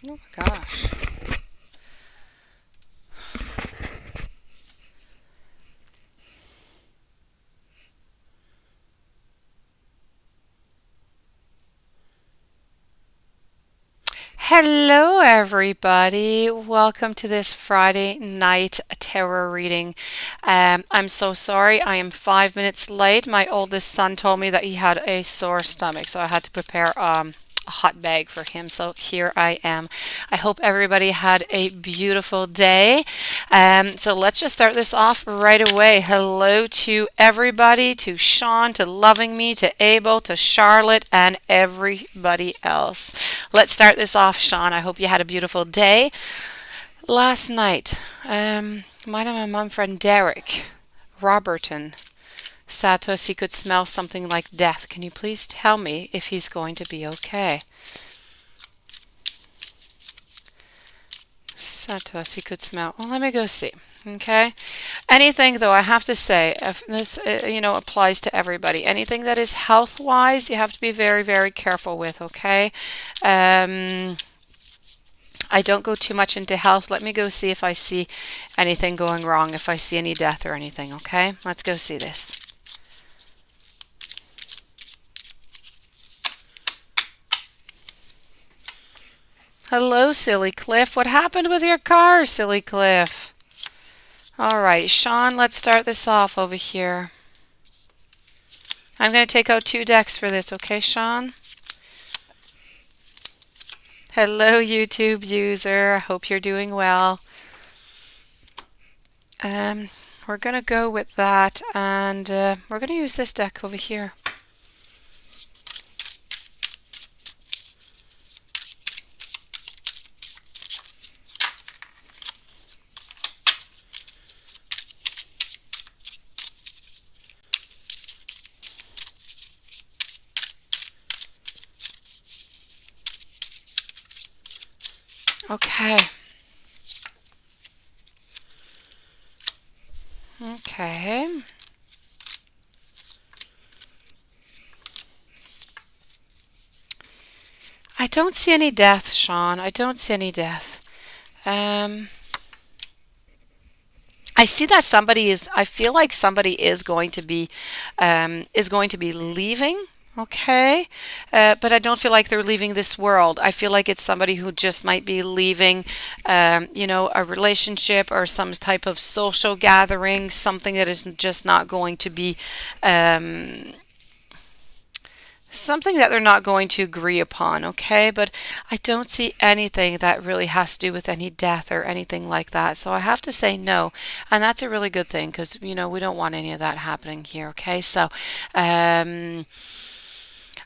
Oh my gosh. Hello, everybody. Welcome to this Friday night tarot reading. I'm so sorry. I am 5 minutes late. My oldest son told me that he had a sore stomach, so I had to prepare a hot bag for him. So here I am. I hope everybody had a beautiful day. So let's just start this off right away. Hello to everybody, to Sean, to Loving Me, to Abel, to Charlotte, and everybody else. Let's start this off, Sean. I hope you had a beautiful day. Last night, mine and my mum friend Derek Roberton said to us he could smell something like death. Can you please tell me if he's going to be okay? Said to us he could smell. Well, let me go see. Okay. Anything, though, I have to say, if this applies to everybody. Anything that is health wise, you have to be very, very careful with. Okay. I don't go too much into health. Let me go see if I see anything going wrong, if I see any death or anything. Okay. Let's go see this. Hello, Silly Cliff. What happened with your car, Silly Cliff? All right, Sean, let's start this off over here. I'm going to take out 2 decks for this, okay, Sean? Hello, YouTube user. I hope you're doing well. We're going to go with that, and we're going to use this deck over here. Okay. Okay. I don't see any death, Sean. I don't see any death. I see that I feel like somebody is going to be leaving. Okay. But I don't feel like they're leaving this world. I feel like it's somebody who just might be leaving, a relationship or some type of social gathering, something that is just not going to be, um, something that they're not going to agree upon, okay? But I don't see anything that really has to do with any death or anything like that. So I have to say no. And that's a really good thing because, we don't want any of that happening here, okay? So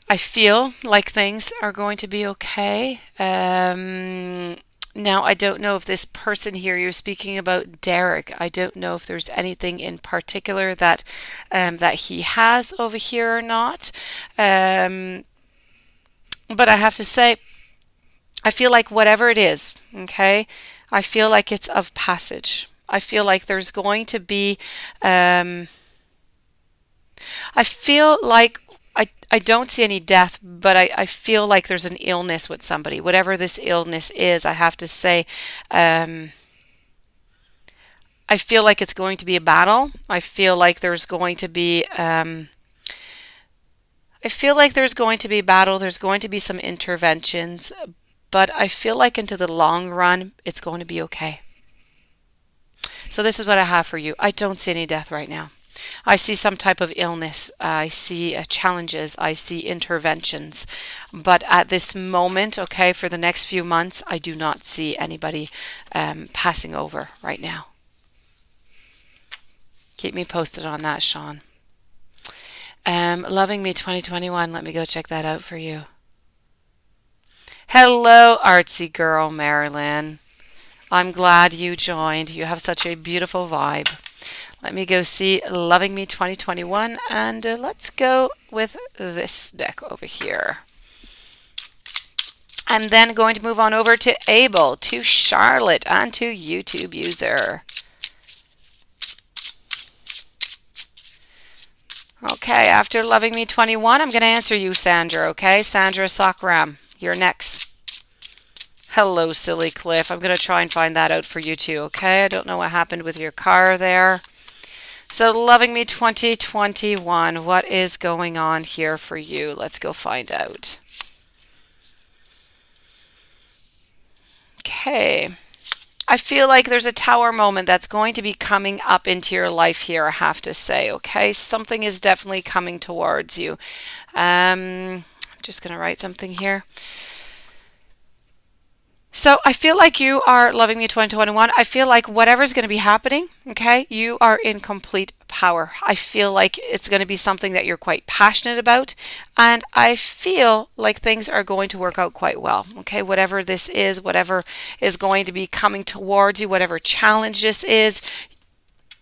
I feel like things are going to be okay. Now, I don't know if this person here you're speaking about, Derek. I don't know if there's anything in particular that he has over here or not. Um, but I have to say, I feel like whatever it is, okay, I feel like it's of passage. I feel like there's going to be, I feel like I don't see any death, but I feel like there's an illness with somebody. Whatever this illness is, I have to say, um, I feel like it's going to be a battle. I feel like there's going to be, I feel like there's going to be battle. There's going to be some interventions, but I feel like into the long run, it's going to be okay. So this is what I have for you. I don't see any death right now. I see some type of illness. I see challenges. I see interventions. But at this moment, okay, for the next few months, I do not see anybody passing over right now. Keep me posted on that, Sean. Loving Me 2021. Let me go check that out for you. Hello, artsy girl, Marilyn. I'm glad you joined. You have such a beautiful vibe. Let me go see Loving Me 2021 and let's go with this deck over here. I'm then going to move on over to Abel, to Charlotte, and to YouTube user. Okay, after Loving Me 21, I'm going to answer you, Sandra, okay? Sandra Sakram, you're next. Hello, silly Cliff. I'm going to try and find that out for you too, okay? I don't know what happened with your car there. So, Loving Me 2021, what is going on here for you? Let's go find out. Okay. I feel like there's a tower moment that's going to be coming up into your life here, I have to say, okay? Something is definitely coming towards you. I'm just going to write something here. So I feel like you are Loving Me 2021. I feel like whatever's going to be happening, okay, you are in complete power. I feel like it's going to be something that you're quite passionate about. And I feel like things are going to work out quite well, okay? Whatever this is, whatever is going to be coming towards you, whatever challenge this is,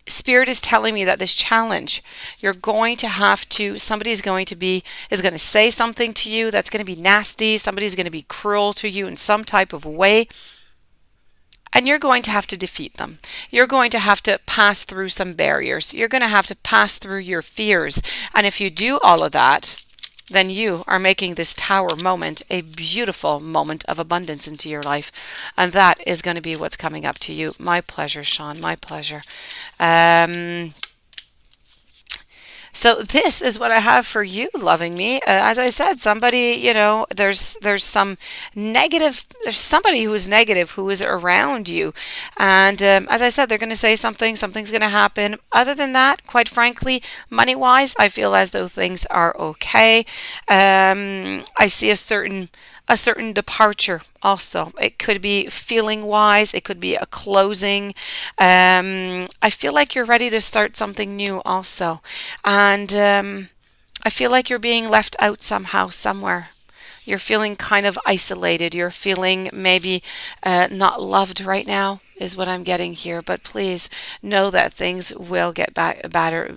Spirit is telling me that this challenge, you're going to have to, somebody's going to be, is going to say something to you that's going to be nasty. Somebody's going to be cruel to you in some type of way. And you're going to have to defeat them. You're going to have to pass through some barriers. You're going to have to pass through your fears. And if you do all of that, then you are making this tower moment a beautiful moment of abundance into your life. And that is going to be what's coming up to you. My pleasure, Sean. My pleasure. So this is what I have for you, Loving Me. As I said, somebody, there's some negative. There's somebody who is negative who is around you, and as I said, they're going to say something. Something's going to happen. Other than that, quite frankly, money-wise, I feel as though things are okay. I see a certain departure also. It could be feeling wise, it could be a closing. I feel like you're ready to start something new also. And I feel like you're being left out somehow, somewhere. You're feeling kind of isolated. You're feeling maybe not loved right now, is what I'm getting here. But please know that things will get better.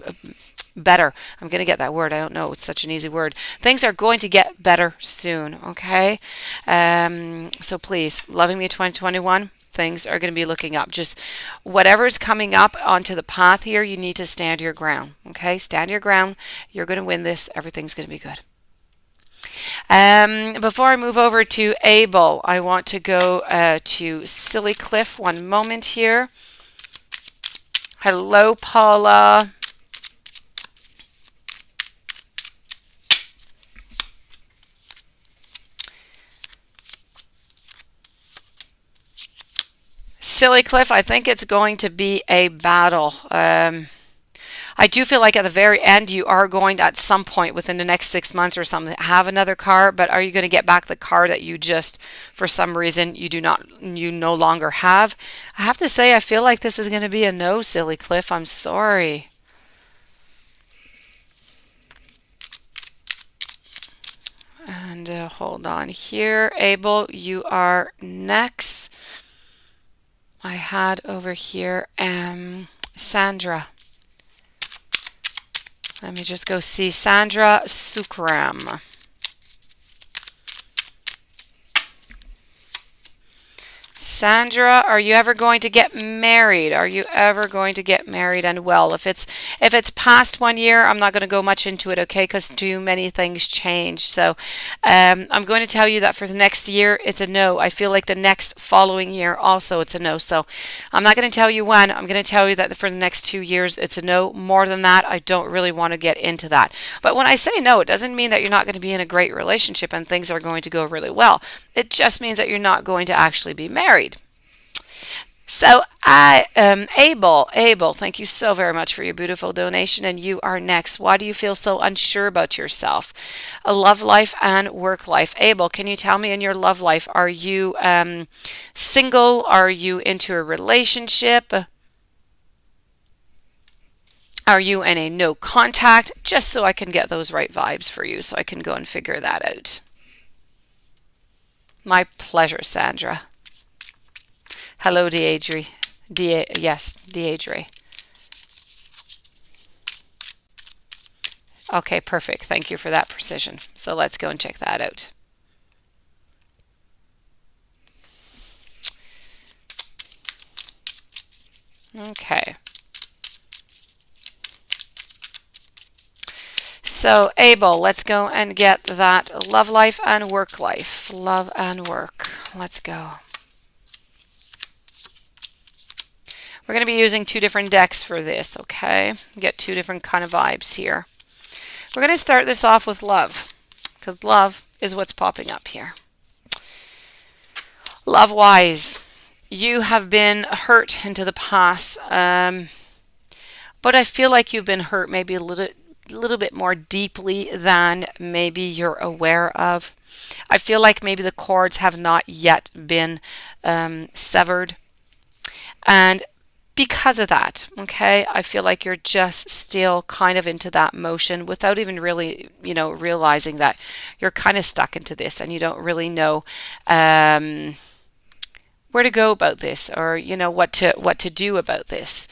I'm going to get that word. I don't know. It's such an easy word. Things are going to get better soon, okay? So please, Loving Me 2021, things are going to be looking up. Just whatever's coming up onto the path here, you need to stand your ground, okay? Stand your ground. You're going to win this. Everything's going to be good. Before I move over to Abel, I want to go to Silly Cliff. One moment here. Hello, Paula. Silly Cliff, I think it's going to be a battle. I do feel like at the very end you are going to, at some point within the next 6 months or something, have another car, but are you going to get back the car that you just, for some reason, you no longer have? I have to say, I feel like this is going to be a no, Silly Cliff. I'm sorry. And hold on here. Abel, you are next. I had over here Sandra. Let me just go see Sandra Sukram. Sandra, are you ever going to get married? Are you ever going to get married? And well, if it's past 1 year, I'm not going to go much into it, okay? Because too many things change. So I'm going to tell you that for the next year, it's a no. I feel like the next following year also it's a no. So I'm not going to tell you when. I'm going to tell you that for the next 2 years, it's a no. More than that, I don't really want to get into that. But when I say no, it doesn't mean that you're not going to be in a great relationship and things are going to go really well. It just means that you're not going to actually be married. So Abel, thank you so very much for your beautiful donation, and you are next. Why do you feel so unsure about yourself? A love life and work life. Abel, can you tell me in your love life, are you single? Are you into a relationship? Are you in a no contact? Just so I can get those right vibes for you, so I can go and figure that out. My pleasure, Sandra. Hello, Deidre. Yes, Deidre. Okay, perfect. Thank you for that precision. So let's go and check that out. Okay. So, Abel, let's go and get that love life and work life. Love and work. Let's go. We're going to be using 2 different decks for this, okay? Get 2 different kind of vibes here. We're going to start this off with love, because love is what's popping up here. Love-wise, you have been hurt into the past, but I feel like you've been hurt maybe a little bit more deeply than maybe you're aware of. I feel like maybe the cords have not yet been severed. And because of that, okay, I feel like you're just still kind of into that motion without even really, realizing that you're kind of stuck into this and you don't really know where to go about this, or what to do about this.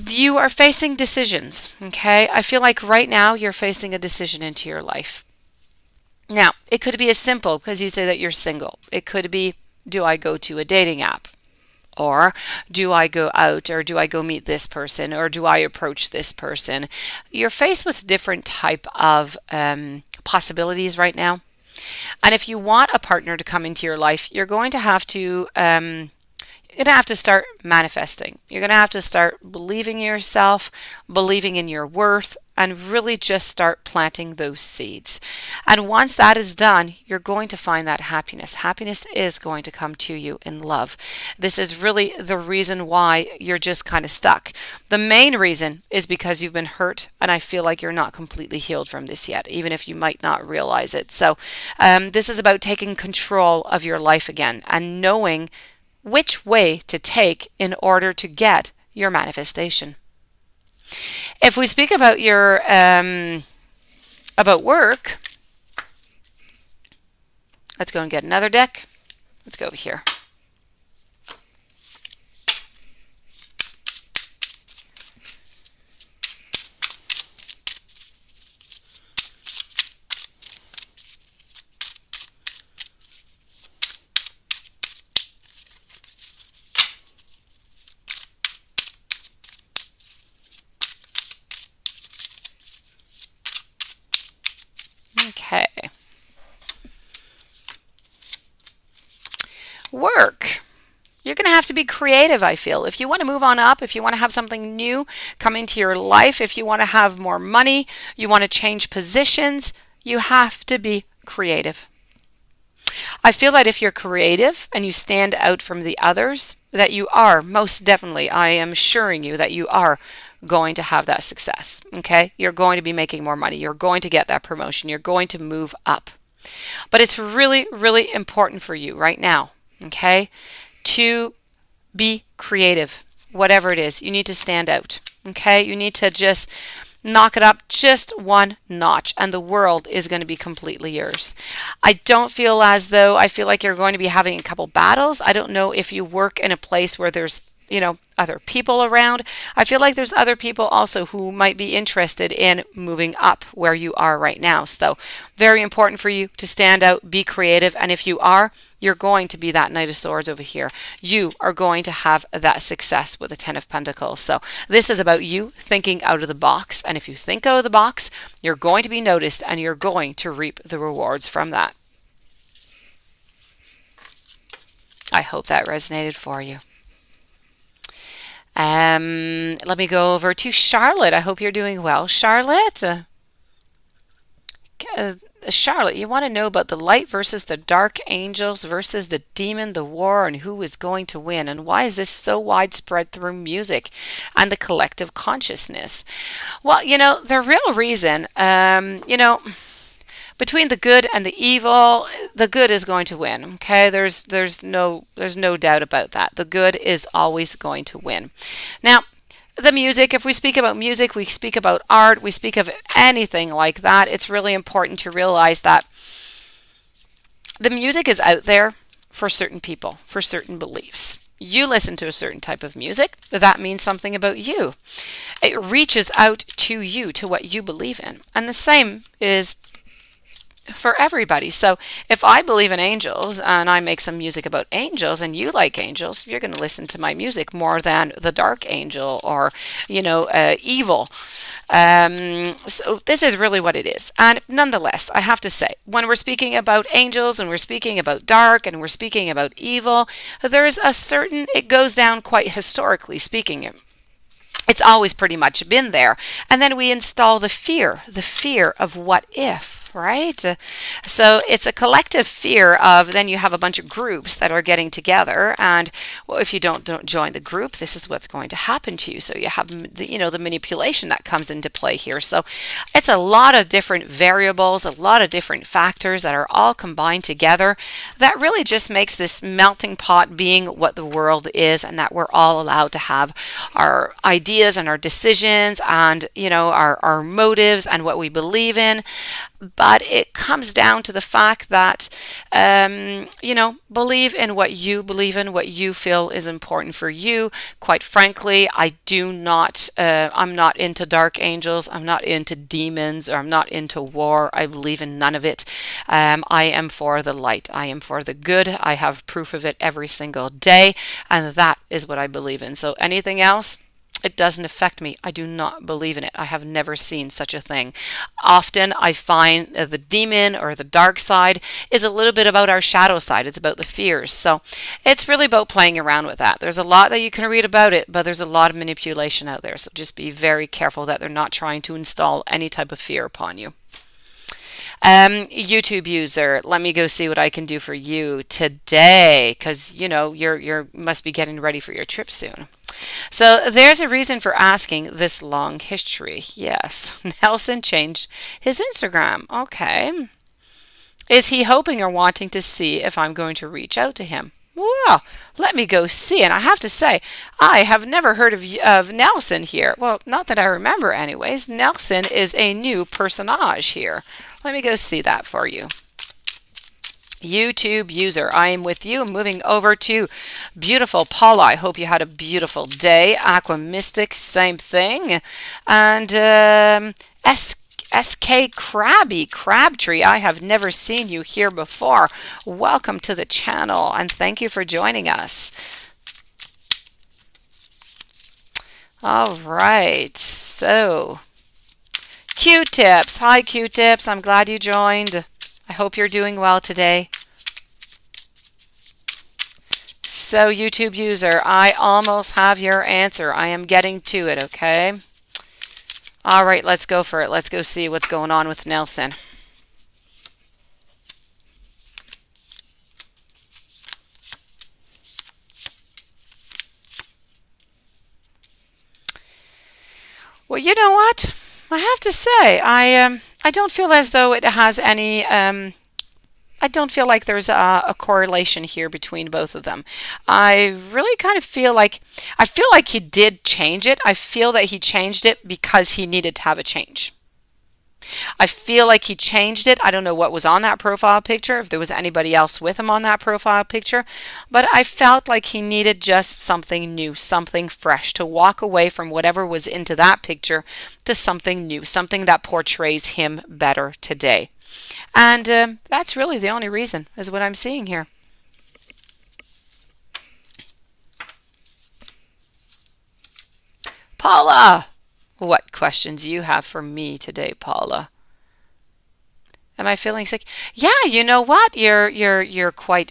You are facing decisions, okay? I feel like right now you're facing a decision into your life. Now, it could be as simple, because you say that you're single. It could be, do I go to a dating app? Or do I go out, or do I go meet this person, or do I approach this person? You're faced with different type of possibilities right now. And if you want a partner to come into your life, you're going to have to start manifesting. You're going to have to start believing in yourself, believing in your worth, and really just start planting those seeds. And once that is done, you're going to find that happiness. Happiness is going to come to you in love. This is really the reason why you're just kind of stuck. The main reason is because you've been hurt, and I feel like you're not completely healed from this yet, even if you might not realize it. So this is about taking control of your life again and knowing which way to take in order to get your manifestation. If we speak about your about work, let's go and get another deck. Let's go over here. Okay. Work. You're going to have to be creative, I feel. If you want to move on up, if you want to have something new come into your life, if you want to have more money, you want to change positions, you have to be creative. I feel that if you're creative and you stand out from the others, that you are, most definitely, I am assuring you that you are going to have that success, okay? You're going to be making more money. You're going to get that promotion. You're going to move up. But it's really, really important for you right now, okay, to be creative. Whatever it is, you need to stand out, okay? You need to just knock it up just one notch, and the world is going to be completely yours. I don't feel as though, I feel like you're going to be having a couple battles. I don't know if you work in a place where there's other people around. I feel like there's other people also who might be interested in moving up where you are right now. So very important for you to stand out, be creative, and if you are, you're going to be that Knight of Swords over here. You are going to have that success with the Ten of Pentacles. So this is about you thinking out of the box, and if you think out of the box, you're going to be noticed and you're going to reap the rewards from that. I hope that resonated for you. Let me go over to Charlotte. I hope you're doing well. Charlotte, Charlotte, you want to know about the light versus the dark angels versus the demon, the war, and who is going to win, and why is this so widespread through music and the collective consciousness? Well, the real reason, between the good and the evil, the good is going to win. Okay, there's no doubt about that. The good is always going to win. Now, the music, if we speak about music, we speak about art, we speak of anything like that, it's really important to realize that the music is out there for certain people, for certain beliefs. You listen to a certain type of music, that means something about you. It reaches out to you, to what you believe in. And the same is for everybody. So if I believe in angels and I make some music about angels and you like angels, you're going to listen to my music more than the dark angel or, evil. So this is really what it is. And nonetheless, I have to say, when we're speaking about angels and we're speaking about dark and we're speaking about evil, there's a certain, it goes down quite historically speaking. It's always pretty much been there. And then we install the fear of what if. Right? So it's a collective fear of then you have a bunch of groups that are getting together and well, if you don't join the group, this is what's going to happen to you. So you have the manipulation that comes into play here. So it's a lot of different variables, a lot of different factors that are all combined together that really just makes this melting pot being what the world is and that we're all allowed to have our ideas and our decisions and our motives and what we believe in. But it comes down to the fact that, believe in what you believe in, what you feel is important for you. Quite frankly, I'm not into dark angels. I'm not into demons or I'm not into war. I believe in none of it. I am for the light. I am for the good. I have proof of it every single day. And that is what I believe in. So anything else? It doesn't affect me. I do not believe in it. I have never seen such a thing. Often I find the demon or the dark side is a little bit about our shadow side. It's about the fears. So it's really about playing around with that. There's a lot that you can read about it, but there's a lot of manipulation out there. So just be very careful that they're not trying to install any type of fear upon you. YouTube user, let me go see what I can do for you today because you're must be getting ready for your trip soon. So there's a reason for asking this long history. Yes, Nelson changed his Instagram. Okay. Is he hoping or wanting to see if I'm going to reach out to him? Well, let me go see. And I have to say, I have never heard of Nelson here. Well, not that I remember anyways. Nelson is a new personage here. Let me go see that for you. YouTube user, I am with you. I'm moving over to beautiful Paula. I hope you had a beautiful day. Aqua Mystic, same thing. And SK Crabtree, I have never seen you here before. Welcome to the channel and thank you for joining us. All right, so Q-Tips. Hi Q-Tips, I'm glad you joined. I hope you're doing well today. So YouTube user, I almost have your answer. I am getting to it, okay? All right, let's go for it. Let's go see what's going on with Nelson. Well, you know what? I have to say, I don't feel as though it has any I don't feel like there's a correlation here between both of them. I really kind of feel like he did change it. I feel that he changed it because he needed to have a change. I feel like he changed it. I don't know what was on that profile picture, if there was anybody else with him on that profile picture, but I felt like he needed just something new, something fresh, to walk away from whatever was into that picture to something new, something that portrays him better today. And that's really the only reason, is what I'm seeing here. Paula, what questions do you have for me today, Paula? Am I feeling sick? Yeah, you know what? You're quite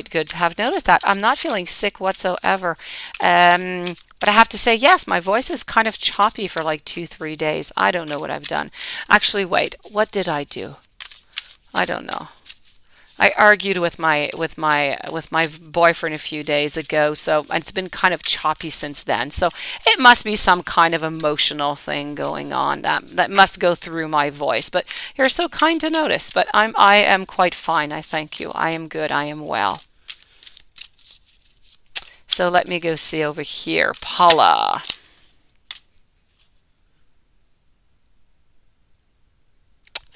good to have noticed that. I'm not feeling sick whatsoever. But I have to say, yes, my voice is kind of choppy for like 2-3 days. I don't know what I've done. Actually, wait, what did I do? I don't know. I argued with my boyfriend a few days ago, so it's been kind of choppy since then. So it must be some kind of emotional thing going on that must go through my voice. But you're so kind to notice. But I am quite fine. I thank you. I am good. I am well. So let me go see over here, Paula.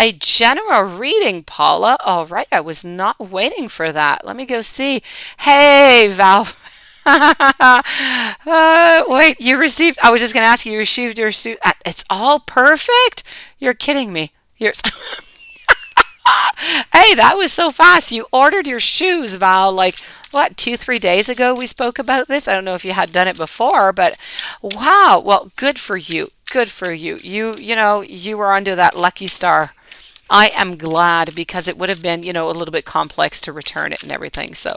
A general reading, Paula. All right, I was not waiting for that. Let me go see. Hey, Val. Wait, you received, I was just going to ask you, you received your suit. It's all perfect? You're kidding me. You're, Hey, that was so fast. You ordered your shoes, Val, like what, 2, 3 days ago we spoke about this. I don't know if you had done it before, but wow. Well, good for you. Good for you. You were under that lucky star. I am glad because it would have been, a little bit complex to return it and everything. So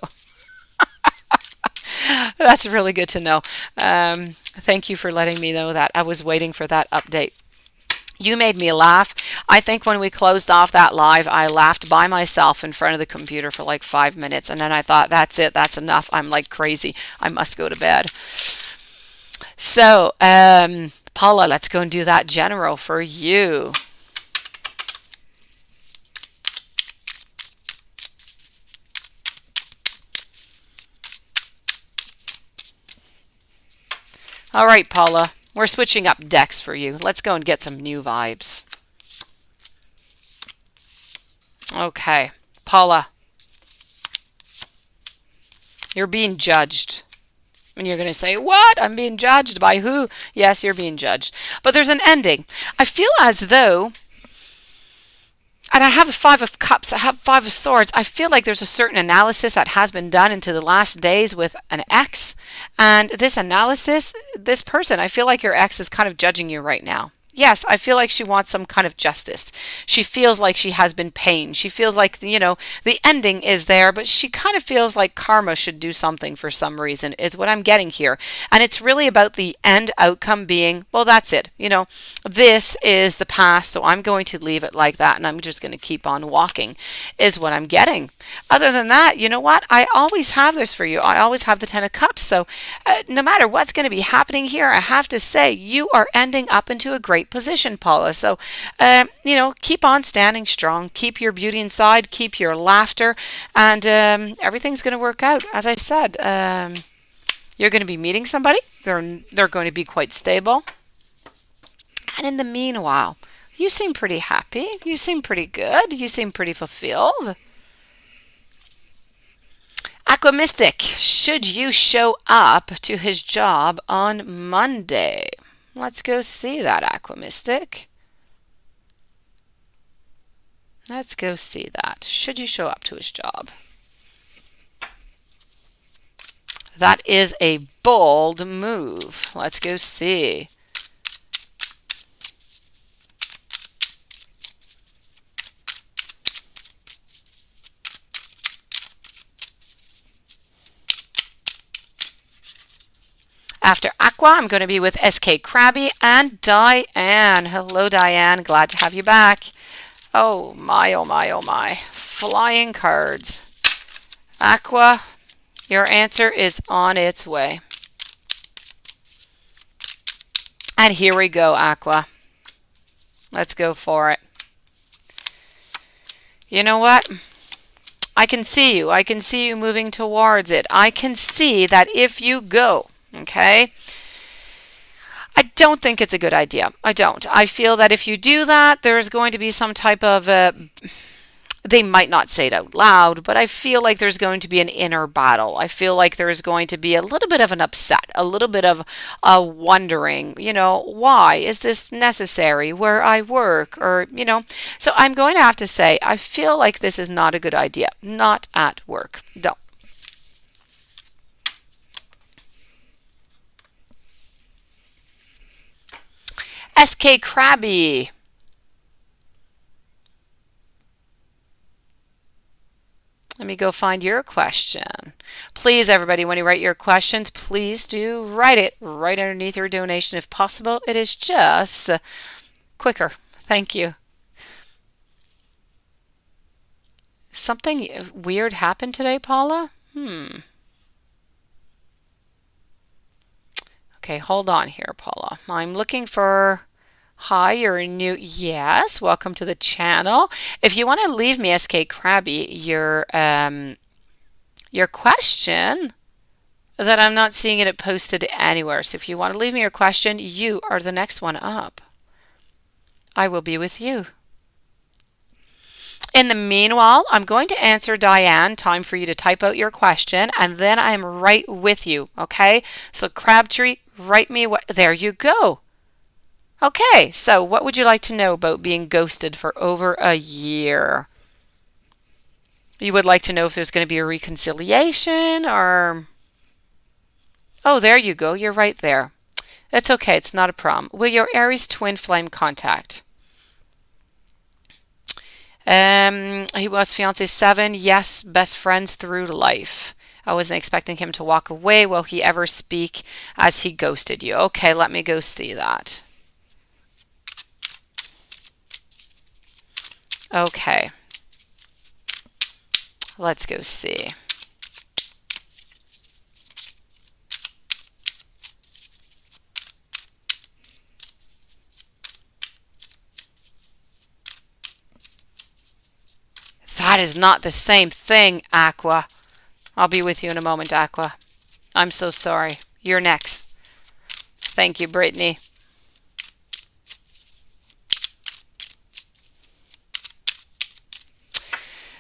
that's really good to know. Thank you for letting me know that. I was waiting for that update. You made me laugh. I think when we closed off that live, I laughed by myself in front of the computer for like 5 minutes. And then I thought, that's it. That's enough. I'm like crazy. I must go to bed. So, Paula, let's go and do that general for you. All right, Paula, we're switching up decks for you. Let's go and get some new vibes. Okay, Paula, you're being judged. And you're going to say, what? I'm being judged by who? Yes, you're being judged. But there's an ending. I feel as though, and I have a Five of Cups, I have Five of Swords. I feel like there's a certain analysis that has been done into the last days with an ex. And this analysis, this person, I feel like your ex is kind of judging you right now. Yes, I feel like she wants some kind of justice. She feels like she has been pained. She feels like, the ending is there, but she kind of feels like karma should do something for some reason, is what I'm getting here. And it's really about the end outcome being, well, that's it. This is the past, so I'm going to leave it like that, and I'm just going to keep on walking, is what I'm getting. Other than that, you know what? I always have this for you. I always have the Ten of Cups. So no matter what's going to be happening here, I have to say you are ending up into a great position, Paula. So, keep on standing strong. Keep your beauty inside. Keep your laughter. And everything's going to work out. As I said, you're going to be meeting somebody. They're going to be quite stable. And in the meanwhile, you seem pretty happy. You seem pretty good. You seem pretty fulfilled. Aquamystic, should you show up to his job on Monday? Let's go see that, Aquamystic. Let's go see that. Should you show up to his job? That is a bold move. Let's go see. After Aqua, I'm going to be with SK Krabby and Diane. Hello, Diane. Glad to have you back. Oh my, oh my, oh my. Flying cards. Aqua, your answer is on its way. And here we go, Aqua. Let's go for it. You know what? I can see you. I can see you moving towards it. I can see that if you go, okay? I don't think it's a good idea. I don't. I feel that if you do that, there's going to be some type of, they might not say it out loud, but I feel like there's going to be an inner battle. I feel like there's going to be a little bit of an upset, a little bit of a wondering, why is this necessary where I work? Or, so I'm going to have to say, I feel like this is not a good idea. Not at work. Don't. SK Krabby. Let me go find your question. Please, everybody, when you write your questions, please do write it right underneath your donation if possible. It is just quicker. Thank you. Something weird happened today, Paula? Okay, hold on here, Paula. I'm looking for... Hi, you're new. Yes, welcome to the channel. If you want to leave me, SK Krabby, your question, that I'm not seeing it posted anywhere. So if you want to leave me your question, you are the next one up. I will be with you. In the meanwhile, I'm going to answer Diane. Time for you to type out your question, and then I'm right with you, okay? So Crabtree, write me what... There you go. Okay, so what would you like to know about being ghosted for over a year? You would like to know if there's going to be a reconciliation or... Oh, there you go. You're right there. It's okay. It's not a problem. Will your Aries twin flame contact? He was fiance 7. Yes, best friends through life. I wasn't expecting him to walk away. Will he ever speak as he ghosted you? Okay, let me go see that. Okay. Let's go see. That is not the same thing, Aqua. I'll be with you in a moment, Aqua. I'm so sorry. You're next. Thank you, Brittany.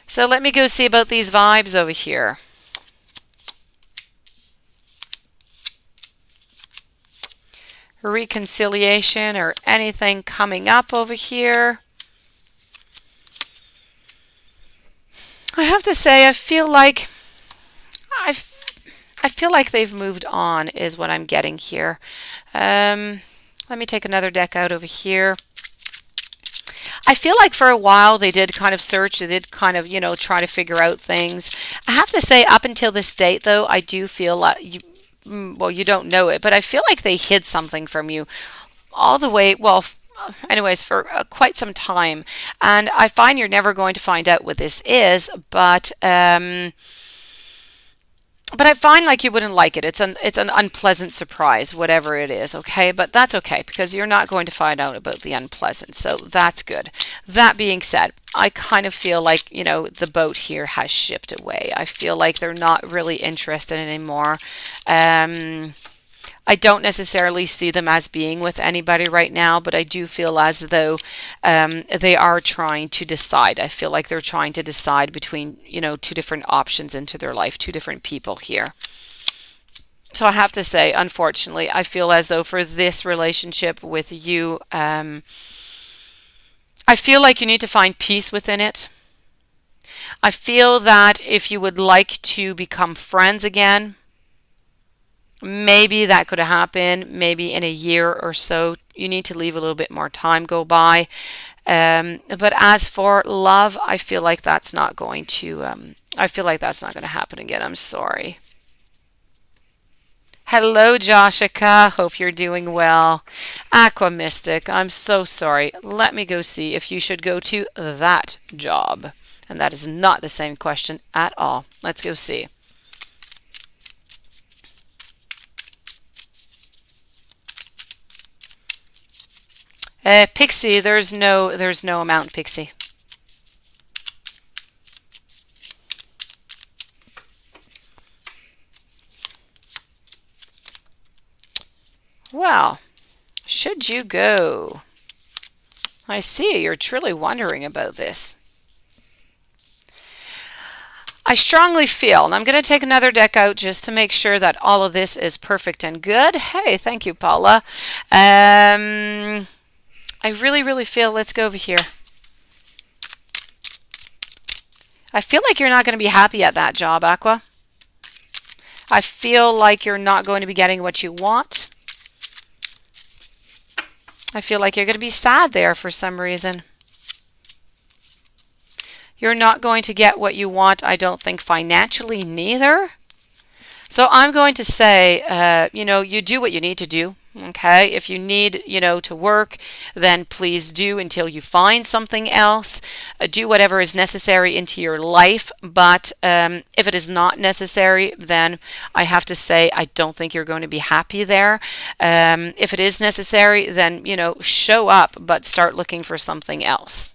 So let me go see about these vibes over here. Reconciliation or anything coming up over here. I have to say, I feel like they've moved on is what I'm getting here. Let me take another deck out over here. I feel like for a while they did kind of search, they did kind of, try to figure out things. I have to say, up until this date, though, I do feel like you don't know it, but I feel like they hid something from you all the way, anyways, for quite some time. And I find you're never going to find out what this is, but I find like you wouldn't like it. It's an unpleasant surprise, whatever it is, okay? But that's okay because you're not going to find out about the unpleasant, so that's good. That being said, I kind of feel like, the boat here has shipped away. I feel like they're not really interested anymore. I don't necessarily see them as being with anybody right now, but I do feel as though they are trying to decide. I feel like they're trying to decide between, two different options into their life, two different people here. So I have to say, unfortunately, I feel as though for this relationship with you, I feel like you need to find peace within it. I feel that if you would like to become friends again, maybe that could happen maybe in a year or so. You need to leave a little bit more time go by. But as for love, I feel like that's not going to happen again. I'm sorry. Hello, Joshika. Hope you're doing well. Aqua Mystic, I'm so sorry. Let me go see if you should go to that job. And that is not the same question at all. Let's go see. Pixie, there's no amount, Pixie. Well, should you go? I see you're truly wondering about this. I strongly feel, and I'm going to take another deck out just to make sure that all of this is perfect and good. Hey, thank you, Paula. I really, really feel, let's go over here. I feel like you're not going to be happy at that job, Aqua. I feel like you're not going to be getting what you want. I feel like you're going to be sad there for some reason. You're not going to get what you want, I don't think, financially neither. So I'm going to say, you do what you need to do. Okay, if you need, to work, then please do until you find something else. Do whatever is necessary into your life. But if it is not necessary, then I have to say I don't think you're going to be happy there. If it is necessary, then, show up, but start looking for something else.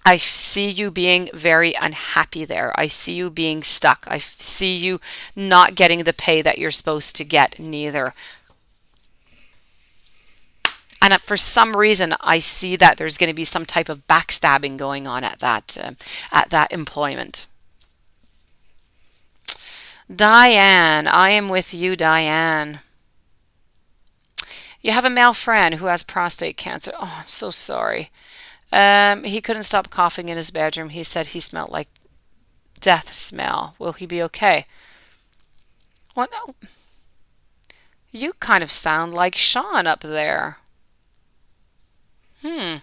I see you being very unhappy there. I see you being stuck. I see you not getting the pay that you're supposed to get neither. And for some reason, I see that there's going to be some type of backstabbing going on at that employment. Diane, I am with you, Diane. You have a male friend who has prostate cancer. Oh, I'm so sorry. He couldn't stop coughing in his bedroom. He said he smelled like death smell. Will he be okay? Well, no. You kind of sound like Sean up there. Hmm.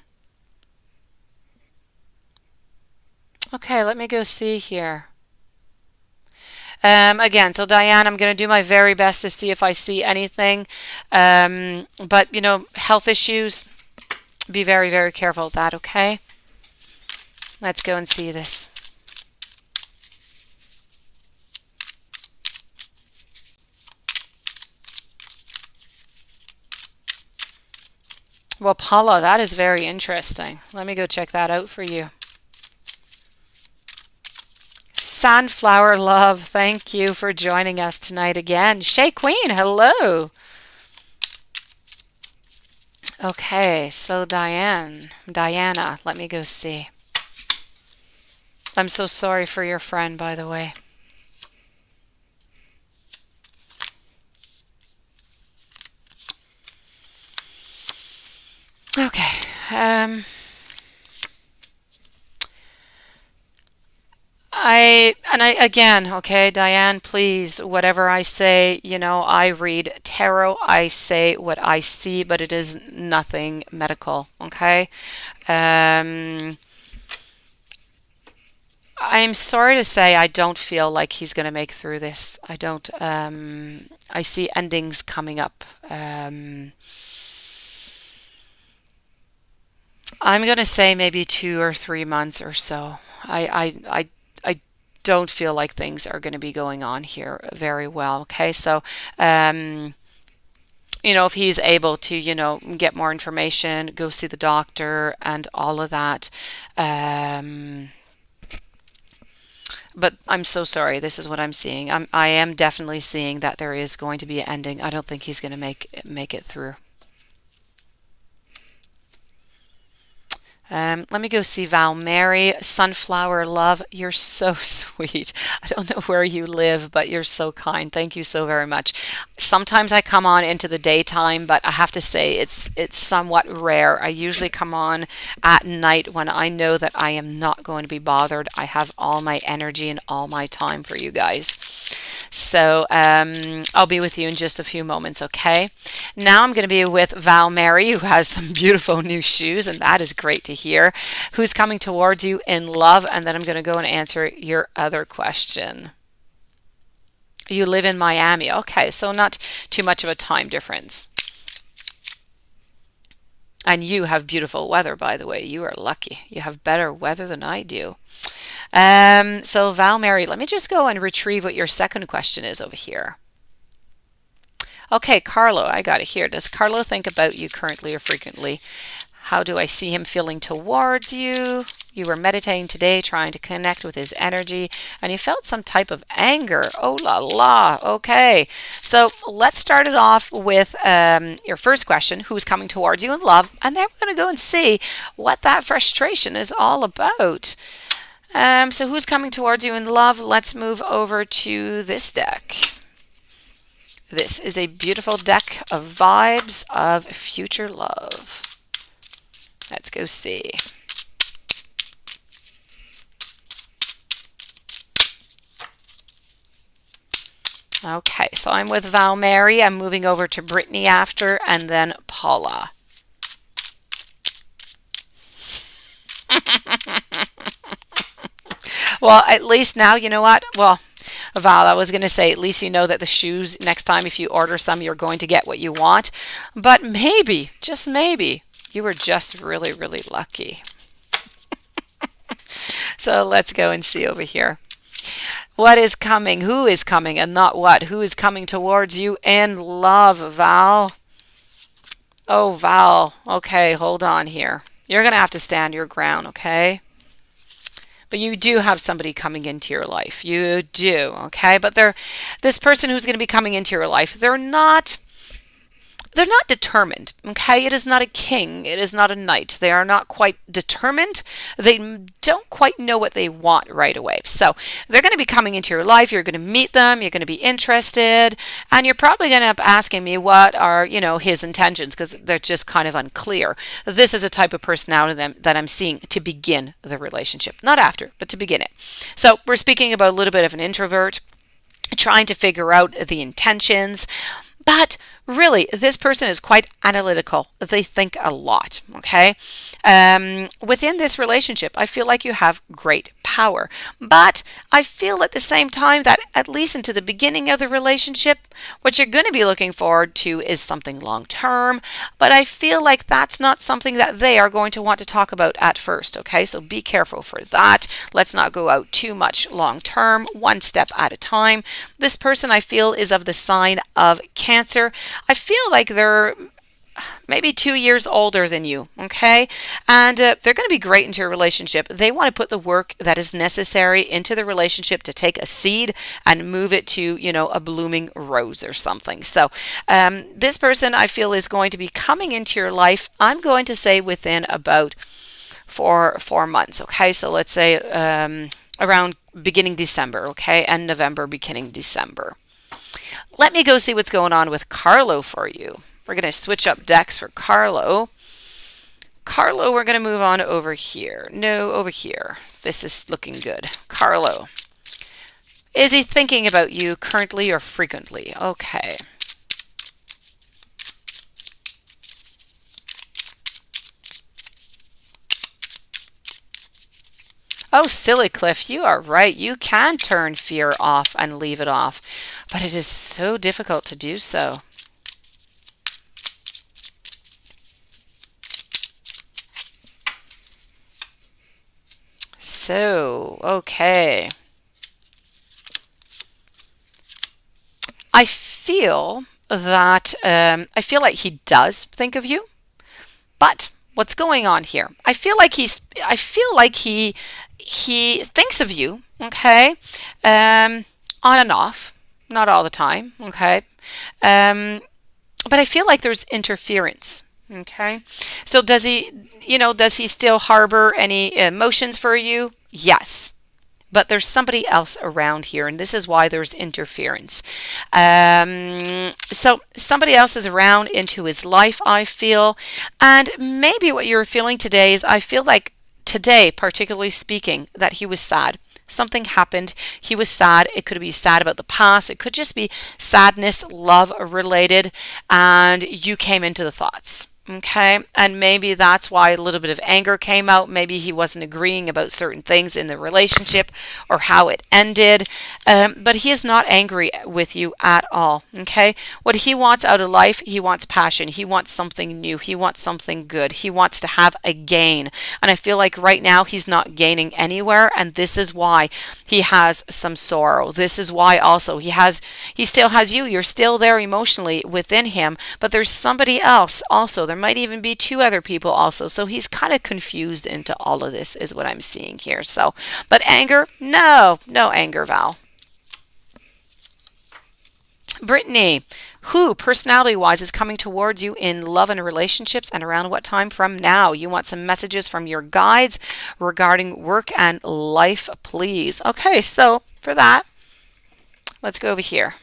Okay, let me go see here. Again, so Diane, I'm going to do my very best to see if I see anything. But, health issues, be very, very careful of that, okay? Let's go and see this. Well, Paula, that is very interesting. Let me go check that out for you. Sunflower Love, thank you for joining us tonight again. Shay Queen, hello. Okay, so Diana, let me go see. I'm so sorry for your friend, by the way. Okay. Again, okay, Diane, please, whatever I say, I read tarot, I say what I see, but it is nothing medical, okay? Um, I'm sorry to say I don't feel like he's going to make through this. I don't, I see endings coming up. I'm going to say maybe 2 or 3 months or so. I don't feel like things are going to be going on here very well. Okay, so if he's able to, get more information, go see the doctor, and all of that. But I'm so sorry. This is what I'm seeing. I am definitely seeing that there is going to be an ending. I don't think he's going to make it through. Let me go see Val Mary. Sunflower Love, you're so sweet. I don't know where you live, but you're so kind. Thank you so very much. Sometimes I come on into the daytime, but I have to say it's somewhat rare. I usually come on at night when I know that I am not going to be bothered. I have all my energy and all my time for you guys. So I'll be with you in just a few moments, okay? Now I'm going to be with Val Mary, who has some beautiful new shoes, and that is great to hear. Who's coming towards you in love? And then I'm going to go and answer your other question. You live in Miami. Okay, so not too much of a time difference. And you have beautiful weather, by the way. You are lucky. You have better weather than I do. So Val Mary, let me just go and retrieve what your second question is over here. Okay, Carlo, I got it here. Does Carlo think about you currently or frequently? How do I see him feeling towards you? You were meditating today, trying to connect with his energy, and you felt some type of anger. Oh la la. Okay. So let's start it off with your first question, who's coming towards you in love? And then we're going to go and see what that frustration is all about. So who's coming towards you in love? Let's move over to this deck. This is a beautiful deck of vibes of future love. Let's go see. Okay, so I'm with Val Mary. I'm moving over to Brittany after, and then Paula. Well, at least now, you know what? Well, Val, I was going to say, at least you know that the shoes, next time if you order some, you're going to get what you want. But maybe, just maybe, you were just really, really lucky. So let's go and see over here. What is coming? Who is coming and not what? Who is coming towards you in love, Val? Oh, Val. Okay, hold on here. You're going to have to stand your ground, okay? But you do have somebody coming into your life. You do, okay? But this person who's going to be coming into your life, they're not they're not determined, okay? It is not a king. It is not a knight. They are not quite determined. They don't quite know what they want right away. So they're going to be coming into your life. You're going to meet them. You're going to be interested. And you're probably going to end up asking me what are, his intentions, because they're just kind of unclear. This is a type of personality that I'm seeing to begin the relationship. Not after, but to begin it. So we're speaking about a little bit of an introvert, trying to figure out the intentions. But really, this person is quite analytical. They think a lot, okay? Within this relationship, I feel like you have great power. But I feel at the same time that at least into the beginning of the relationship, what you're going to be looking forward to is something long term. But I feel like that's not something that they are going to want to talk about at first, okay? So be careful for that. Let's not go out too much long term, one step at a time. This person, I feel, is of the sign of Cancer. I feel like they're maybe 2 years older than you, okay? And they're going to be great into your relationship. They want to put the work that is necessary into the relationship to take a seed and move it to, a blooming rose or something. So this person, I feel, is going to be coming into your life, I'm going to say within about 4 months, okay? So let's say around beginning December, okay? And November, beginning December. Let me go see what's going on with Carlo for you. We're going to switch up decks for Carlo. Carlo, we're going to move on over here. No, over here. This is looking good. Carlo. Is he thinking about you currently or frequently? Okay. Oh, silly Cliff, you are right. You can turn fear off and leave it off, but it is so difficult to do so. So, okay. I feel that I feel like he does think of you, but what's going on here? I feel like he thinks of you, okay, on and off, not all the time, okay, but I feel like there's interference, okay. So does he still harbor any emotions for you? Yes. But there's somebody else around here, and this is why there's interference. So somebody else is around into his life, I feel. And maybe what you're feeling today is, I feel like today, particularly speaking, that he was sad. Something happened. He was sad. It could be sad about the past. It could just be sadness, love related, and you came into the thoughts. Okay, and maybe that's why a little bit of anger came out. Maybe he wasn't agreeing about certain things in the relationship or how it ended. But he is not angry with you at all. Okay, what he wants out of life, he wants passion. He wants something new. He wants something good. He wants to have a gain. And I feel like right now he's not gaining anywhere. And this is why he has some sorrow. This is why also he still has you. You're still there emotionally within him. But there's somebody else also. There might even be 2 other people also. So he's kind of confused into all of this is what I'm seeing here. So, but anger, no anger, Val. Brittany, who personality-wise is coming towards you in love and relationships, and around what time from now? You want some messages from your guides regarding work and life, please. Okay, so for that, let's go over here.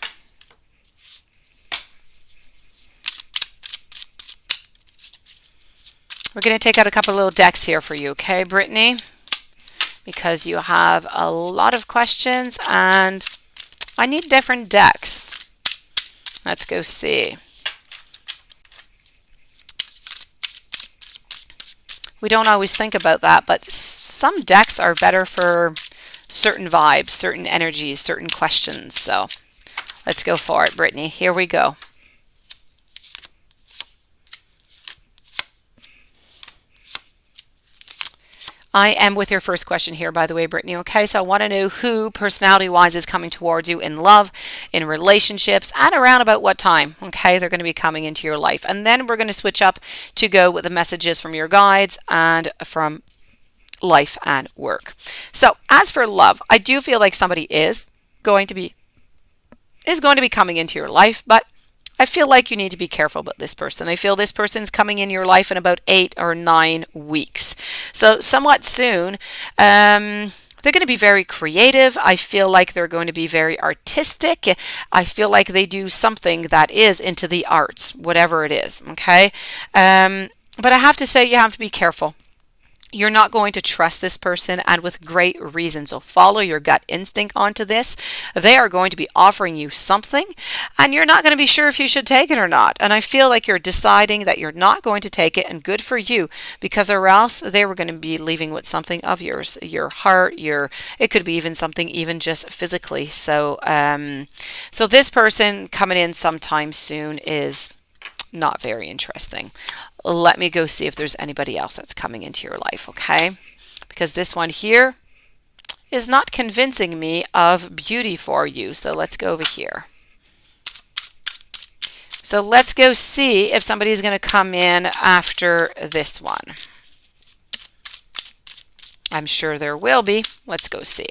We're going to take out a couple of little decks here for you, okay, Brittany? Because you have a lot of questions and I need different decks. Let's go see. We don't always think about that, but some decks are better for certain vibes, certain energies, certain questions. So let's go for it, Brittany. Here we go. I am with your first question here, by the way, Brittany. Okay, so I want to know who personality-wise is coming towards you in love, in relationships, and around about what time. Okay, they're going to be coming into your life. And then we're going to switch up to go with the messages from your guides and from life and work. So as for love, I do feel like somebody is going to be coming into your life, but I feel like you need to be careful about this person. I feel this person's coming in your life in about 8 or 9 weeks. So somewhat soon. They're going to be very creative. I feel like they're going to be very artistic. I feel like they do something that is into the arts, whatever it is. Okay. But I have to say, you have to be careful. You're not going to trust this person, and with great reason. So follow your gut instinct onto this. They are going to be offering you something, and you're not going to be sure if you should take it or not. And I feel like you're deciding that you're not going to take it, and good for you, because or else they were going to be leaving with something of yours, your heart, it could be even something even just physically. So this person coming in sometime soon is not very interesting. Let me go see if there's anybody else that's coming into your life, okay? Because this one here is not convincing me of beauty for you. So let's go over here. So let's go see if somebody's going to come in after this one. I'm sure there will be. Let's go see.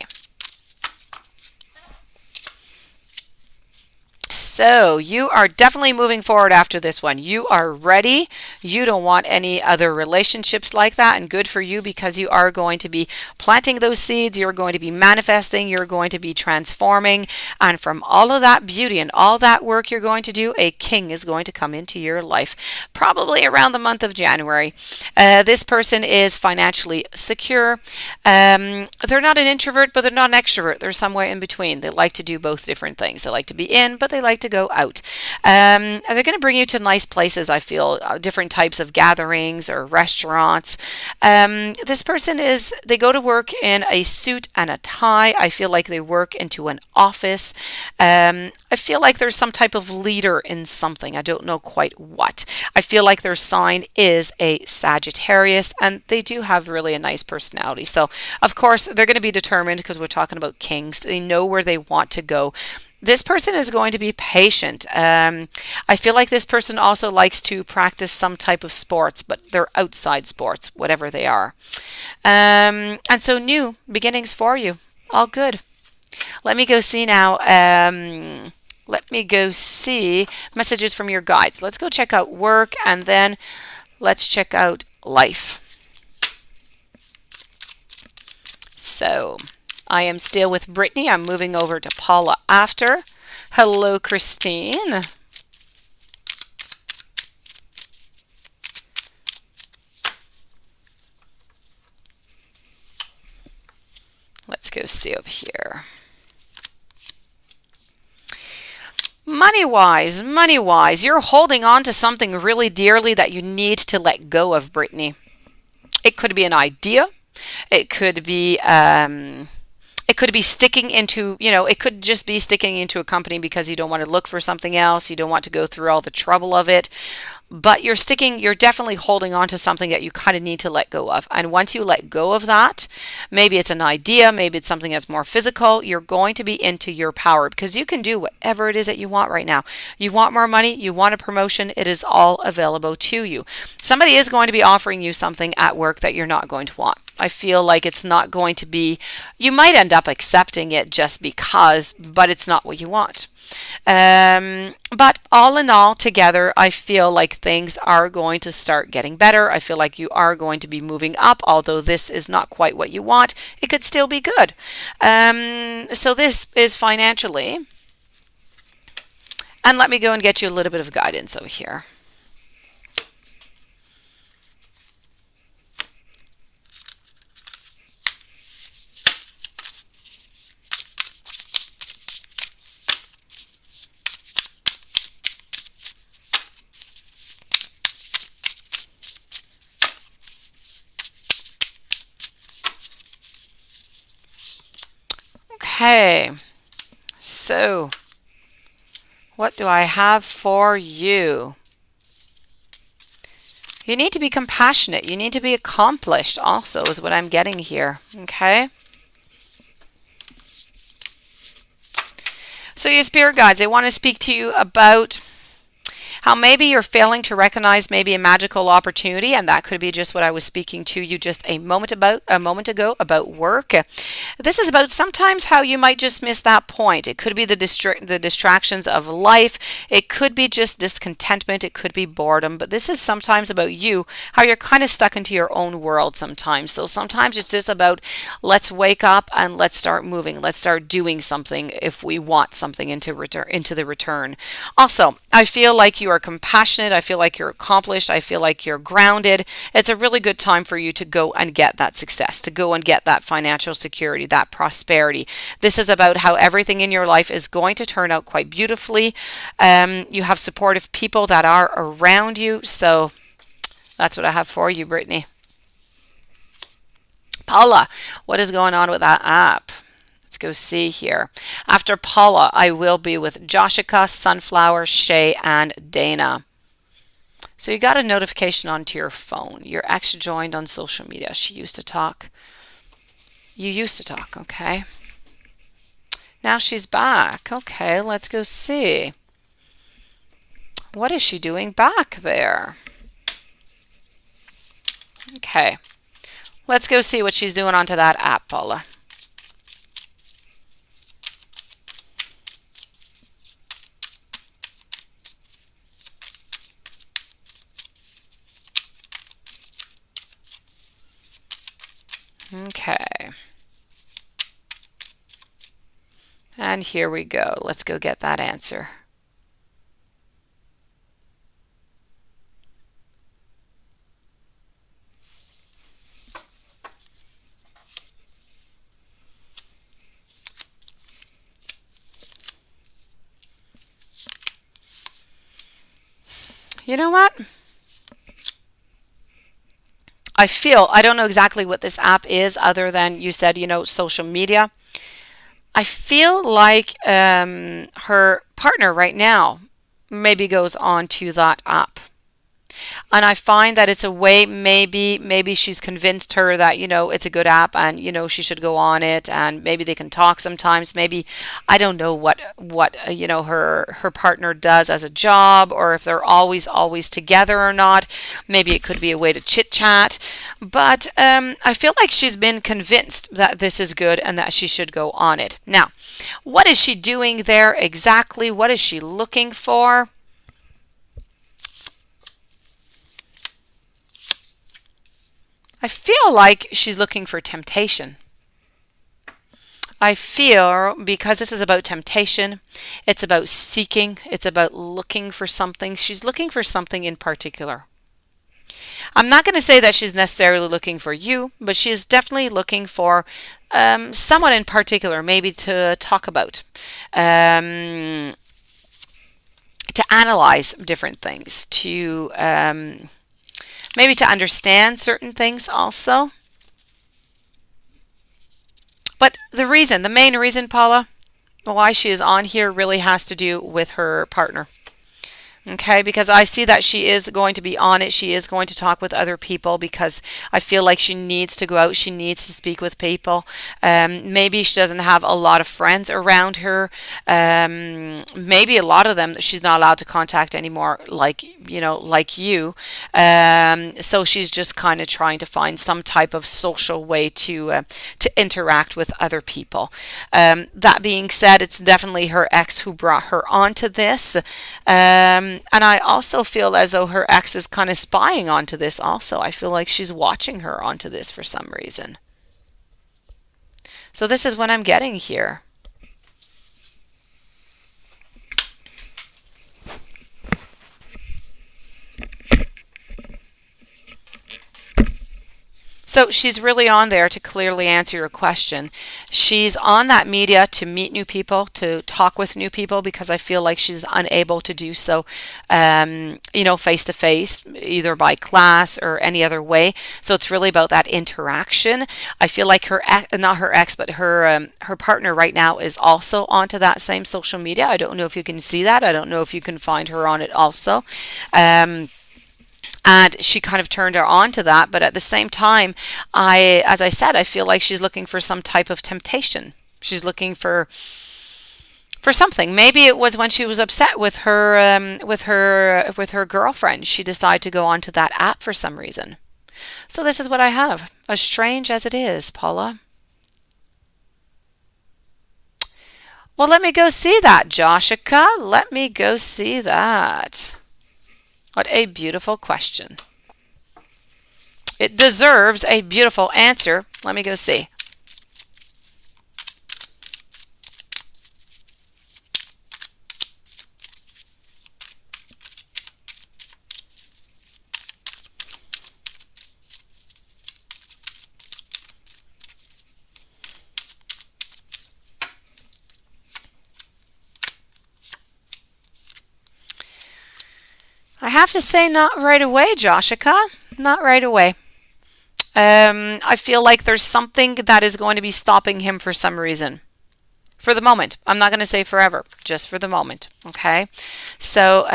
So you are definitely moving forward after this one. You are ready. You don't want any other relationships like that, and good for you, because you are going to be planting those seeds. You're going to be manifesting. You're going to be transforming. And from all of that beauty and all that work you're going to do, a king is going to come into your life, probably around the month of January. This person is financially secure. They're not an introvert, but they're not an extrovert. They're somewhere in between. They like to do both different things. They like to be in, but they like to go out. They're going to bring you to nice places, I feel, different types of gatherings or restaurants. This person they go to work in a suit and a tie. I feel like they work into an office. I feel like there's some type of leader in something. I don't know quite what. I feel like their sign is a Sagittarius, and they do have really a nice personality. So, of course, they're going to be determined, because we're talking about kings. They know where they want to go. This person is going to be patient. I feel like this person also likes to practice some type of sports, but they're outside sports, whatever they are. And so new beginnings for you. All good. Let me go see now. Let me go see messages from your guides. Let's go check out work, and then let's check out life. So I am still with Brittany. I'm moving over to Paula after. Hello, Christine. Let's go see over here. Money-wise, you're holding on to something really dearly that you need to let go of, Brittany. It could be an idea. It could be sticking into, it could just be sticking into a company because you don't want to look for something else. You don't want to go through all the trouble of it. But you're definitely holding on to something that you kind of need to let go of. And once you let go of that, maybe it's an idea, maybe it's something that's more physical, you're going to be into your power, because you can do whatever it is that you want right now. You want more money, you want a promotion, it is all available to you. Somebody is going to be offering you something at work that you're not going to want. I feel like it's not going to be, you might end up accepting it just because, but it's not what you want. But all in all, together, I feel like things are going to start getting better. I feel like you are going to be moving up, although this is not quite what you want. It could still be good. So this is financially. And let me go and get you a little bit of guidance over here. Okay, so what do I have for you? You need to be compassionate. You need to be accomplished also, is what I'm getting here. Okay. So your spirit guides, they want to speak to you about How maybe you're failing to recognize maybe a magical opportunity, and that could be just what I was speaking to you just a moment ago about work. This is about sometimes how you might just miss that point. It could be the distractions of life. It could be just discontentment. It could be boredom. But this is sometimes about you, how you're kind of stuck into your own world sometimes. So sometimes it's just about let's wake up and let's start moving. Let's start doing something if we want something into the return. Also, I feel like you are compassionate. I feel like you're accomplished. I feel like you're grounded. It's a really good time for you to go and get that success, to go and get that financial security, that prosperity. This is about how everything in your life is going to turn out quite beautifully. You have supportive people that are around you. So that's what I have for you, Brittany. Paula, what is going on with that app? Let's go see here. After Paula, I will be with Joshika, Sunflower, Shay, and Dana. So you got a notification onto your phone. Your ex joined on social media. She used to talk. You used to talk, okay. Now she's back. Okay, let's go see. What is she doing back there? Okay. Let's go see what she's doing onto that app, Paula. Okay. And here we go. Let's go get that answer. You know what? I don't know exactly what this app is other than you said, social media. I feel like her partner right now maybe goes on to that app. And I find that it's a way, maybe she's convinced her that, it's a good app and, she should go on it, and maybe they can talk sometimes. Maybe, I don't know what her partner does as a job, or if they're always together or not. Maybe it could be a way to chit chat. But I feel like she's been convinced that this is good and that she should go on it. Now, what is she doing there exactly? What is she looking for? I feel like she's looking for temptation. I feel because this is about temptation, it's about seeking, it's about looking for something. She's looking for something in particular. I'm not going to say that she's necessarily looking for you, but she is definitely looking for someone in particular, maybe to talk about, to analyze different things, to maybe to understand certain things also. But the main reason, Paula, why she is on here really has to do with her partner. Okay, because I see that she is going to be on it. She is going to talk with other people because I feel like she needs to go out. She needs to speak with people. Maybe she doesn't have a lot of friends around her. Maybe a lot of them she's not allowed to contact anymore, like you. So she's just kind of trying to find some type of social way to interact with other people. That being said, it's definitely her ex who brought her onto this. And I also feel as though her ex is kind of spying onto this also. I feel like she's watching her onto this for some reason. So this is what I'm getting here. So she's really on there to clearly answer your question. She's on that media to meet new people, to talk with new people, because I feel like she's unable to do so, face to face, either by class or any other way. So it's really about that interaction. I feel like not her ex, but her partner right now is also onto that same social media. I don't know if you can see that. I don't know if you can find her on it also. And she kind of turned her on to that, but at the same time, as I said, I feel like she's looking for some type of temptation. She's looking for for something. Maybe it was when she was upset with her girlfriend. She decided to go onto that app for some reason. So this is what I have. As strange as it is, Paula. Well, let me go see that, Joshika. Let me go see that. What a beautiful question. It deserves a beautiful answer. Let me go see. I have to say, not right away, Joshika. Not right away. I feel like there's something that is going to be stopping him for some reason. For the moment. I'm not going to say forever, just for the moment. Okay? So,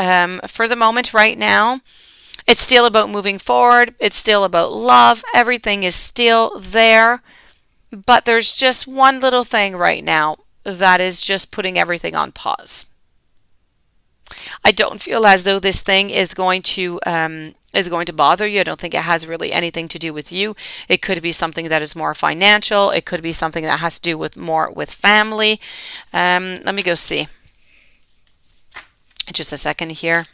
for the moment right now, it's still about moving forward. It's still about love. Everything is still there. But there's just one little thing right now that is just putting everything on pause. I don't feel as though this thing is going to bother you. I don't think it has really anything to do with you. It could be something that is more financial. It could be something that has to do with more with family. Let me go see. Just a second here.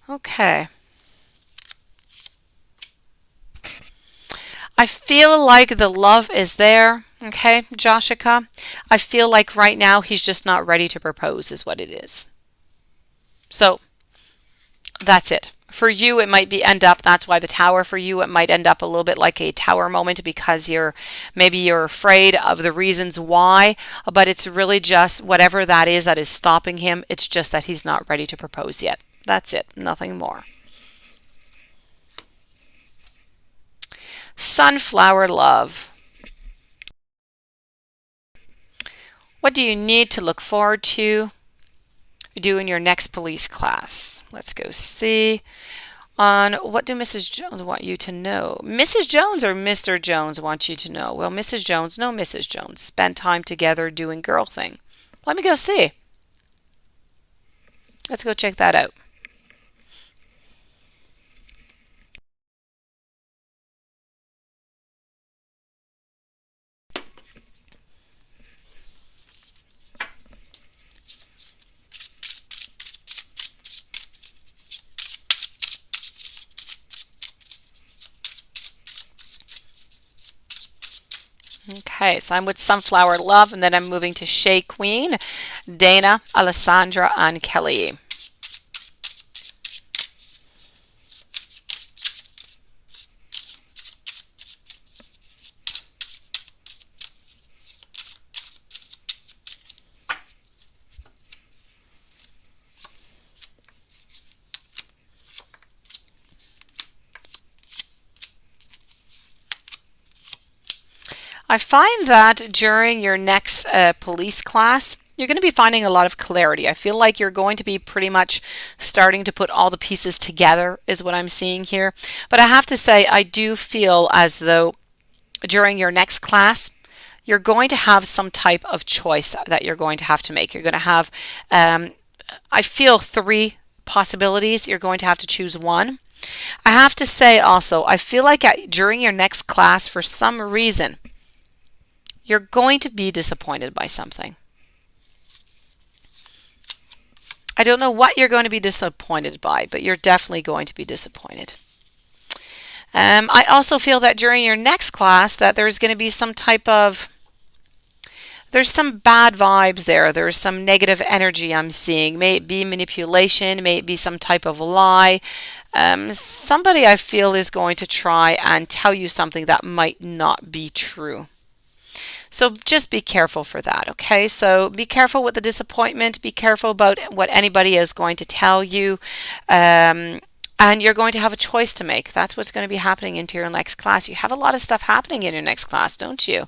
Okay. I feel like the love is there, okay, Joshika? I feel like right now he's just not ready to propose is what it is. So, that's it. For you, it might be end up, that's why the tower for you, it might end up a little bit like a tower moment because maybe you're afraid of the reasons why, but it's really just whatever that is stopping him. It's just that he's not ready to propose yet. That's it, nothing more. Sunflower love. What do you need to look forward to do in your next police class? Let's go see. On what do Mrs. Jones want you to know? Mrs. Jones or Mr. Jones want you to know? Well, Mrs. Jones, no, Mrs. Jones. Spend time together doing girl thing. Let me go see. Let's go check that out. Okay, so I'm with Sunflower Love, and then I'm moving to Shea Queen, Dana, Alessandra, and Kelly. I find that during your next police class, you're going to be finding a lot of clarity. I feel like you're going to be pretty much starting to put all the pieces together, is what I'm seeing here. But I have to say, I do feel as though during your next class, you're going to have some type of choice that you're going to have to make. You're going to have, I feel, three possibilities. You're going to have to choose one. I have to say also, I feel like during your next class, for some reason, you're going to be disappointed by something. I don't know what you're going to be disappointed by, but you're definitely going to be disappointed. I also feel that during your next class that there's going to be some type of, there's some bad vibes there. There's some negative energy I'm seeing. May it be manipulation, may it be some type of lie. Somebody I feel is going to try and tell you something that might not be true. So just be careful for that, okay? So be careful with the disappointment. Be careful about what anybody is going to tell you. And you're going to have a choice to make. That's what's going to be happening into your next class. You have a lot of stuff happening in your next class, don't you?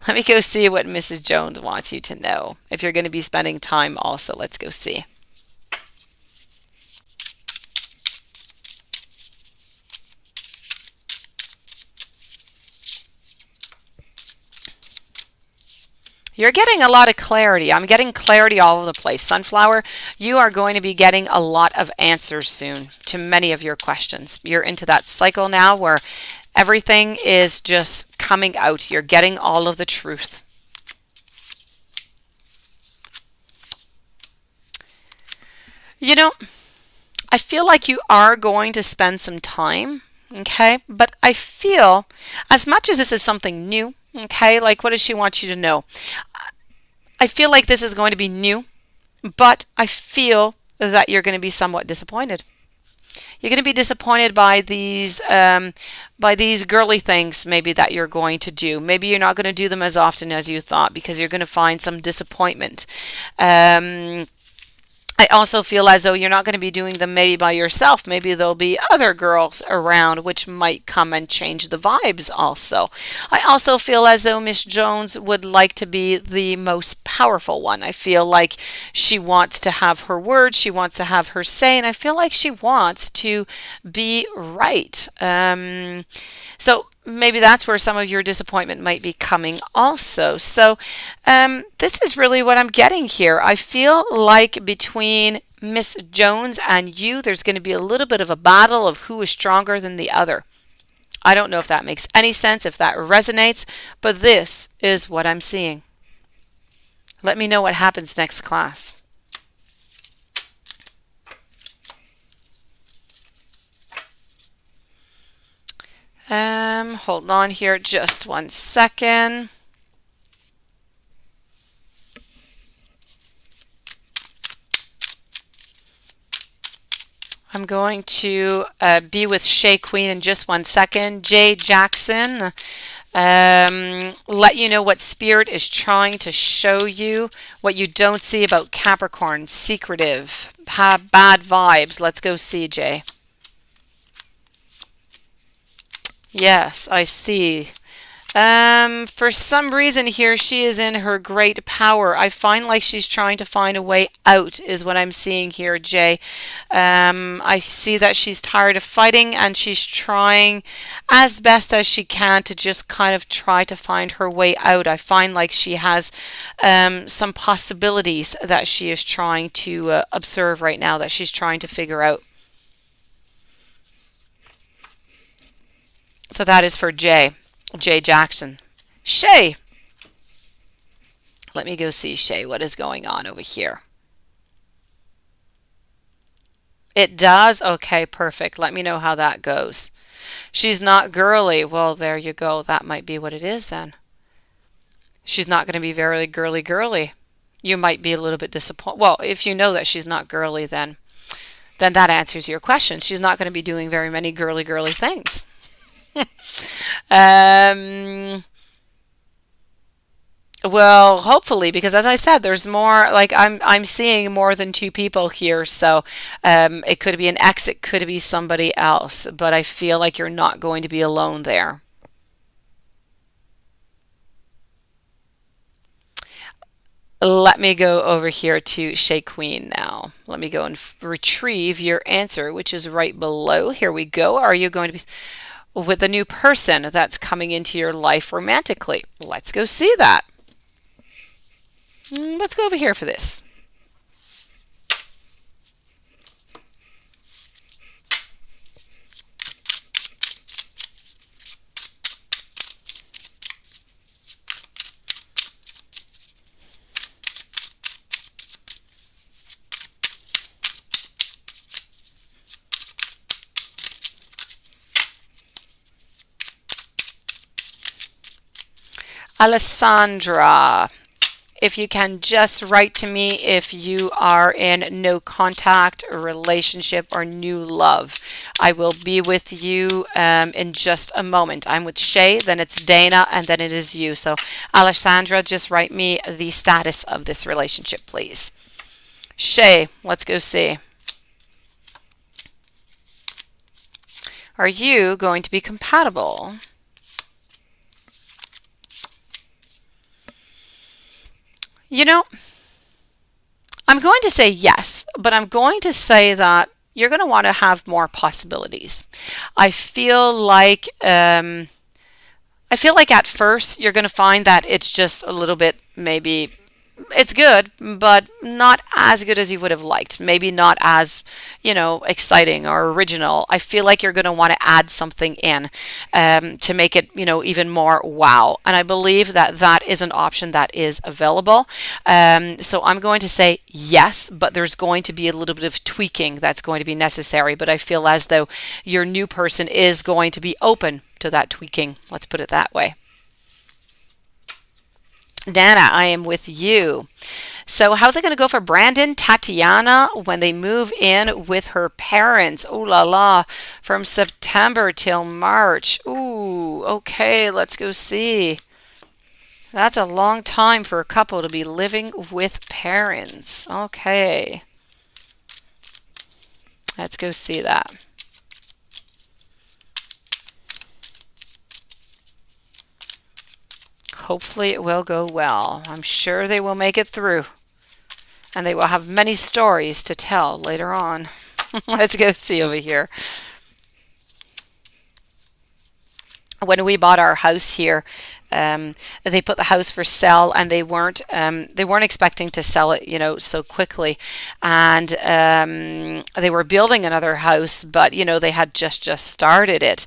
Let me go see what Mrs. Jones wants you to know. If you're going to be spending time also, let's go see. You're getting a lot of clarity. I'm getting clarity all over the place. Sunflower, you are going to be getting a lot of answers soon to many of your questions. You're into that cycle now where everything is just coming out. You're getting all of the truth. You know, I feel like you are going to spend some time, okay? But I feel, as much as this is something new, okay, like what does she want you to know? I feel like this is going to be new, but I feel that you're going to be somewhat disappointed. You're going to be disappointed by these girly things maybe that you're going to do. Maybe you're not going to do them as often as you thought because you're going to find some disappointment. I also feel as though you're not going to be doing them maybe by yourself. Maybe there'll be other girls around which might come and change the vibes also. I also feel as though Miss Jones would like to be the most powerful one. I feel like she wants to have her word, she wants to have her say, and I feel like she wants to be right. So maybe that's where some of your disappointment might be coming also. So this is really what I'm getting here. I feel like between Miss Jones and you, there's going to be a little bit of a battle of who is stronger than the other. I don't know if that makes any sense, if that resonates, but this is what I'm seeing. Let me know what happens next class. Hold on here just 1 second. I'm going to be with Shay Queen in just 1 second. Jay Jackson, let you know what Spirit is trying to show you, what you don't see about Capricorn, secretive, bad vibes. Let's go see, Jay. Yes, I see. For some reason here, she is in her great power. I find like she's trying to find a way out is what I'm seeing here, Jay. I see that she's tired of fighting and she's trying as best as she can to just kind of try to find her way out. I find like she has some possibilities that she is trying to observe right now, that she's trying to figure out. So that is for Jay Jackson. Shay. Let me go see Shay. What is going on over here? It does? Okay, perfect. Let me know how that goes. She's not girly. Well, there you go. That might be what it is then. She's not going to be very girly. You might be a little bit disappointed. Well, if you know that she's not girly, then that answers your question. She's not going to be doing very many girly things. Well, hopefully, because as I said, there's more, like I'm seeing more than two people here, so it could be an ex, it could be somebody else, but I feel like you're not going to be alone there. Let me go over here to Shay Queen now. Let me go and retrieve your answer, which is right below. Here we go. Are you going to be with a new person that's coming into your life romantically? Let's go see that. Let's go over here for this. Alessandra, if you can just write to me if you are in no contact relationship or new love. I will be with you in just a moment. I'm with Shay, then it's Dana, and then it is you. So Alessandra, just write me the status of this relationship, please. Shay, let's go see. Are you going to be compatible? You know, I'm going to say yes, but I'm going to say that you're going to want to have more possibilities. I feel like at first you're going to find that it's just a little bit, maybe it's good, but not as good as you would have liked. Maybe not as, exciting or original. I feel like you're going to want to add something in to make it, even more wow. And I believe that that is an option that is available. So I'm going to say yes, but there's going to be a little bit of tweaking that's going to be necessary. But I feel as though your new person is going to be open to that tweaking. Let's put it that way. Dana, I am with you. So, how's it going to go for Brandon, Tatiana when they move in with her parents? Ooh la la, from September till March. Ooh, okay, let's go see. That's a long time for a couple to be living with parents. Okay, let's go see that. Hopefully it will go well. I'm sure they will make it through. And they will have many stories to tell later on. Let's go see over here. When we bought our house here, they put the house for sale, and they weren't expecting to sell it, so quickly. And they were building another house, but they had just started it.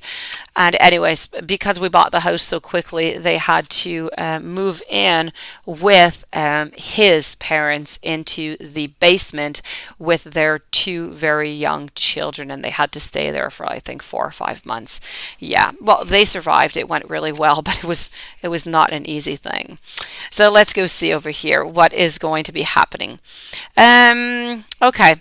And anyways, because we bought the house so quickly, they had to move in with his parents into the basement with their two very young children, and they had to stay there for, I think, 4 or 5 months. Yeah, well, they survived. It went really well, but it was not an easy thing. So let's go see over here what is going to be happening. Okay.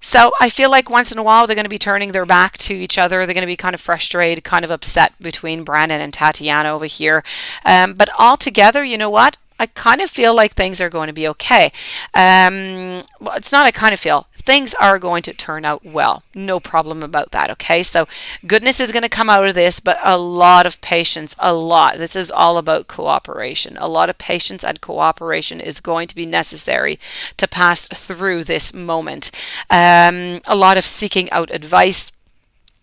So I feel like once in a while they're going to be turning their back to each other. They're going to be kind of frustrated, kind of upset between Brandon and Tatiana over here. But altogether, you know what? I kind of feel like things are going to be okay. Well, it's not I kind of feel. Things are going to turn out well. No problem about that, okay? So goodness is going to come out of this, but a lot of patience, a lot. This is all about cooperation. A lot of patience and cooperation is going to be necessary to pass through this moment. A lot of seeking out advice.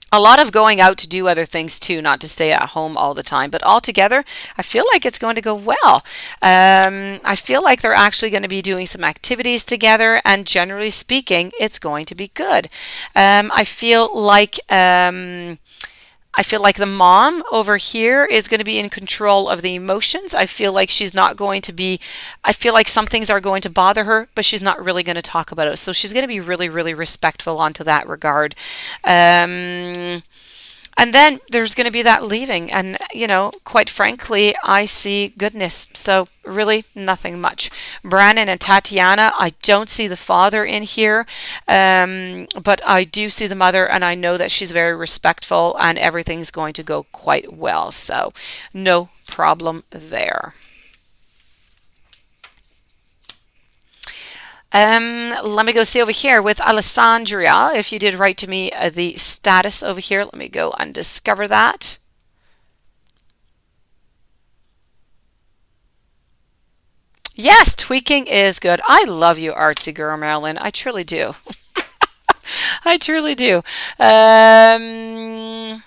A lot of going out to do other things too, not to stay at home all the time. But altogether, I feel like it's going to go well. I feel like they're actually going to be doing some activities together, and generally speaking, it's going to be good. I feel like the mom over here is going to be in control of the emotions. I feel like she's not going to be, I feel like some things are going to bother her, but she's not really going to talk about it. So she's going to be really, really respectful onto that regard. And then there's going to be that leaving. And, quite frankly, I see goodness. So really nothing much. Brandon and Tatiana, I don't see the father in here. But I do see the mother, and I know that she's very respectful, and everything's going to go quite well. So no problem there. Let me go see over here with Alessandria. If you did write to me the status over here, let me go and discover that. Yes, tweaking is good. I love you, artsy girl, Marilyn. I truly do. I truly do. Now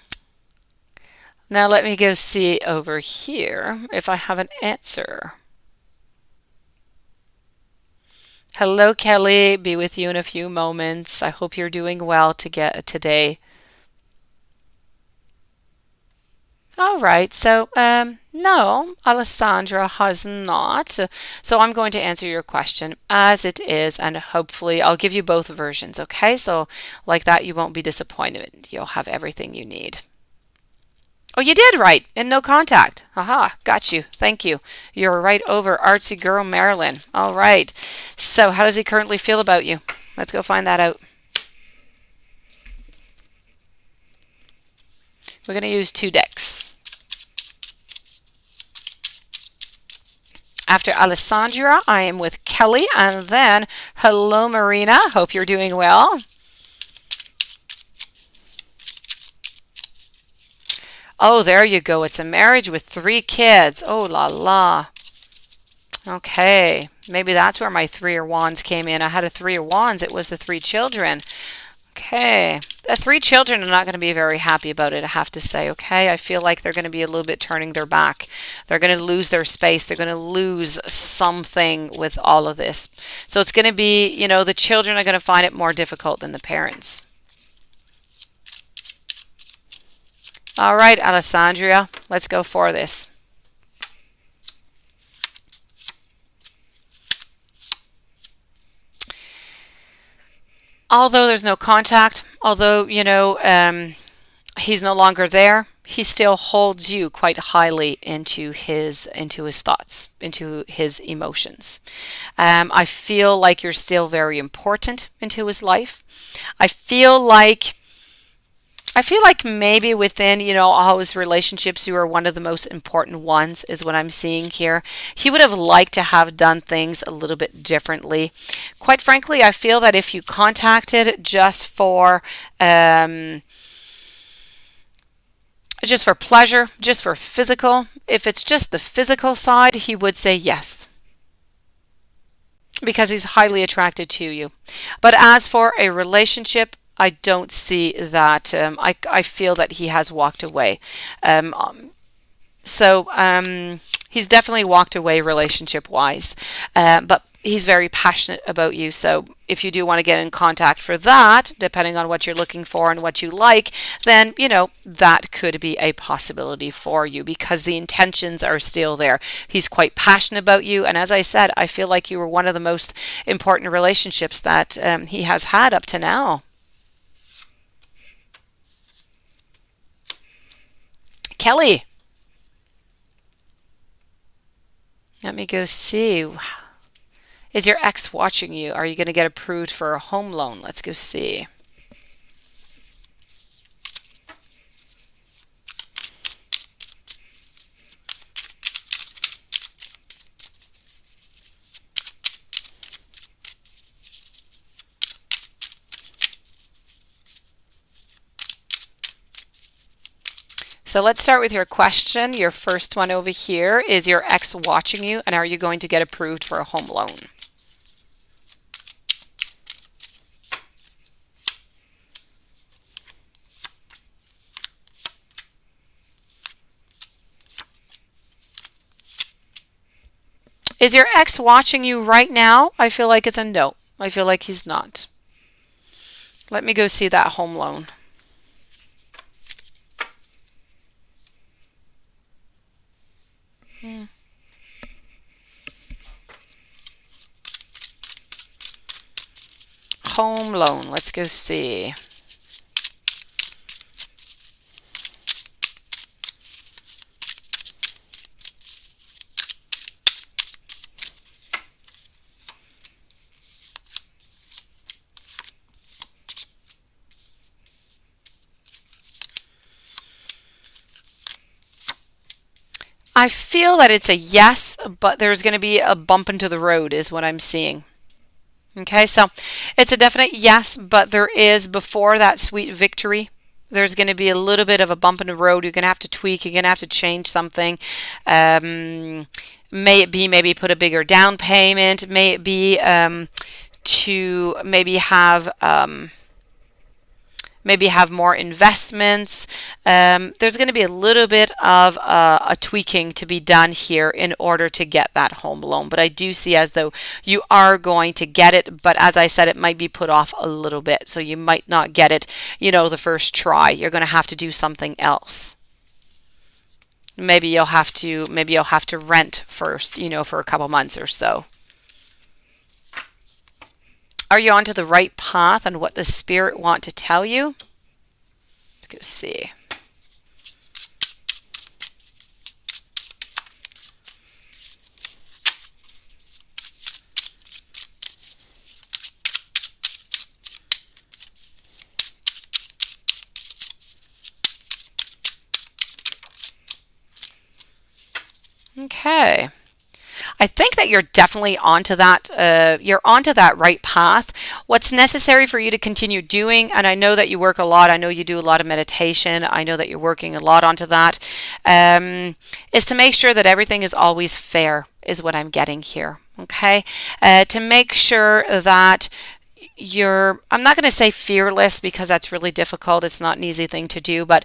let me go see over here if I have an answer. Hello, Kelly. Be with you in a few moments. I hope you're doing well today. All right. So, no, Alessandra has not. So I'm going to answer your question as it is, and hopefully I'll give you both versions. Okay. So like that, you won't be disappointed. You'll have everything you need. Oh, you did right. In no contact. Aha, got you. Thank you. You're right over artsy girl Marilyn. All right. So how does he currently feel about you? Let's go find that out. We're going to use 2 decks. After Alessandra, I am with Kelly, and then hello, Marina. Hope you're doing well. Oh, there you go. It's a marriage with 3 kids. Oh la la. Okay, maybe that's where my 3 of Wands came in. I had a 3 of Wands. It was the 3 children. Okay, the 3 children are not going to be very happy about it, I have to say. Okay, I feel like they're going to be a little bit turning their back. They're going to lose their space. They're going to lose something with all of this. So it's going to be, the children are going to find it more difficult than the parents. All right, Alessandria, let's go for this. Although there's no contact, although, he's no longer there, he still holds you quite highly into his thoughts, into his emotions. I feel like you're still very important into his life. I feel like maybe within, all his relationships, you are one of the most important ones, is what I'm seeing here. He would have liked to have done things a little bit differently. Quite frankly, I feel that if you contacted just for pleasure, just for physical, if it's just the physical side, he would say yes, because he's highly attracted to you. But as for a relationship, I don't see that. I feel that he has walked away. He's definitely walked away relationship-wise, but he's very passionate about you. So if you do want to get in contact for that, depending on what you're looking for and what you like, then, that could be a possibility for you, because the intentions are still there. He's quite passionate about you. And as I said, I feel like you were one of the most important relationships that he has had up to now. Kelly, let me go see. Is your ex watching you? Are you going to get approved for a home loan? Let's go see. So let's start with your question. Your first one over here, is your ex watching you, and are you going to get approved for a home loan? Is your ex watching you right now? I feel like it's a no. I feel like he's not. Let me go see that home loan. Home loan. Let's go see. I feel that it's a yes, but there's going to be a bump into the road is what I'm seeing. Okay, so it's a definite yes, but there is, before that sweet victory, there's going to be a little bit of a bump in the road. You're going to have to tweak. You're going to have to change something. May it be maybe put a bigger down payment. May it be to maybe have more investments. There's going to be a little bit of a tweaking to be done here in order to get that home loan. But I do see as though you are going to get it. But as I said, it might be put off a little bit. So you might not get it, the first try. You're going to have to do something else. Maybe you'll have to rent first, for a couple months or so. Are you onto the right path and what the spirit want to tell you? Let's go see. Okay. I think that you're definitely onto that. You're onto that right path. What's necessary for you to continue doing, and I know that you work a lot. I know you do a lot of meditation. I know that you're working a lot onto that. Is to make sure that everything is always fair. Is what I'm getting here. Okay, to make sure that I'm not going to say fearless because that's really difficult. It's not an easy thing to do, but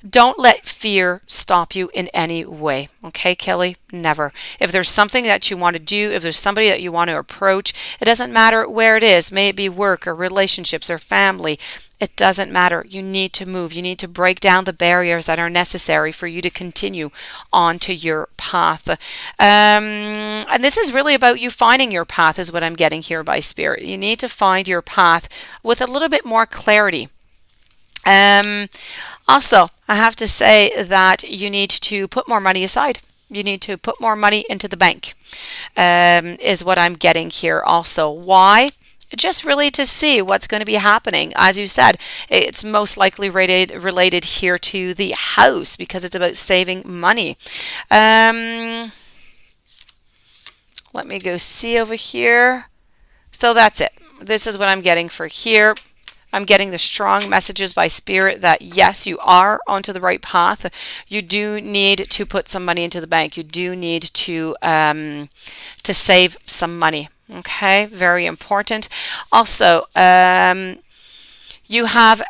don't let fear stop you in any way. Okay, Kelly? Never. If there's something that you want to do, if there's somebody that you want to approach, it doesn't matter where it is. May it be work or relationships or family. It doesn't matter. You need to move. You need to break down the barriers that are necessary for you to continue onto your path. And this is really about you finding your path, is what I'm getting here by Spirit. You need to find your path with a little bit more clarity. Also, I have to say that you need to put more money aside. You need to put more money into the bank, is what I'm getting here also. Why? Just really to see what's going to be happening. As you said, it's most likely related here to the house because it's about saving money. Let me go see over here. So that's it. This is what I'm getting for here. I'm getting the strong messages by Spirit that yes, you are onto the right path. You do need to put some money into the bank. You do need to save some money. Okay, very important. Also, you have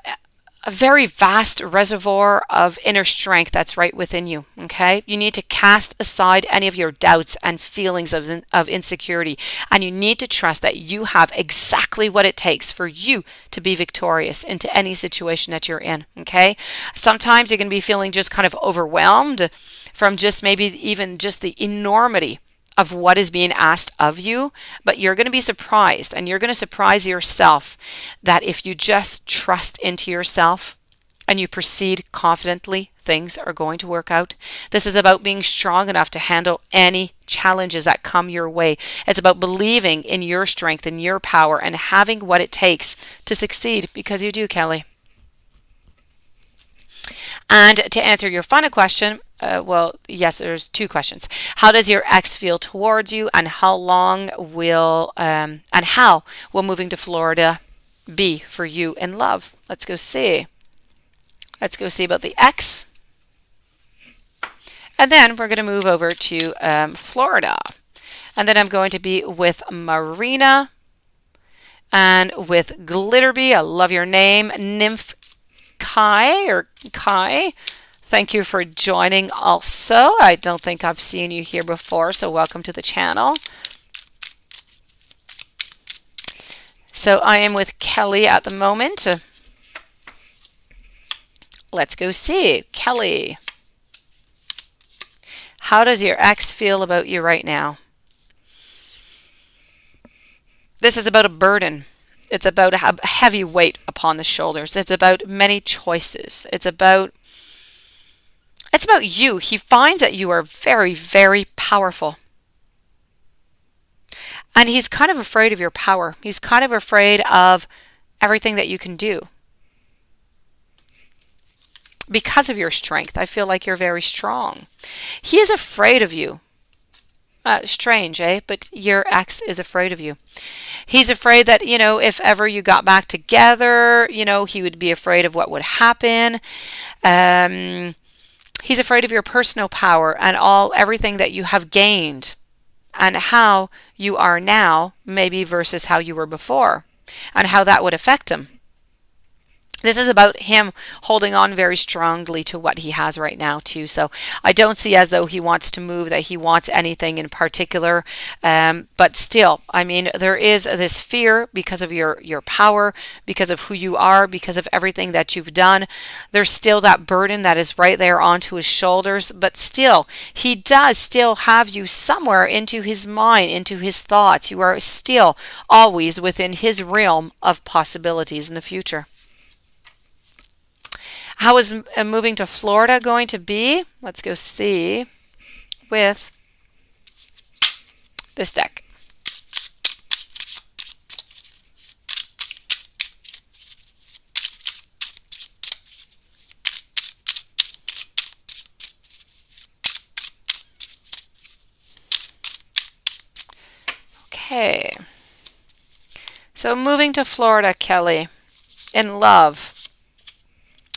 a very vast reservoir of inner strength that's right within you. Okay, you need to cast aside any of your doubts and feelings of insecurity, and you need to trust that you have exactly what it takes for you to be victorious into any situation that you're in. Okay, sometimes you're going to be feeling just kind of overwhelmed from just maybe even just the enormity of what is being asked of you, but you're going to be surprised, and you're going to surprise yourself that if you just trust into yourself and you proceed confidently, things are going to work out. This is about being strong enough to handle any challenges that come your way. It's about believing in your strength and your power and having what it takes to succeed, because you do, Kelly. And to answer your final question, well, yes, there's two questions. How does your ex feel towards you, and how will moving to Florida be for you in love? Let's go see. Let's go see about the ex. And then we're going to move over to Florida. And then I'm going to be with Marina and with Glitterby. I love your name. Nymph Kai. Thank you for joining also. I don't think I've seen you here before, so welcome to the channel. So I am with Kelly at the moment. Let's go see. Kelly, how does your ex feel about you right now? This is about a burden. It's about a heavy weight upon the shoulders. It's about many choices. It's about you. He finds that you are very, very powerful. And he's kind of afraid of your power. He's kind of afraid of everything that you can do. Because of your strength, I feel like you're very strong. He is afraid of you. Strange, eh? But your ex is afraid of you. He's afraid that, if ever you got back together, he would be afraid of what would happen. He's afraid of your personal power and everything that you have gained and how you are now, maybe versus how you were before, and how that would affect him. This is about him holding on very strongly to what he has right now too. So I don't see as though he wants to move, that he wants anything in particular. But still, I mean, there is this fear because of your power, because of who you are, because of everything that you've done. There's still that burden that is right there onto his shoulders. But still, he does still have you somewhere into his mind, into his thoughts. You are still always within his realm of possibilities in the future. How is moving to Florida going to be? Let's go see with this deck. Okay. So moving to Florida, Kelly, in love.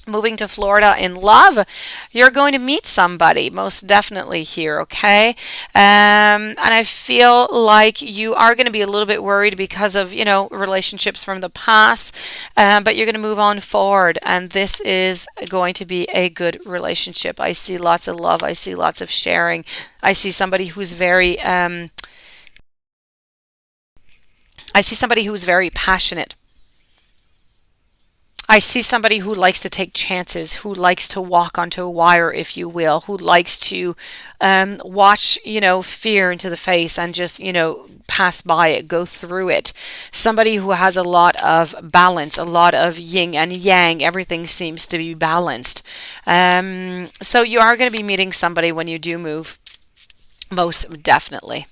Moving to Florida in love, you're going to meet somebody most definitely here, okay? And I feel like you are going to be a little bit worried because of, relationships from the past, but you're going to move on forward, and this is going to be a good relationship. I see lots of love. I see lots of sharing. I see somebody who's very passionate. I see somebody who likes to take chances, who likes to walk onto a wire, if you will, who likes to watch, fear into the face and just, pass by it, go through it. Somebody who has a lot of balance, a lot of yin and yang. Everything seems to be balanced. So you are going to be meeting somebody when you do move, most definitely.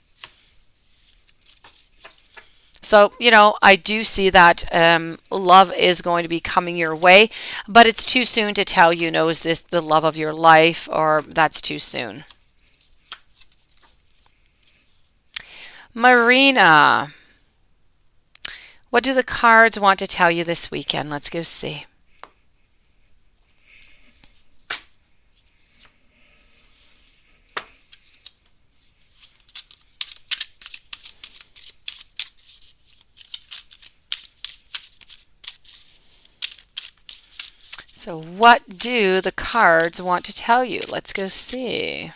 So, I do see that love is going to be coming your way, but it's too soon to tell, is this the love of your life, or that's too soon. Marina, what do the cards want to tell you this weekend? Let's go see. So what do the cards want to tell you? Let's go see.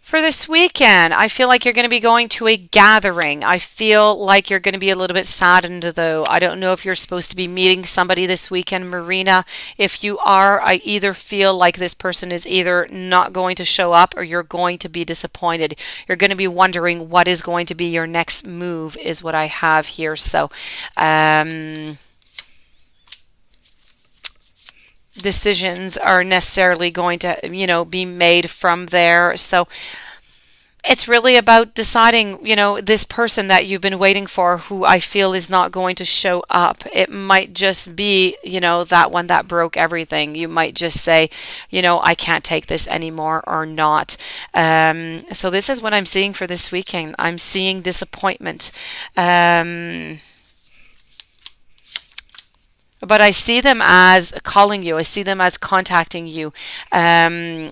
For this weekend, I feel like you're going to be going to a gathering. I feel like you're going to be a little bit saddened, though. I don't know if you're supposed to be meeting somebody this weekend, Marina. If you are, I either feel like this person is either not going to show up or you're going to be disappointed. You're going to be wondering what is going to be your next move, is what I have here. So, decisions are necessarily going to, be made from there. So it's really about deciding, this person that you've been waiting for, who I feel is not going to show up. It might just be, that one that broke everything. You might just say, I can't take this anymore, or not. So this is what I'm seeing for this weekend. I'm seeing disappointment. But I see them as calling you. I see them as contacting you, to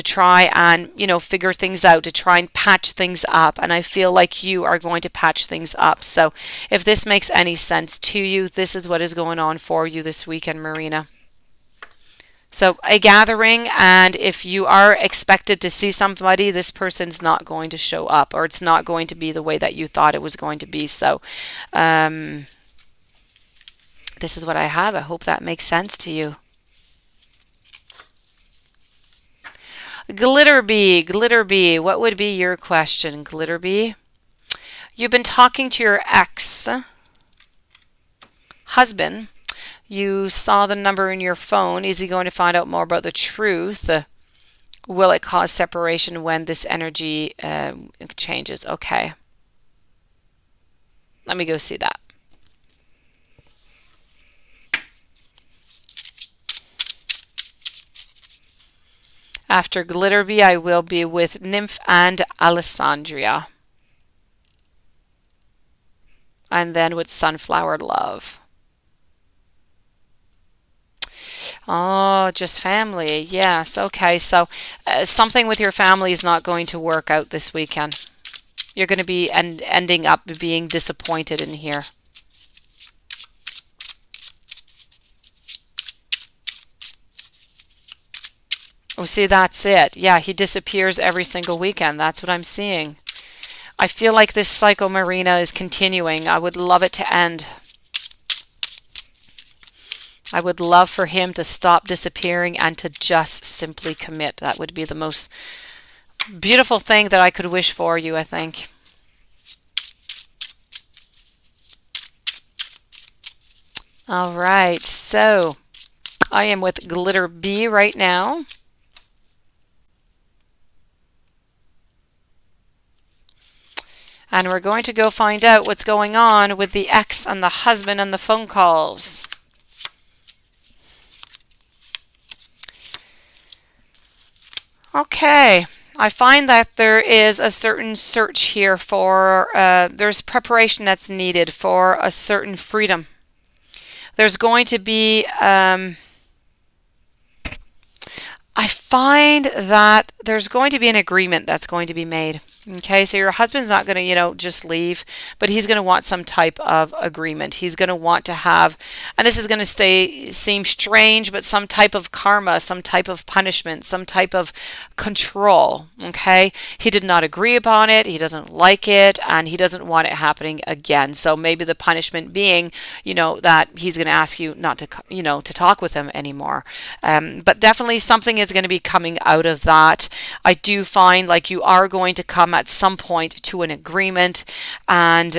try and, figure things out, to try and patch things up. And I feel like you are going to patch things up. So if this makes any sense to you, this is what is going on for you this weekend, Marina. So a gathering, and if you are expected to see somebody, this person's not going to show up, or it's not going to be the way that you thought it was going to be. So, this is what I have. I hope that makes sense to you. Glitterbee, what would be your question, Glitterbee? You've been talking to your ex-husband. You saw the number in your phone. Is he going to find out more about the truth? Will it cause separation when this energy changes? Okay. Let me go see that. After Glitterbee, I will be with Nymph and Alessandria. And then with Sunflower Love. Oh, just family. Yes. Okay. So something with your family is not going to work out this weekend. You're going to be ending up being disappointed in here. Oh, see, that's it. Yeah, he disappears every single weekend. That's what I'm seeing. I feel like this cycle, Marina, is continuing. I would love it to end. I would love for him to stop disappearing and to just simply commit. That would be the most beautiful thing that I could wish for you, I think. All right, so I am with Glitterbee right now. And we're going to go find out what's going on with the ex and the husband and the phone calls. Okay. I find that there is a certain search here for, there's preparation that's needed for a certain freedom. There's going to be, I find that there's going to be an agreement that's going to be made. Okay, so your husband's not going to, just leave, but he's going to want some type of agreement. He's going to want to have, and this is going to seem strange, but some type of karma, some type of punishment, some type of control. Okay, he did not agree upon it, he doesn't like it, and he doesn't want it happening again. So maybe the punishment being, that he's going to ask you not to, to talk with him anymore. But definitely something is going to be coming out of that. I do find like you are going to come at some point to an agreement, and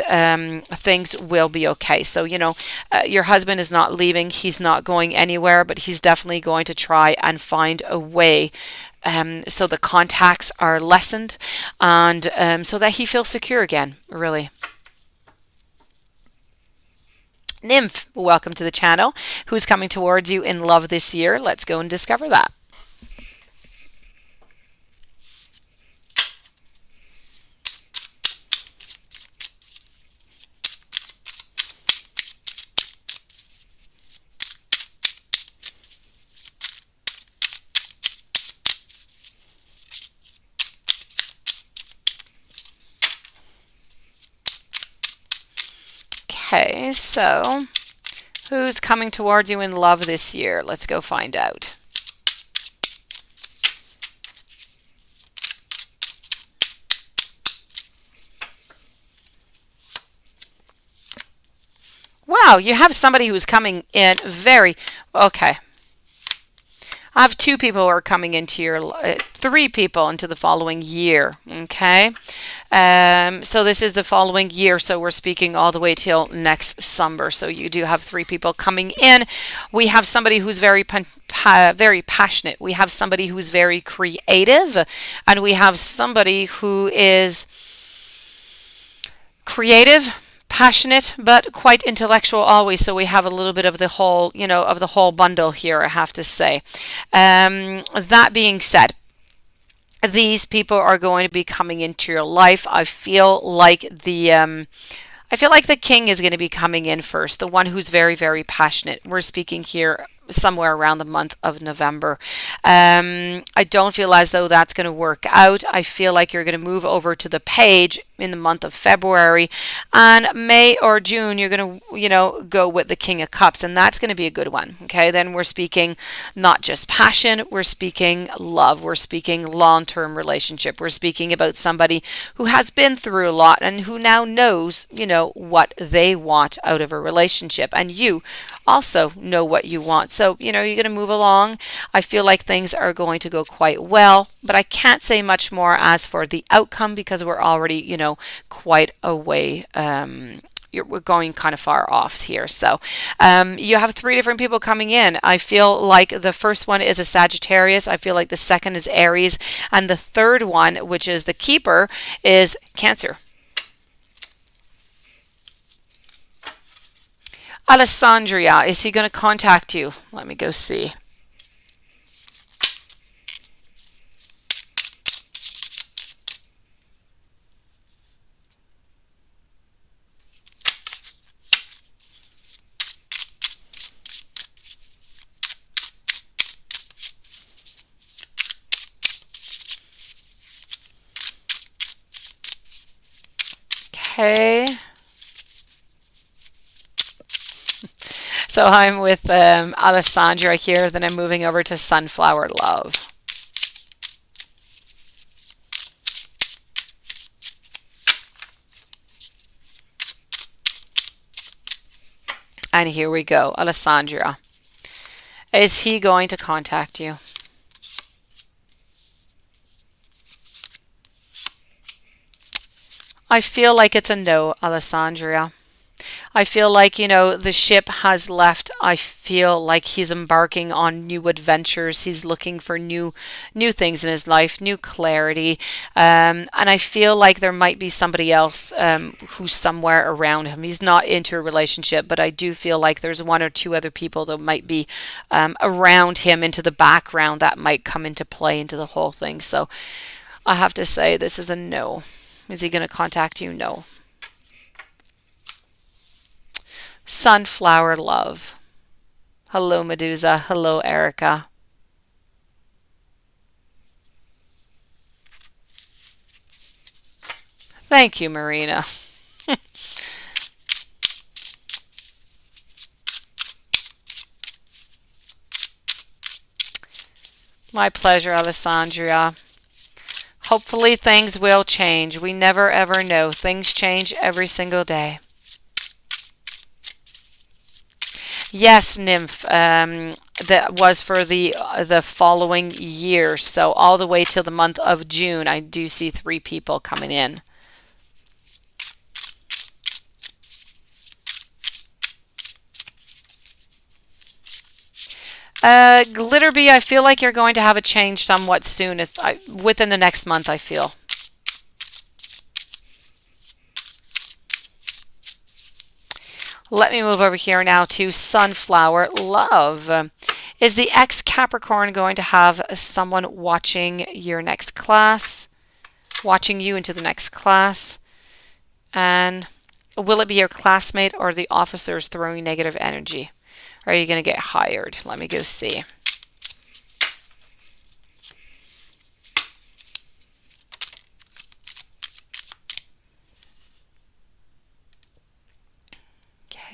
things will be okay. So, your husband is not leaving, he's not going anywhere, but he's definitely going to try and find a way so the contacts are lessened, and so that he feels secure again, really. Nymph, welcome to the channel. Who's coming towards you in love this year? Let's go and discover that. Okay, so who's coming towards you in love this year? Let's go find out. Wow, you have somebody who's coming in very okay. I have two people who are coming into your, three people into the following year. Okay. So this is the following year. So we're speaking all the way till next summer. So you do have three people coming in. We have somebody who's very passionate. We have somebody who's very creative. And we have somebody who is creative, passionate, but quite intellectual always. So we have a little bit of the whole, of the whole bundle here, I have to say. That being said, these people are going to be coming into your life. I feel like the king is going to be coming in first, the one who's very, very passionate. We're speaking here somewhere around the month of November. I don't feel as though that's going to work out. I feel like you're going to move over to the page in the month of February, and May or June you're going to go with the King of Cups, and that's going to be a good one. Okay, then we're speaking not just passion, we're speaking love, we're speaking long-term relationship, we're speaking about somebody who has been through a lot and who now knows what they want out of a relationship, and you also know what you want. So, you're going to move along. I feel like things are going to go quite well, but I can't say much more as for the outcome because we're already, quite a way. We're going kind of far off here. So you have three different people coming in. I feel like the first one is a Sagittarius. I feel like the second is Aries. And the third one, which is the keeper, is Cancer. Alessandria, is he going to contact you? Let me go see. Okay. So I'm with Alessandra here, then I'm moving over to Sunflower Love. And here we go, Alessandra. Is he going to contact you? I feel like it's a no, Alessandria. I feel like, the ship has left. I feel like he's embarking on new adventures. He's looking for new things in his life, new clarity. And I feel like there might be somebody else who's somewhere around him. He's not into a relationship, but I do feel like there's one or two other people that might be around him into the background that might come into play into the whole thing. So I have to say this is a no. Is he going to contact you? No. Sunflower love. Hello, Medusa. Hello, Erica. Thank you, Marina. My pleasure, Alessandria. Hopefully things will change. We never ever know. Things change every single day. Yes, Nymph. That was for the following year. So all the way till the month of June, I do see 3 people coming in. Glitterbee, I feel like you're going to have a change somewhat soon. Within the next month, I feel. Let me move over here now to Sunflower Love. Is the ex-Capricorn going to have someone watching your next class? Watching you into the next class? And will it be your classmate or the officers throwing negative energy? Or are you going to get hired? Let me go see.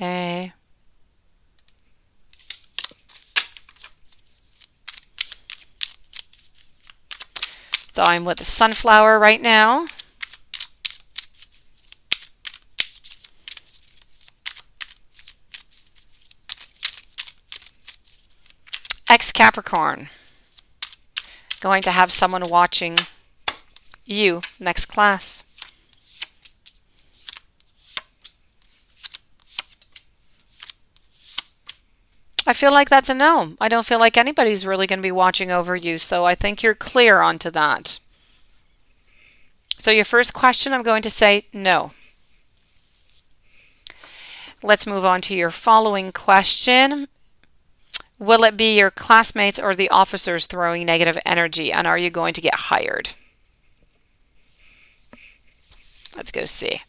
Okay. So I'm with the Sunflower right now. Ex-Capricorn. Going to have someone watching you next class. I feel like that's a no. I don't feel like anybody's really going to be watching over you, so I think you're clear onto that. So your first question, I'm going to say no. Let's move on to your following question. Will it be your classmates or the officers throwing negative energy, and are you going to get hired? Let's go see.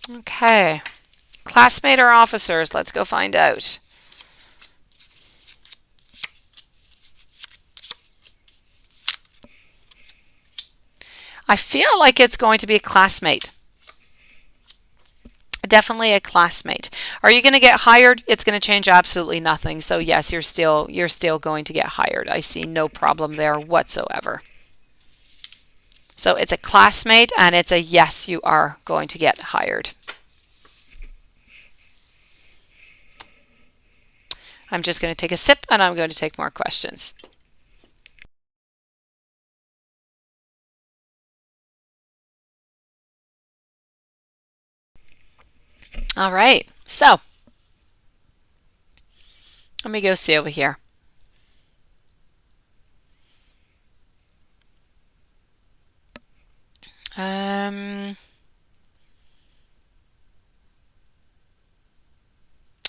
Okay. Classmate or officers? Let's go find out. I feel like it's going to be a classmate. Definitely a classmate. Are you going to get hired? It's going to change absolutely nothing. So yes, you're still going to get hired. I see no problem there whatsoever. So it's a classmate and it's a yes, you are going to get hired. I'm just going to take a sip and I'm going to take more questions. All right, so let me go see over here.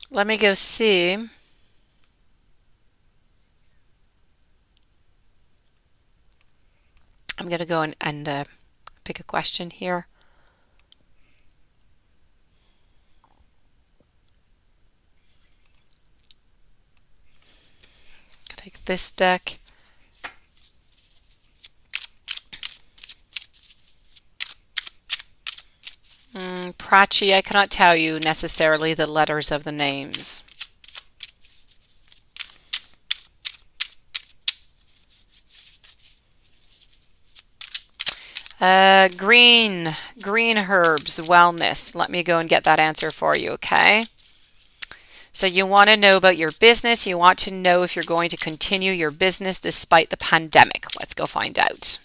Let me go see. I'm going to go and pick a question here. Take this deck. Prachi, I cannot tell you necessarily the letters of the names. Green herbs, wellness. Let me go and get that answer for you, okay? So you want to know about your business. You want to know if you're going to continue your business despite the pandemic. Let's go find out.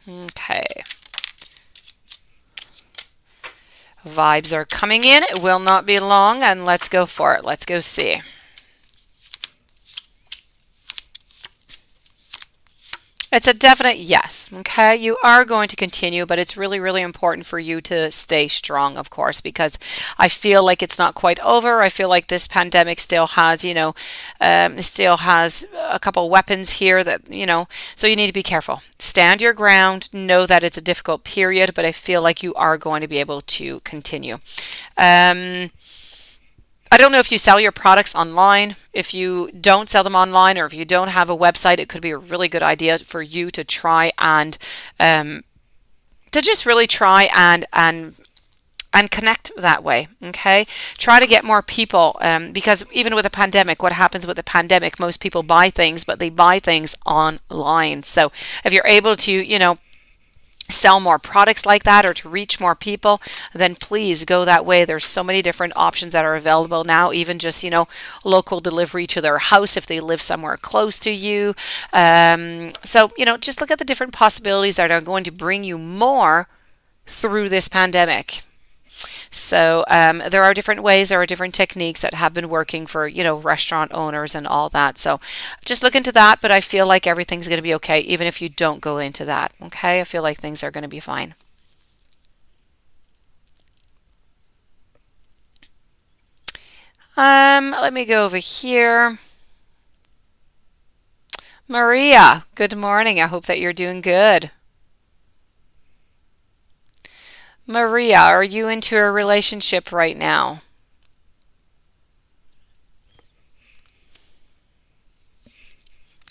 Okay. Vibes are coming in. It will not be long, and let's go for it. Let's go see. It's a definite yes, okay? You are going to continue, but it's really, really important for you to stay strong, of course, because I feel like it's not quite over. I feel like this pandemic still has, still has a couple weapons here that, so you need to be careful. Stand your ground. Know that it's a difficult period, but I feel like you are going to be able to continue. I don't know if you sell your products online. If you don't sell them online or if you don't have a website, it could be a really good idea for you to try and to just really try and connect that way. Okay, try to get more people because even with a pandemic, what happens with the pandemic? Most people buy things, but they buy things online. So if you're able to, sell more products like that or to reach more people, then please go that way. There's so many different options that are available now, even just local delivery to their house if they live somewhere close to you. So just look at the different possibilities that are going to bring you more through this pandemic. So there are different ways, there are different techniques that have been working for, restaurant owners and all that. So just look into that, but I feel like everything's going to be okay, even if you don't go into that. Okay, I feel like things are going to be fine. Let me go over here. Maria, good morning. I hope that you're doing good. Maria, are you into a relationship right now?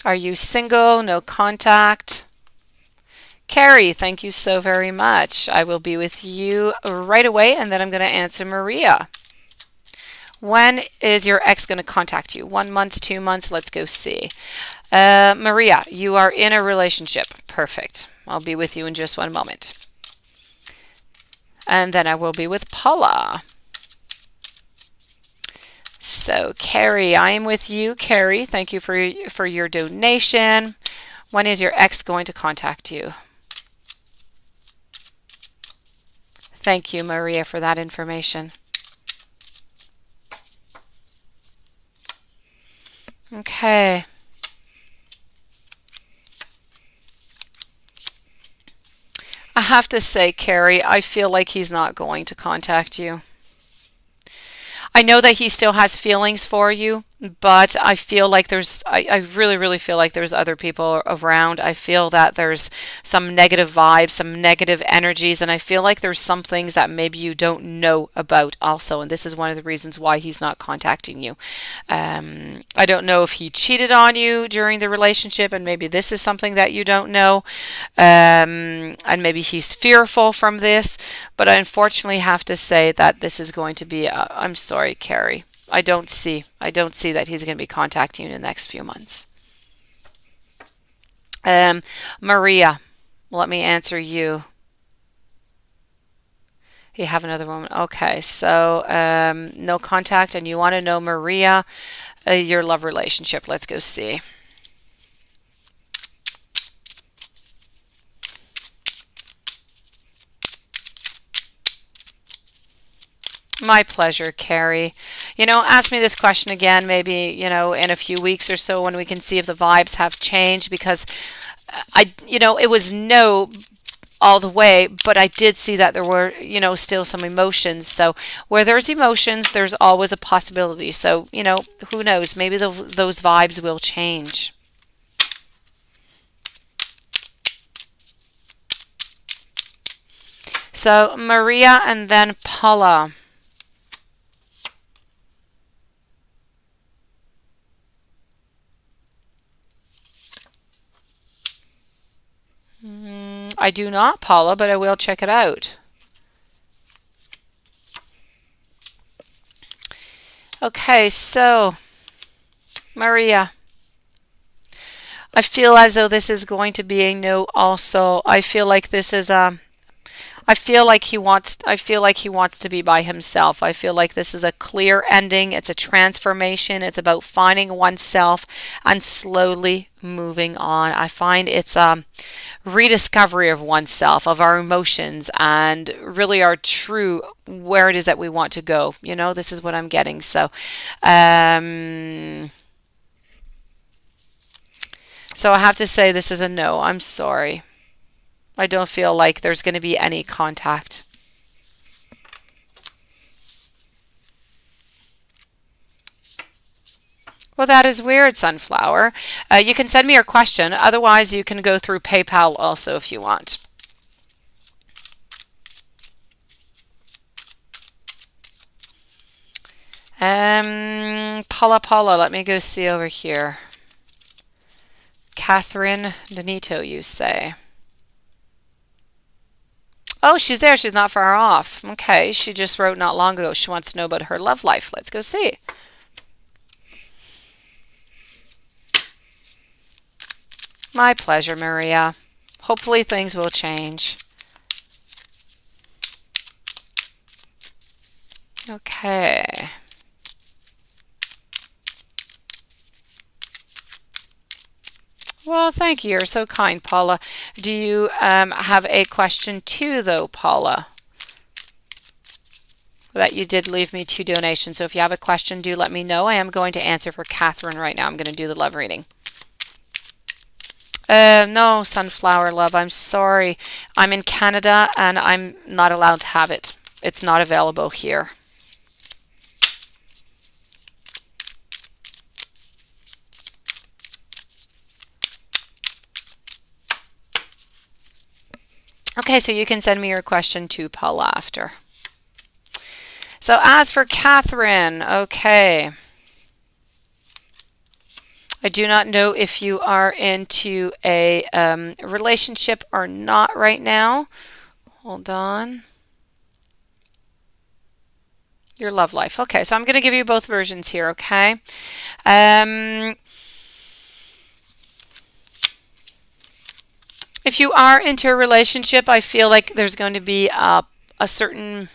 Are you single? No contact? Carrie, thank you so very much. I will be with you right away, and then I'm going to answer Maria. When is your ex going to contact you? 1 month, 2 months? Let's go see. Maria, you are in a relationship. Perfect. I'll be with you in just one moment. And then I will be with Paula. So, Carrie, I am with you. Carrie, thank you for your donation. When is your ex going to contact you? Thank you, Maria, for that information. Okay. I have to say, Carrie, I feel like he's not going to contact you. I know that he still has feelings for you, but I feel like I really, really feel like there's other people around. I feel that there's some negative vibes, some negative energies, and I feel like there's some things that maybe you don't know about also. And this is one of the reasons why he's not contacting you. I don't know if he cheated on you during the relationship, and maybe this is something that you don't know. And maybe he's fearful from this, but I unfortunately have to say that this is going to be, I'm sorry, Carrie. I don't see that he's going to be contacting you in the next few months. Maria, let me answer you. You have another woman. Okay, so no contact, and you want to know, Maria, your love relationship. Let's go see. My pleasure, Carrie. Ask me this question again, maybe, in a few weeks or so when we can see if the vibes have changed because it was no all the way, but I did see that there were, still some emotions. So where there's emotions, there's always a possibility. So, who knows? Maybe those vibes will change. So Maria and then Paula. I do not, Paula, but I will check it out. Okay, so Maria. I feel as though this is going to be a no also. I feel like this is a I feel like he wants to be by himself. I feel like this is a clear ending. It's a transformation. It's about finding oneself and slowly moving on. I find it's a rediscovery of oneself, of our emotions, and really our true where it is that we want to go. You know, this is what I'm getting. Um, so I have to say this is a no. I'm sorry. I don't feel like there's going to be any contact. Well, that is weird, Sunflower. You can send me your question. Otherwise, you can go through PayPal also if you want. Paula, let me go see over here. Catherine Donito, you say. Oh, she's there. She's not far off. Okay, she just wrote not long ago. She wants to know about her love life. Let's go see. My pleasure, Maria. Hopefully things will change. Okay. Well, thank you. You're so kind, Paula. Do you have a question too, though, Paula? That you did leave me 2 donations. So if you have a question, do let me know. I am going to answer for Catherine right now. I'm going to do the love reading. No, Sunflower Love, I'm sorry. I'm in Canada and I'm not allowed to have it. It's not available here. Okay, so you can send me your question to Paula after. So as for Catherine, okay. I do not know if you are into a relationship or not right now. Hold on. Your love life. Okay, so I'm going to give you both versions here, okay? If you are into a relationship, I feel like there's going to be a certain...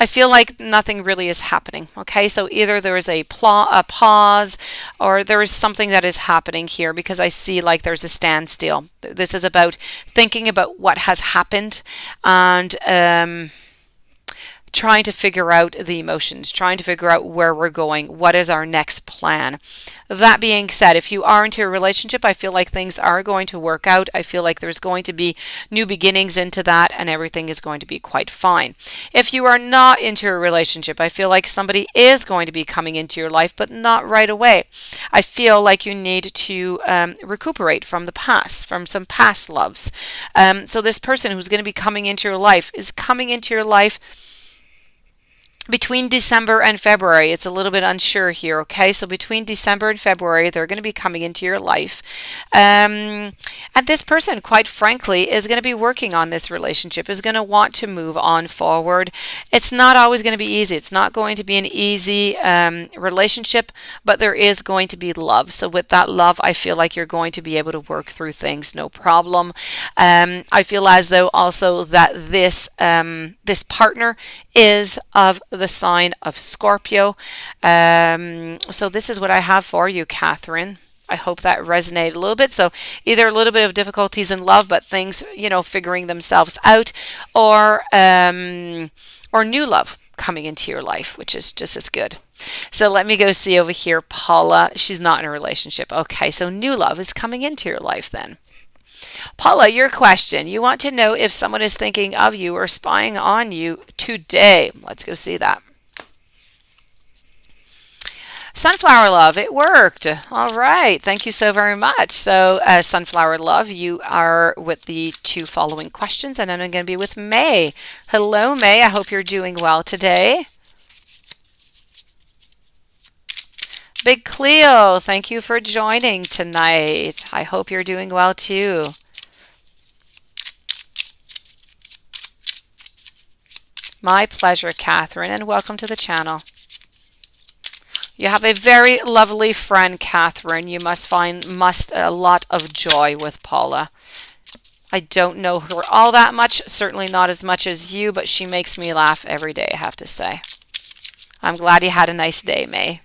I feel like nothing really is happening. Okay, so either there is a pause or there is something that is happening here because I see like there's a standstill. This is about thinking about what has happened and trying to figure out the emotions, trying to figure out where we're going, what is our next plan. That being said, if you are into a relationship, I feel like things are going to work out. I feel like there's going to be new beginnings into that and everything is going to be quite fine. If you are not into a relationship, I feel like somebody is going to be coming into your life, but not right away. I feel like you need to recuperate from the past, from some past loves. So this person who's going to be coming into your life is coming into your life between December and February. It's a little bit unsure here, okay? So between December and February, they're going to be coming into your life. And this person, quite frankly, is going to be working on this relationship, is going to want to move on forward. It's not always going to be easy. It's not going to be an easy relationship, but there is going to be love. So with that love, I feel like you're going to be able to work through things, no problem. I feel as though also that this partner is of the sign of Scorpio. So this is what I have for you, Catherine. I hope that resonated a little bit. So either a little bit of difficulties in love, but things, figuring themselves out, or new love coming into your life, which is just as good. So let me go see over here, Paula. She's not in a relationship. Okay, so new love is coming into your life then. Paula, your question. You want to know if someone is thinking of you or spying on you today. Let's go see that. Sunflower Love, it worked. All right. Thank you so very much. So, Sunflower Love, you are with the 2 following questions, and then I'm going to be with May. Hello, May. I hope you're doing well today. Big Cleo, thank you for joining tonight. I hope you're doing well too. My pleasure, Catherine, and welcome to the channel. You have a very lovely friend, Catherine. You must find a lot of joy with Paula. I don't know her all that much, certainly not as much as you, but she makes me laugh every day, I have to say. I'm glad you had a nice day, May.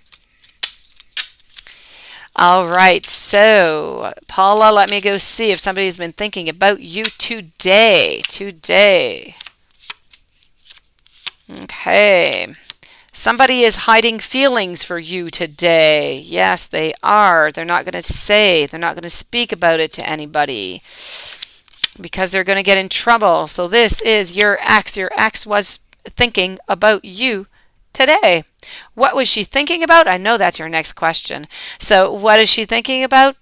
All right, so Paula, let me go see if somebody's been thinking about you today. Okay. Somebody is hiding feelings for you today. Yes, they are. They're not going to speak about it to anybody because they're going to get in trouble. So this is your ex. Your ex was thinking about you today. What was she thinking about? I know that's your next question. So what is she thinking about?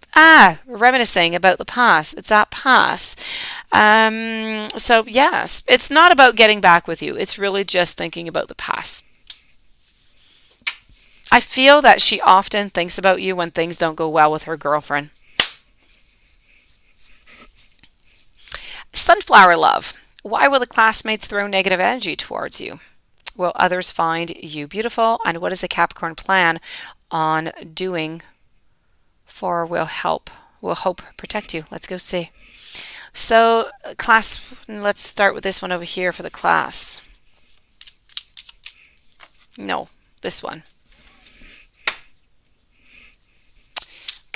Reminiscing about the past. It's that past. So yes, it's not about getting back with you. It's really just thinking about the past. I feel that she often thinks about you when things don't go well with her girlfriend. Sunflower love. Why will the classmates throw negative energy towards you? Will others find you beautiful? And what is the Capricorn plan on doing for will hope protect you? Let's go see. So class, let's start with this one over here for the class. No, this one.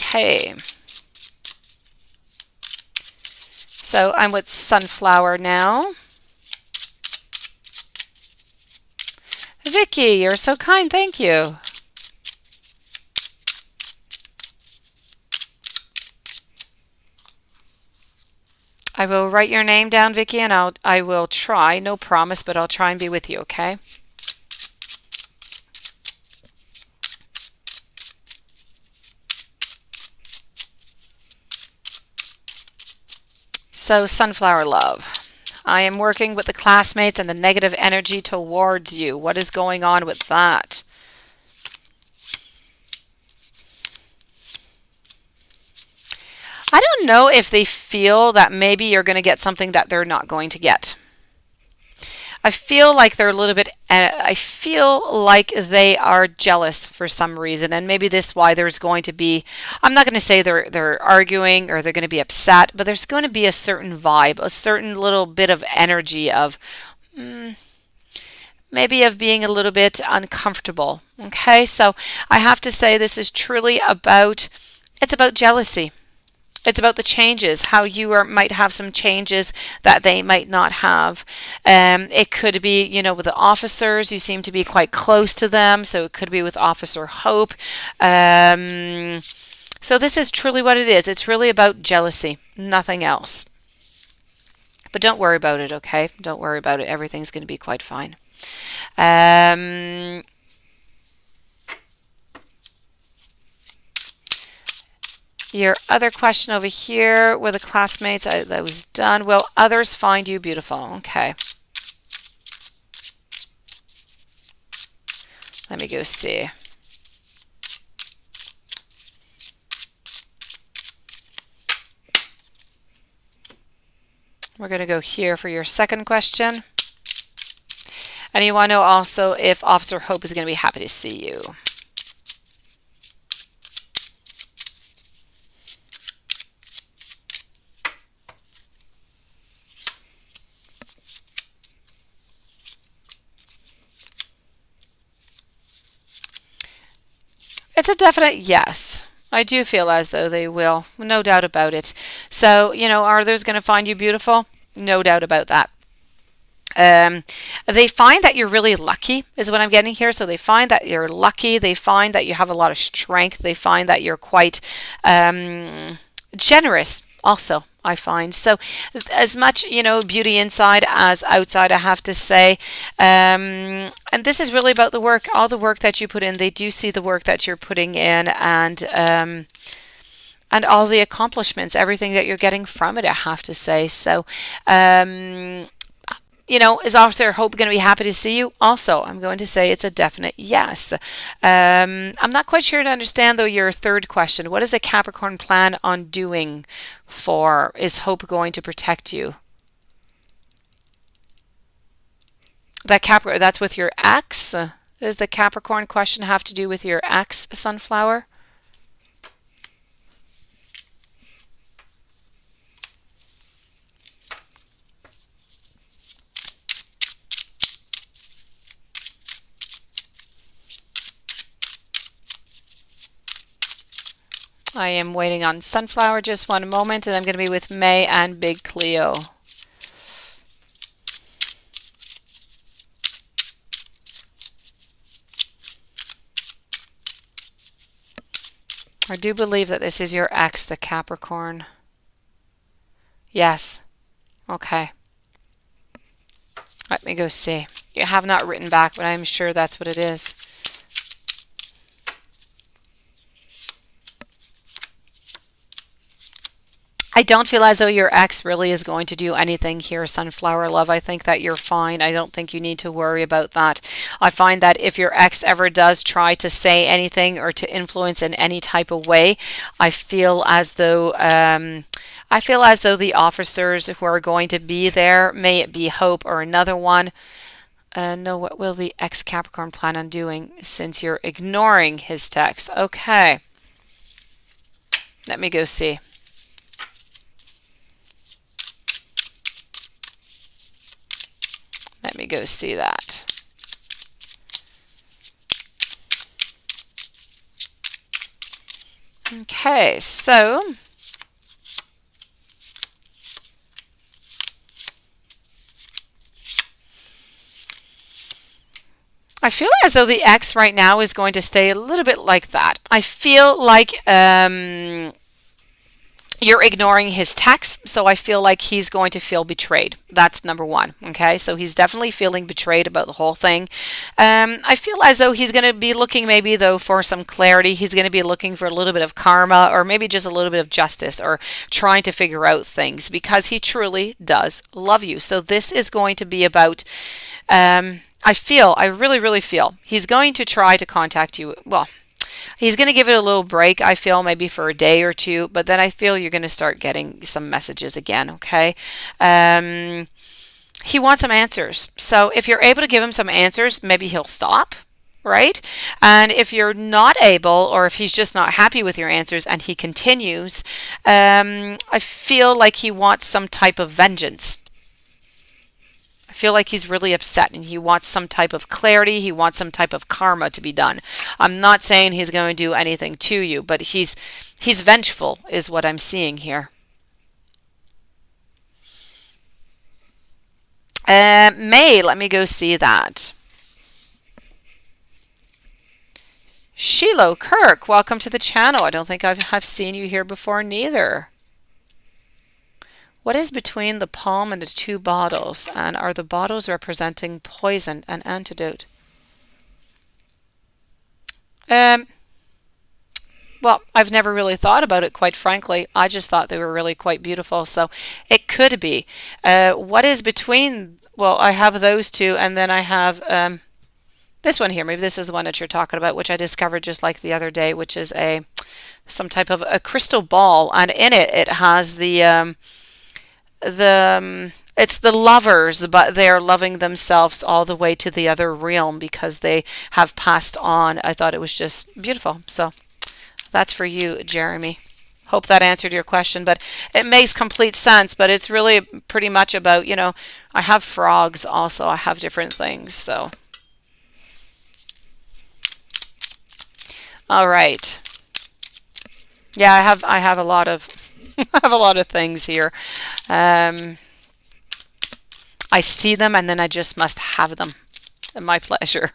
Okay. So I'm with Sunflower now. Vicky, you're so kind. Thank you. I will write your name down, Vicky, and I will try. No promise, but I'll try and be with you, okay? So, Sunflower love. I am working with the classmates and the negative energy towards you. What is going on with that? I don't know if they feel that maybe you're going to get something that they're not going to get. I feel like they're a little bit, I feel like they are jealous for some reason, and maybe this why there's going to be, I'm not going to say they're arguing or they're going to be upset, but there's going to be a certain vibe, a certain little bit of energy of, maybe of being a little bit uncomfortable. Okay, so I have to say this is truly about, it's about jealousy. It's about the changes, how you might have some changes that they might not have. It could be, with the officers, you seem to be quite close to them, so it could be with Officer Hope. So this is truly what it is. It's really about jealousy, nothing else. But don't worry about it, okay? Don't worry about it. Everything's going to be quite fine. Your other question over here with the classmates, that was done. Will others find you beautiful? Okay. Let me go see. We're going to go here for your second question. And you want to know also if Officer Hope is going to be happy to see you. It's a definite yes. I do feel as though they will, no doubt about it. So, are others going to find you beautiful? No doubt about that. They find that you're really lucky, is what I'm getting here. So they find that you're lucky. They find that you have a lot of strength. They find that you're quite generous also, I find. So as much, beauty inside as outside, I have to say. And this is really about the work, all the work that you put in. They do see the work that you're putting in, and all the accomplishments, everything that you're getting from it, I have to say. So, is Officer Hope going to be happy to see you? Also, I'm going to say it's a definite yes. I'm not quite sure to understand, though, your third question. What does a Capricorn plan on doing for? Is Hope going to protect you? That Capricorn, that's with your ex? Does the Capricorn question have to do with your ex, Sunflower? I am waiting on Sunflower just one moment, and I'm going to be with May and Big Cleo. I do believe that this is your ex, the Capricorn. Yes. Okay. Let me go see. You have not written back, but I'm sure that's what it is. I don't feel as though your ex really is going to do anything here, Sunflower Love. I think that you're fine. I don't think you need to worry about that. I find that if your ex ever does try to say anything or to influence in any type of way, I feel as though the officers who are going to be there, may it be Hope or another one, no, what will the ex-Capricorn plan on doing since you're ignoring his text? Okay. Let me go see. Let me go see that. Okay, so I feel as though the ex right now is going to stay a little bit like that. I feel like you're ignoring his text, so I feel like he's going to feel betrayed. That's number one. Okay, so he's definitely feeling betrayed about the whole thing. I feel as though he's going to be looking maybe though for some clarity. He's going to be looking for a little bit of karma, or maybe just a little bit of justice, or trying to figure out things, because he truly does love you. So this is going to be about I really, really feel he's going to try to contact you. Well, he's going to give it a little break, I feel, maybe for a day or two, but then I feel you're going to start getting some messages again, okay? He wants some answers. So if you're able to give him some answers, maybe he'll stop, right? And if you're not able, or if he's just not happy with your answers and he continues, I feel like he wants some type of vengeance. I feel like he's really upset and he wants some type of clarity. He wants some type of karma to be done. I'm not saying he's going to do anything to you, but he's vengeful is what I'm seeing here. May, let me go see that. Shiloh Kirk, welcome to the channel. I don't think I've seen you here before neither. What is between the palm and the two bottles? And are the bottles representing poison and antidote? Well, I've never really thought about it, quite frankly. I just thought they were really quite beautiful. So it could be. What is between? Well, I have those two, and then I have this one here. Maybe this is the one that you're talking about, which I discovered just like the other day, which is some type of a crystal ball, and in it has it's the lovers, but they're loving themselves all the way to the other realm because they have passed on. I thought it was just beautiful. So that's for you, Jeremy. Hope that answered your question, but it makes complete sense. But it's really pretty much about, I have frogs also. I have different things. So, all right. Yeah, I have a lot of I have a lot of things here. I see them and then I just must have them. At my pleasure.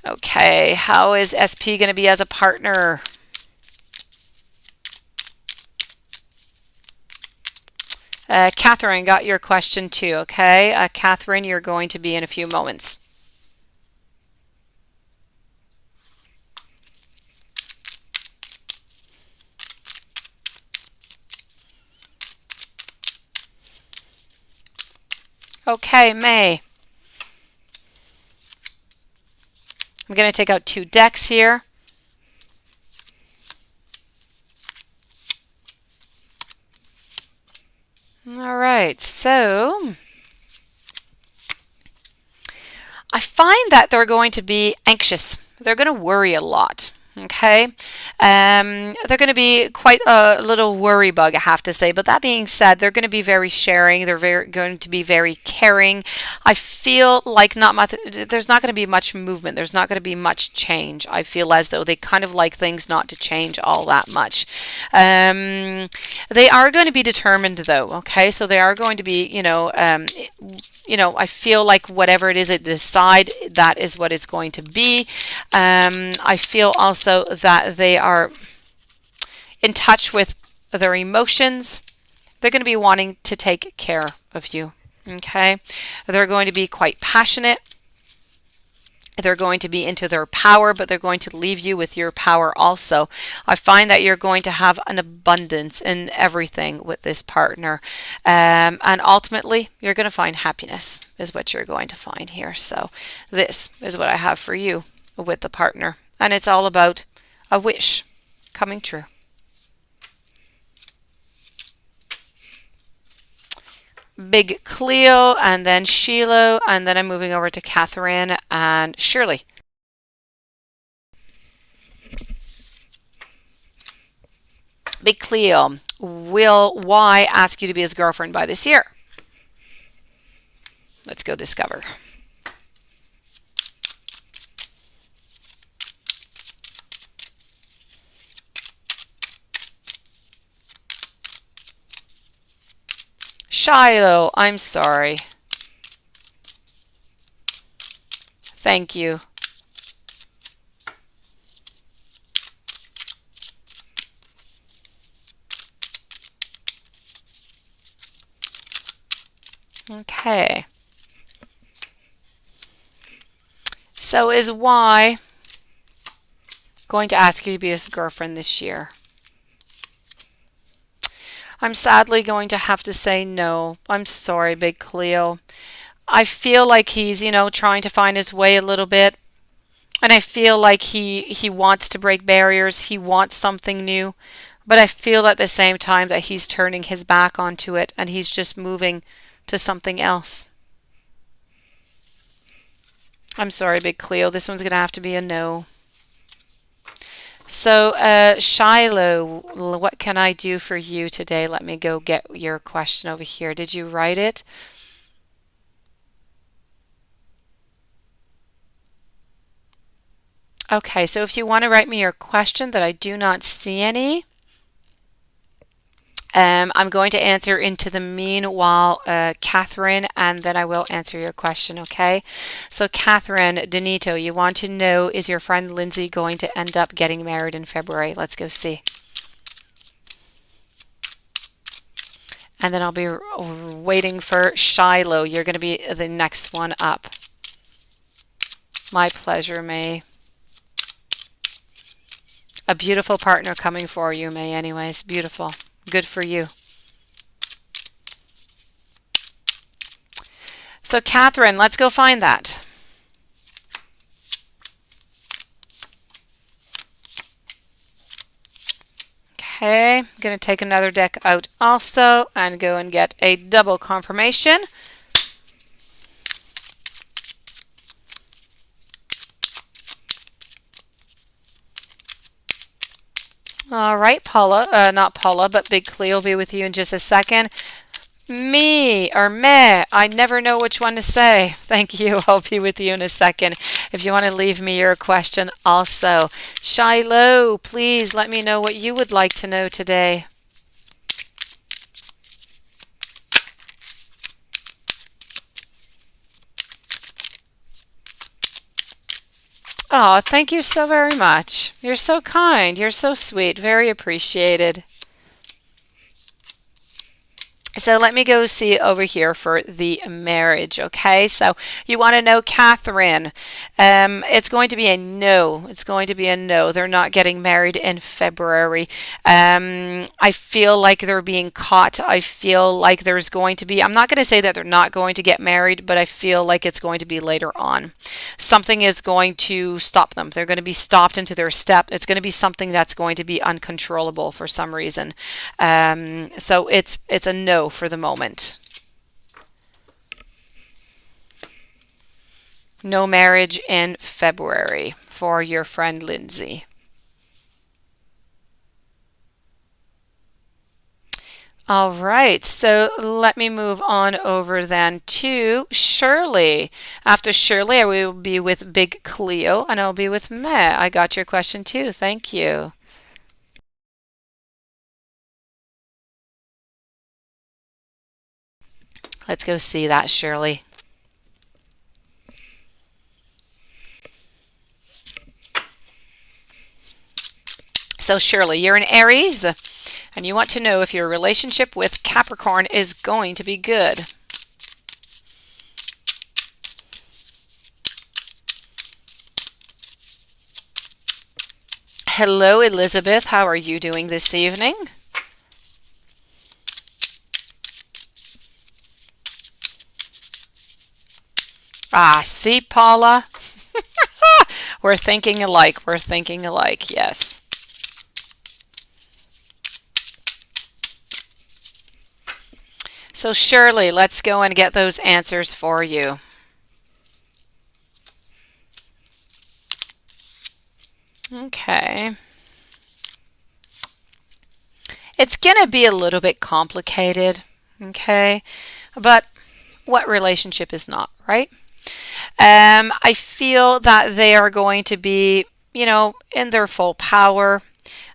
Okay, how is SP going to be as a partner? Catherine, got your question too, okay? Catherine, you're going to be in a few moments. Okay, May. I'm going to take out 2 decks here. All right, so I find that they're going to be anxious. They're going to worry a lot. Okay, they're going to be quite a little worry bug, I have to say. But that being said, they're going to be very sharing. They're going to be very caring. I feel like there's not going to be much movement. There's not going to be much change. I feel as though they kind of like things not to change all that much. They are going to be determined, though. Okay, so they are going to be, I feel like whatever it is they decide, that is what it's going to be. I feel also that they are in touch with their emotions. They're going to be wanting to take care of you. Okay, they're going to be quite passionate. They're going to be into their power, but they're going to leave you with your power also. I find that you're going to have an abundance in everything with this partner. And ultimately, you're going to find happiness is what you're going to find here. So this is what I have for you with the partner. And it's all about a wish coming true. Big Cleo, and then Sheila, and then I'm moving over to Catherine and Shirley. Big Cleo, will Y ask you to be his girlfriend by this year? Let's go discover. Shiloh, I'm sorry. Thank you. Okay. So is Y going to ask you to be his girlfriend this year? I'm sadly going to have to say no. I'm sorry, Big Cleo. I feel like he's, trying to find his way a little bit. And I feel like he wants to break barriers. He wants something new. But I feel at the same time that he's turning his back onto it and he's just moving to something else. I'm sorry, Big Cleo. This one's going to have to be a no. So, Shiloh, what can I do for you today? Let me go get your question over here. Did you write it? Okay, so if you want to write me your question that I do not see any, I'm going to answer into the meanwhile, Catherine, and then I will answer your question, okay? So Catherine Donito, you want to know, is your friend Lindsay going to end up getting married in February? Let's go see. And then I'll be waiting for Shiloh. You're going to be the next one up. My pleasure, May. A beautiful partner coming for you, May, anyways. Beautiful. Good for you. So, Catherine, let's go find that. Okay, I'm going to take another deck out also and go and get a double confirmation. All right, Paula, not Paula, but Big Cleo will be with you in just a second. Me or meh, I never know which one to say. Thank you. I'll be with you in a second. If you want to leave me your question also. Shiloh, please let me know what you would like to know today. Oh, thank you so very much. You're so kind. You're so sweet. Very appreciated. So let me go see over here for the marriage, okay? So you want to know, Catherine, it's going to be a no. It's going to be a no. They're not getting married in February. I feel like they're being caught. I feel like there's going to be, I'm not going to say that they're not going to get married, but I feel like it's going to be later on. Something is going to stop them. They're going to be stopped into their step. It's going to be something that's going to be uncontrollable for some reason. So it's a no for the moment. No marriage in February for your friend Lindsay. All right, so let me move on over then to Shirley. After Shirley, I will be with Big Cleo and I'll be with Meh. I got your question too. Thank you. Let's go see that, Shirley. So, Shirley, you're an Aries and you want to know if your relationship with Capricorn is going to be good. Hello, Elizabeth. How are you doing this evening? Ah, see, Paula? We're thinking alike. We're thinking alike, yes. So, Shirley, let's go and get those answers for you. Okay. It's going to be a little bit complicated, okay? But what relationship is not, right? I feel that they are going to be, in their full power.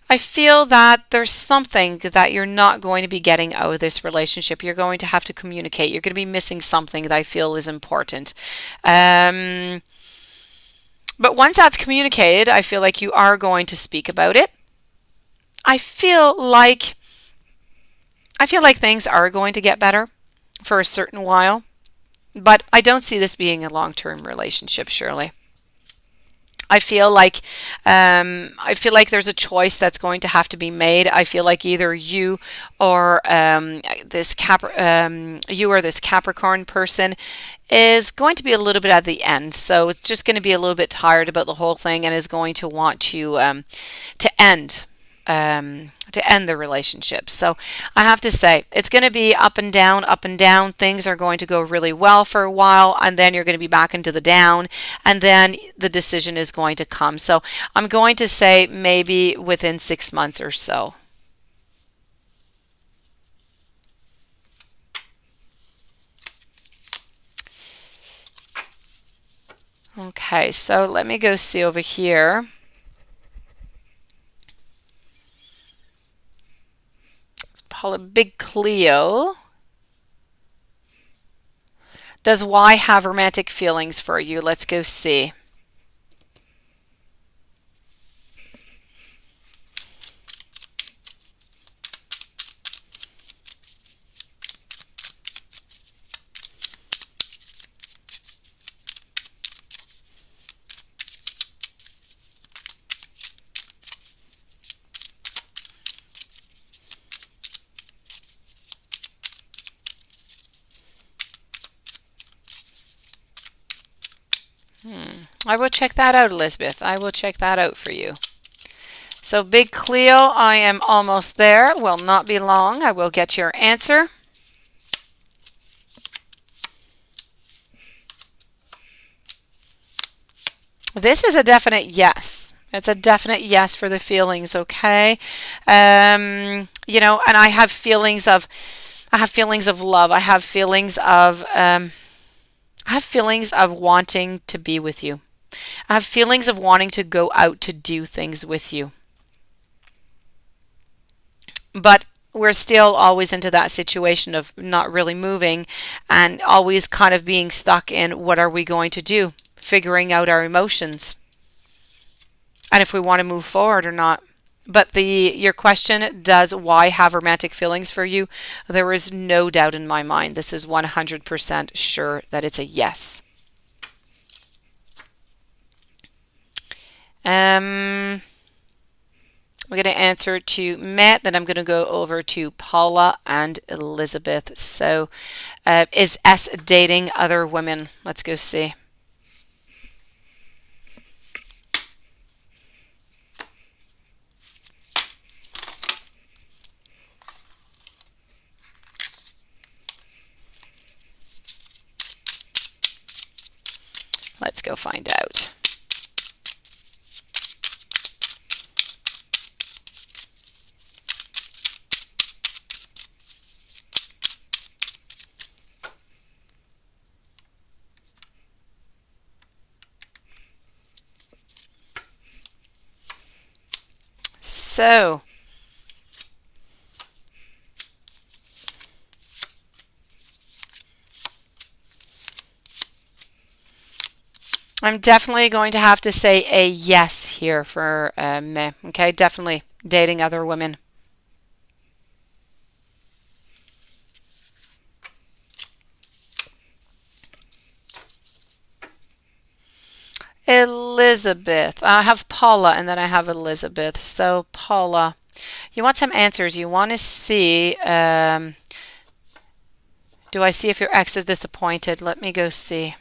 I feel that there's something that you're not going to be getting out of this relationship. You're going to have to communicate. You're going to be missing something that I feel is important. But once that's communicated, I feel like you are going to speak about it. I feel like things are going to get better for a certain while, but I don't see this being a long-term relationship, Shirley. I feel like there's a choice that's going to have to be made. I feel like either you or you or this Capricorn person is going to be a little bit at the end. So it's just going to be a little bit tired about the whole thing and is going to want to end the relationship. So I have to say, it's going to be up and down, up and down. Things are going to go really well for a while, and then you're going to be back into the down, and then the decision is going to come. So I'm going to say maybe within 6 months or so. Okay, so let me go see over here. Let's pull a Big Cleo. Does Y have romantic feelings for you? Let's go see. I will check that out, Elizabeth. I will check that out for you. So, Big Cleo, I am almost there. Will not be long. I will get your answer. This is a definite yes. It's a definite yes for the feelings, okay? And I have feelings of love. I have feelings of wanting to be with you. I have feelings of wanting to go out to do things with you. But we're still always into that situation of not really moving and always kind of being stuck in what are we going to do, figuring out our emotions and if we want to move forward or not. But your question, does Y have romantic feelings for you? There is no doubt in my mind. This is 100% sure that it's a yes. I'm going to answer to Matt, then I'm going to go over to Paula and Elizabeth. So, is S dating other women? Let's go see. Let's go find out. So, I'm definitely going to have to say a yes here for me. Okay, definitely dating other women. Elizabeth. I have Paula and then I have Elizabeth. So, Paula, you want some answers. You want to see, do I see if your ex is disappointed? Let me go see.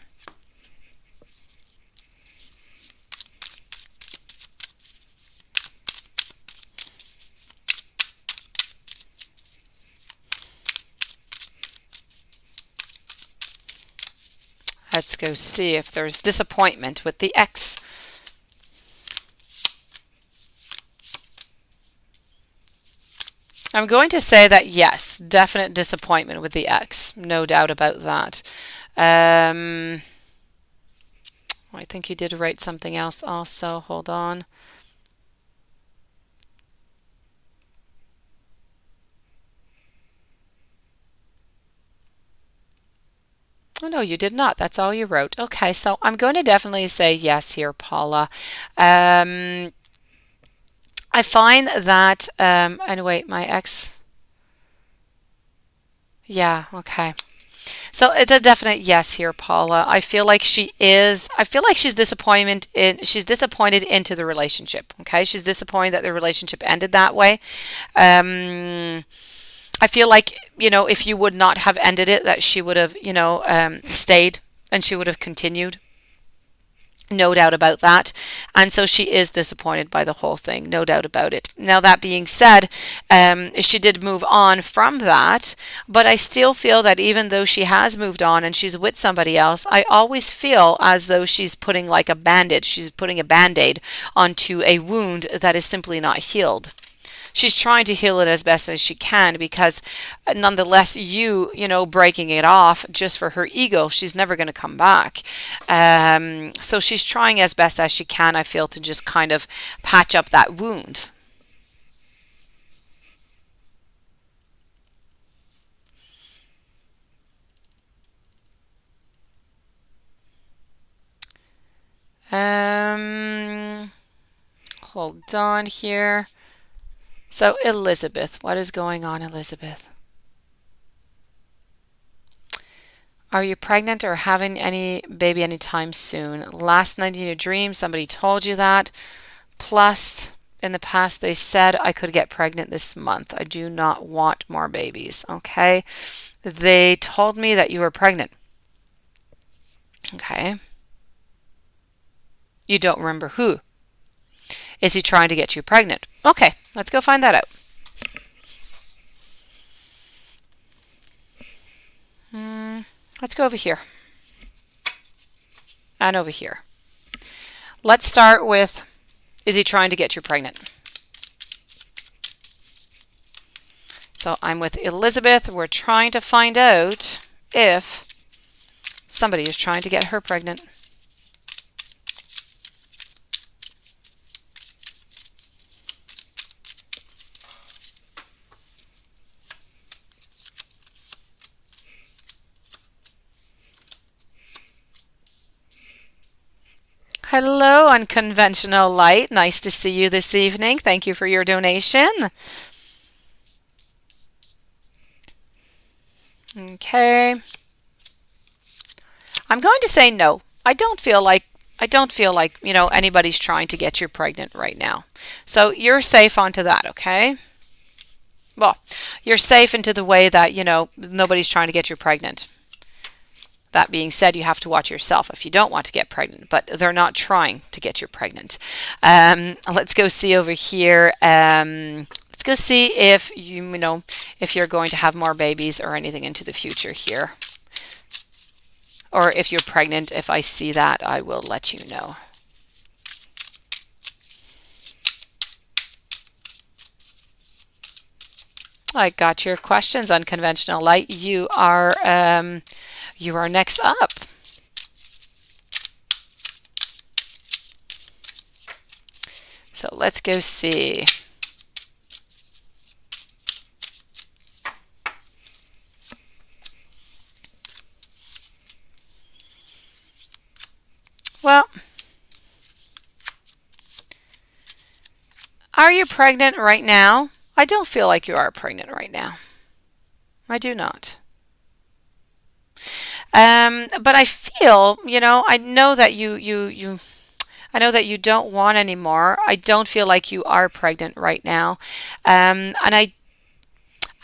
Let's go see if there's disappointment with the ex. I'm going to say that yes, definite disappointment with the ex. No doubt about that. I think you did write something else also. Hold on. Oh, no, you did not. That's all you wrote. Okay, so I'm going to definitely say yes here, Paula. I find that, anyway, my ex, yeah, okay. So it's a definite yes here, Paula. I feel like she's disappointed into the relationship. Okay. She's disappointed that the relationship ended that way. Um, I feel like, if you would not have ended it, that she would have, stayed and she would have continued. No doubt about that. And so she is disappointed by the whole thing, no doubt about it. Now, that being said, she did move on from that, but I still feel that even though she has moved on and she's with somebody else, I always feel as though she's putting like a bandage, she's putting a band-aid onto a wound that is simply not healed. She's trying to heal it as best as she can because nonetheless breaking it off just for her ego, she's never going to come back. So she's trying as best as she can, I feel, to just kind of patch up that wound. um Hold on here. So, Elizabeth, what is going on, Elizabeth? Are you pregnant or having any baby anytime soon? Last night in your dream, somebody told you that. Plus, in the past, they said I could get pregnant this month. I do not want more babies. Okay. They told me that you were pregnant. Okay. You don't remember who. Is he trying to get you pregnant? Okay. Let's go find that out. Let's go over here and over here. Let's start with, is he trying to get you pregnant? So I'm with Elizabeth. We're trying to find out if somebody is trying to get her pregnant. Hello, Unconventional Light. Nice to see you this evening. Thank you for your donation. Okay. I'm going to say no. I don't feel like anybody's trying to get you pregnant right now. So you're safe onto that, okay? Well, you're safe into the way that, nobody's trying to get you pregnant. That being said, you have to watch yourself if you don't want to get pregnant, but they're not trying to get you pregnant. Let's go see over here. Let's go see if if you're going to have more babies or anything into the future here. or if you're pregnant. If I see that, I will let you know. I got your questions. Unconventional light. You are next up. So let's go see. Well, are you pregnant right now? I don't feel like you are pregnant right now. I do not. But I feel, I know that I know that you don't want anymore. I don't feel like you are pregnant right now. And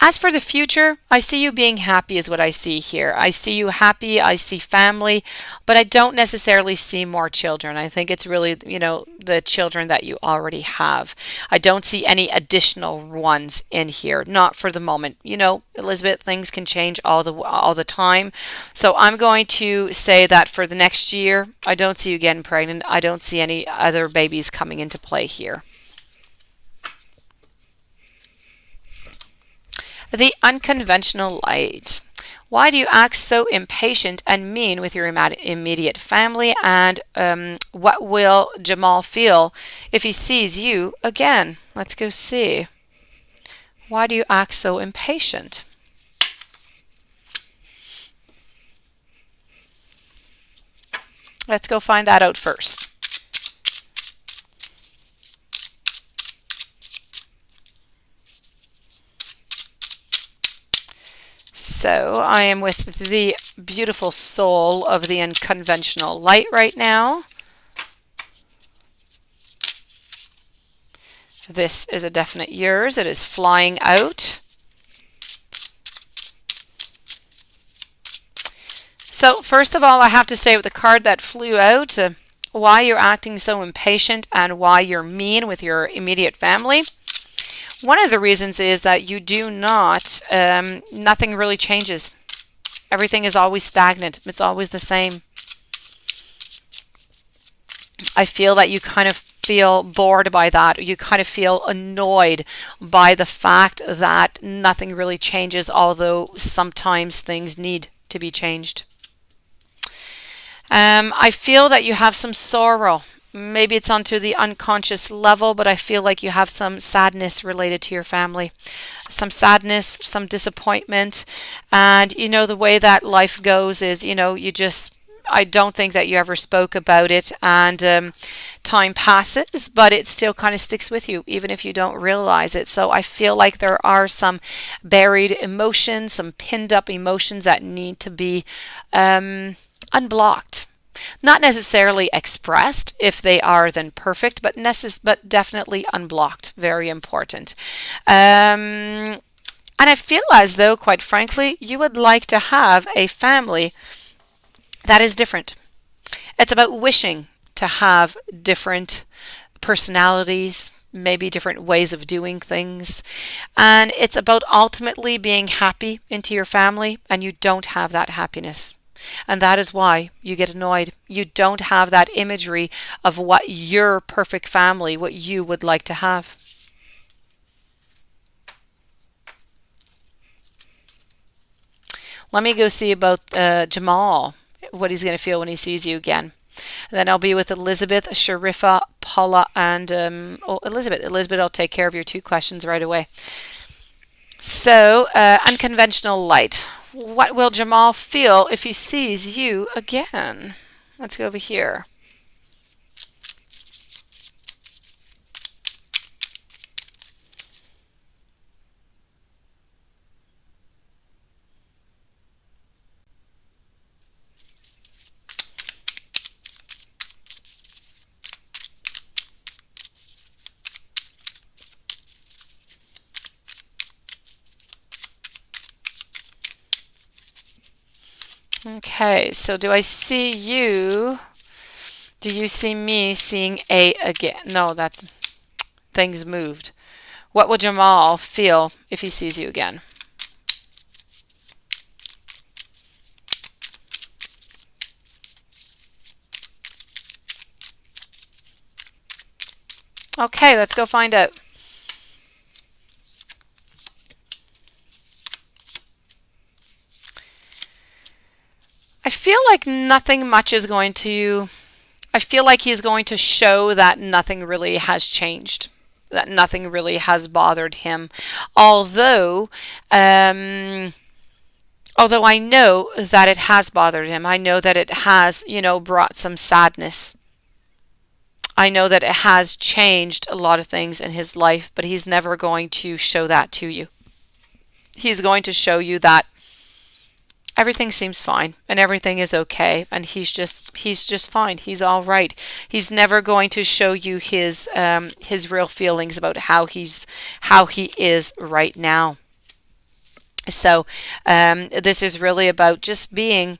as for the future, I see you being happy is what I see here. I see you happy, I see family, but I don't necessarily see more children. I think it's really, the children that you already have. I don't see any additional ones in here, not for the moment. Elizabeth, things can change all the time. So I'm going to say that for the next year, I don't see you getting pregnant. I don't see any other babies coming into play here. The unconventional light. Why do you act so impatient and mean with your immediate family? And what will Jamal feel if he sees you again? Let's go see. Why do you act so impatient? Let's go find that out first. So I am with the beautiful soul of the unconventional light right now. This is a definite yours. It is flying out. So first of all, I have to say with the card that flew out, why you're acting so impatient and why you're mean with your immediate family. One of the reasons is that you do not, nothing really changes. Everything is always stagnant. It's always the same. I feel that you kind of feel bored by that. You kind of feel annoyed by the fact that nothing really changes, although sometimes things need to be changed. I feel that you have some sorrow. Maybe it's onto the unconscious level, but I feel like you have some sadness related to your family. Some sadness, some disappointment. And the way that life goes is, I don't think that you ever spoke about it, and time passes, but it still kind of sticks with you, even if you don't realize it. So I feel like there are some buried emotions, some pinned up emotions that need to be unblocked. Not necessarily expressed. If they are, then perfect, but definitely unblocked. Very important. And I feel as though, quite frankly, you would like to have a family that is different. It's about wishing to have different personalities, maybe different ways of doing things. And it's about ultimately being happy into your family, and you don't have that happiness. And that is why you get annoyed. You don't have that imagery of what your perfect family, what you would like to have. Let me go see about Jamal, what he's going to feel when he sees you again. And then I'll be with Elizabeth, Sharifa, Paula, and Elizabeth. Elizabeth, I'll take care of your 2 questions right away. So, unconventional light. What will Jamal feel if he sees you again? Let's go over here. Okay, so do I see you? Do you see me seeing A again? No, that's things moved. What will Jamal feel if he sees you again? Okay, let's go find out. I feel like nothing much is going to, I feel like he's going to show that nothing really has changed, that nothing really has bothered him. Although, um, although I know that it has bothered him. I know that it has, brought some sadness. I know that it has changed a lot of things in his life, but he's never going to show that to you. He's going to show you that everything seems fine and everything is okay and he's just fine. He's all right. He's never going to show you his real feelings about how he is right now. So this is really about just being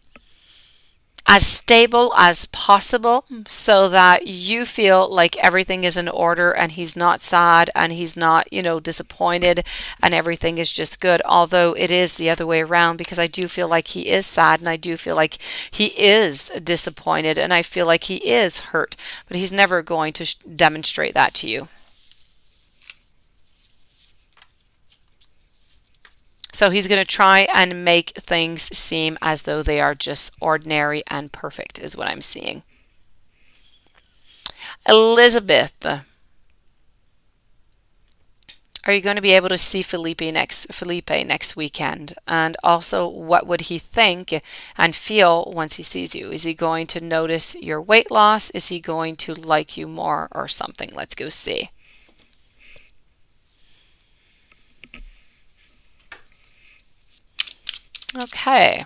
as stable as possible so that you feel like everything is in order and he's not sad and he's not, disappointed and everything is just good. Although it is the other way around because I do feel like he is sad and I do feel like he is disappointed and I feel like he is hurt, but he's never going to demonstrate that to you. So he's going to try and make things seem as though they are just ordinary and perfect, is what I'm seeing. Elizabeth, are you going to be able to see Felipe next weekend? And also, what would he think and feel once he sees you? Is he going to notice your weight loss? Is he going to like you more or something? Let's go see. Okay.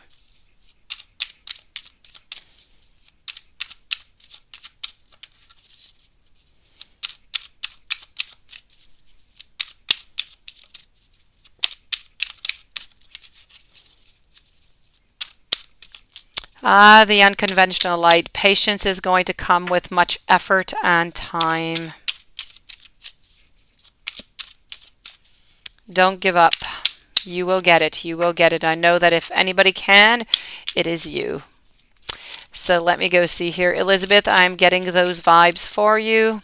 Ah, the unconventional light. Patience is going to come with much effort and time. Don't give up. You will get it. You will get it. I know that if anybody can, it is you. So let me go see here. Elizabeth, I'm getting those vibes for you.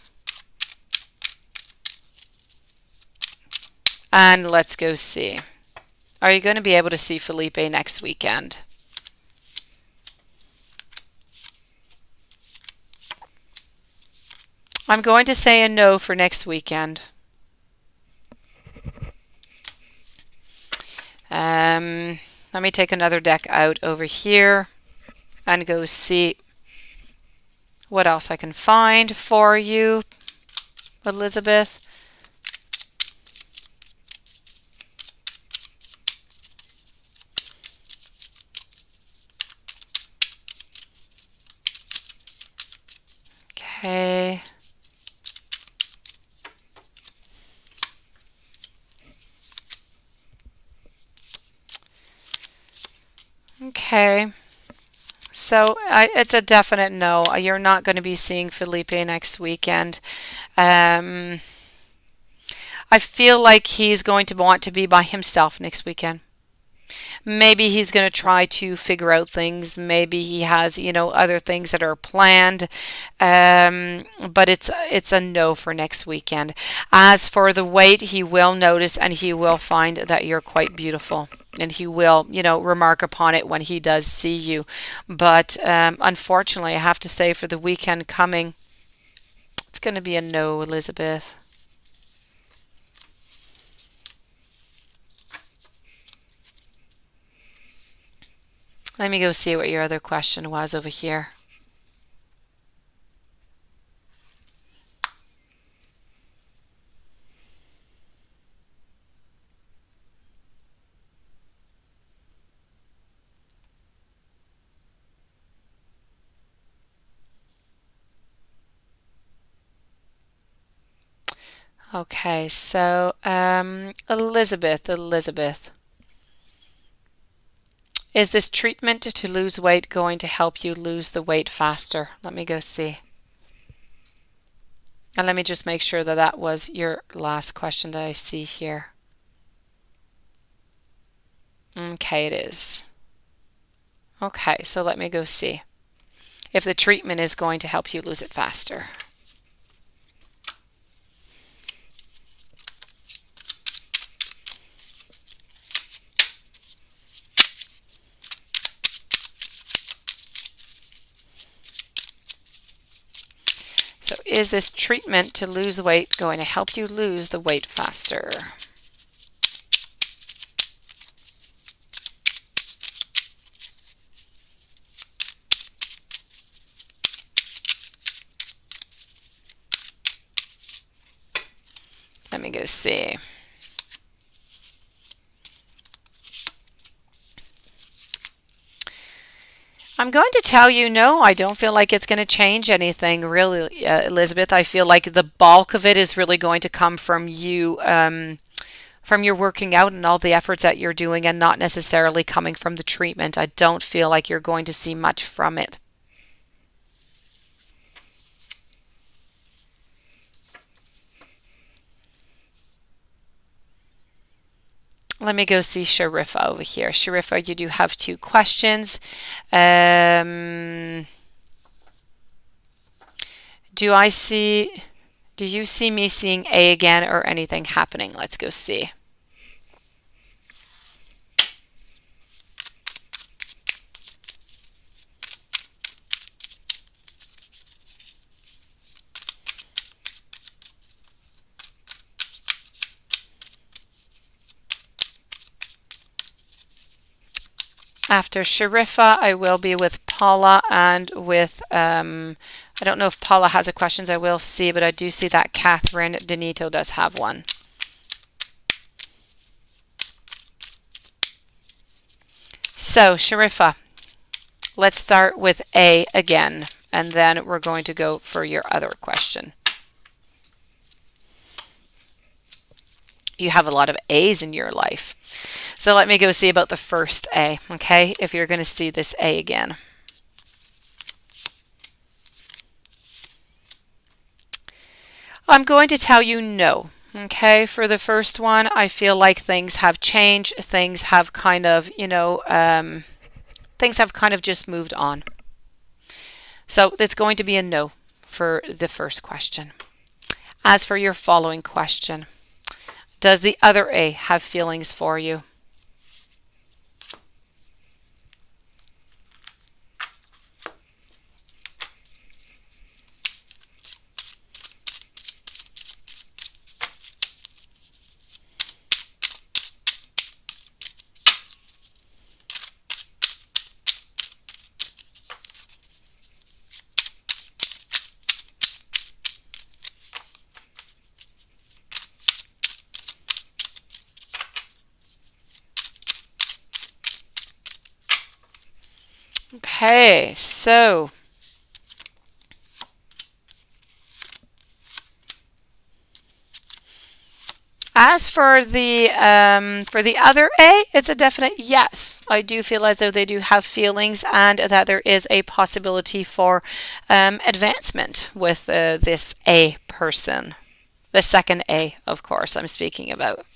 And let's go see. Are you going to be able to see Felipe next weekend? I'm going to say a no for next weekend. Let me take another deck out over here and go see what else I can find for you, Elizabeth. Okay. Okay. So it's a definite no. You're not going to be seeing Felipe next weekend. I feel like he's going to want to be by himself next weekend. Maybe he's going to try to figure out things. Maybe he has, other things that are planned. But it's a no for next weekend. As for the weight, he will notice and he will find that you're quite beautiful. And he will, remark upon it when he does see you. But unfortunately, I have to say for the weekend coming, it's going to be a no, Elizabeth. Let me go see what your other question was over here. Okay, so Elizabeth, is this treatment to lose weight going to help you lose the weight faster? Let me go see. And let me just make sure that that was your last question that I see here. Okay, it is. Okay, so let me go see if the treatment is going to help you lose it faster. So is this treatment to lose weight going to help you lose the weight faster? Let me go see. I'm going to tell you, no, I don't feel like it's going to change anything, really, Elizabeth. I feel like the bulk of it is really going to come from you, from your working out and all the efforts that you're doing, and not necessarily coming from the treatment. I don't feel like you're going to see much from it. Let me go see Sharifa over here. Sharifa, you do have 2 questions. Do you see me seeing A again or anything happening? Let's go see. After Sharifa, I will be with Paula and with, I don't know if Paula has a questions. I will see, but I do see that Catherine Denito does have one. So, Sharifa, let's start with A again, and then we're going to go for your other question. You have a lot of A's in your life. So let me go see about the first A, okay? If you're going to see this A again. I'm going to tell you no, okay? For the first one, I feel like things have changed. Things have kind of, things have kind of just moved on. So it's going to be a no for the first question. As for your following question, does the other A have feelings for you? Okay, so as for the other A, it's a definite yes. I do feel as though they do have feelings, and that there is a possibility for advancement with this A person. The second A, of course, I'm speaking about.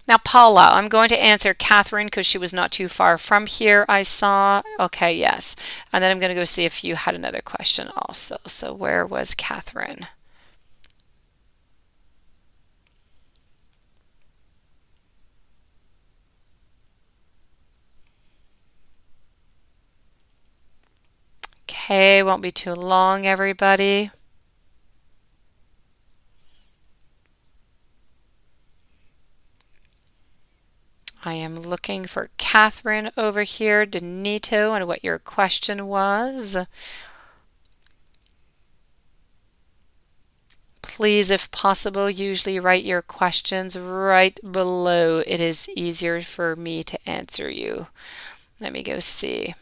Now, Paula, I'm going to answer Catherine because she was not too far from here, I saw. Okay, yes. And then I'm going to go see if you had another question also. So where was Catherine? Okay, won't be too long, everybody. I am looking for Catherine over here, Denito, and what your question was. Please, if possible, usually write your questions right below. It is easier for me to answer you. Let me go see.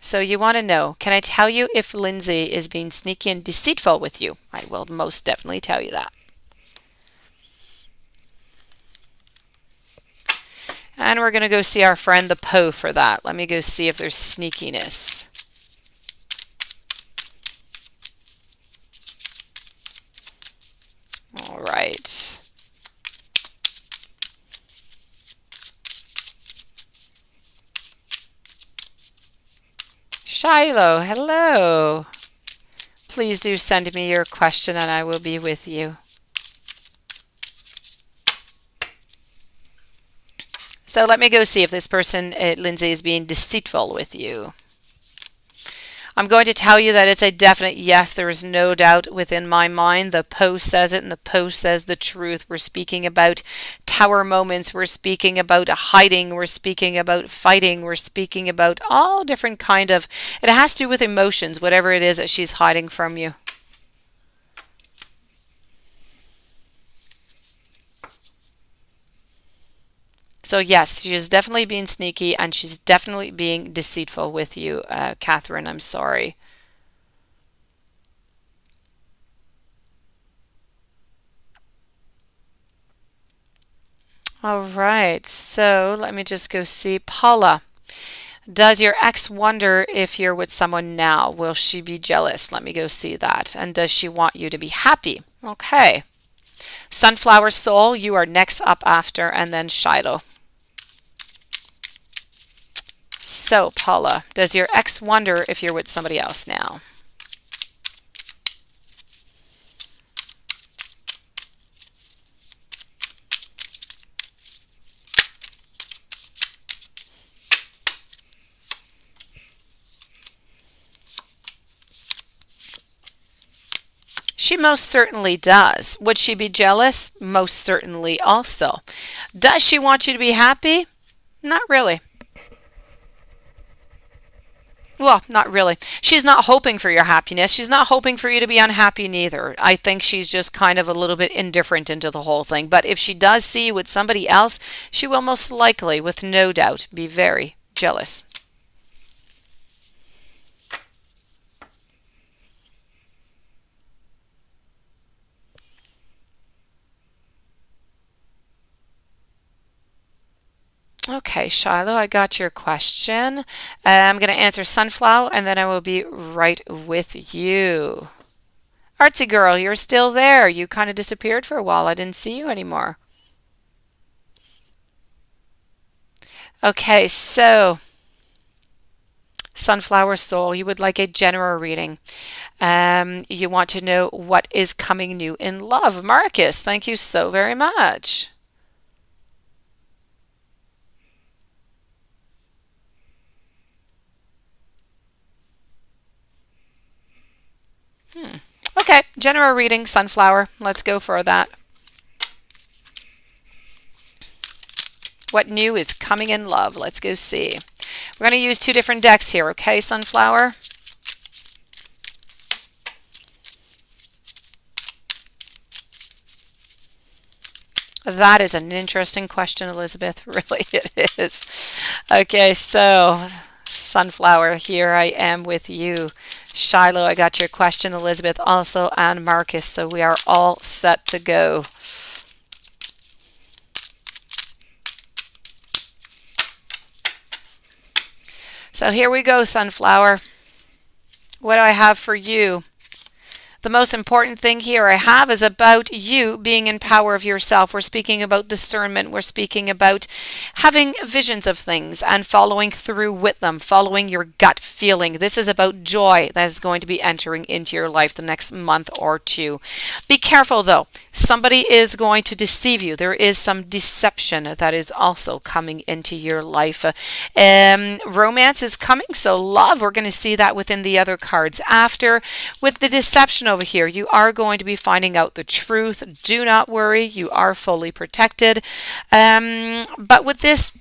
So you want to know, can I tell you if Lindsay is being sneaky and deceitful with you? I will most definitely tell you that. And we're going to go see our friend the Poe for that. Let me go see if there's sneakiness. All right. Shiloh, hello. Please do send me your question and I will be with you. So let me go see if this person, Lindsay, is being deceitful with you. I'm going to tell you that it's a definite yes. There is no doubt within my mind. The post says it, and the post says the truth. We're speaking about tower moments. We're speaking about hiding. We're speaking about fighting. We're speaking about all different kind of, it has to do with emotions, whatever it is that she's hiding from you. So yes, she is definitely being sneaky, and she's definitely being deceitful with you, Catherine. I'm sorry. All right, so let me just go see Paula. Does your ex wonder if you're with someone now? Will she be jealous? Let me go see that. And does she want you to be happy? Okay. Sunflower Soul, you are next up after, and then Shiloh. So, Paula, does your ex wonder if you're with somebody else now? She most certainly does. Would she be jealous? Most certainly also. Does she want you to be happy? Not really. Well, not really. She's not hoping for your happiness. She's not hoping for you to be unhappy neither. I think she's just kind of a little bit indifferent into the whole thing. But if she does see you with somebody else, she will most likely, with no doubt, be very jealous. Okay, Shiloh, I got your question. I'm going to answer Sunflower, and then I will be right with you. Artsy girl, you're still there. You kind of disappeared for a while. I didn't see you anymore. Okay, so Sunflower Soul, you would like a general reading. You want to know what is coming new in love. Marcus, thank you so very much. Okay, general reading, Sunflower. Let's go for that. What new is coming in love? Let's go see. We're going to use two different decks here, okay, Sunflower? That is an interesting question, Elizabeth. Really, it is. Okay, so Sunflower, here I am with you. Shiloh, I got your question, Elizabeth, also, and Marcus. So we are all set to go. So here we go, Sunflower. What do I have for you? The most important thing here I have is about you being in power of yourself. We're speaking about discernment. We're speaking about having visions of things and following through with them, following your gut feeling. This is about joy that is going to be entering into your life the next month or two. Be careful though. Somebody is going to deceive you. There is some deception that is also coming into your life. Romance is coming, so love, we're going to see that within the other cards after. With the deception over here, you are going to be finding out the truth. Do not worry, you are fully protected. But with this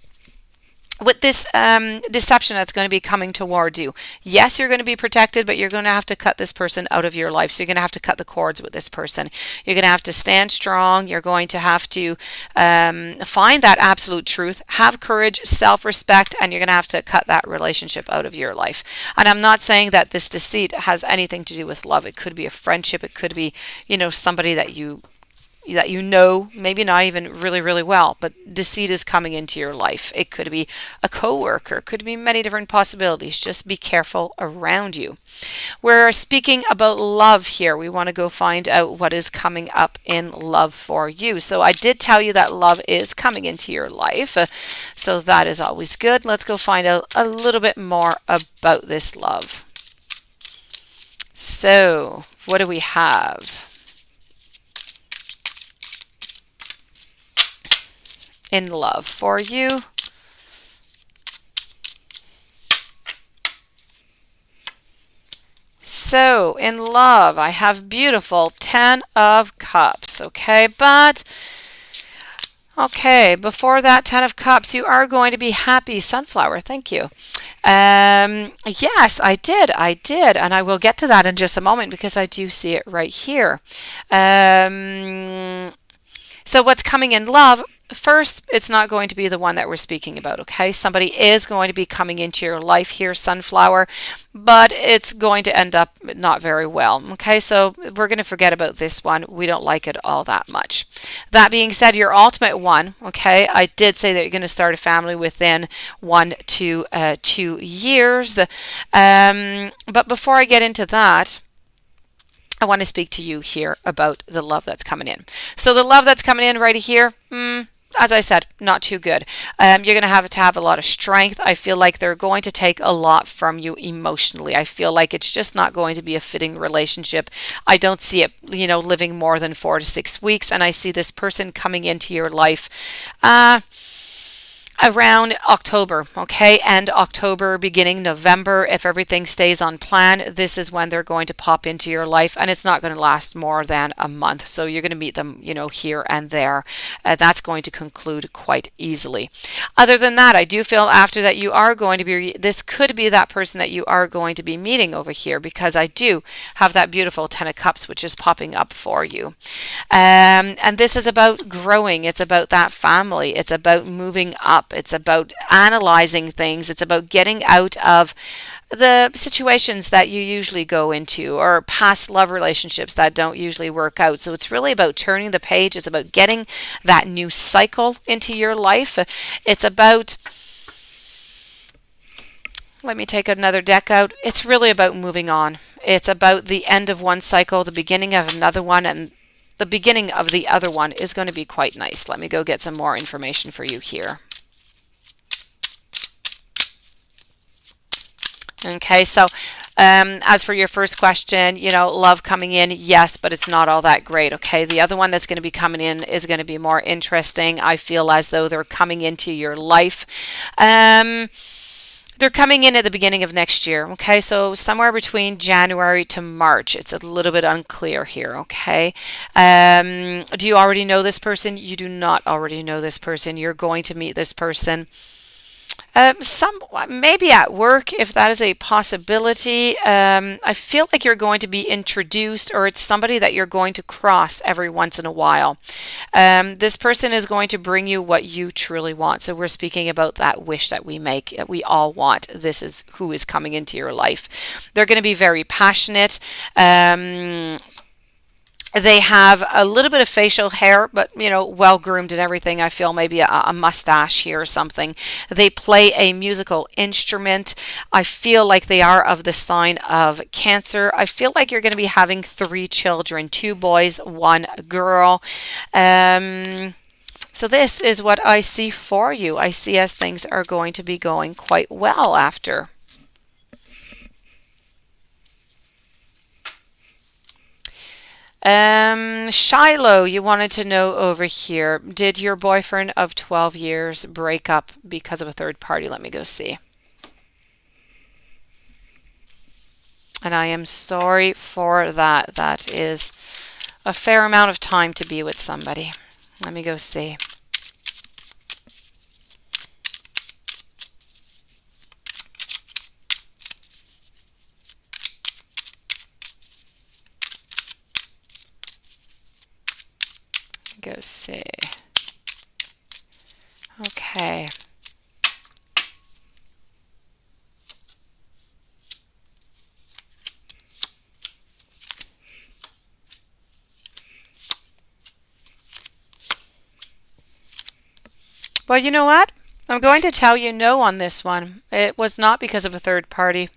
deception that's going to be coming towards you, yes, you're going to be protected, but you're going to have to cut this person out of your life. So you're going to have to cut the cords with this person. You're going to have to stand strong. You're going to have to find that absolute truth, have courage, self-respect, and you're going to have to cut that relationship out of your life. And I'm not saying that this deceit has anything to do with love. It could be a friendship. It could be, somebody that you know, maybe not even really, really well, but deceit is coming into your life. It could be a coworker, it could be many different possibilities. Just be careful around you. We're speaking about love here. We want to go find out what is coming up in love for you. So I did tell you that love is coming into your life. So that is always good. Let's go find out a little bit more about this love. So, what do we have in love for you? So in love, I have beautiful 10 of Cups, okay? But okay, before that 10 of Cups, you are going to be happy, Sunflower. Thank you. Yes, I did, and I will get to that in just a moment because I do see it right here. Um, so what's coming in love? First, it's not going to be the one that we're speaking about, okay? Somebody is going to be coming into your life here, Sunflower, but it's going to end up not very well, okay? So we're going to forget about this one. We don't like it all that much. That being said, your ultimate one, okay? I did say that you're going to start a family within 1 to 2 years. But before I get into that, I want to speak to you here about the love that's coming in. So the love that's coming in right here, as I said, not too good. You're going to have a lot of strength. I feel like they're going to take a lot from you emotionally. I feel like it's just not going to be a fitting relationship. I don't see it, living more than 4 to 6 weeks. And I see this person coming into your life. Around October, okay, end October, beginning November, if everything stays on plan, this is when they're going to pop into your life, and it's not going to last more than a month. So you're going to meet them, here and there. That's going to conclude quite easily. Other than that, I do feel after that you are going to be, this could be that person that you are going to be meeting over here, because I do have that beautiful 10 of Cups, which is popping up for you. And this is about growing. It's about that family. It's about moving up. It's about analyzing things. It's about getting out of the situations that you usually go into or past love relationships that don't usually work out. So it's really about turning the page. It's about getting that new cycle into your life. It's about, let me take another deck out. It's really about moving on. It's about the end of one cycle, the beginning of another one, and the beginning of the other one is going to be quite nice. Let me go get some more information for you here. Okay, so as for your first question, love coming in, yes, but it's not all that great, okay? The other one that's going to be coming in is going to be more interesting. I feel as though they're coming into your life. They're coming in at the beginning of next year, okay? So somewhere between January to March. It's a little bit unclear here, okay? Do you already know this person? You do not already know this person. You're going to meet this person. Maybe at work, if that is a possibility. I feel like you're going to be introduced, or it's somebody that you're going to cross every once in a while. This person is going to bring you what you truly want. So we're speaking about that wish that we make, that we all want. This is who is coming into your life. They're going to be very passionate. They have a little bit of facial hair, but well groomed and everything. I feel maybe a mustache here or something. They play a musical instrument. I feel like they are of the sign of Cancer. I feel like you're going to be having 3 children, 2 boys, 1 girl. So this is what I see for you. I see as things are going to be going quite well after. Shiloh, you wanted to know over here, did your boyfriend of 12 years break up because of a third party? Let me go see. And I am sorry for that. That is a fair amount of time to be with somebody. Let me go see. Go see. Okay. Well, you know what? I'm going to tell you no on this one. It was not because of a third party.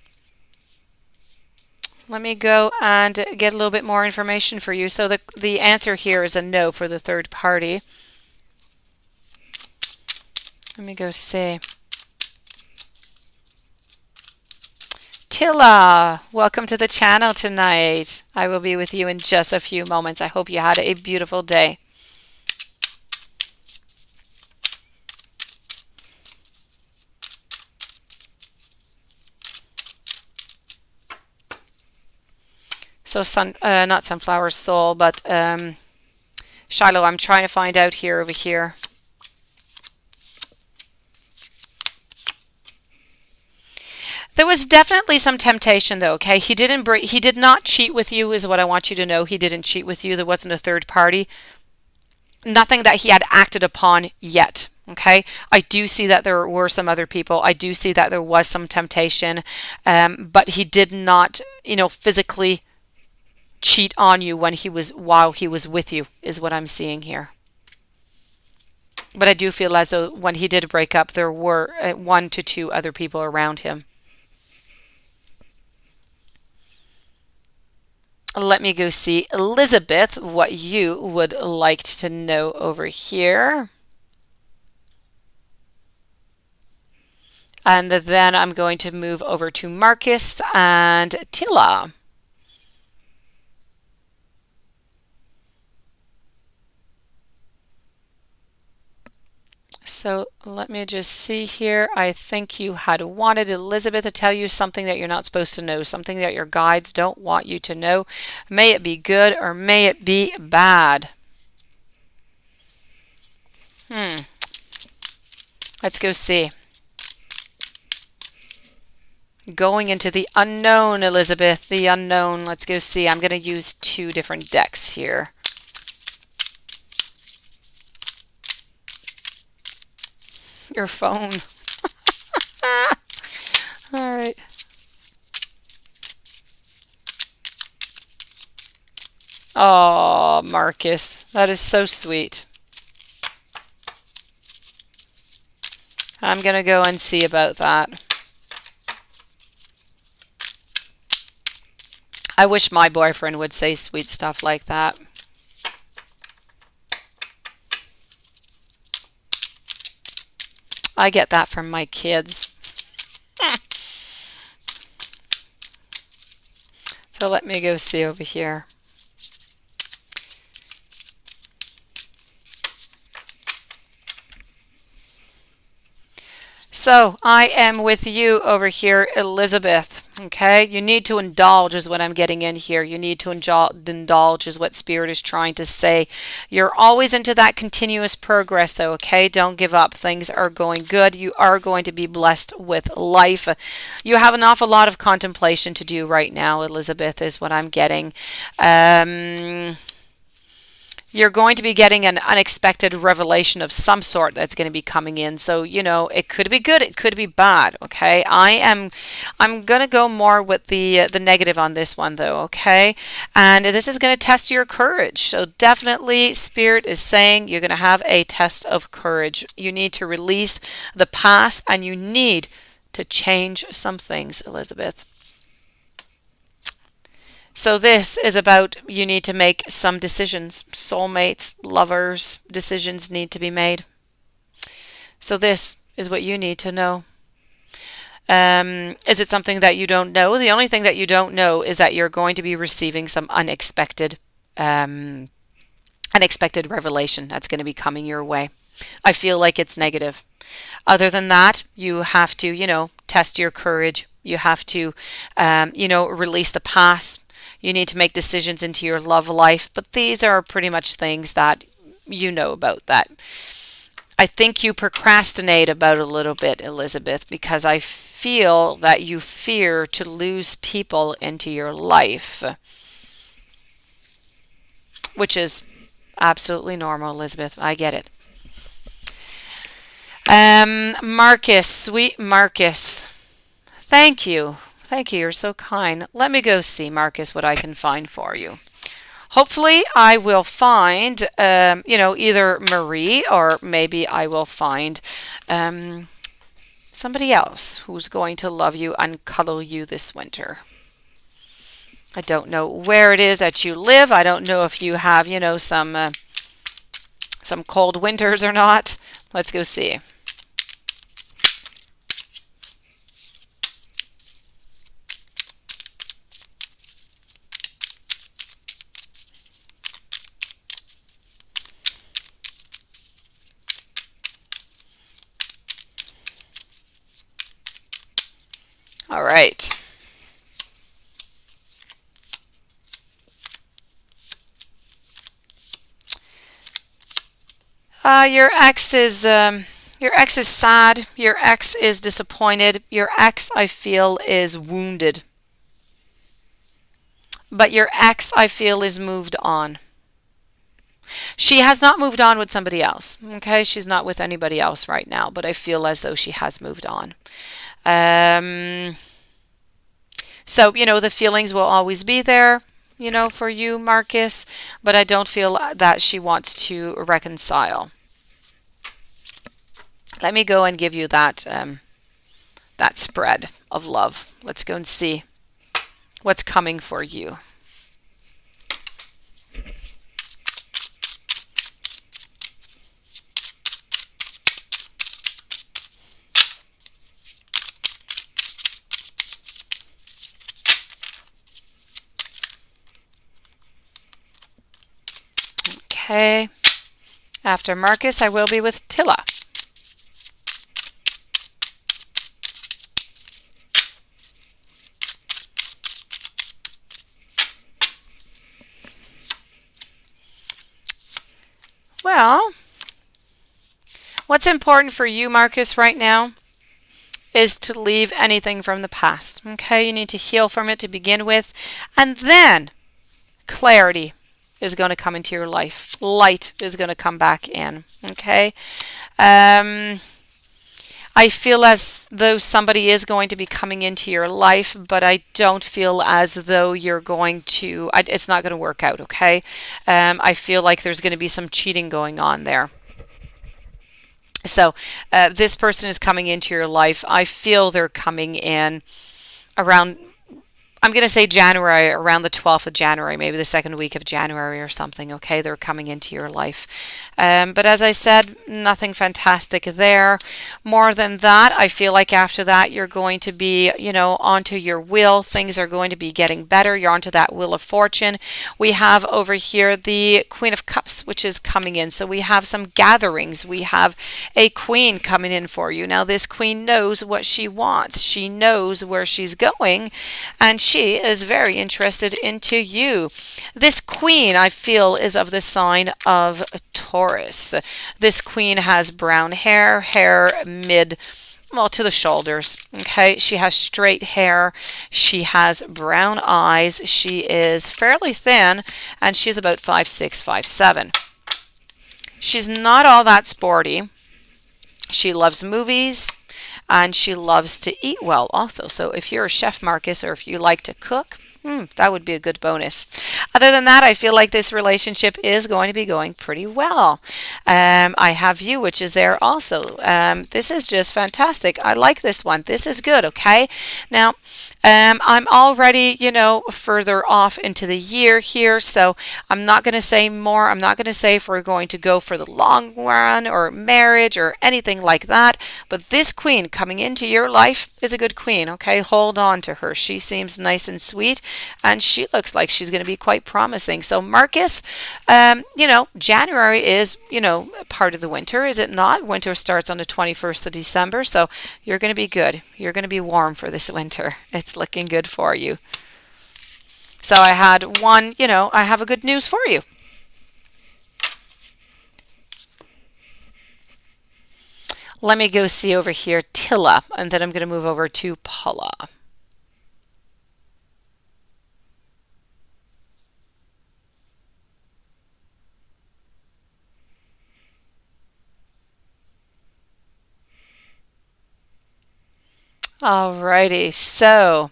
Let me go and get a little bit more information for you. So the answer here is a no for the third party. Let me go see. Tilla, welcome to the channel tonight. I will be with you in just a few moments. I hope you had a beautiful day. So not sunflower soul, but Shiloh. I'm trying to find out here over here. There was definitely some temptation though, okay? He did not cheat with you is what I want you to know. He didn't cheat with you. There wasn't a third party. Nothing that he had acted upon yet. Okay, I do see that there were some other people. I do see that there was some temptation, but he did not, physically cheat on you while he was with you, is what I'm seeing here. But I do feel as though when he did break up, there were one to two other people around him. Let me go see, Elizabeth, what you would like to know over here. And then I'm going to move over to Marcus and Tila. So let me just see here. I think you had wanted Elizabeth to tell you something that you're not supposed to know, something that your guides don't want you to know. May it be good or may it be bad. Let's go see. Going into the unknown, Elizabeth, the unknown. Let's go see. I'm going to use two different decks here. Your phone. All right. Oh, Marcus, that is so sweet. I'm going to go and see about that. I wish my boyfriend would say sweet stuff like that. I get that from my kids. So let me go see over here. So I am with you over here, Elizabeth. Okay, you need to indulge is what I'm getting in here. You need to indulge is what Spirit is trying to say. You're always into that continuous progress though, okay? Don't give up. Things are going good. You are going to be blessed with life. You have an awful lot of contemplation to do right now, Elizabeth, is what I'm getting. You're going to be getting an unexpected revelation of some sort that's going to be coming in. So, it could be good, it could be bad, okay? I'm going to go more with the negative on this one though, okay? And this is going to test your courage. So, definitely Spirit is saying you're going to have a test of courage. You need to release the past and you need to change some things, Elizabeth. So this is about you need to make some decisions. Soulmates, lovers, decisions need to be made. So this is what you need to know. Is it something that you don't know? The only thing that you don't know is that you're going to be receiving some unexpected revelation that's going to be coming your way. I feel like it's negative. Other than that, you have to, test your courage. You have to, release the past. You need to make decisions into your love life. But these are pretty much things that you know about that. I think you procrastinate about a little bit, Elizabeth, because I feel that you fear to lose people into your life, which is absolutely normal, Elizabeth. I get it. Marcus, sweet Marcus. Thank you. Thank you. You're so kind. Let me go see, Marcus, what I can find for you. Hopefully, I will find, either Marie or maybe I will find somebody else who's going to love you and cuddle you this winter. I don't know where it is that you live. I don't know if you have, some cold winters or not. Let's go see. All right. Your ex is sad. Your ex is disappointed. Your ex, I feel, is wounded. But your ex, I feel, is moved on. She has not moved on with somebody else. Okay, she's not with anybody else right now, but I feel as though she has moved on. Um, so, the feelings will always be there, for you, Marcus, but I don't feel that she wants to reconcile. Let me go and give you that spread of love. Let's go and see what's coming for you. Okay. After Marcus, I will be with Tilla. Well, what's important for you, Marcus, right now is to leave anything from the past. Okay, you need to heal from it to begin with, and then clarity is going to come into your life. Light is going to come back in. Okay. I feel as though somebody is going to be coming into your life, but I don't feel as though you're going to, it's not going to work out, okay? I feel like there's going to be some cheating going on there. So this person is coming into your life. I feel they're coming in around, I'm going to say January, around the 12th of January, maybe the second week of January or something, okay? They're coming into your life. But as I said, nothing fantastic there. More than that, I feel like after that, you're going to be, onto your wheel. Things are going to be getting better. You're onto that wheel of fortune. We have over here the Queen of Cups, which is coming in. So we have some gatherings. We have a queen coming in for you. Now, this queen knows what she wants. She knows where she's going, and she is very interested into you. This queen, I feel, is of the sign of Taurus. This queen has brown hair to the shoulders. Okay, she has straight hair. She has brown eyes. She is fairly thin, and she's about 5'6", 5'7". She's not all that sporty. She loves movies, and she loves to eat well also. So if you're a chef, Marcus, or if you like to cook, that would be a good bonus. Other than that, I feel like this relationship is going to be going pretty well. I have you, which is there also. This is just fantastic. I like this one. This is good, okay? Now, I'm already, further off into the year here, so I'm not going to say more. I'm not going to say if we're going to go for the long run or marriage or anything like that. But this queen coming into your life is a good queen, okay? Hold on to her. She seems nice and sweet, and she looks like she's going to be quite promising. So Marcus, January is, part of the winter, is it not? Winter starts on the 21st of December, so you're going to be good. You're going to be warm for this winter. It's looking good for you. So I had one, I have a good news for you. Let me go see over here Tilla, and then I'm going to move over to Paula. Alrighty, so,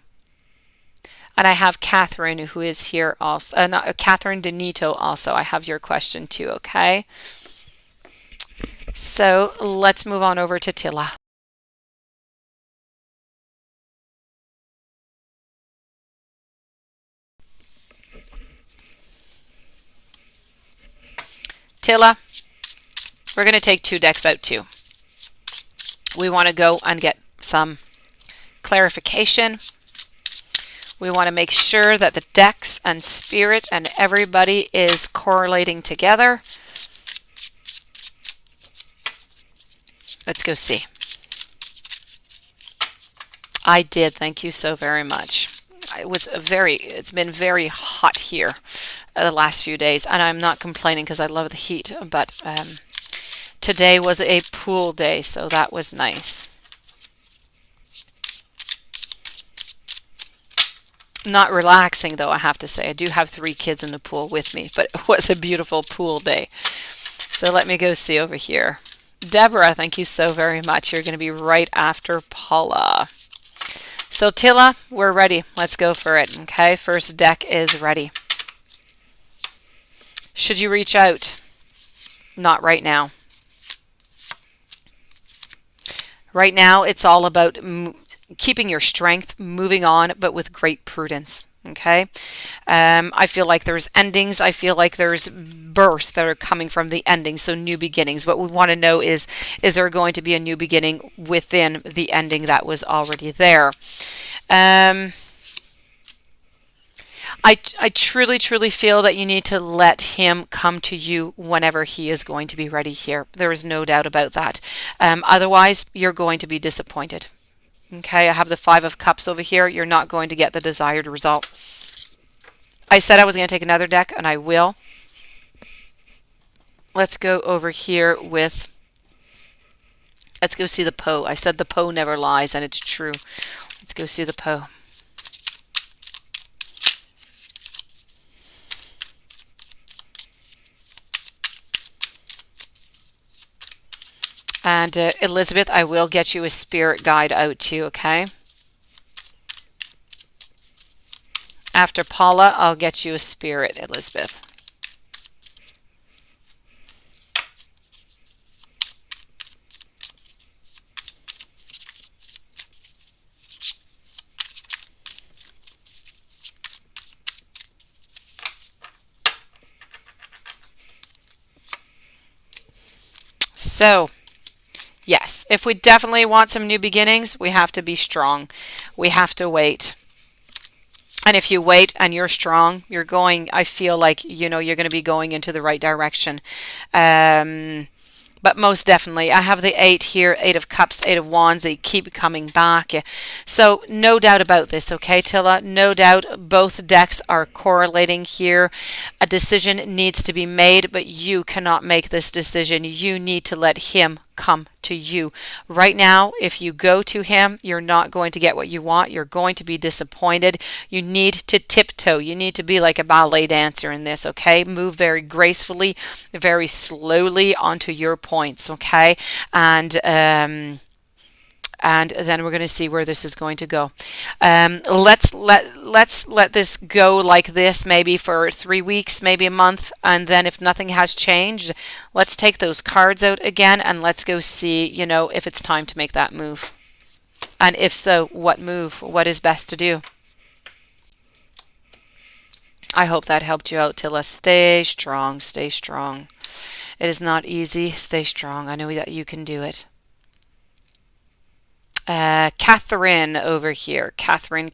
and I have Catherine who is here also, Catherine Denito also. I have your question too, okay? So let's move on over to Tilla. Tilla, we're going to take 2 decks out too. We want to go and get some clarification. We want to make sure that the decks and spirit and everybody is correlating together. Let's go see. I did. Thank you so very much. It's been very hot here the last few days, and I'm not complaining because I love the heat, but Today was a pool day, so that was nice. Not relaxing though, I have to say. I do have 3 kids in the pool with me, but it was a beautiful pool day. So let me go see over here. Deborah, thank you so very much. You're going to be right after Paula. So Tilla, we're ready. Let's go for it. Okay, first deck is ready. Should you reach out? Not right now. Right now, it's all about keeping your strength, moving on, but with great prudence. Okay. I feel like there's endings. I feel like there's births that are coming from the ending. So new beginnings. What we want to know is there going to be a new beginning within the ending that was already there? I truly, truly feel that you need to let him come to you whenever he is going to be ready here. There is no doubt about that. Otherwise, you're going to be disappointed. Okay, I have the 5 of Cups over here. You're not going to get the desired result. I said I was going to take another deck, and I will. Let's go over here with... Let's go see the Poe. I said the Poe never lies, and it's true. Let's go see the Poe. And Elizabeth, I will get you a spirit guide out too, okay? After Paula, I'll get you a spirit, Elizabeth. So, yes, if we definitely want some new beginnings, we have to be strong. We have to wait. And if you wait and you're strong, you're going, I feel like, you're going to be going into the right direction. But most definitely, I have the 8 here, 8 of Cups, 8 of Wands. They keep coming back. So no doubt about this, okay, Tilla? No doubt both decks are correlating here. A decision needs to be made, but you cannot make this decision. You need to let him come to you. Right now, if you go to him, you're not going to get what you want. You're going to be disappointed. You need to tiptoe. You need to be like a ballet dancer in this, okay? Move very gracefully, very slowly onto your points, okay? And then we're going to see where this is going to go. Let's let this go like this, maybe for 3 weeks, maybe a month, and then if nothing has changed, let's take those cards out again and let's go see, if it's time to make that move. And if so, what move? What is best to do? I hope that helped you out, Tilla. Stay strong. Stay strong. It is not easy. Stay strong. I know that you can do it. Catherine over here. Catherine.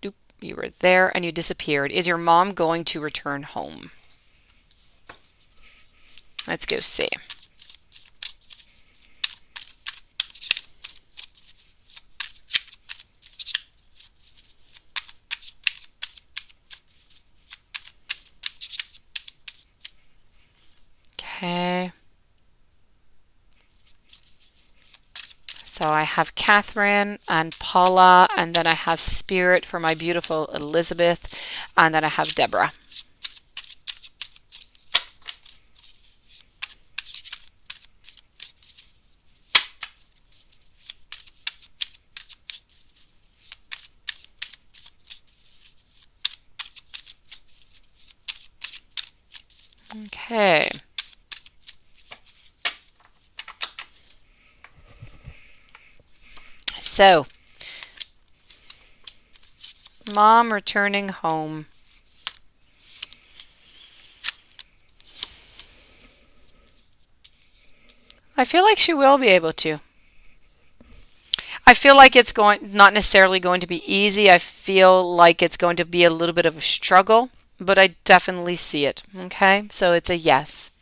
Doop, you were there and you disappeared. Is your mom going to return home? Let's go see. Okay. So I have Catherine and Paula, and then I have Spirit for my beautiful Elizabeth, and then I have Deborah. Okay. So, mom returning home. I feel like she will be able to. I feel like it's not necessarily going to be easy. I feel like it's going to be a little bit of a struggle, but I definitely see it. Okay, so it's a yes.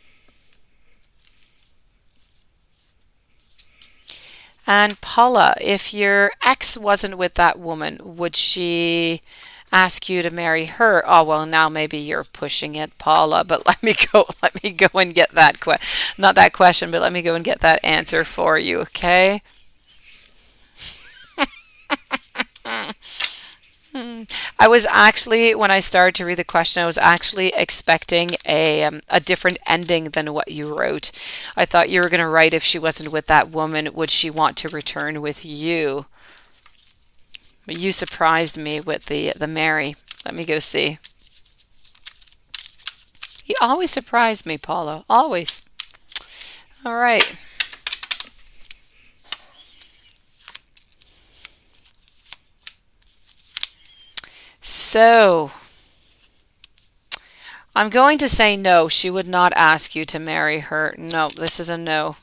And Paula, if your ex wasn't with that woman, would she Ask you to marry her. Oh, well, now maybe you're pushing it, Paula, but let me go and get that not that question, but let me go and get that answer for you, okay? I was actually, when I started to read the question, I was actually expecting a different ending than what you wrote. I thought you were going to write, if she wasn't with that woman, would she want to return with you? But you surprised me with the Mary. Let me go see. You always surprise me, Paula. Always. All right. So, I'm going to say no. She would not ask you to marry her. No, this is a no.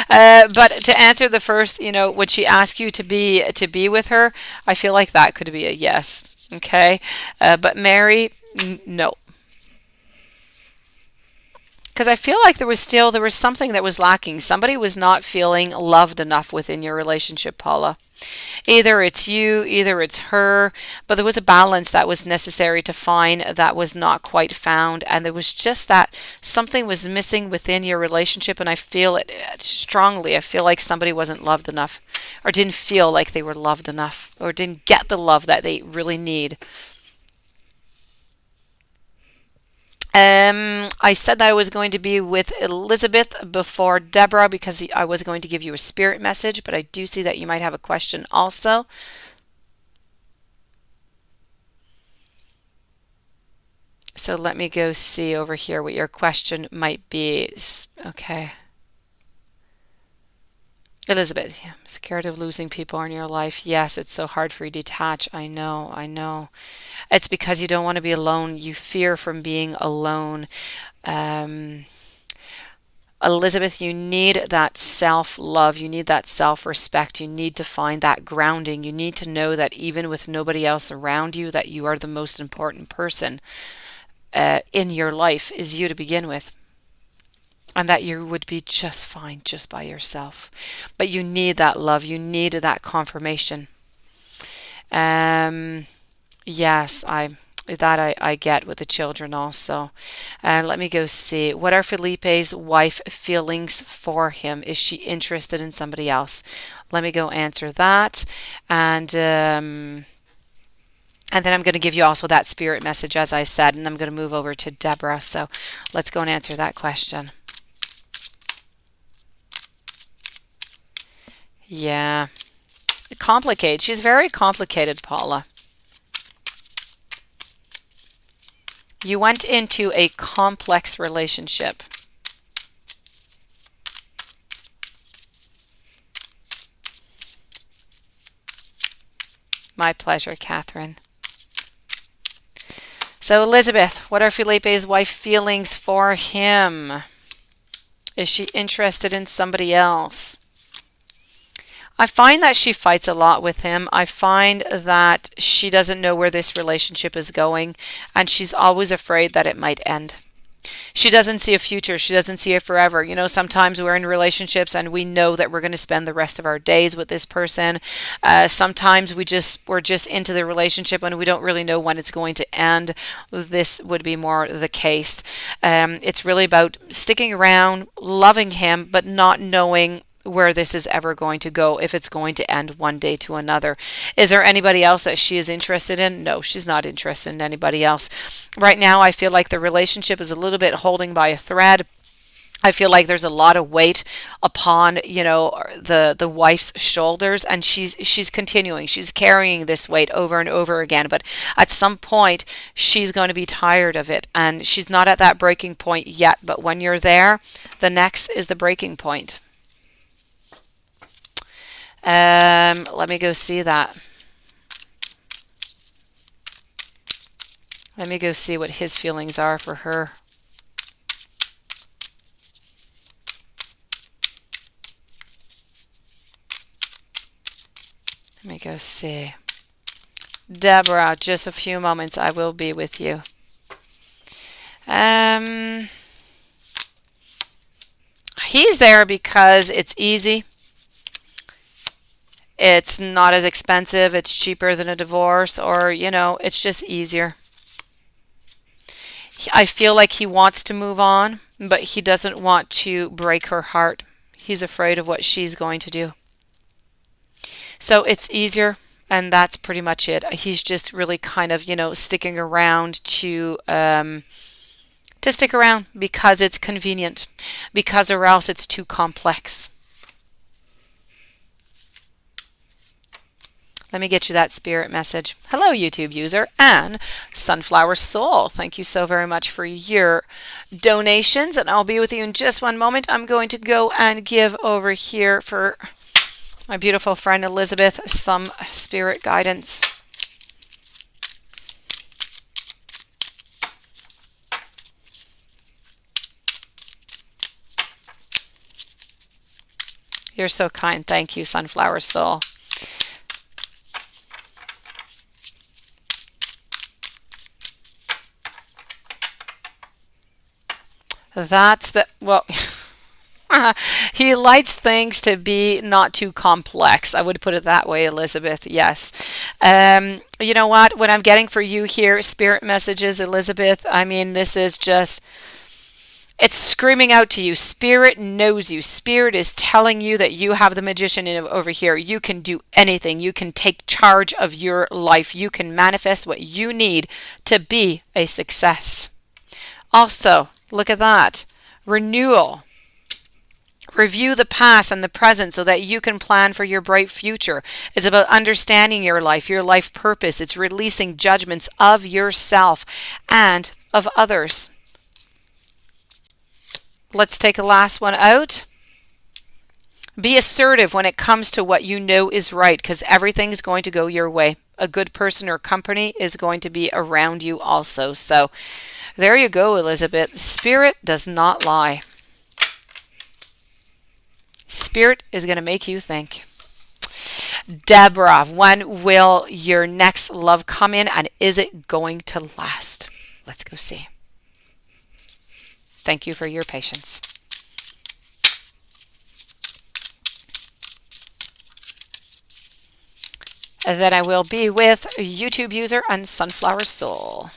But to answer the first, would she ask you to be with her? I feel like that could be a yes. Okay, but marry, no. Because I feel like there was something that was lacking. Somebody was not feeling loved enough within your relationship, Paula. Either it's you, either it's her, but there was a balance that was necessary to find that was not quite found. And there was just that something was missing within your relationship. And I feel it strongly. I feel like somebody wasn't loved enough, or didn't feel like they were loved enough, or didn't get the love that they really need. I said that I was going to be with Elizabeth before Deborah because I was going to give you a spirit message, but I do see that you might have a question also. So let me go see over here what your question might be. Okay. Elizabeth, yeah, scared of losing people in your life. Yes, it's so hard for you to detach. I know, I know. It's because you don't want to be alone. You fear from being alone. Um, Elizabeth, you need that self love. You need that self respect. You need to find that grounding. You need to know that even with nobody else around you, that you are the most important person in your life is you to begin with. And that you would be just fine just by yourself. But you need that love. You need that confirmation. Um, yes, I get with the children also. And let me go see. What are Felipe's wife feelings for him? Is she interested in somebody else? Let me go answer that. And then I'm going to give you also that spirit message, as I said, and I'm going to move over to Deborah. So let's go and answer that question. Yeah. Complicated. She's very complicated, Paula. You went into a complex relationship. My pleasure, Catherine. So, Elizabeth, what are Felipe's wife feelings for him? Is she interested in somebody else? I find that she fights a lot with him. I find that she doesn't know where this relationship is going, and she's always afraid that it might end. She doesn't see a future. She doesn't see it forever. Sometimes we're in relationships and we know that we're going to spend the rest of our days with this person. Sometimes we're just into the relationship and we don't really know when it's going to end. This would be more the case. It's really about sticking around, loving him, but not knowing where this is ever going to go, if it's going to end one day to another. Is there anybody else that she is interested in? No, she's not interested in anybody else. Right now, I feel like the relationship is a little bit holding by a thread. I feel like there's a lot of weight upon, the wife's shoulders, and she's continuing. She's carrying this weight over and over again. But at some point, she's going to be tired of it, and she's not at that breaking point yet. But when you're there, the next is the breaking point. Let me go see that. Let me go see what his feelings are for her. Let me go see. Deborah, just a few moments. I will be with you. He's there because it's easy. It's not as expensive, it's cheaper than a divorce, or, it's just easier. I feel like he wants to move on, but he doesn't want to break her heart. He's afraid of what she's going to do. So it's easier, and that's pretty much it. He's just really kind of, sticking around to stick around because it's convenient, because or else it's too complex. Let me get you that spirit message. Hello, YouTube user and Sunflower Soul. Thank you so very much for your donations, and I'll be with you in just one moment. I'm going to go and give over here for my beautiful friend Elizabeth some spirit guidance. You're so kind. Thank you, Sunflower Soul. That's the, well, he likes things to be not too complex. I would put it that way, Elizabeth. Yes. You know what? What I'm getting for you here, spirit messages, Elizabeth, I mean, this is just, it's screaming out to you. Spirit knows you. Spirit is telling you that you have the magician over here. You can do anything. You can take charge of your life. You can manifest what you need to be a success. Also, look at that. Renewal. Review the past and the present so that you can plan for your bright future. It's about understanding your life purpose. It's releasing judgments of yourself and of others. Let's take a last one out. Be assertive when it comes to what you know is right, because everything's going to go your way. A good person or company is going to be around you also. So there you go, Elizabeth. Spirit does not lie. Spirit is going to make you think. Deborah, when will your next love come in, and is it going to last? Let's go see. Thank you for your patience. And then I will be with YouTube user and Sunflower Soul.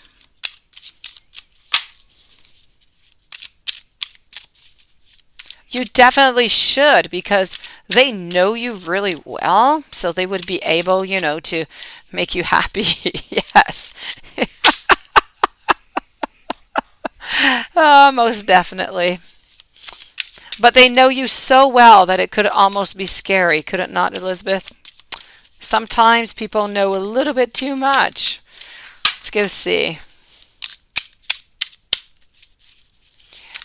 You definitely should, because they know you really well, so they would be able, to make you happy. Yes. Oh, most definitely. But they know you so well that it could almost be scary, could it not, Elizabeth? Sometimes people know a little bit too much. Let's go see.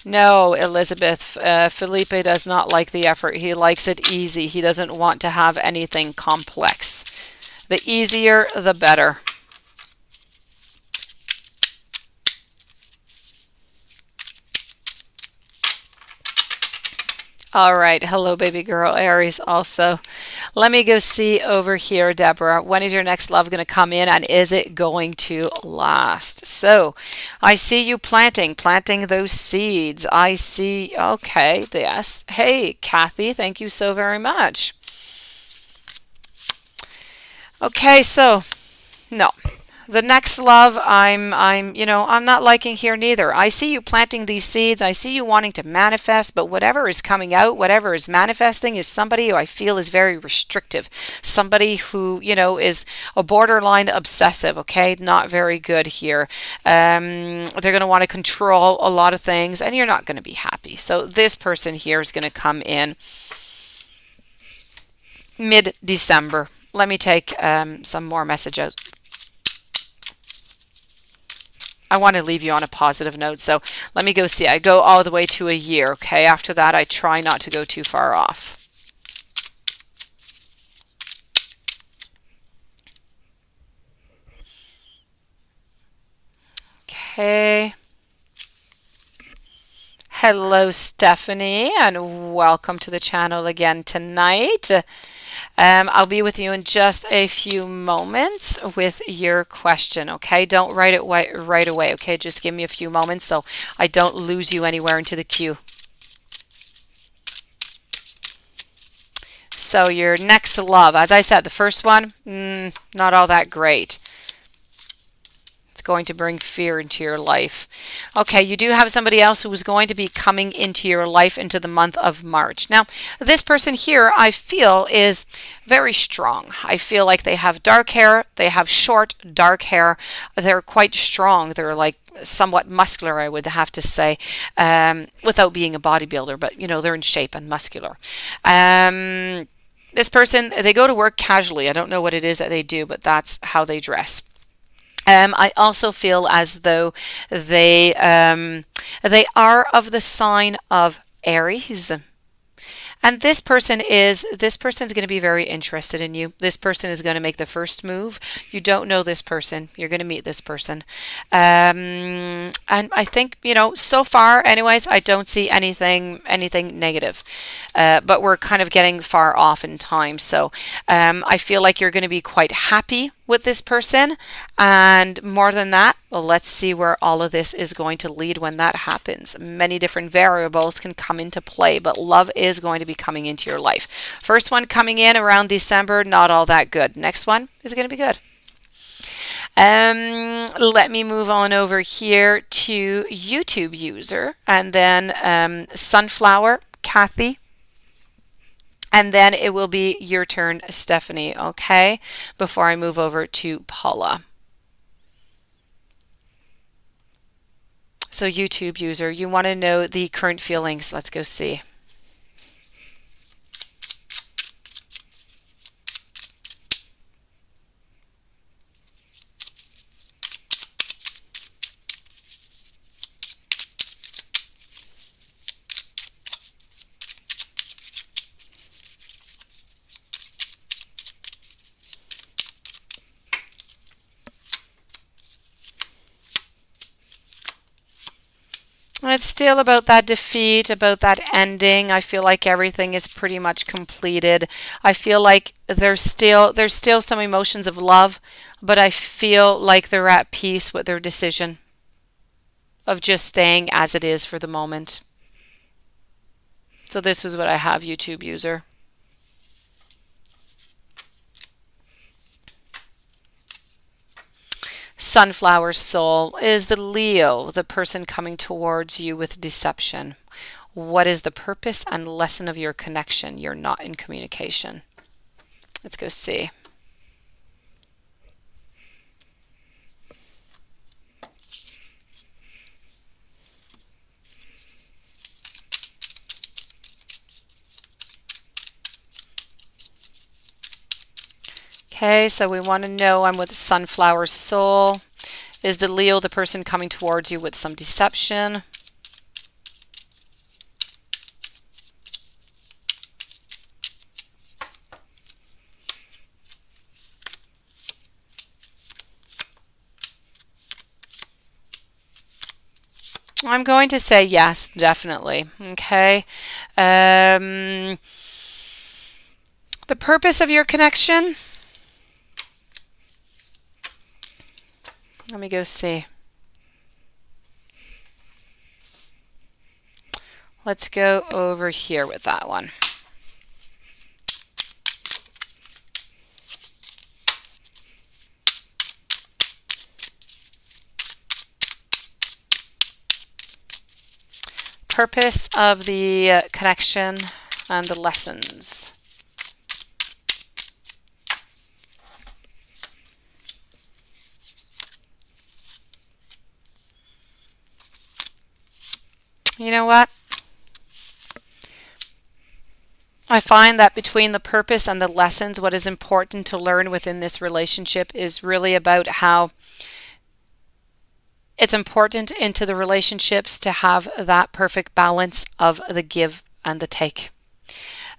No, Elizabeth, Felipe does not like the effort. He likes it easy. He doesn't want to have anything complex. The easier, the better. All right. Hello, baby girl. Aries also. Let me go see over here, Deborah. When is your next love going to come in, and is it going to last? So I see you planting those seeds. I see. Okay. Yes. Hey, Kathy. Thank you so very much. Okay. So no. The next love, I'm not liking here neither. I see you planting these seeds. I see you wanting to manifest, but whatever is coming out, whatever is manifesting is somebody who I feel is very restrictive. Somebody who, is a borderline obsessive, okay? Not very good here. They're going to want to control a lot of things, and you're not going to be happy. So this person here is going to come in mid-December. Let me take some more messages. I want to leave you on a positive note, so let me go see. I go all the way to a year, okay? After that, I try not to go too far off. Okay. Hello, Stephanie, and welcome to the channel again tonight. I'll be with you in just a few moments with your question, okay? Don't write it right away, okay? Just give me a few moments so I don't lose you anywhere into the queue. So your next love, as I said, the first one, not all that great. It's going to bring fear into your life. Okay, you do have somebody else who is going to be coming into your life into the month of March. Now, this person here, I feel, is very strong. I feel like they have dark hair. They have short, dark hair. They're quite strong. They're like somewhat muscular, I would have to say, without being a bodybuilder, but they're in shape and muscular. This person, they go to work casually. I don't know what it is that they do, but that's how they dress. I also feel as though they are of the sign of Aries. And this person's going to be very interested in you. This person is going to make the first move. You don't know this person. You're going to meet this person. And I think, so far, anyways, I don't see anything negative. But we're kind of getting far off in time. So I feel like you're going to be quite happy with this person. And more than that, well, let's see where all of this is going to lead when that happens. Many different variables can come into play, but love is going to be coming into your life. First one coming in around December, not all that good. Next one is going to be good. Let me move on over here to YouTube user, and then Sunflower, Kathy. And then it will be your turn, Stephanie, okay? Before I move over to Paula. So YouTube user, you want to know the current feelings. Let's go see. It's still about that defeat, about that ending. I feel like everything is pretty much completed. I feel like there's still some emotions of love, but I feel like they're at peace with their decision of just staying as it is for the moment. So this is what I have, YouTube user. Sunflower soul is the Leo, the person coming towards you with deception. What is the purpose and lesson of your connection? You're not in communication. Let's go see. Okay, so we want to know, I'm with Sunflower Soul. Is the Leo the person coming towards you with some deception? I'm going to say yes, definitely. Okay. The purpose of your connection? Let me go see. Let's go over here with that one. Purpose of the connection and the lessons. You know what? I find that between the purpose and the lessons, what is important to learn within this relationship is really about how it's important into the relationships to have that perfect balance of the give and the take.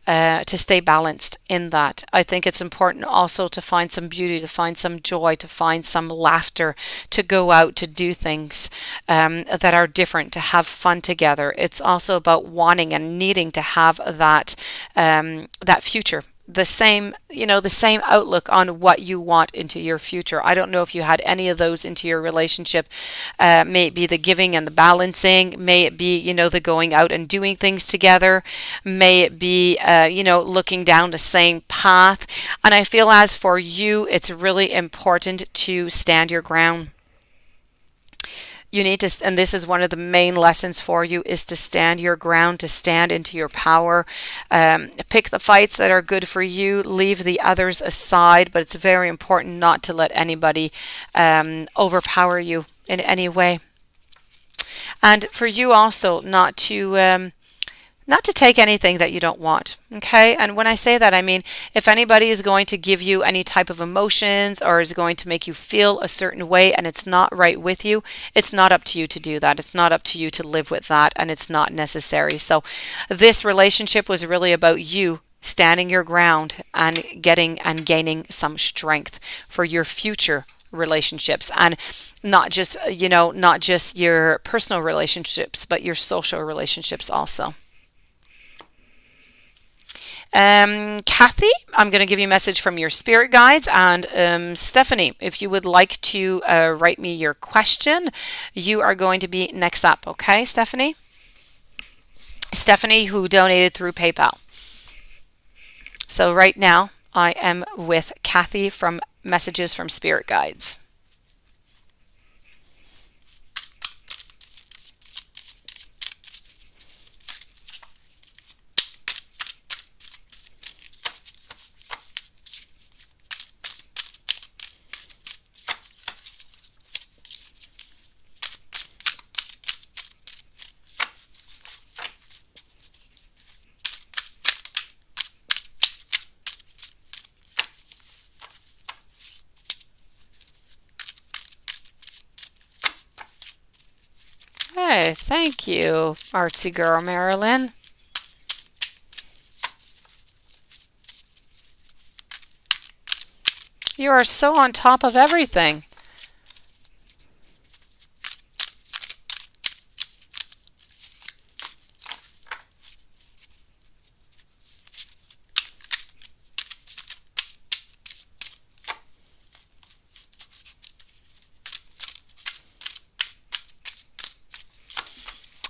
To stay balanced in that. I think it's important also to find some beauty, to find some joy, to find some laughter, to go out, to do things that are different, to have fun together. It's also about wanting and needing to have that future the same, the same outlook on what you want into your future. I don't know if you had any of those into your relationship. May it be the giving and the balancing. May it be, the going out and doing things together. May it be, looking down the same path. And I feel as for you, it's really important to stand your ground. You need to, and this is one of the main lessons for you, is to stand your ground, to stand into your power. Pick the fights that are good for you, leave the others aside, but it's very important not to let anybody overpower you in any way. And for you also not to take anything that you don't want. Okay. And when I say that, I mean, if anybody is going to give you any type of emotions or is going to make you feel a certain way and it's not right with you, it's not up to you to do that. It's not up to you to live with that, and it's not necessary. So this relationship was really about you standing your ground and getting and gaining some strength for your future relationships, and not just your personal relationships, but your social relationships also. Kathy, I'm going to give you a message from your spirit guides. And Stephanie, if you would like to write me your question, you are going to be next up. Okay, Stephanie? Stephanie, who donated through PayPal. So right now, I am with Kathy from Messages from Spirit Guides. Hey, thank you, artsy girl Marilyn. You are so on top of everything.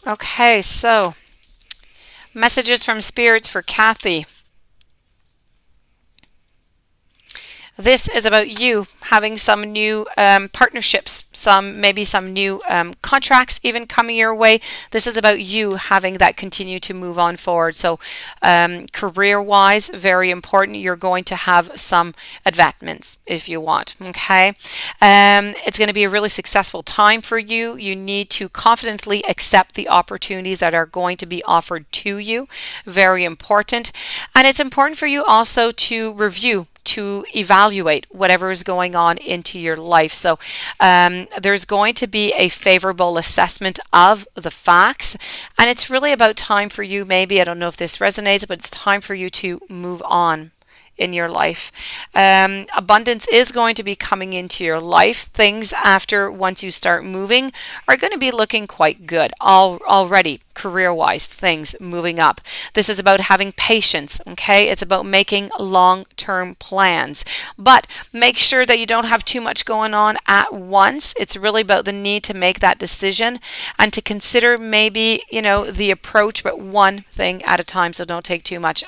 Okay, so messages from spirits for Kathy. This is about you having some new partnerships, maybe some new contracts even coming your way. This is about you having that continue to move on forward. So career-wise, very important. You're going to have some advancements if you want. Okay, it's going to be a really successful time for you. You need to confidently accept the opportunities that are going to be offered to you. Very important, and it's important for you also to review, to evaluate whatever is going on into your life. So there's going to be a favorable assessment of the facts, and it's really about time for you, maybe, I don't know if this resonates, but it's time for you to move on in your life. Abundance is going to be coming into your life. Things after, once you start moving, are going to be looking quite good already, career-wise, things moving up. This is about having patience, okay? It's about making long-term plans, but make sure that you don't have too much going on at once. It's really about the need to make that decision and to consider maybe, the approach, but one thing at a time. So don't take too much,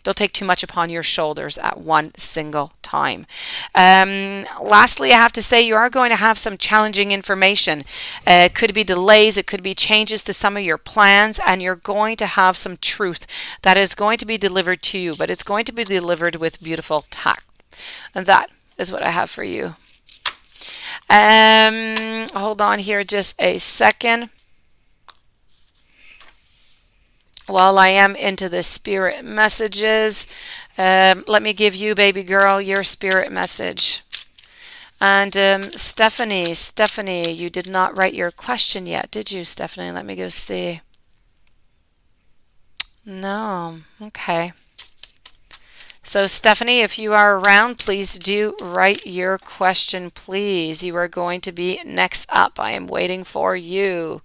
don't take too much upon your shoulders at one single time. Lastly, I have to say you are going to have some challenging information. It could be delays, it could be changes to some of your plans, and you're going to have some truth that is going to be delivered to you, but it's going to be delivered with beautiful tact. And that is what I have for you. Hold on here just a second. While I am into the spirit messages, let me give you, baby girl, your spirit message. And Stephanie, you did not write your question yet, did you, Stephanie? Let me go see. No. Okay. So Stephanie, if you are around, please do write your question, please. You are going to be next up. I am waiting for you.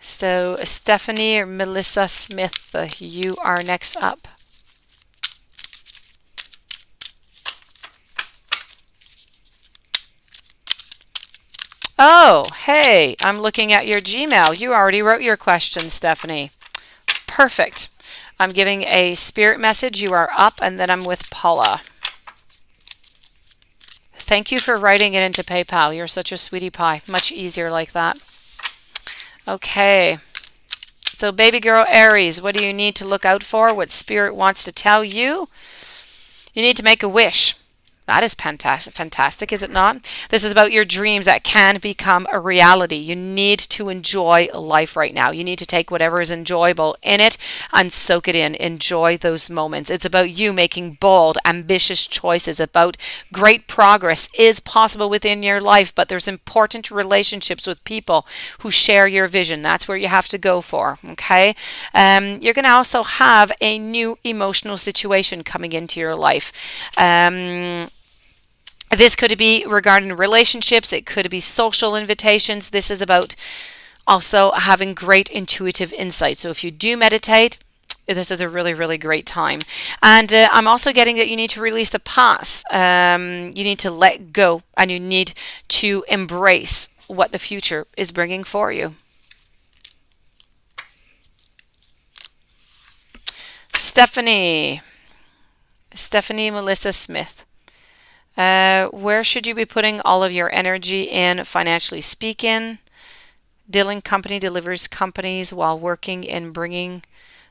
So Stephanie or Melissa Smith, you are next up. Oh, hey, I'm looking at your Gmail. You already wrote your question, Stephanie. Perfect. I'm giving a spirit message. You are up, and then I'm with Paula. Thank you for writing it into PayPal. You're such a sweetie pie. Much easier like that. Okay. So, baby girl Aries, what do you need to look out for? What spirit wants to tell you? You need to make a wish. That is fantastic, is it not? This is about your dreams that can become a reality. You need to enjoy life right now. You need to take whatever is enjoyable in it and soak it in. Enjoy those moments. It's about you making bold, ambitious choices, about great progress is possible within your life, but there's important relationships with people who share your vision. That's where you have to go for, okay? You're going to also have a new emotional situation coming into your life. This could be regarding relationships, it could be social invitations. This is about also having great intuitive insight. So if you do meditate, this is a really, really great time. And I'm also getting that you need to release the past. You need to let go and you need to embrace what the future is bringing for you. Stephanie. Stephanie Melissa Smith. Where should you be putting all of your energy in, financially speaking? Dealing company delivers companies while working in bringing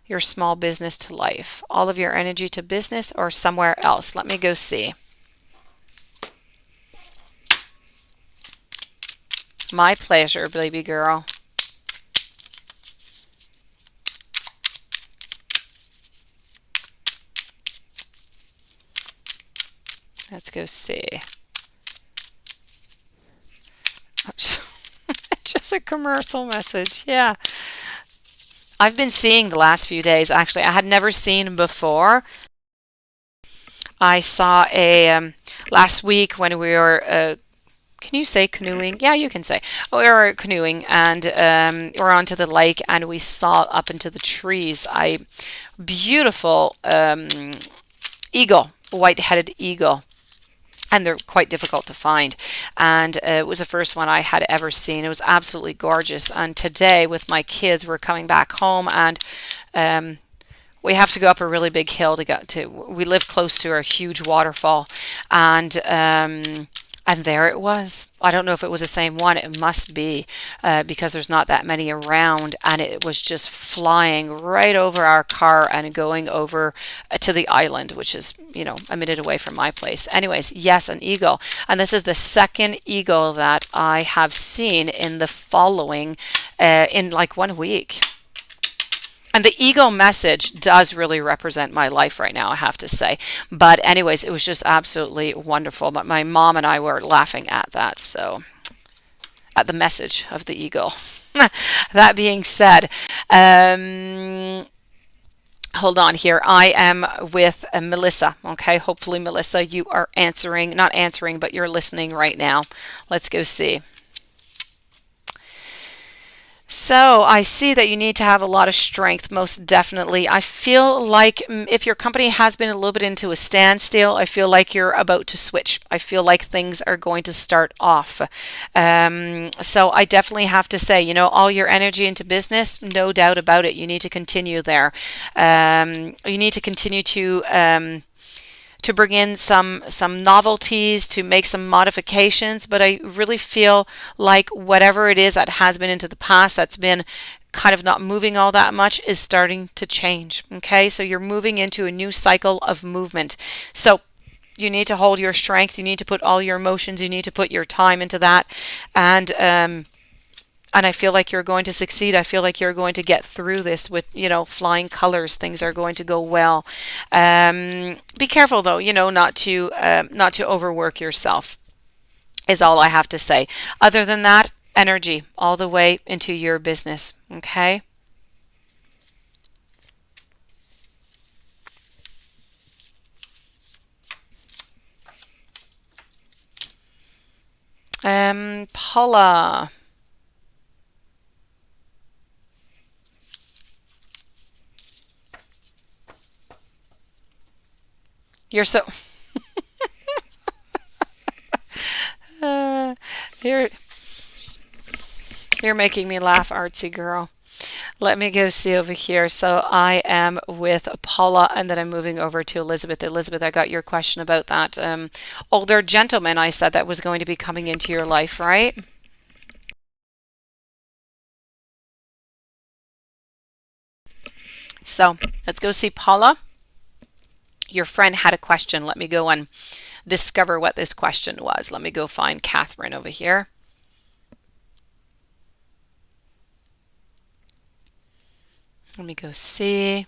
your small business to life. All of your energy to business or somewhere else? Let me go see. My pleasure, baby girl. Let's go see. Just a commercial message. Yeah. I've been seeing the last few days. Actually, I had never seen before. I saw a last week when we were can you say canoeing? Yeah, you can say. Oh, we were canoeing and we're onto the lake and we saw up into the trees a beautiful eagle, white-headed eagle. And they're quite difficult to find. And it was the first one I had ever seen. It was absolutely gorgeous. And today, with my kids, we're coming back home, and we have to go up a really big hill to get to. We live close to a huge waterfall, and there it was. I don't know if it was the same one. It must be because there's not that many around, and it was just flying right over our car and going over to the island, which is, a minute away from my place. Anyways, yes, an eagle. And this is the second eagle that I have seen in the following, in like 1 week. And the ego message does really represent my life right now, I have to say. But anyways, it was just absolutely wonderful. But my mom and I were laughing at that, so at the message of the ego. That being said, hold on here. I am with Melissa. Okay, hopefully, Melissa, you are answering, not answering, but you're listening right now. Let's go see. So I see that you need to have a lot of strength, most definitely. I feel like if your company has been a little bit into a standstill, I feel like you're about to switch. I feel like things are going to start off. So I definitely have to say, all your energy into business, no doubt about it. You need to continue there. You need to continue to bring in some novelties, to make some modifications, but I really feel like whatever it is that has been into the past that's been kind of not moving all that much is starting to change. Okay, so you're moving into a new cycle of movement. So you need to hold your strength, you need to put all your emotions, you need to put your time into that, and I feel like you're going to succeed. I feel like you're going to get through this with, flying colors. Things are going to go well. Be careful though, not to overwork yourself is all I have to say. Other than that, energy all the way into your business. Okay. Paula. You're so uh, you're you're making me laugh, artsy girl. Let me go see over here. So I am with Paula, and then I'm moving over to Elizabeth. Elizabeth, I got your question about that older gentleman I said that was going to be coming into your life, right? So let's go see Paula. Your friend had a question. Let me go and discover what this question was. Let me go find Catherine over here. Let me go see. I'm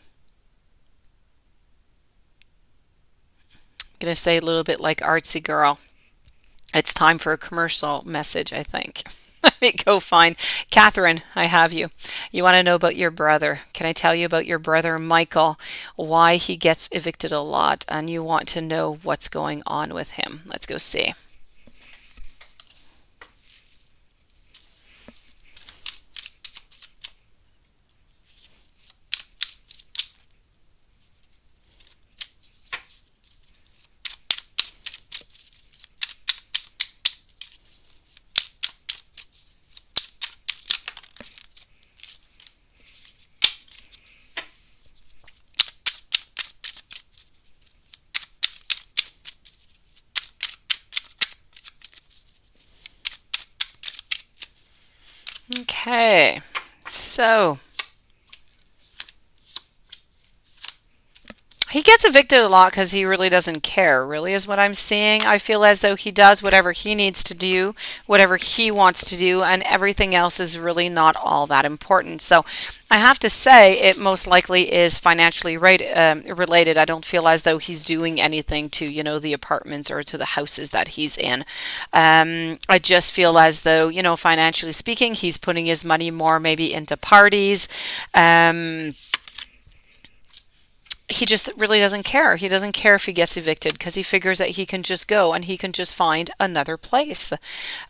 going to say a little bit like artsy girl. It's time for a commercial message, I think. Let me go find Catherine. I have you. You want to know about your brother. Can I tell you about your brother, Michael, why he gets evicted a lot, and you want to know what's going on with him? Let's go see. Okay, so he gets evicted a lot because he really doesn't care, really, is what I'm seeing. I feel as though he does whatever he needs to do, whatever he wants to do, and everything else is really not all that important. So I have to say it most likely is financially related. I don't feel as though he's doing anything to, the apartments or to the houses that he's in. I just feel as though, financially speaking, he's putting his money more maybe into parties. He just really doesn't care. He doesn't care if he gets evicted because he figures that he can just go and he can just find another place.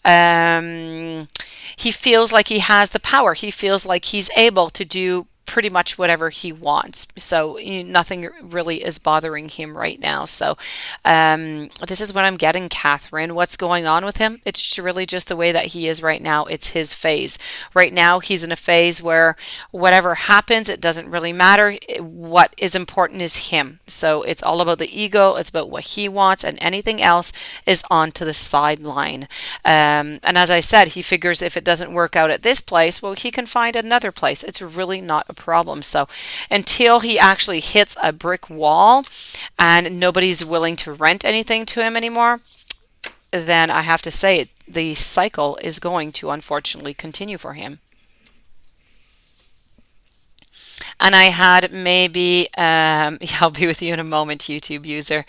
Um, he feels like he has the power. He feels like he's able to do pretty much whatever he wants. So nothing really is bothering him right now. So this is what I'm getting, Catherine. What's going on with him? It's really just the way that he is right now. It's his phase. Right now, he's in a phase where whatever happens, it doesn't really matter. What is important is him. So it's all about the ego. It's about what he wants, and anything else is on to the sideline. And as I said, he figures if it doesn't work out at this place, well, he can find another place. It's really not a problem. So until he actually hits a brick wall and nobody's willing to rent anything to him anymore, then I have to say the cycle is going to unfortunately continue for him. And I had maybe, yeah, I'll be with you in a moment, YouTube user.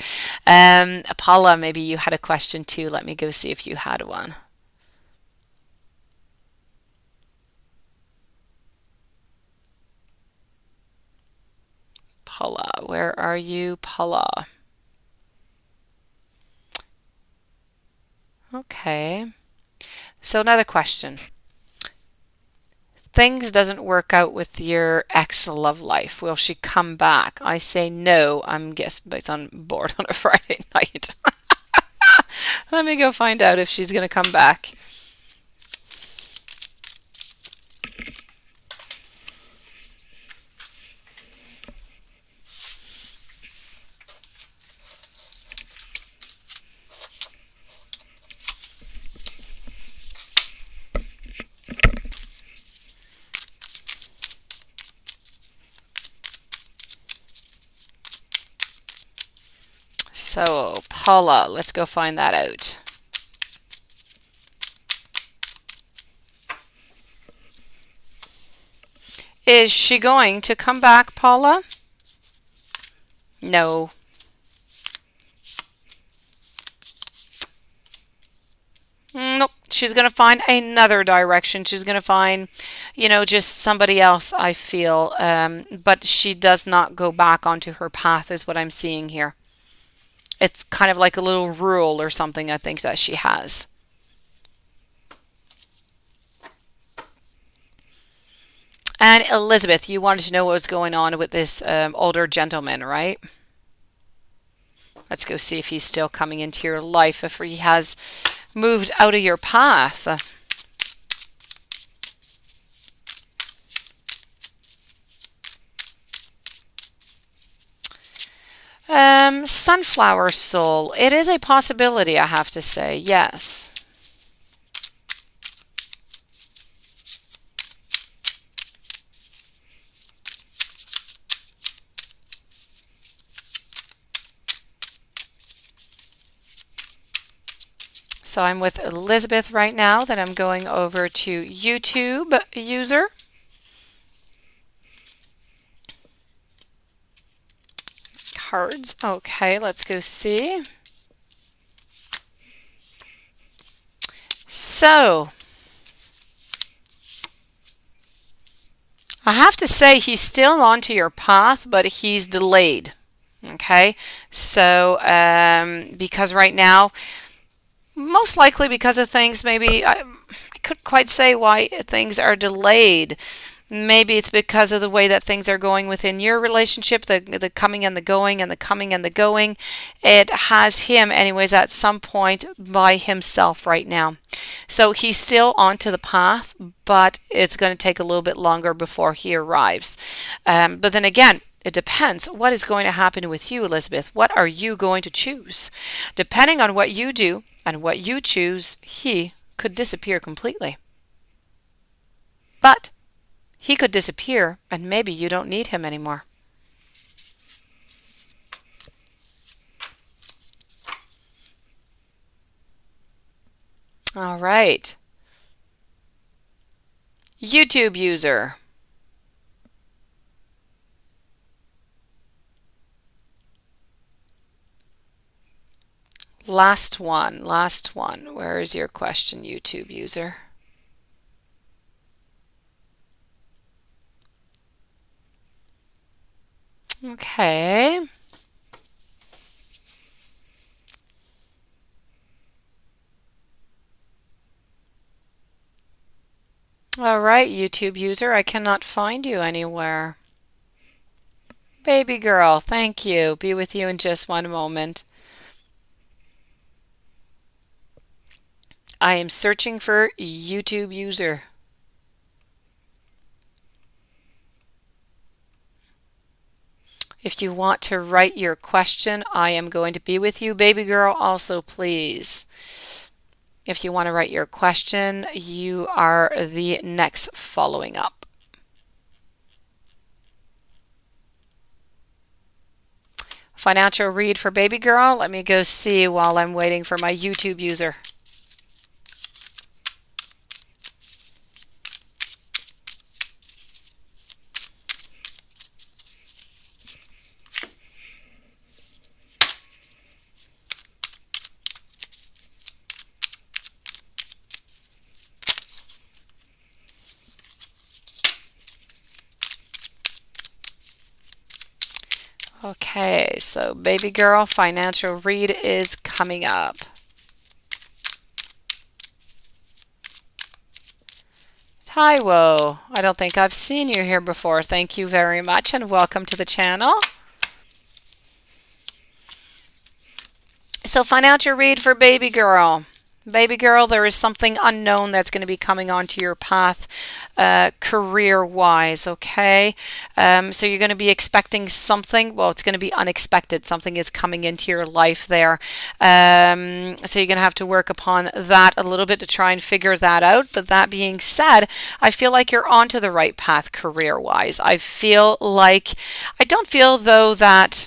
Paula, maybe you had a question too. Let me go see if you had one. Paula, where are you, Paula? Okay. So another question. Things doesn't work out with your ex love life. Will she come back? I say no. I'm guess based on bored on a Friday night. Let me go find out if she's gonna come back. So, Paula, let's go find that out. Is she going to come back, Paula? No. Nope. She's going to find another direction. She's going to find, just somebody else, I feel. But she does not go back onto her path, is what I'm seeing here. It's kind of like a little rule or something, I think, that she has. And Elizabeth, you wanted to know what was going on with this older gentleman, right? Let's go see if he's still coming into your life, if he has moved out of your path. Sunflower soul. It is a possibility, I have to say. Yes. So I'm with Elizabeth right now. Then I'm going over to YouTube user. Cards. Okay, let's go see. So I have to say he's still onto your path, but he's delayed. Okay, so because right now, most likely because of things, maybe I couldn't quite say why things are delayed. Maybe it's because of the way that things are going within your relationship, the coming and the going and the coming and the going. It has him, anyways, at some point by himself right now. So he's still onto the path, but it's going to take a little bit longer before he arrives. But then again, it depends. What is going to happen with you, Elizabeth? What are you going to choose? Depending on what you do and what you choose, he could disappear completely. But he could disappear and maybe you don't need him anymore. All right. YouTube user. Last one. Where is your question, YouTube user? Okay. All right, YouTube user, I cannot find you anywhere. Baby girl, thank you. Be with you in just one moment. I am searching for YouTube user. If you want to write your question, I am going to be with you. Baby girl, also please. If you want to write your question, you are the next following up. Financial read for baby girl. Let me go see while I'm waiting for my YouTube user. Okay, so baby girl, financial read is coming up. Taiwo, I don't think I've seen you here before. Thank you very much and welcome to the channel. So financial read for baby girl. Baby girl, there is something unknown that's going to be coming onto your path career-wise, okay? So you're going to be expecting something. Well, it's going to be unexpected. Something is coming into your life there. So you're going to have to work upon that a little bit to try and figure that out. But that being said, I feel like you're onto the right path career-wise. I don't feel though that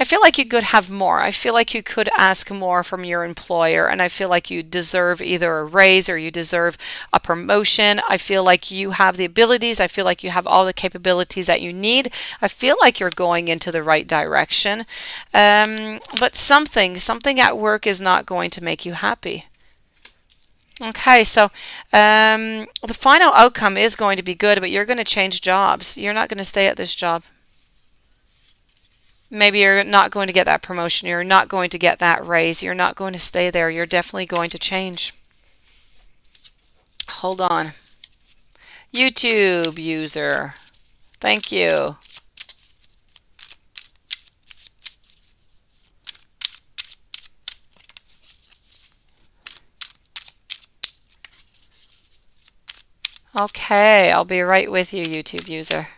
I feel like you could have more. I feel like you could ask more from your employer, and I feel like you deserve either a raise or you deserve a promotion. I feel like you have the abilities. I feel like you have all the capabilities that you need. I feel like you're going into the right direction. But something at work is not going to make you happy. Okay, so the final outcome is going to be good, but you're going to change jobs. You're not going to stay at this job. Maybe you're not going to get that promotion. You're not going to get that raise. You're not going to stay there. You're definitely going to change. Hold on. YouTube user. Thank you. Okay, I'll be right with you, YouTube user.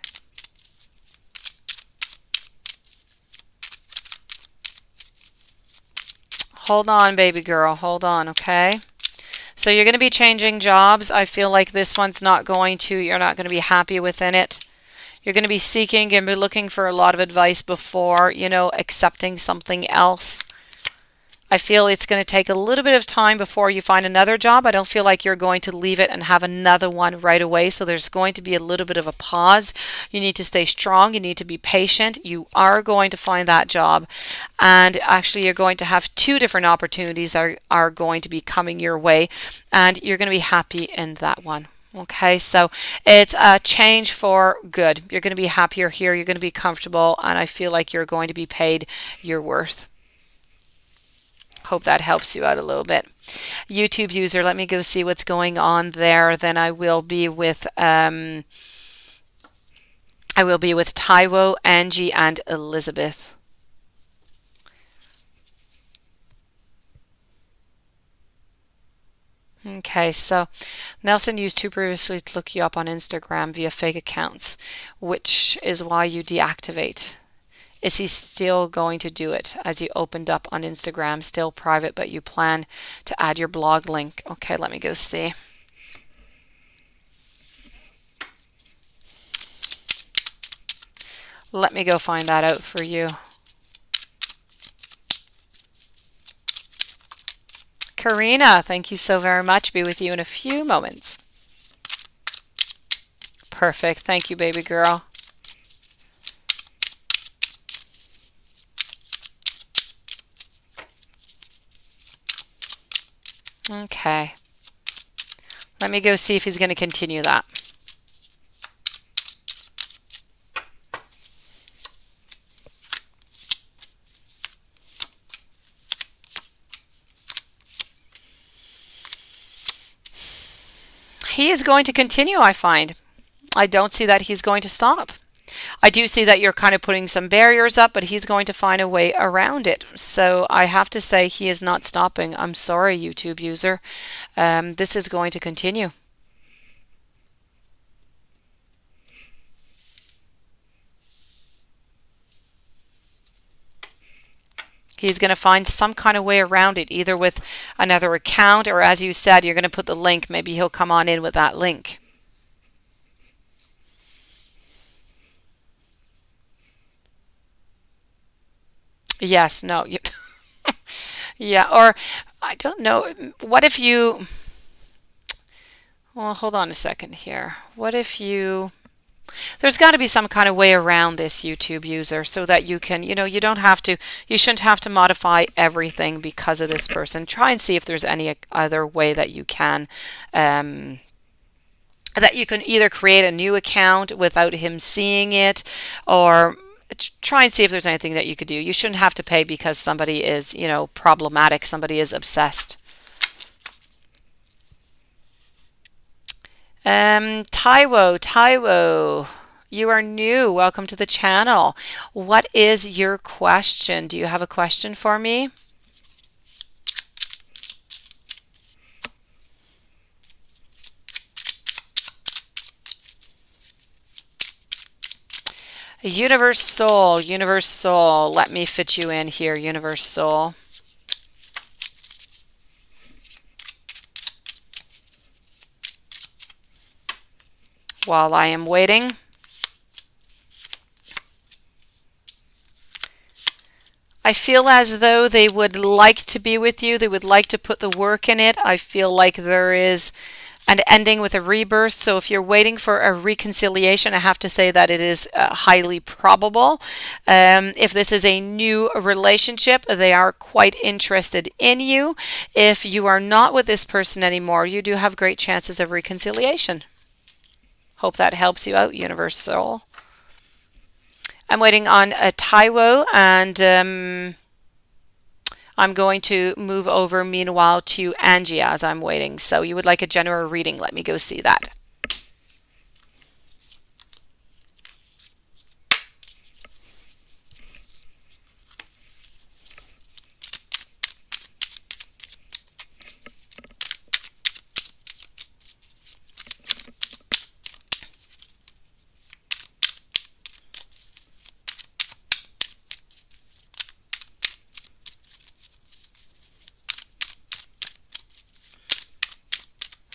Hold on, baby girl. Hold on, okay? So you're going to be changing jobs. I feel like this one's not going to, you're not going to be happy within it. You're going to be seeking and be looking for a lot of advice before, accepting something else. I feel it's going to take a little bit of time before you find another job. I don't feel like you're going to leave it and have another one right away. So there's going to be a little bit of a pause. You need to stay strong. You need to be patient. You are going to find that job. And actually, you're going to have two different opportunities that are going to be coming your way. And you're going to be happy in that one. Okay, so it's a change for good. You're going to be happier here. You're going to be comfortable. And I feel like you're going to be paid your worth. Hope that helps you out a little bit. YouTube user, let me go see what's going on there. Then I will be with Taiwo, Angie, and Elizabeth. Okay, so Nelson used to previously to look you up on Instagram via fake accounts, which is why you deactivate. Is he still going to do it as you opened up on Instagram, still private, but you plan to add your blog link? Okay, let me go see. Let me go find that out for you. Karina, thank you so very much. Be with you in a few moments. Perfect. Thank you, baby girl. Okay. Let me go see if he's going to continue that. He is going to continue, I find. I don't see that he's going to stop. I do see that you're kind of putting some barriers up, but he's going to find a way around it. So I have to say he is not stopping. I'm sorry, YouTube user. This is going to continue. He's going to find some kind of way around it, either with another account or, as you said, you're going to put the link. Maybe he'll come on in with that link. Yes, no. Yeah, or I don't know. What if you... Well, hold on a second here. What if you... There's got to be some kind of way around this, YouTube user, so that you can, you don't have to, you shouldn't have to modify everything because of this person. Try and see if there's any other way that you can, either create a new account without him seeing it, or try and see if there's anything that you could do. You shouldn't have to pay because somebody is, problematic, somebody is obsessed. Taiwo, you are new. Welcome to the channel. What is your question? Do you have a question for me? Universal. Let me fit you in here, Universal. While I am waiting. I feel as though they would like to be with you. They would like to put the work in it. I feel like there is an ending with a rebirth. So if you're waiting for a reconciliation, I have to say that it is highly probable. If this is a new relationship, they are quite interested in you. If you are not with this person anymore, you do have great chances of reconciliation. Hope that helps you out, Universal. I'm waiting on a Taiwo, and I'm going to move over meanwhile to Angie as I'm waiting. So you would like a general reading. Let me go see that.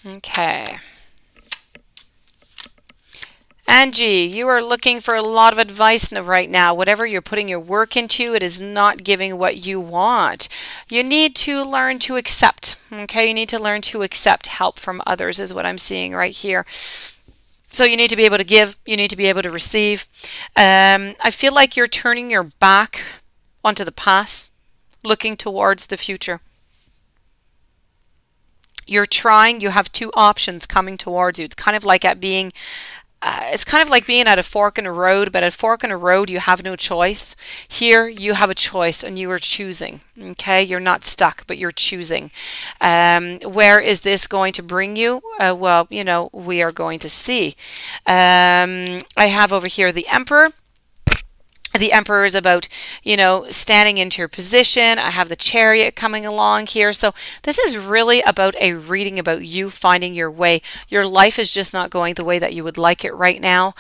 Okay. Angie, you are looking for a lot of advice right now. Whatever you're putting your work into, it is not giving what you want. You need to learn to accept. Okay, you need to learn to accept help from others, is what I'm seeing right here. So you need to be able to give, you need to be able to receive. I feel like you're turning your back onto the past, looking towards the future. You're trying, you have two options coming towards you. It's kind of like being at a fork in a road, but at a fork in a road, you have no choice. Here, you have a choice and you are choosing. Okay, you're not stuck, but you're choosing. Where is this going to bring you? Well, we are going to see. I have over here the Emperor. The Emperor is about, standing into your position. I have the Chariot coming along here. So this is really about a reading about you finding your way. Your life is just not going the way that you would like it right now.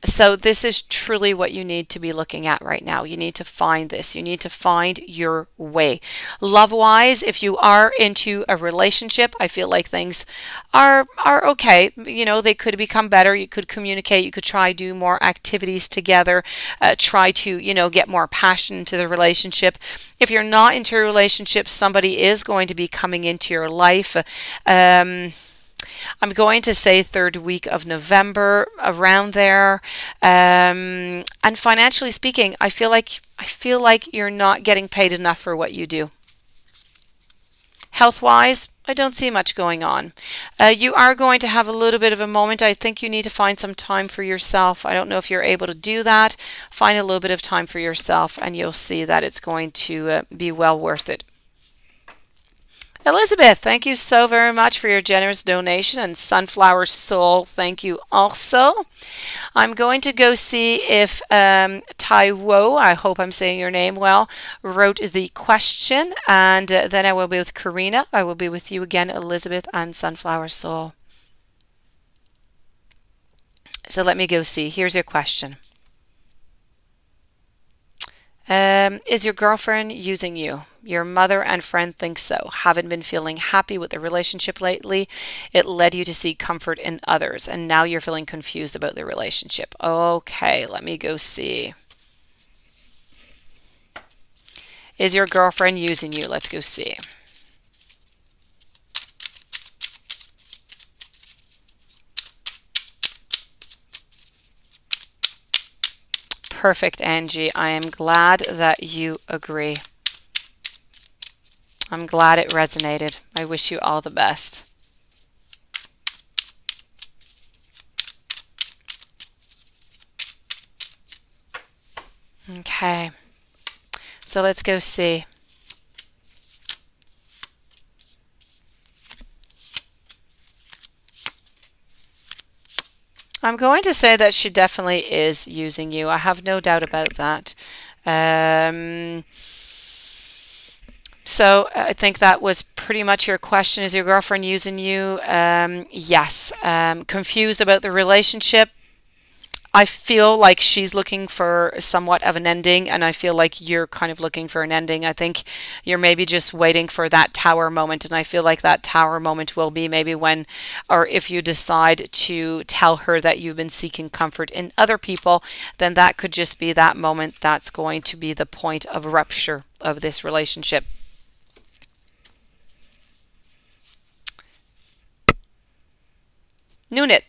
So this is truly what you need to be looking at right now. You need to find this. You need to find your way. Love-wise, if you are into a relationship, I feel like things are okay. They could become better. You could communicate. You could try do more activities together, try to get more passion into the relationship. If you're not into a relationship, somebody is going to be coming into your life. I'm going to say third week of November, around there. And financially speaking, I feel like you're not getting paid enough for what you do. Health-wise, I don't see much going on. You are going to have a little bit of a moment. I think you need to find some time for yourself. I don't know if you're able to do that. Find a little bit of time for yourself and you'll see that it's going to be well worth it. Elizabeth, thank you so very much for your generous donation. And Sunflower Soul, thank you also. I'm going to go see if Taiwo, I hope I'm saying your name well, wrote the question. And then I will be with Karina. I will be with you again, Elizabeth and Sunflower Soul. So let me go see. Here's your question. Is your girlfriend using you? Your mother and friend think so. Haven't been feeling happy with the relationship lately. It led you to seek comfort in others, and now you're feeling confused about the relationship. Okay, let me go see. Is your girlfriend using you? Let's go see. Perfect, Angie. I am glad that you agree. I'm glad it resonated. I wish you all the best. Okay, so let's go see. I'm going to say that she definitely is using you. I have no doubt about that. So I think that was pretty much your question. Is your girlfriend using you? Yes. Confused about the relationship. I feel like she's looking for somewhat of an ending, and I feel like you're kind of looking for an ending. I think you're maybe just waiting for that tower moment, and I feel like that tower moment will be maybe when, or if you decide to tell her that you've been seeking comfort in other people, then that could just be that moment that's going to be the point of rupture of this relationship. Noonit,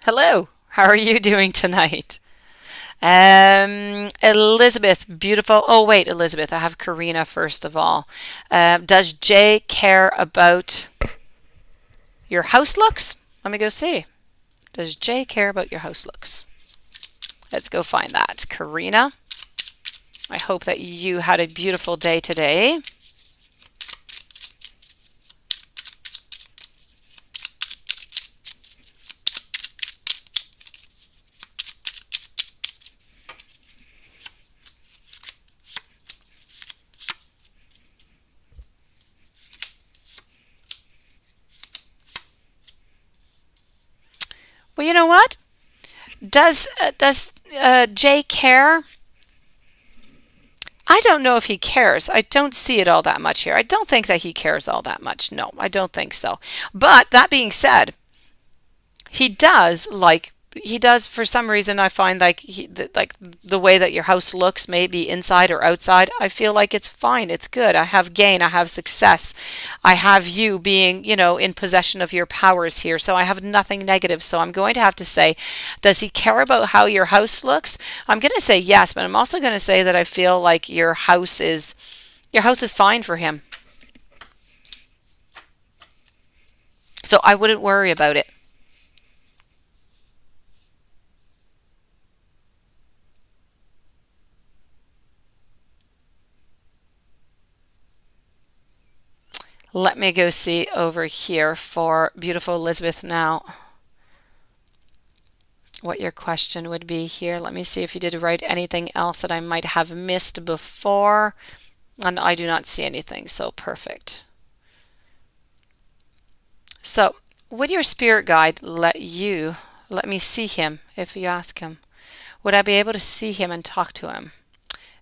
hello. How are you doing tonight? Elizabeth, beautiful. Oh, wait, Elizabeth, I have Karina first of all. Does Jay care about your house looks? Let me go see. Does Jay care about your house looks? Let's go find that. Karina, I hope that you had a beautiful day today. Well, you know what? Does Jay care? I don't know if he cares. I don't see it all that much here. I don't think that he cares all that much. No, I don't think so. But that being said, he does for some reason. I find like like the way that your house looks, maybe inside or outside, I feel like it's fine, it's good. I have gain, I have success, I have you being, in possession of your powers here, so I have nothing negative. So I'm going to have to say, does he care about how your house looks? I'm going to say yes, but I'm also going to say that I feel like your house is fine for him, so I wouldn't worry about it. Let me go see over here for beautiful Elizabeth now what your question would be here. Let me see if you did write anything else that I might have missed before. And I do not see anything, so perfect. So, would your spirit guide let me see him if you ask him? Would I be able to see him and talk to him?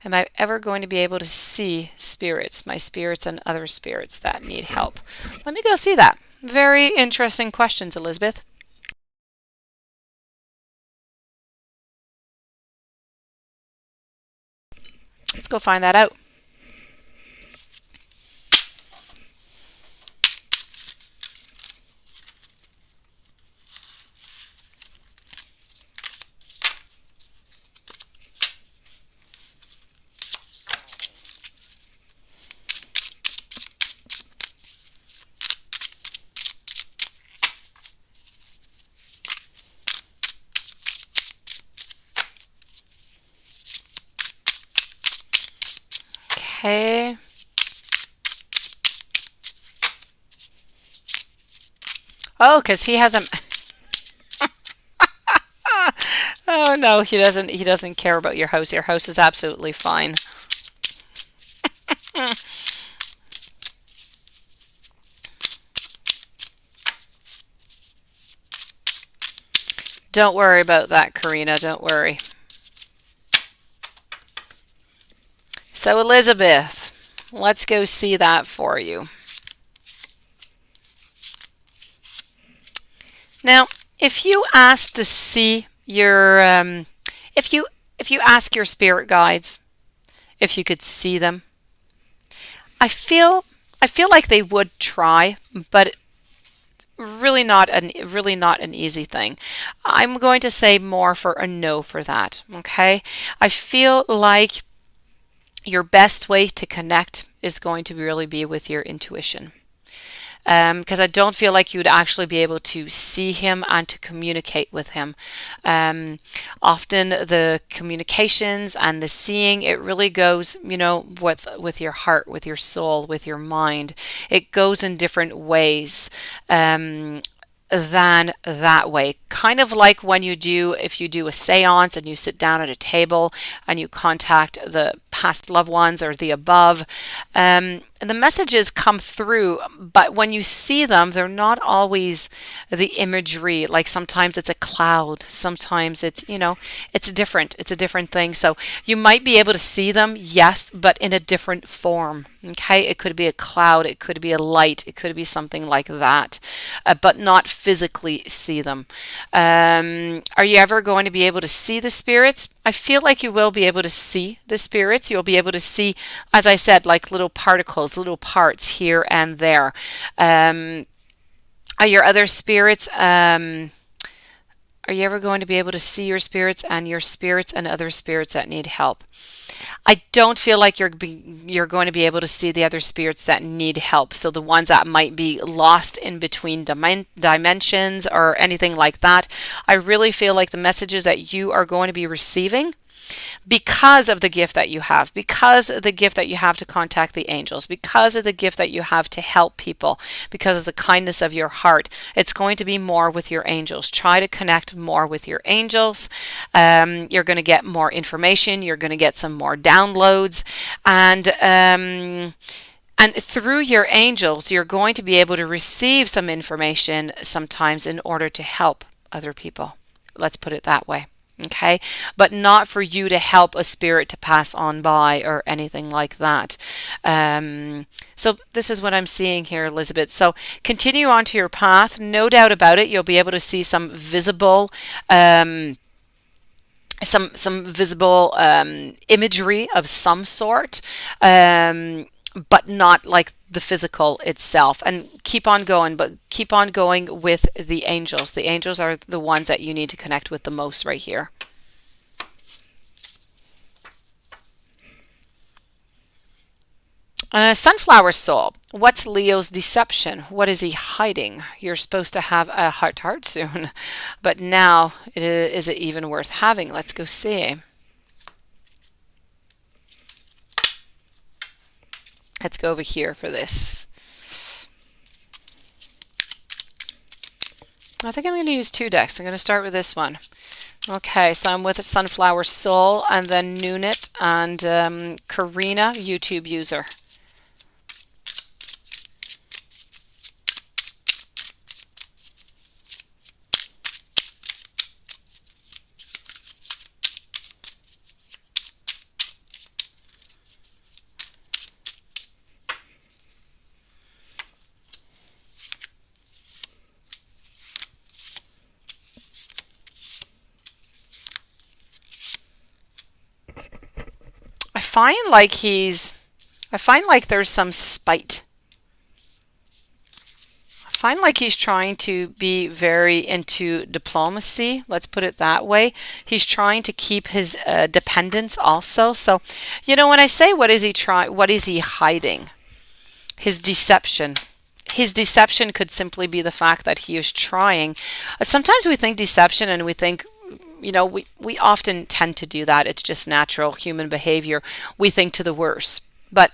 Am I ever going to be able to see spirits, my spirits and other spirits that need help? Let me go see that. Very interesting questions, Elizabeth. Let's go find that out. Okay. Oh, because he hasn't. Oh no, he doesn't. He doesn't care about your house. Your house is absolutely fine. Don't worry about that, Karina. Don't worry. So, Elizabeth, let's go see that for you. Now, if you ask to see if you ask your spirit guides if you could see them, I feel I feel like they would try, but really not an easy thing. I'm going to say more for a no for that. Okay, I feel like your best way to connect is going to really be with your intuition. Because I don't feel like you'd actually be able to see him and to communicate with him. Um, Often the communications and the seeing, it really goes, with your heart, with your soul, with your mind. It goes in different ways. Than that way. Kind of like if you do a seance and you sit down at a table and you contact the past loved ones or the above. The messages come through, but when you see them, they're not always the imagery. Like sometimes it's a cloud, sometimes it's different. It's a different thing. So you might be able to see them, yes, but in a different form. Okay, it could be a cloud, it could be a light, it could be something like that, but not physically see them. Are you ever going to be able to see the spirits? I feel like you will be able to see the spirits. You'll be able to see, as I said, like little particles, little parts here and there. Are your other spirits? Are you ever going to be able to see your spirits and other spirits that need help? I don't feel like you're going to be able to see the other spirits that need help. So the ones that might be lost in between dimensions or anything like that. I really feel like the messages that you are going to be receiving, because of the gift that you have, because of the gift that you have to contact the angels, because of the gift that you have to help people, because of the kindness of your heart, it's going to be more with your angels. Try to connect more with your angels. You're going to get more information. You're going to get some more downloads, and through your angels, you're going to be able to receive some information sometimes in order to help other people. Let's put it that way. okay, but not for you to help a spirit to pass on by or anything like that. So this is what I'm seeing here, Elizabeth. So continue on to your path. No doubt about it, you'll be able to see some visible imagery of some sort, but not like the physical itself. And keep on going, but keep on going with the angels. The angels are the ones that you need to connect with the most right here. Sunflower soul. What's Leo's deception? What is he hiding? You're supposed to have a heart-to-heart soon, but now is it even worth having? Let's go see. Let's go over here for this. I think I'm going to use two decks. I'm going to start with this one. Okay, so I'm with Sunflower Soul and then Noonit and Karina, YouTube user. I find like there's some spite. I find like he's trying to be very into diplomacy. Let's put it that way. He's trying to keep his dependence also. So, you know, when I say what is he trying, what is he hiding? His deception. His deception could simply be the fact that he is trying. Sometimes we think deception and we think, you know, we often tend to do that. It's just natural human behavior. We think to the worst. But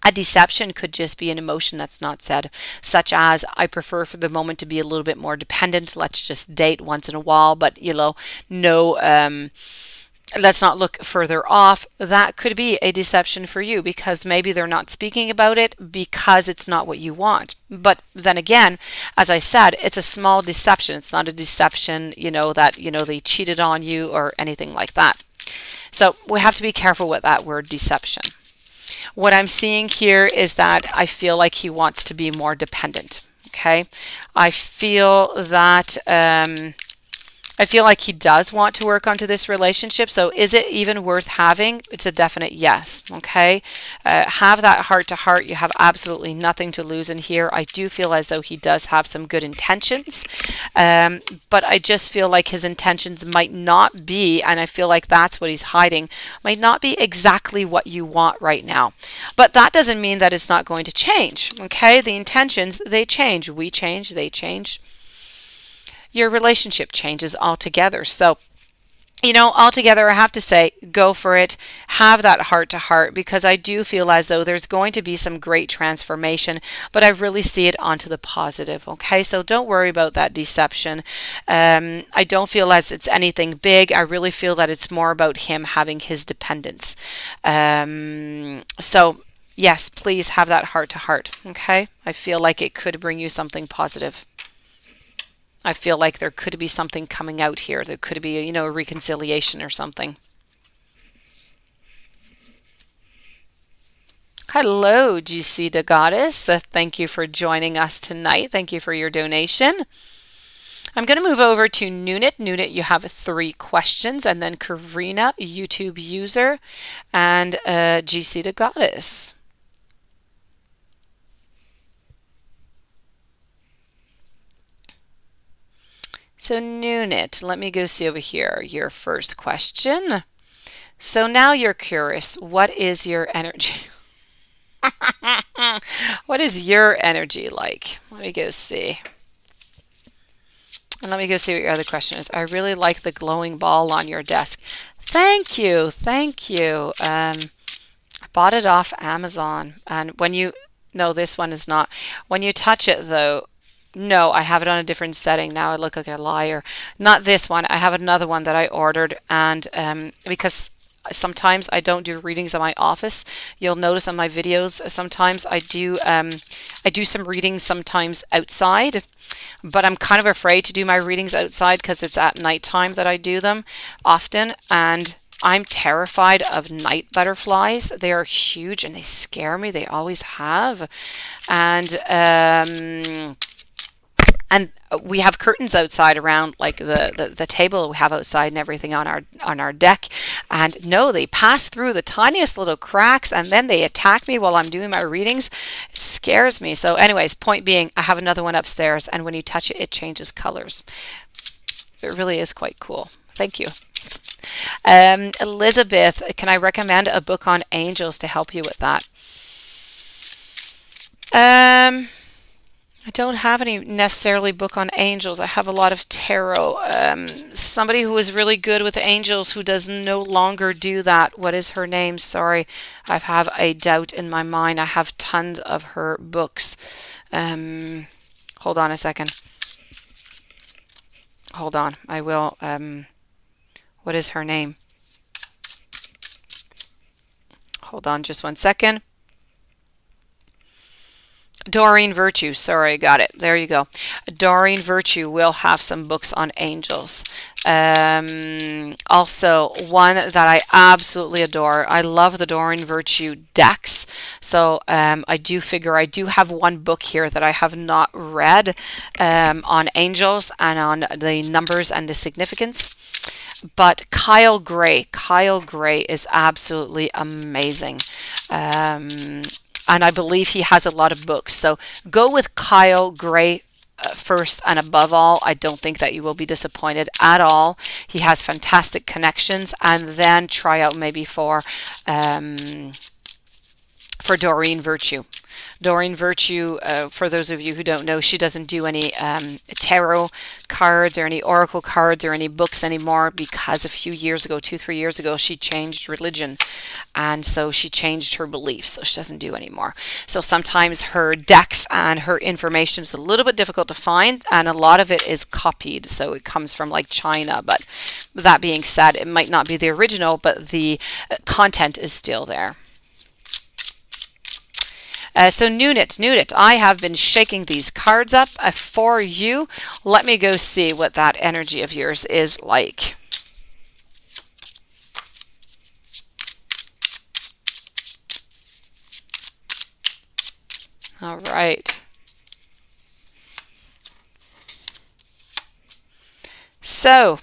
a deception could just be an emotion that's not said, such as, I prefer for the moment to be a little bit more dependent. Let's just date once in a while, but, you know, no, let's not look further off. That could be a deception for you because maybe they're not speaking about it because it's not what you want. But then again, as I said, it's a small deception. It's not a deception, you know, that, you know, they cheated on you or anything like that. So we have to be careful with that word deception. What I'm seeing here is that I feel like he wants to be more dependent. Okay. I feel that, I feel like he does want to work onto this relationship. So is it even worth having? It's a definite yes. Okay. Have that heart to heart. You have absolutely nothing to lose in here. I do feel as though he does have some good intentions. But I just feel like his intentions might not be, and I feel like that's what he's hiding, might not be exactly what you want right now. But that doesn't mean that it's not going to change. Okay. The intentions, they change. We change, they change. Your relationship changes altogether. So, you know, altogether, I have to say, go for it. Have that heart to heart because I do feel as though there's going to be some great transformation, but I really see it onto the positive. Okay, so don't worry about that deception. I don't feel as it's anything big. I really feel that it's more about him having his dependence. So, yes, please have that heart to heart. Okay, I feel like it could bring you something positive. I feel like there could be something coming out here. There could be, you know, a reconciliation or something. Hello, GC the Goddess. Thank you for joining us tonight. Thank you for your donation. I'm going to move over to Noonit. Noonit, you have 3 questions, and then Karina, YouTube user, and GC the Goddess. So Noonit, let me go see over here your first question. So now you're curious, what is your energy? What is your energy like? Let me go see. And let me go see what your other question is. I really like the glowing ball on your desk. Thank you. Thank you. I bought it off Amazon. And when you, no, this one is not. When you touch it though, no, I have it on a different setting. Now I look like a liar. Not this one. I have another one that I ordered, and because Sometimes I don't do readings in my office. You'll notice on my videos sometimes I do some readings sometimes outside, but I'm kind of afraid to do my readings outside because it's at nighttime that I do them often, and I'm terrified of night butterflies. They are huge and they scare me. They always have. And and we have curtains outside around like the table we have outside and everything on our deck, and no, they pass through the tiniest little cracks and then they attack me while I'm doing my readings. It scares me. So anyways, point being, I have another one upstairs, and when you touch it, it changes colors. It really is quite cool. Thank you. Elizabeth, can I recommend a book on angels to help you with that? I don't have any necessarily book on angels. I have a lot of tarot. Somebody who is really good with angels who does no longer do that. What is her name? Sorry, I have a doubt in my mind. I have tons of her books. Hold on a second. Hold on. I will. What is her name? Hold on just one second. Doreen Virtue. Sorry, got it. There you go. Doreen Virtue will have some books on angels. Also, one that I absolutely adore. I love the Doreen Virtue decks. So I do figure I do have one book here that I have not read on angels and on the numbers and the significance. But Kyle Gray is absolutely amazing. And I believe he has a lot of books. So go with Kyle Gray first and above all. I don't think that you will be disappointed at all. He has fantastic connections, and then try out maybe for Doreen Virtue. Doreen Virtue, for those of you who don't know, she doesn't do any tarot cards or any oracle cards or any books anymore, because a few years ago, 2-3 years ago, she changed religion, and so she changed her beliefs, so she doesn't do anymore. So sometimes her decks and her information is a little bit difficult to find, and a lot of it is copied, so it comes from like China. But that being said, it might not be the original, but the content is still there. So Nunit, I have been shaking these cards up for you. Let me go see what that energy of yours is like. All right. So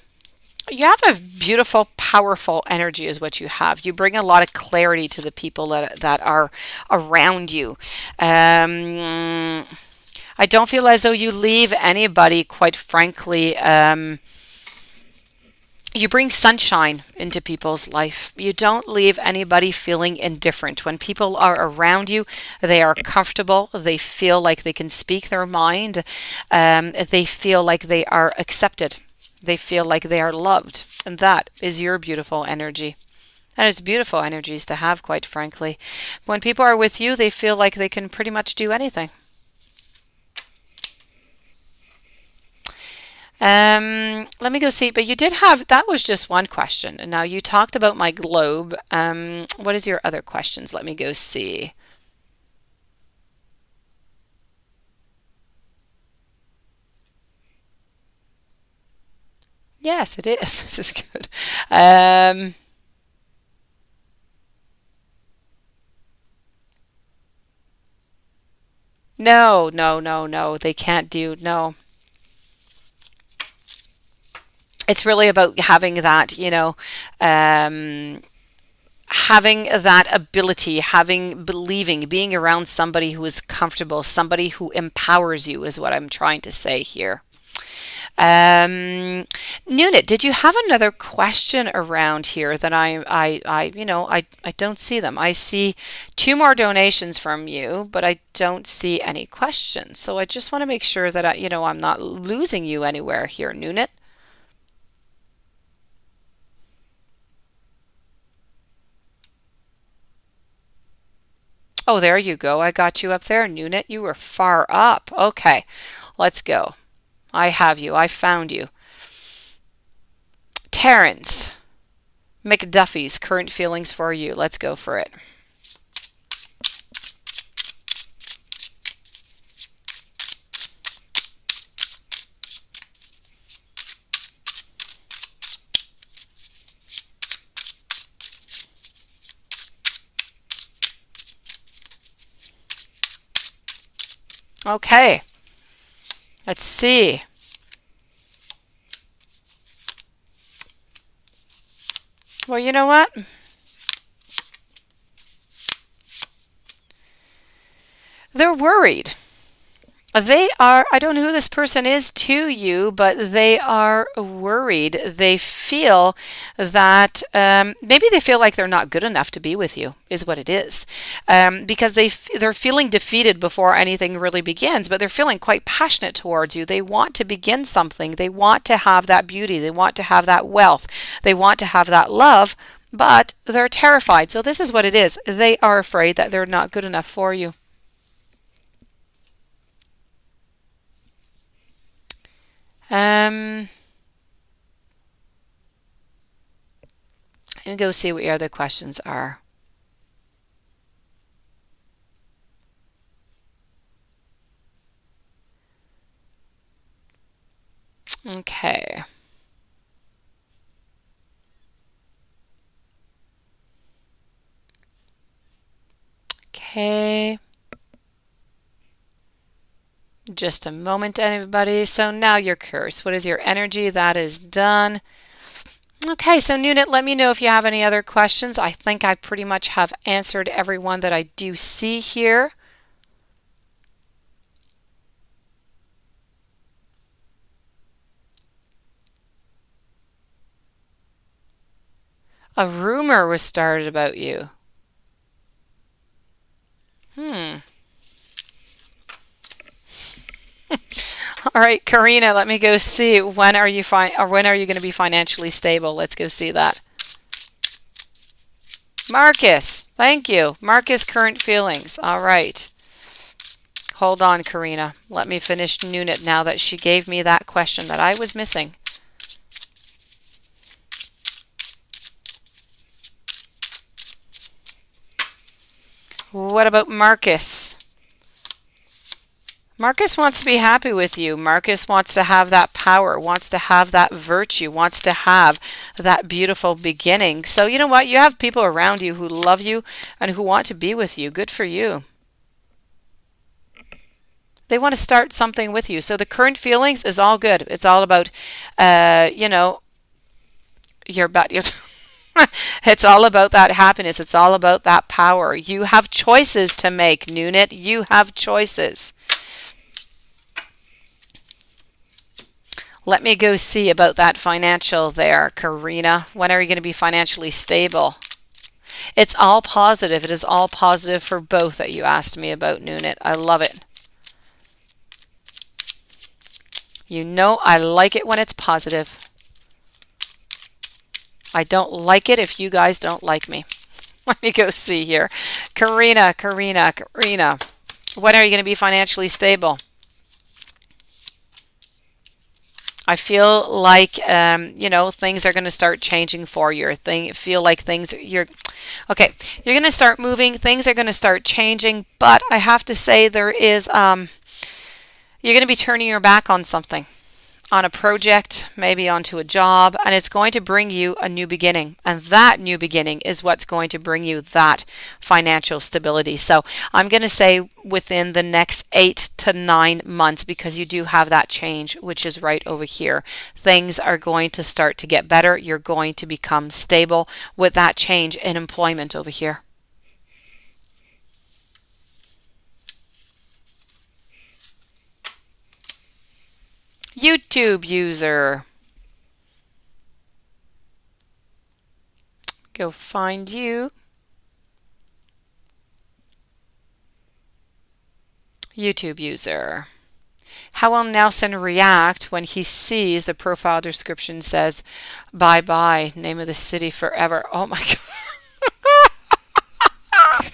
you have a beautiful, powerful energy is what you have. You bring a lot of clarity to the people that are around you. I don't feel as though you leave anybody, quite frankly. You bring sunshine into people's life. You don't leave anybody feeling indifferent. When people are around you, they are comfortable. They feel like they can speak their mind. They feel like they are accepted. They feel like they are loved. And that is your beautiful energy. And it's beautiful energies to have, quite frankly. When people are with you, they feel like they can pretty much do anything. Let me go see. But you did have, that was just one question. And now you talked about my globe. What is your other questions? Let me go see. Yes, it is. This is good. No, no, no, no. They can't do, no. It's really about having that, um, having that ability, having believing, being around somebody who is comfortable, somebody who empowers you is what I'm trying to say here. Um, Nunit, did you have another question around here that I don't see them. I see two more donations from you, but I don't see any questions. So I just want to make sure that I'm not losing you anywhere here, Nunit. Oh, there you go. I got you up there, Nunit. You were far up. Okay, let's go. I have you. I found you. Terrence, McDuffie's current feelings for you. Let's go for it. Okay, let's see. Well, you know what? They're worried. They are, I don't know who this person is to you, but they are worried. They feel that maybe they feel like they're not good enough to be with you, is what it is. Because they're feeling defeated before anything really begins, but they're feeling quite passionate towards you. They want to begin something. They want to have that beauty. They want to have that wealth. They want to have that love, but they're terrified. So this is what it is. They are afraid that they're not good enough for you. Let me go see what your other questions are. Okay. Okay. Just a moment, everybody. So now your curse. What is your energy? That is done. Okay, so Nunit, let me know if you have any other questions. I think I pretty much have answered everyone that I do see here. A rumor was started about you. All right, Karina, let me go see when are you when are you going to be financially stable? Let's go see that. Marcus, thank you. Marcus, current feelings. All right. Hold on, Karina. Let me finish Nunit now that she gave me that question that I was missing. What about Marcus? Marcus wants to be happy with you. Marcus wants to have that power, wants to have that virtue, wants to have that beautiful beginning. So you know what? You have people around you who love you and who want to be with you. Good for you. They want to start something with you. So the current feelings is all good. It's all about, you know, your it's all about that happiness. It's all about that power. You have choices to make, Nunit. You have choices. Let me go see about that financial there, Karina. When are you going to be financially stable? It's all positive. It is all positive for both that you asked me about, Nunit. I love it. You know I like it when it's positive. I don't like it if you guys don't like me. Let me go see here. Karina. When are you going to be financially stable? I feel like, you know, things are going to start changing for you. Feel like you're going to start moving. Things are going to start changing. But I have to say there is, you're going to be turning your back on something, on a project, maybe onto a job, and it's going to bring you a new beginning. And that new beginning is what's going to bring you that financial stability. So I'm going to say within the next 8 to 9 months, because you do have that change, which is right over here. Things are going to start to get better. You're going to become stable with that change in employment over here. YouTube user. Go find you. YouTube user. How will Nelson react when he sees the profile description says, bye bye, name of the city forever? Oh my God.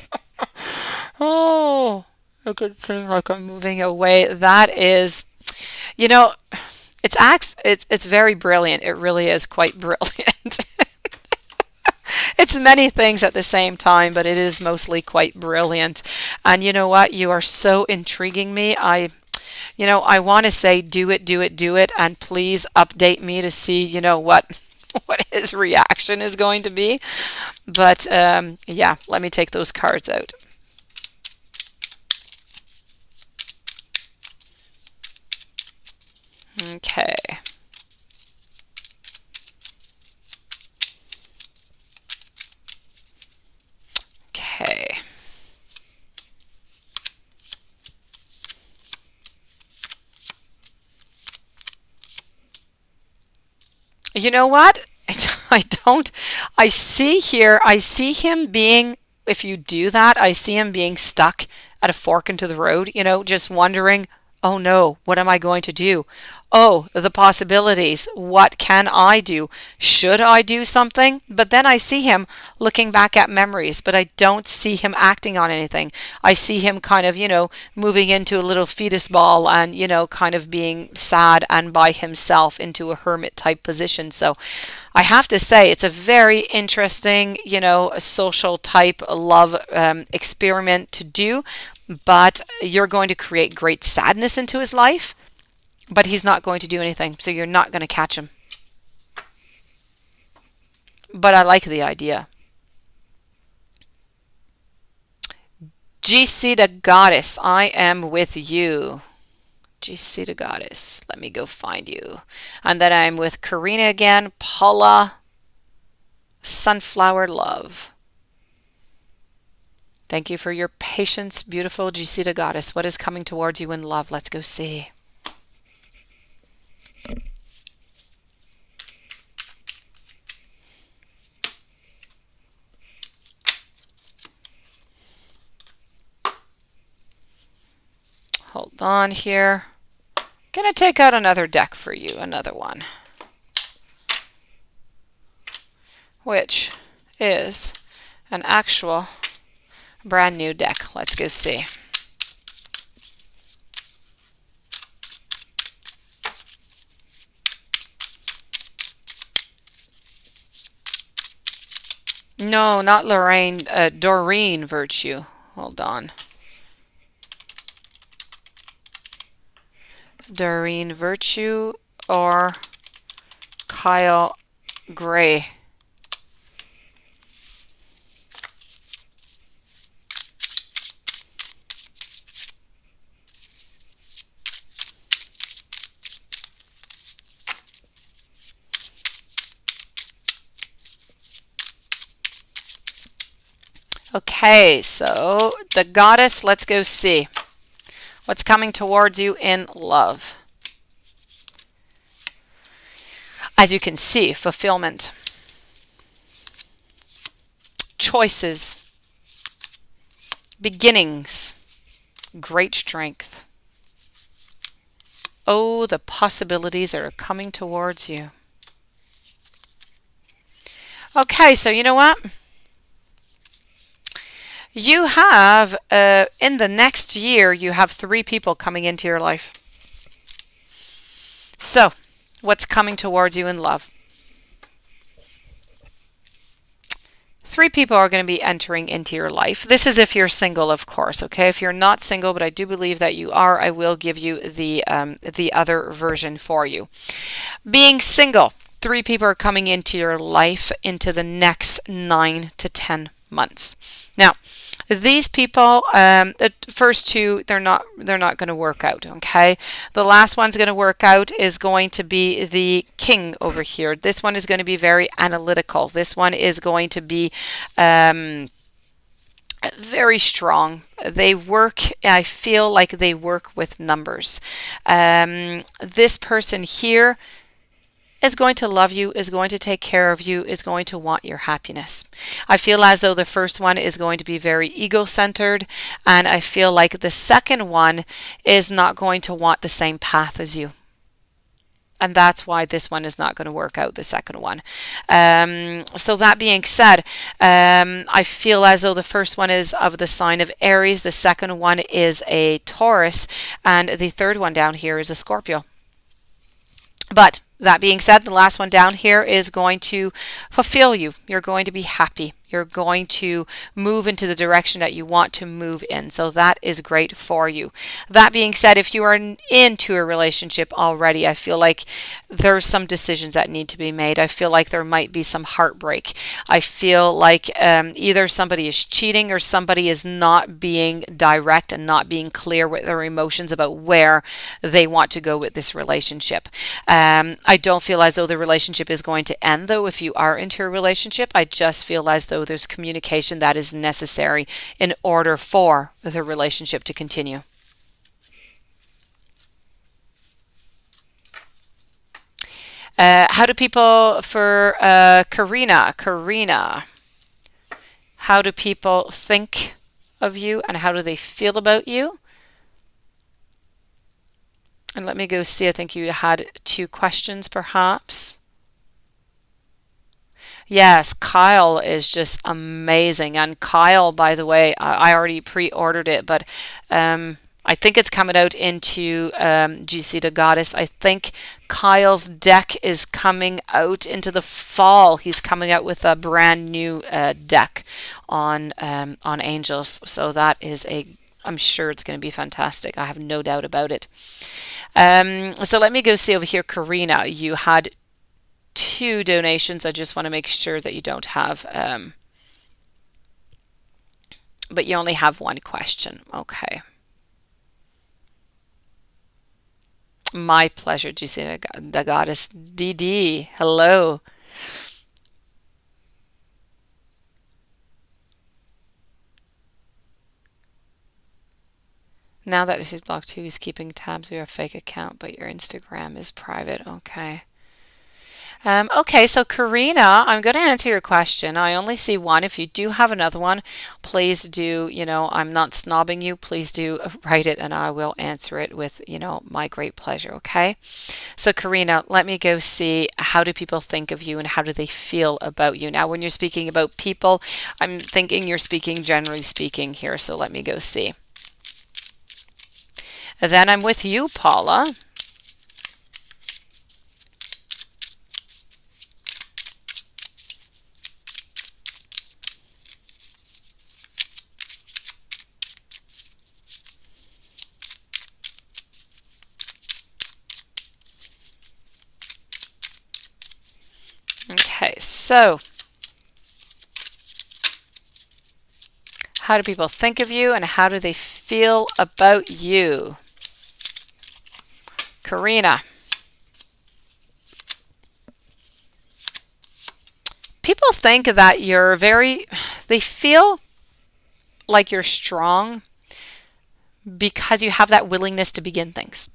Oh, it could seem like I'm moving away. That is, you know, it's very brilliant. It really is quite brilliant. It's many things at the same time, but it is mostly quite brilliant. And you know what? You are so intriguing me. I want to say do it, do it, do it, and please update me to see, what what his reaction is going to be. But yeah, let me take those cards out. Okay. Okay. You know what? I don't, I see here, I see him being, if you do that, I see him being stuck at a fork into the road, just wondering, oh no, what am I going to do? Oh, the possibilities. What can I do? Should I do something? But then I see him looking back at memories, but I don't see him acting on anything. I see him kind of, moving into a little fetus ball and, kind of being sad and by himself into a hermit type position. So I have to say it's a very interesting, social type love experiment to do, but you're going to create great sadness into his life, but he's not going to do anything, so you're not going to catch him. But I like the idea. GC the Goddess, I am with you. GC the Goddess, let me go find you. And then I'm with Karina again, Paula, Sunflower Love. Thank you for your patience, beautiful GC the Goddess. What is coming towards you in love? Let's go see. Hold on here. Gonna take out another deck for you, another one, which is an actual brand new deck. Let's go see. No, not Lorraine, Doreen Virtue. Hold on. Doreen Virtue or Kyle Gray. Okay, so the Goddess, let's go see. What's coming towards you in love? As you can see, fulfillment, choices, beginnings, great strength. Oh, the possibilities that are coming towards you. Okay, so you know what? You have, in the next year, you have 3 people coming into your life. So, what's coming towards you in love? 3 people are going to be entering into your life. This is if you're single, of course, okay? If you're not single, but I do believe that you are, I will give you the other version for you. Being single, 3 people are coming into your life into the next 9 to 10 months. Now, these people, the first 2, they're not going to work out, okay? The last one's going to work out is going to be the king over here. This one is going to be very analytical. This one is going to be very strong. They work, I feel like they work with numbers. This person here is going to love you, is going to take care of you, is going to want your happiness. I feel as though the first one is going to be very ego-centered, and I feel like the second one is not going to want the same path as you. And that's why this one is not going to work out, the second one. So that being said, I feel as though the first one is of the sign of Aries, the second one is a Taurus, and the third one down here is a Scorpio. But That being said, the last one down here is going to fulfill you. You're going to be happy. You're going to move into the direction that you want to move in. So that is great for you. That being said, if you are into a relationship already, I feel like there's some decisions that need to be made. I feel like there might be some heartbreak. I feel like either somebody is cheating or somebody is not being direct and not being clear with their emotions about where they want to go with this relationship. I don't feel as though the relationship is going to end, though, if you are into a relationship. I just feel as though there's communication that is necessary in order for the relationship to continue. How do people, for Karina, how do people think of you and how do they feel about you? And let me go see, I think you had 2 questions perhaps. Yes, Kyle is just amazing. And Kyle, by the way, I already pre-ordered it, but I think it's coming out into Deceit Goddess. I think Kyle's deck is coming out into the fall. He's coming out with a brand new deck on Angels. So that is I'm sure it's going to be fantastic. I have no doubt about it. So let me go see over here, Karina. You had 2 donations. I just want to make sure that you don't have, but you only have 1 question. Okay. My pleasure, Gisela, the goddess. DD, hello. Now that this is blocked too, he's keeping tabs of your fake account, but your Instagram is private. Okay. Okay, so Karina, I'm going to answer your question. I only see 1. If you do have another one, please do, I'm not snobbing you. Please do write it and I will answer it with, my great pleasure, okay? So Karina, let me go see, how do people think of you and how do they feel about you? Now, when you're speaking about people, I'm thinking you're speaking generally speaking here, so let me go see. Then I'm with you, Paula. Okay, so how do people think of you and how do they feel about you? Karina. People think that they feel like you're strong because you have that willingness to begin things,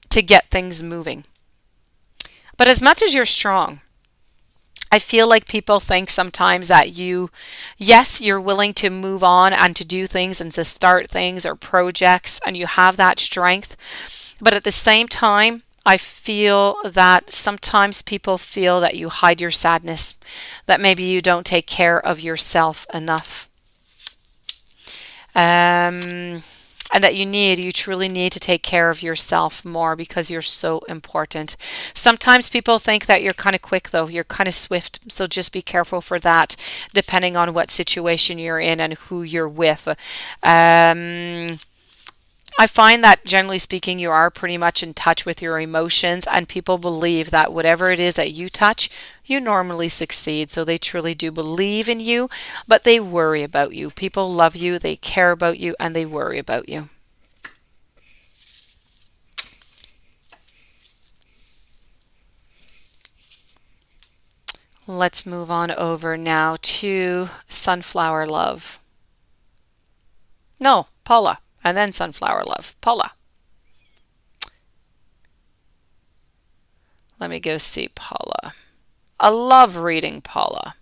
to get things moving. But as much as you're strong, I feel like people think sometimes that yes, you're willing to move on and to do things and to start things or projects, and you have that strength. But at the same time, I feel that sometimes people feel that you hide your sadness, that maybe you don't take care of yourself enough. And that you truly need to take care of yourself more because you're so important. Sometimes people think that you're kind of quick, though. You're kind of swift, so just be careful for that, depending on what situation you're in and who you're with. I find that generally speaking, you are pretty much in touch with your emotions, and people believe that whatever it is that you touch, you normally succeed. So they truly do believe in you, but they worry about you. People love you, they care about you, and they worry about you. Let's move on over now to Sunflower Love. No, Paula, and then Sunflower Love. Paula. Let me go see Paula. A love reading, Paula.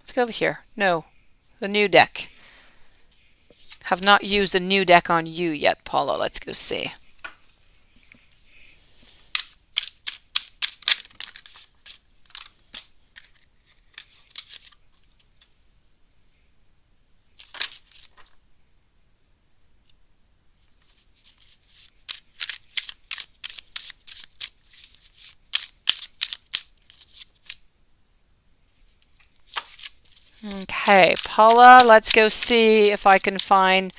Let's go over here. No, the new deck. Have not used the new deck on you yet, Paula. Let's go see. Okay, Paula, let's go see if I can find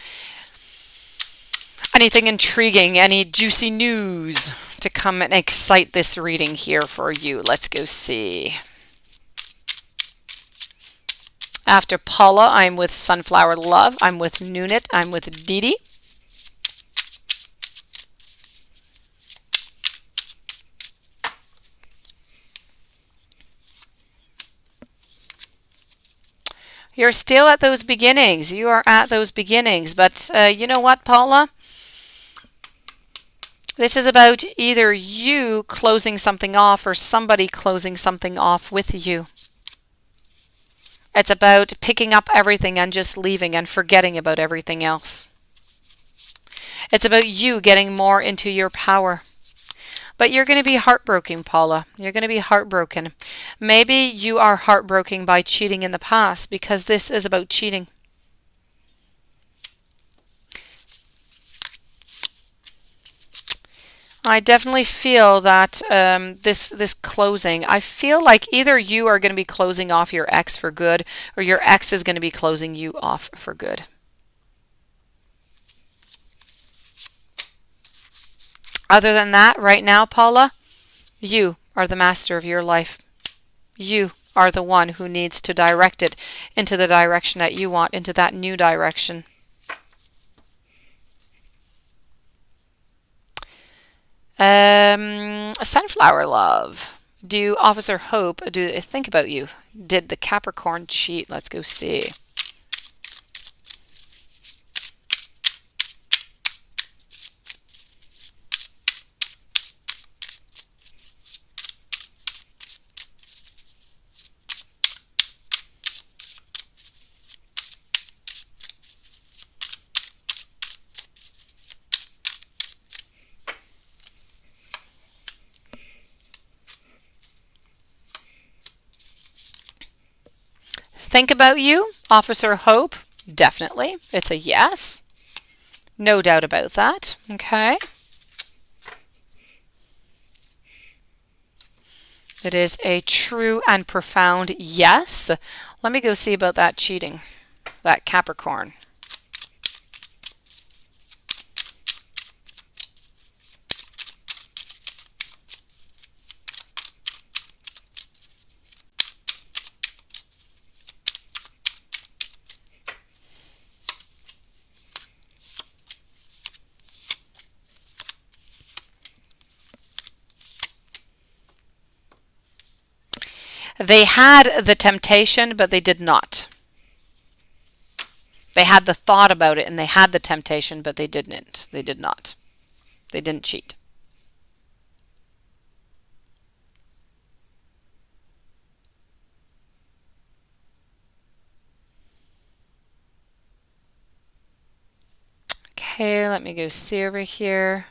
anything intriguing, any juicy news to come and excite this reading here for you. Let's go see. After Paula, I'm with Sunflower Love. I'm with Nunit. I'm with Dee. You're still at those beginnings. You are at those beginnings. But you know what, Paula? This is about either you closing something off or somebody closing something off with you. It's about picking up everything and just leaving and forgetting about everything else. It's about you getting more into your power. But you're going to be heartbroken, Paula. You're going to be heartbroken. Maybe you are heartbroken by cheating in the past because this is about cheating. I definitely feel that this closing, I feel like either you are going to be closing off your ex for good or your ex is going to be closing you off for good. Other than that, right now, Paula, you are the master of your life. You are the one who needs to direct it into the direction that you want, into that new direction. Sunflower Love. Do Officer Hope do they think about you? Did the Capricorn cheat? Let's go see. Think about you, Officer Hope. Definitely. It's a yes. No doubt about that. Okay. It is a true and profound yes. Let me go see about that cheating, that Capricorn. They had the temptation, but they did not. They had the thought about it and they had the temptation, but they didn't. They did not. They didn't cheat. Okay, let me go see over here.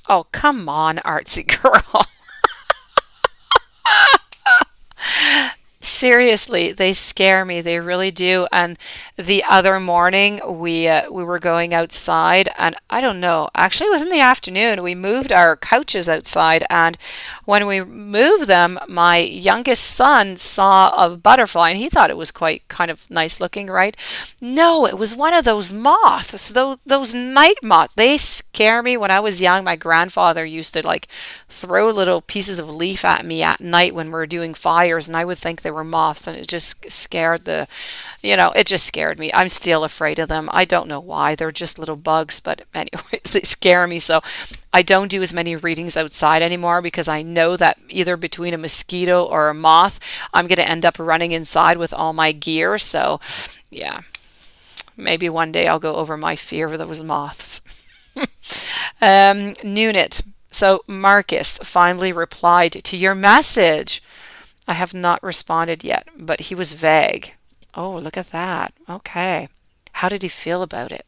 Oh, come on, artsy girl. Seriously, they scare me. They really do. And the other morning, we were going outside, and I don't know. Actually, it was in the afternoon. We moved our couches outside, and when we moved them, my youngest son saw a butterfly, and he thought it was quite kind of nice looking, right? No, it was one of those moths, those night moths. They scare me. When I was young, my grandfather used to like throw little pieces of leaf at me at night when we were doing fires, and I would think they were moths, and it just scared it just scared me. I'm still afraid of them. I don't know why. They're just little bugs, but anyways, they scare me. So I don't do as many readings outside anymore because I know that either between a mosquito or a moth, I'm going to end up running inside with all my gear. So yeah, maybe one day I'll go over my fear of those moths. Nunit. So Marcus finally replied to your message. I have not responded yet, but he was vague. Oh, look at that. Okay. How did he feel about it?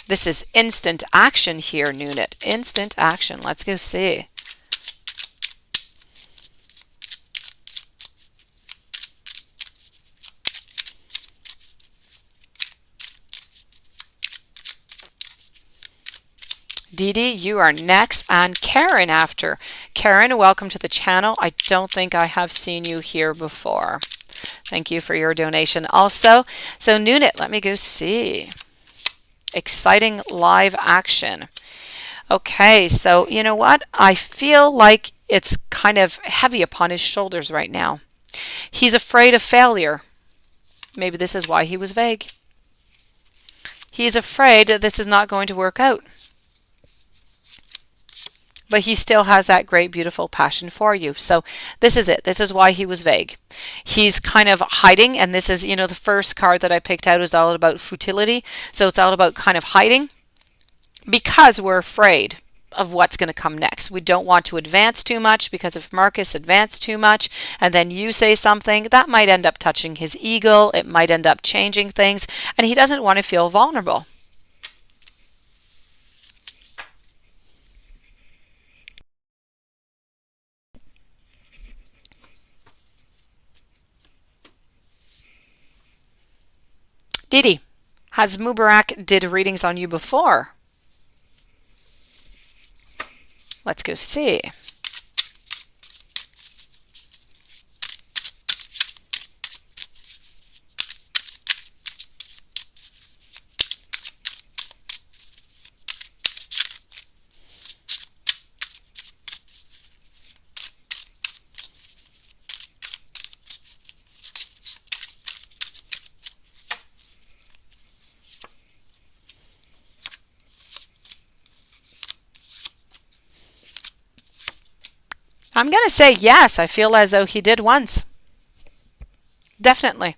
This is instant action here, Nunit. Instant action. Let's go see. Dee Dee, you are next, and Karen after. Karen, welcome to the channel. I don't think I have seen you here before. Thank you for your donation also. So Nunit, let me go see. Exciting live action. Okay, so you know what? I feel like it's kind of heavy upon his shoulders right now. He's afraid of failure. Maybe this is why he was vague. He's afraid that this is not going to work out. But he still has that great, beautiful passion for you. So this is it. This is why he was vague. He's kind of hiding, and this is, the first card that I picked out is all about futility. So it's all about kind of hiding because we're afraid of what's going to come next. We don't want to advance too much, because if Marcus advanced too much and then you say something, that might end up touching his ego. It might end up changing things, and he doesn't want to feel vulnerable. Didi, has Mubarak did readings on you before? Let's go see. I'm going to say yes. I feel as though he did once. Definitely.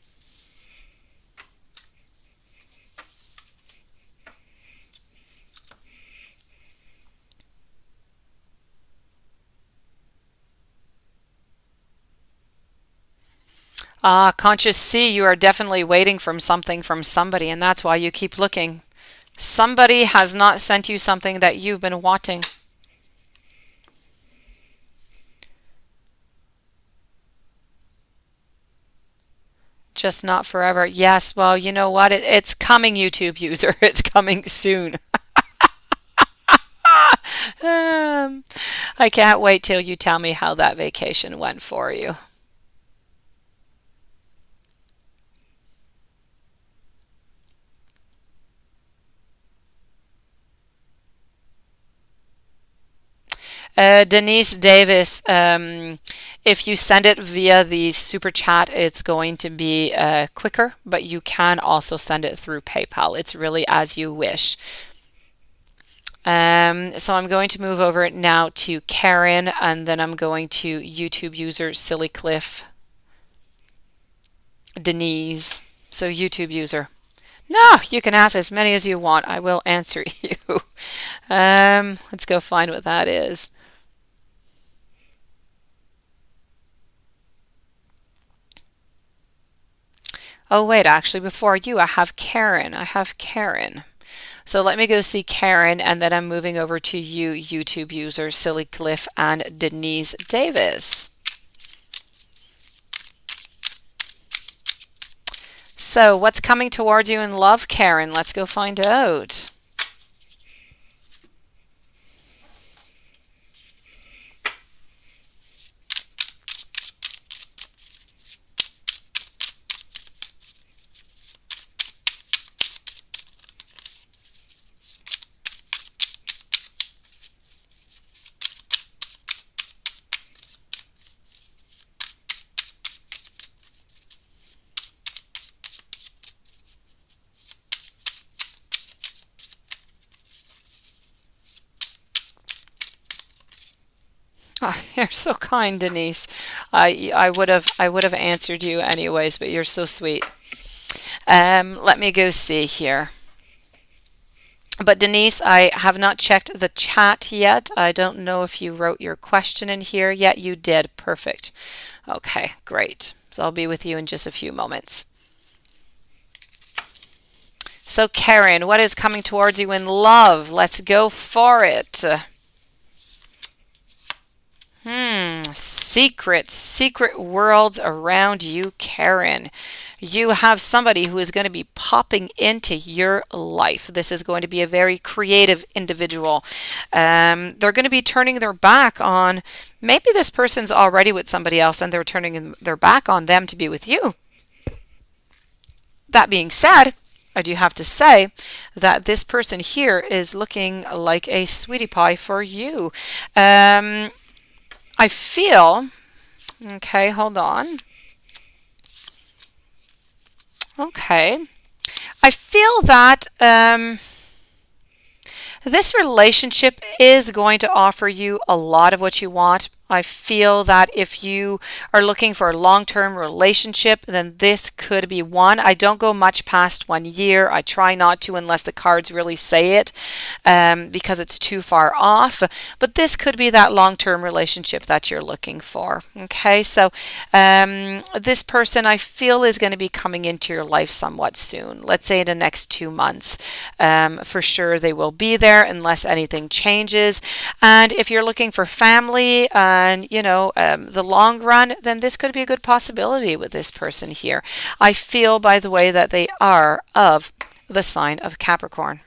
Conscious C, you are definitely waiting for something from somebody, and that's why you keep looking. Somebody has not sent you something that you've been wanting. Just not forever. Yes, well, you know what? It's coming, YouTube user. It's coming soon. I can't wait till you tell me how that vacation went for you. Denise Davis, if you send it via the super chat, it's going to be quicker, but you can also send it through PayPal. It's really as you wish. So I'm going to move over now to Karen, and then I'm going to YouTube user Silly Cliff Denise. So YouTube user. No, you can ask as many as you want. I will answer you. Let's go find what that is. Oh, wait, actually, before you, I have Karen. So let me go see Karen, and then I'm moving over to you, YouTube user, Silly Cliff, and Denise Davis. So what's coming towards you in love, Karen? Let's go find out. Oh, you're so kind, Denise. I would have answered you anyways, but you're so sweet. Let me go see here. But Denise, I have not checked the chat yet. I don't know if you wrote your question in here yet. You did. Perfect. Okay, great. So I'll be with you in just a few moments. So Karen, what is coming towards you in love? Let's go for it. secret worlds around you, Karen. You have somebody who is going to be popping into your life. This is going to be a very creative individual. They're going to be turning their back on, maybe this person's already with somebody else and they're turning their back on them to be with you. That being said, I do have to say that this person here is looking like a sweetie pie for you. I feel, okay, hold on. Okay. I feel that this relationship is going to offer you a lot of what you want. I feel that if you are looking for a long-term relationship, then this could be one. I don't go much past 1 year. I try not to unless the cards really say it, because it's too far off. But this could be that long-term relationship that you're looking for. Okay, so this person I feel is going to be coming into your life somewhat soon. Let's say in the next 2 months. For sure they will be there unless anything changes. And if you're looking for family, and the long run, then this could be a good possibility with this person here. I feel, by the way, that they are of the sign of Capricorn.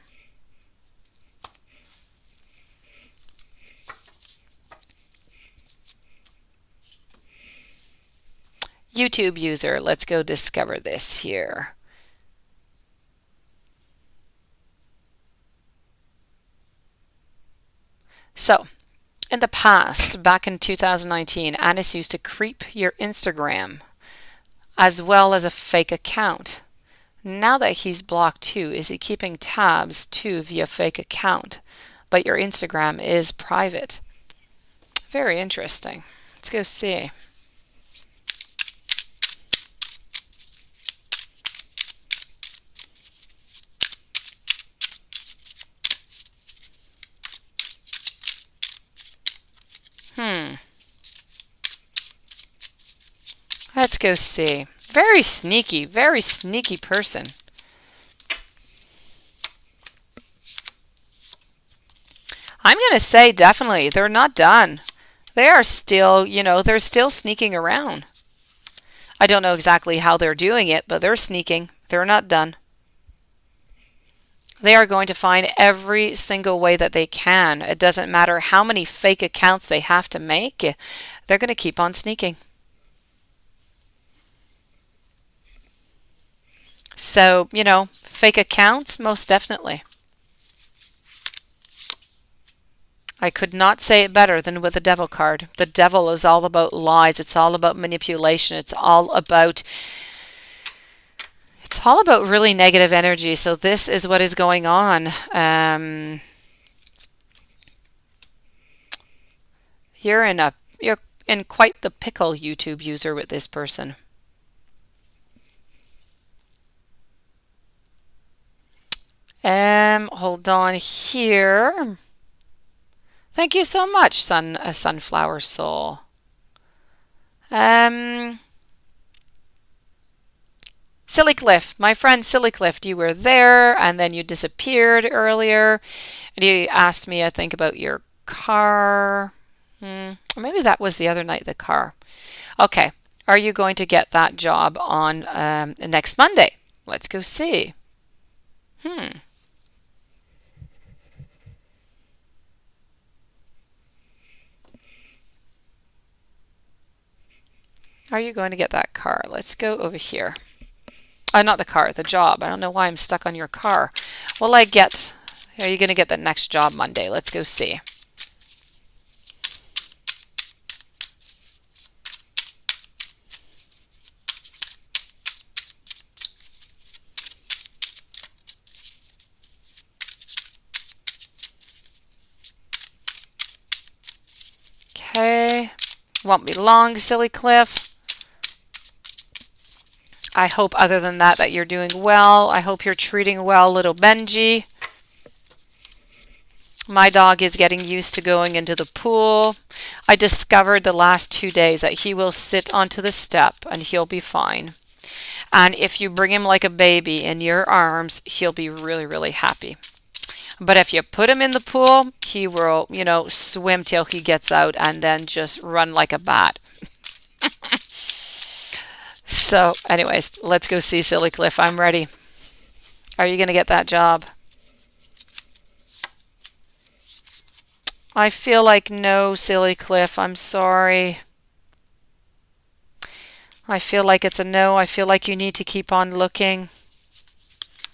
YouTube user, let's go discover this here. So, in the past, back in 2019, Anis used to creep your Instagram as well as a fake account. Now that he's blocked too, is he keeping tabs too via fake account? But your Instagram is private. Very interesting. Let's go see. Let's go see. Very sneaky person. I'm going to say definitely they're not done. They are still, they're still sneaking around. I don't know exactly how they're doing it, but they're sneaking. They're not done. They are going to find every single way that they can. It doesn't matter how many fake accounts they have to make. They're going to keep on sneaking. So, fake accounts, most definitely. I could not say it better than with the devil card. The devil is all about lies. It's all about manipulation. It's all about really negative energy. So this is what is going on. You're in quite the pickle, YouTube user, with this person. Hold on here. Thank you so much, Sunflower Soul. Silly Cliff, my friend Silly Cliff, you were there and then you disappeared earlier. And you asked me, I think, about your car. Maybe that was the other night, the car. Okay, are you going to get that job on next Monday? Let's go see. Are you going to get that car? Let's go over here. Not the car, the job. I don't know why I'm stuck on your car. Are you going to get the next job Monday? Let's go see. Okay. Won't be long, Silly Cliff. I hope other than that you're doing well. I hope you're treating well little Benji. My dog is getting used to going into the pool. I discovered the last 2 days that he will sit onto the step and he'll be fine. And if you bring him like a baby in your arms, he'll be really, really happy. But if you put him in the pool, he will, swim till he gets out and then just run like a bat. So, anyways, let's go see Silly Cliff. I'm ready. Are you going to get that job? I feel like no, Silly Cliff. I'm sorry. I feel like it's a no. I feel like you need to keep on looking.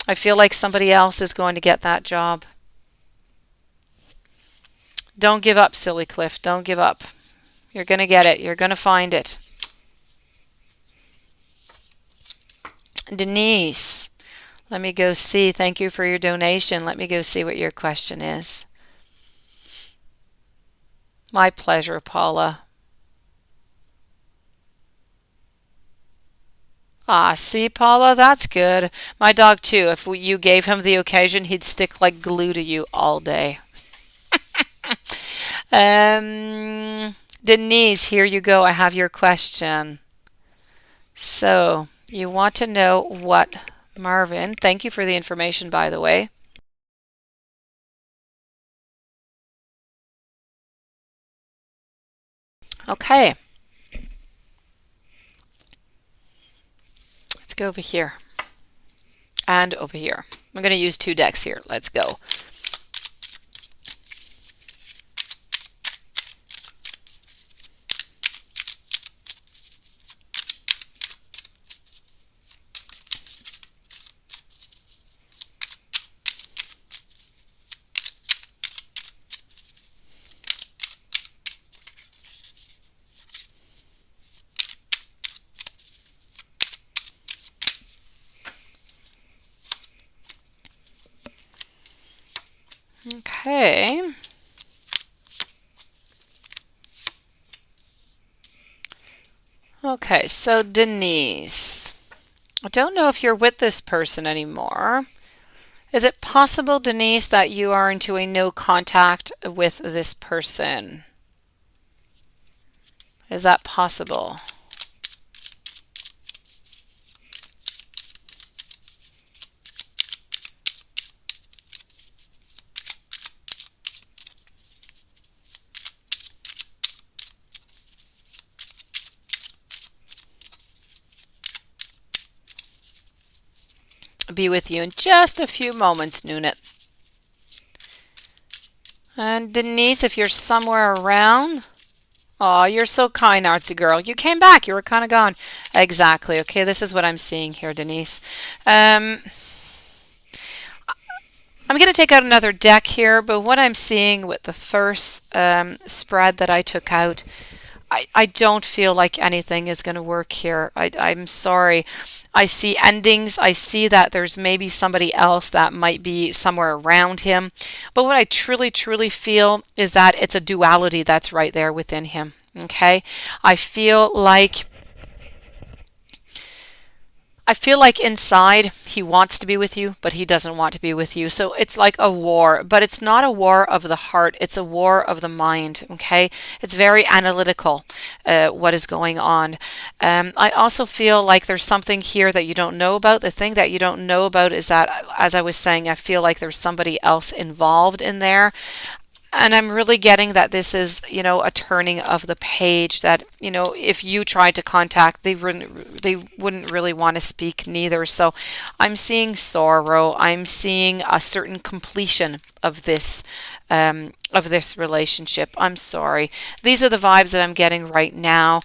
I feel like somebody else is going to get that job. Don't give up, Silly Cliff. Don't give up. You're going to get it. You're going to find it. Denise, let me go see. Thank you for your donation. Let me go see what your question is. My pleasure, Paula. Ah, see, Paula, that's good. My dog, too. If you gave him the occasion, he'd stick like glue to you all day. Denise, here you go. I have your question. So, you want to know what Marvin, thank you for the information, by the way. Okay, let's go over here and over here. I'm going to use two decks here. Let's go. Okay. Okay, so Denise, I don't know if you're with this person anymore. Is it possible, Denise, that you are into a no contact with this person? Is that possible? Be with you in just a few moments, Noonet. And Denise, if you're somewhere around, oh, you're so kind, artsy girl. You came back. You were kind of gone. Exactly. Okay, this is what I'm seeing here, Denise. I'm going to take out another deck here, but what I'm seeing with the first spread that I took out, I don't feel like anything is going to work here. I'm sorry. I see endings. I see that there's maybe somebody else that might be somewhere around him. But what I truly, truly feel is that it's a duality that's right there within him. Okay? I feel like inside he wants to be with you, but he doesn't want to be with you. So it's like a war, but it's not a war of the heart. It's a war of the mind. Okay. It's very analytical, what is going on. I also feel like there's something here that you don't know about. The thing that you don't know about is that, as I was saying, I feel like there's somebody else involved in there. And I'm really getting that this is, a turning of the page that, if you tried to contact, they wouldn't really want to speak neither. So I'm seeing sorrow. I'm seeing a certain completion of this relationship. I'm sorry. These are the vibes that I'm getting right now.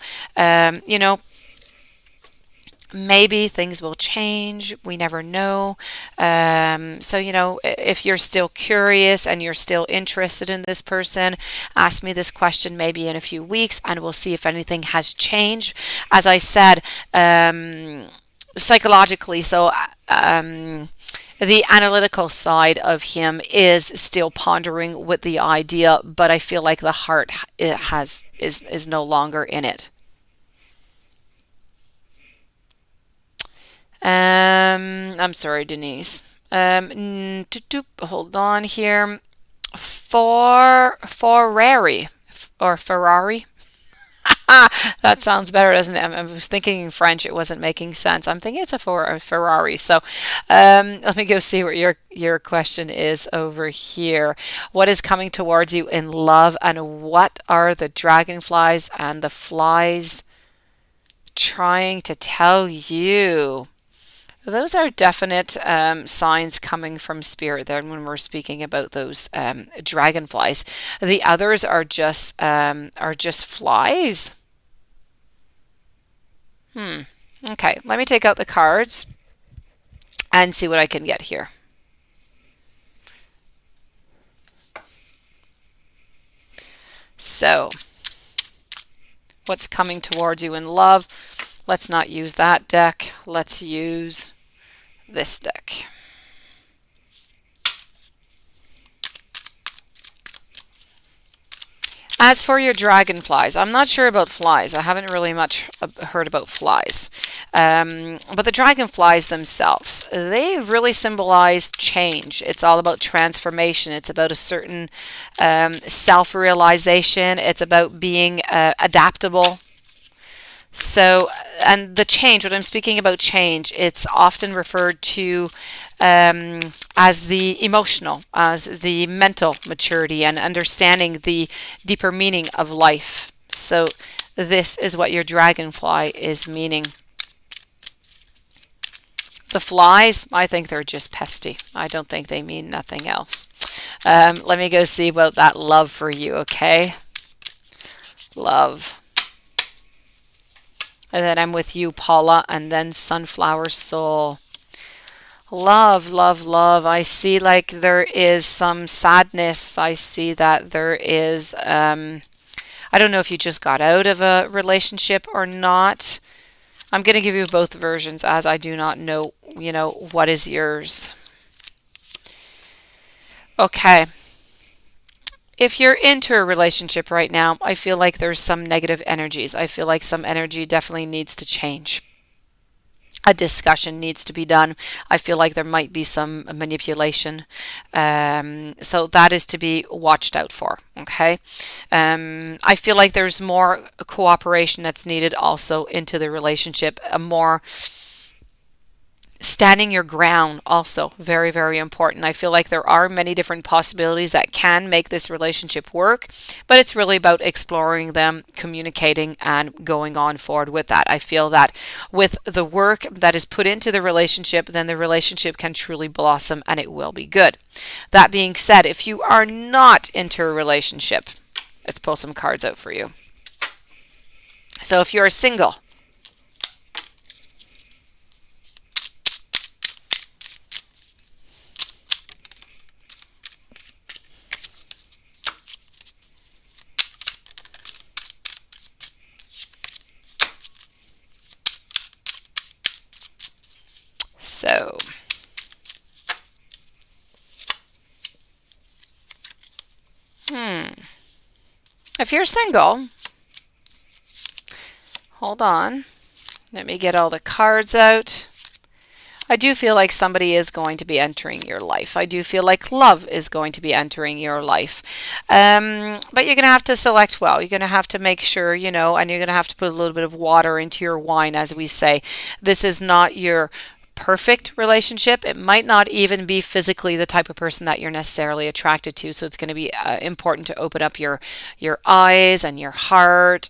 Maybe things will change. We never know. So, if you're still curious and you're still interested in this person, ask me this question maybe in a few weeks and we'll see if anything has changed. As I said, psychologically, so the analytical side of him is still pondering with the idea, but I feel like the heart is no longer in it. I'm sorry, Denise. Hold on here. Ferrari or Ferrari. That sounds better, doesn't it? I was thinking in French, it wasn't making sense. I'm thinking it's a Ferrari. So let me go see what your question is over here. What is coming towards you in love, and what are the dragonflies and the flies trying to tell you? Those are definite signs coming from spirit there when we're speaking about those dragonflies. The others are just flies. Hmm. Okay, let me take out the cards and see what I can get here. So, what's coming towards you in love? Let's not use that deck. Let's use this deck. As for your dragonflies, I'm not sure about flies. I haven't really much heard about flies. But the dragonflies themselves, they really symbolize change. It's all about transformation. It's about a certain self-realization. It's about being adaptable. So, and the change, when I'm speaking about change, it's often referred to as the emotional, as the mental maturity and understanding the deeper meaning of life. So, this is what your dragonfly is meaning. The flies, I think they're just pesty. I don't think they mean nothing else. Let me go see about that love for you, okay? Love. And then I'm with you, Paula, and then Sunflower Soul. Love, love, love. I see like there is some sadness. I see that there is, I don't know if you just got out of a relationship or not. I'm going to give you both versions as I do not know, what is yours. Okay. If you're into a relationship right now, I feel like there's some negative energies. I feel like some energy definitely needs to change. A discussion needs to be done. I feel like there might be some manipulation. So that is to be watched out for. Okay. I feel like there's more cooperation that's needed also into the relationship, a more standing your ground, also very, very important. I feel like there are many different possibilities that can make this relationship work, but it's really about exploring them, communicating, and going on forward with that. I feel that with the work that is put into the relationship, then the relationship can truly blossom and it will be good. That being said, if you are not into a relationship, let's pull some cards out for you. So if you're single, so if you're single, hold on. Let me get all the cards out. I do feel like somebody is going to be entering your life. I do feel like love is going to be entering your life. But you're going to have to select well. You're going to have to make sure, and you're going to have to put a little bit of water into your wine, as we say. This is not your perfect relationship. It might not even be physically the type of person that you're necessarily attracted to. So it's going to be important to open up your eyes and your heart,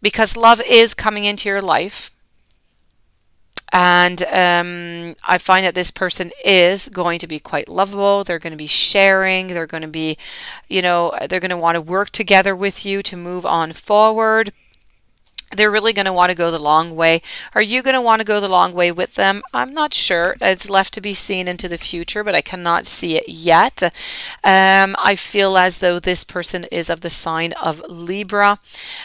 because love is coming into your life. And I find that this person is going to be quite lovable. They're going to be sharing. They're going to be, they're going to want to work together with you to move on forward. They're really going to want to go the long way. Are you going to want to go the long way with them? I'm not sure. It's left to be seen into the future, but I cannot see it yet. I feel as though this person is of the sign of Libra.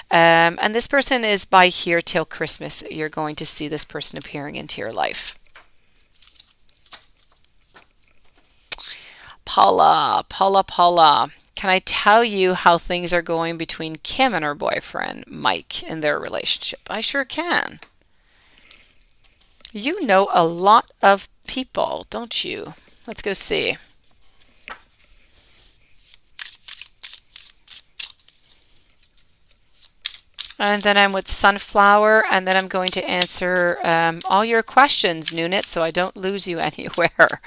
And this person is by here till Christmas. You're going to see this person appearing into your life. Paula, Paula, Paula. Can I tell you how things are going between Kim and her boyfriend, Mike, in their relationship? I sure can. You know a lot of people, don't you? Let's go see. And then I'm with Sunflower, and then I'm going to answer all your questions, Nunit, so I don't lose you anywhere.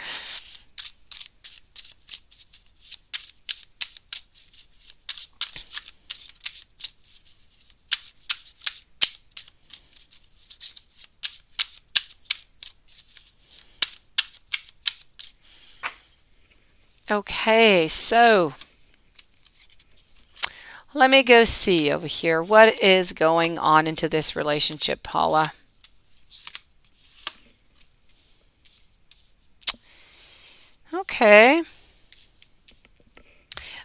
Okay, so let me go see over here. What is going on into this relationship, Paula? Okay.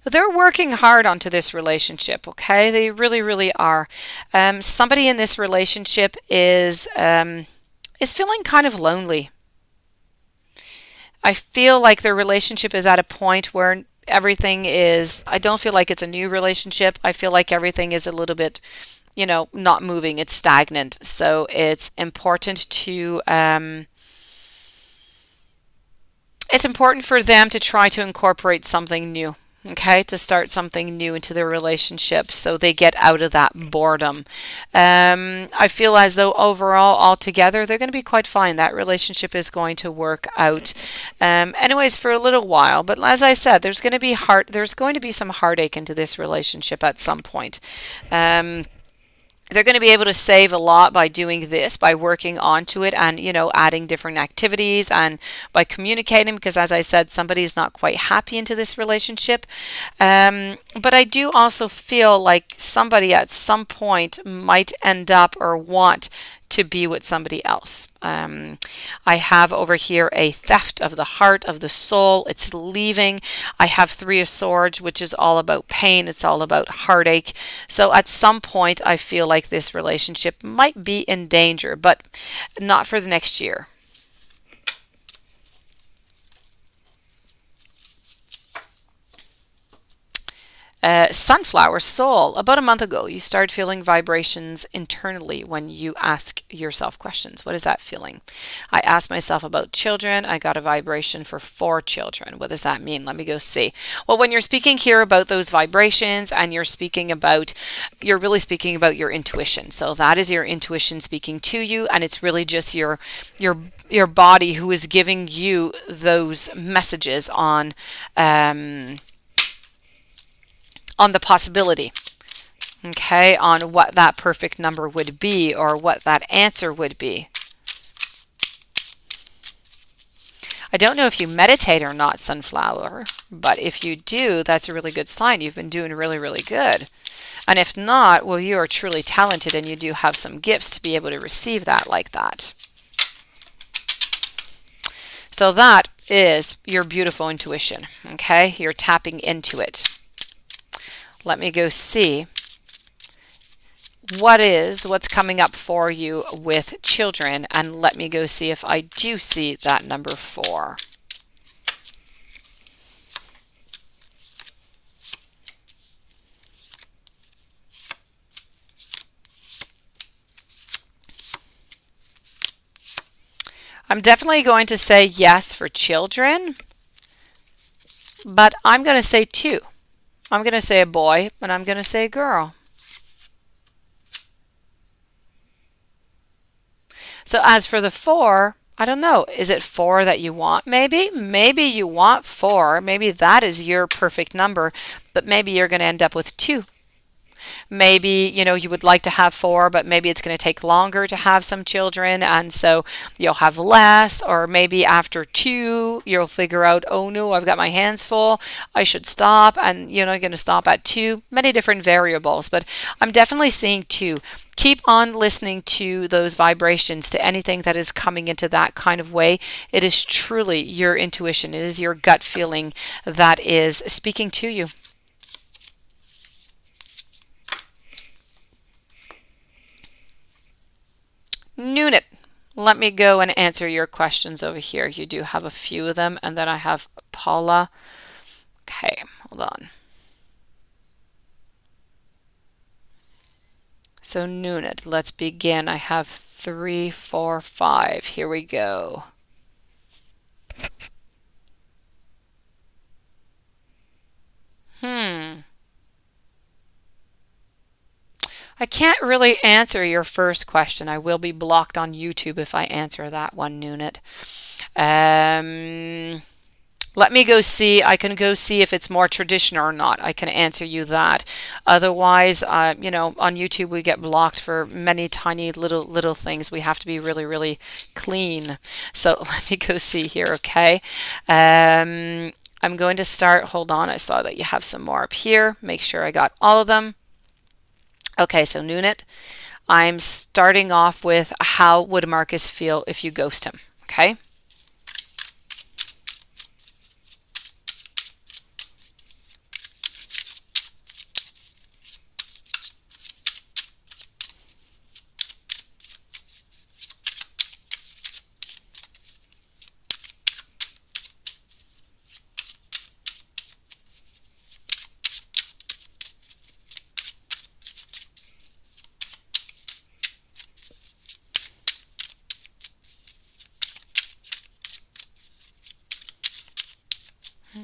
They're working hard onto this relationship, okay? They really, really are. Somebody in this relationship is feeling kind of lonely. I feel like their relationship is at a point where everything is, I don't feel like it's a new relationship. I feel like everything is a little bit, not moving. It's stagnant. So it's important for them to try to incorporate something new. Okay, to start something new into their relationship so they get out of that boredom. I feel as though overall, altogether, they're going to be quite fine. That relationship is going to work out, anyways, for a little while. But as I said, there's going to be some heartache into this relationship at some point. They're going to be able to save a lot by doing this, by working onto it and, adding different activities and by communicating, because as I said, somebody is not quite happy into this relationship. But I do also feel like somebody at some point might end up or want to be with somebody else. I have over here a theft of the heart, of the soul. It's leaving. I have Three of Swords, which is all about pain. It's all about heartache. So at some point, I feel like this relationship might be in danger, but not for the next year. Sunflower Soul. About a month ago, you started feeling vibrations internally when you ask yourself questions. What is that feeling? I asked myself about children. I got a vibration for 4 children. What does that mean? Let me go see. Well, when you're speaking here about those vibrations and you're really speaking about your intuition. So that is your intuition speaking to you, and it's really just your body who is giving you those messages on the possibility, okay, on what that perfect number would be or what that answer would be. I don't know if you meditate or not, Sunflower, but if you do, that's a really good sign. You've been doing really, really good. And if not, well, you are truly talented and you do have some gifts to be able to receive that like that. So that is your beautiful intuition, okay? You're tapping into it. Let me go see what's coming up for you with children, and let me go see if I do see that number 4. I'm definitely going to say yes for children, but I'm going to say 2. I'm going to say a boy, and I'm going to say a girl. So as for the 4, I don't know. Is it 4 that you want? Maybe you want 4. Maybe that is your perfect number, but maybe you're going to end up with 2. Maybe, you would like to have 4, but maybe it's going to take longer to have some children, and so you'll have less. Or maybe after 2, you'll figure out, oh no, I've got my hands full, I should stop, and you're going to stop at 2. Many different variables, but I'm definitely seeing 2. Keep on listening to those vibrations, to anything that is coming into that kind of way. It is truly your intuition. It is your gut feeling that is speaking to you. Nunit, let me go and answer your questions over here. You do have a few of them, and then I have Paula. Okay, hold on. So Nunit, let's begin. I have 3, 4, 5. Here we go. I can't really answer your first question. I will be blocked on YouTube if I answer that one, Nunit. Um, Let me go see. I can go see if it's more traditional or not. I can answer you that. Otherwise, on YouTube we get blocked for many tiny little things. We have to be really, really clean. So let me go see here, okay? I'm going to start. Hold on. I saw that you have some more up here. Make sure I got all of them. Okay, so Nunit, I'm starting off with how would Marcus feel if you ghost him, okay?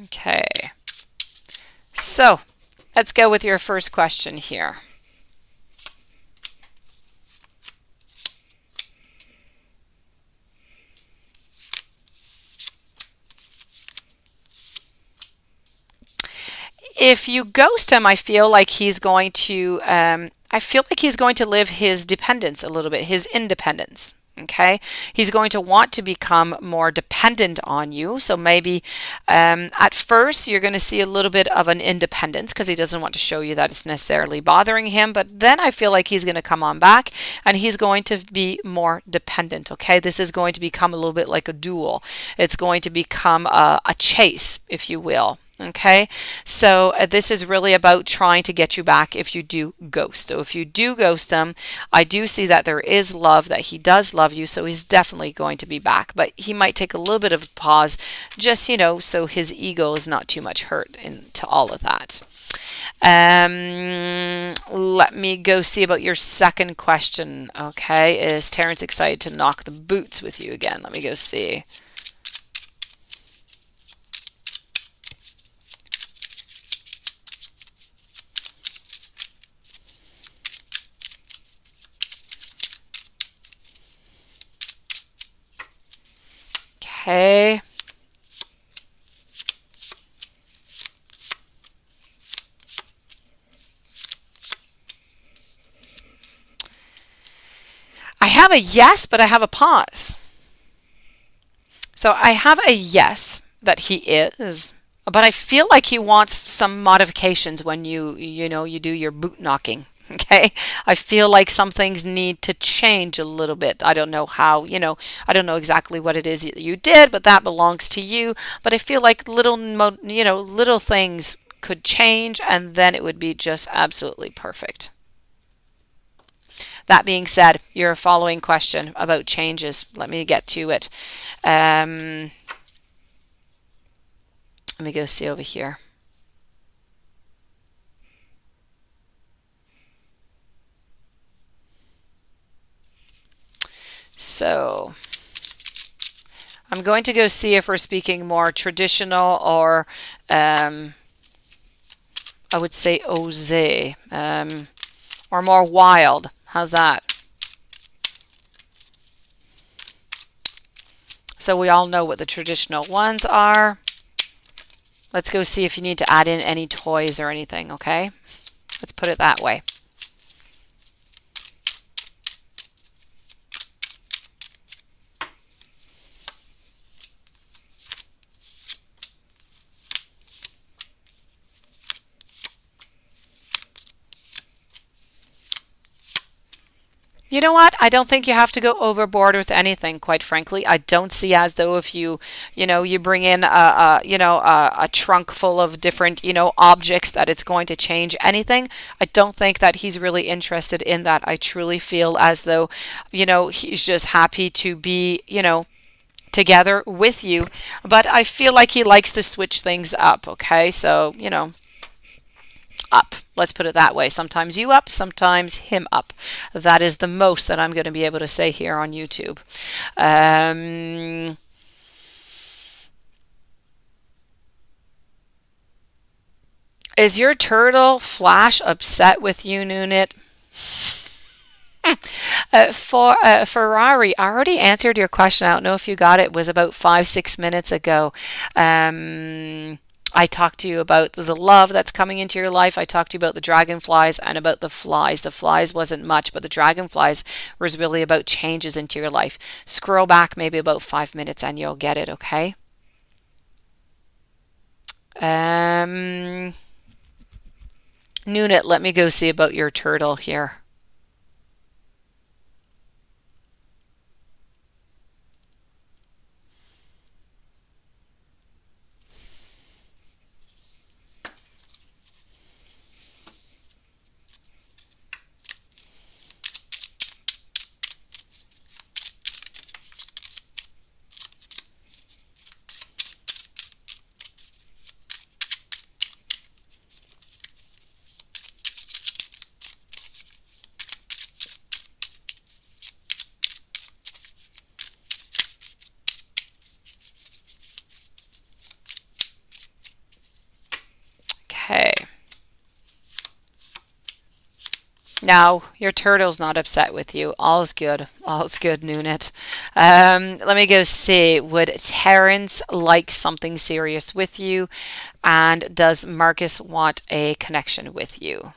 Okay, so let's go with your first question here. If you ghost him, I feel like he's going to live his dependence a little bit, his independence. Okay, he's going to want to become more dependent on you. So maybe at first you're going to see a little bit of an independence because he doesn't want to show you that it's necessarily bothering him. But then I feel like he's going to come on back and he's going to be more dependent. Okay, this is going to become a little bit like a duel. It's going to become a chase, if you will. Okay, so this is really about trying to get you back if you do ghost. So if you do ghost them, I do see that there is love, that he does love you, so he's definitely going to be back. But he might take a little bit of a pause, just, so his ego is not too much hurt into all of that. Let me go see about your second question. Okay, is Terrence excited to knock the boots with you again? Let me go see. Okay. I have a yes, but I have a pause. So I have a yes that he is, but I feel like he wants some modifications when you do your boot knocking. Okay, I feel like some things need to change a little bit. I don't know how, I don't know exactly what it is that you did, but that belongs to you. But I feel like little things could change and then it would be just absolutely perfect. That being said, your following question about changes, let me get to it. Let me go see over here. So I'm going to go see if we're speaking more traditional or I would say osé, or more wild. How's that? So we all know what the traditional ones are. Let's go see if you need to add in any toys or anything, okay? Let's put it that way. You know what? I don't think you have to go overboard with anything, quite frankly. I don't see as though if you bring in a trunk full of different, objects that it's going to change anything. I don't think that he's really interested in that. I truly feel as though, he's just happy to be, together with you. But I feel like he likes to switch things up, okay? So, up. Let's put it that way. Sometimes you up, sometimes him up. That is the most that I'm going to be able to say here on YouTube. Is your turtle Flash upset with you, Nunit? For Ferrari, I already answered your question. I don't know if you got it. It was about 5, 6 minutes ago. I talked to you about the love that's coming into your life. I talked to you about the dragonflies and about the flies. The flies wasn't much, but the dragonflies was really about changes into your life. Scroll back maybe about 5 minutes and you'll get it, okay? Um, Noonit, let me go see about your turtle here. Okay. Now, your turtle's not upset with you. All's good. All's good, Noonit. Let me go see. Would Terrence like something serious with you? And does Marcus want a connection with you?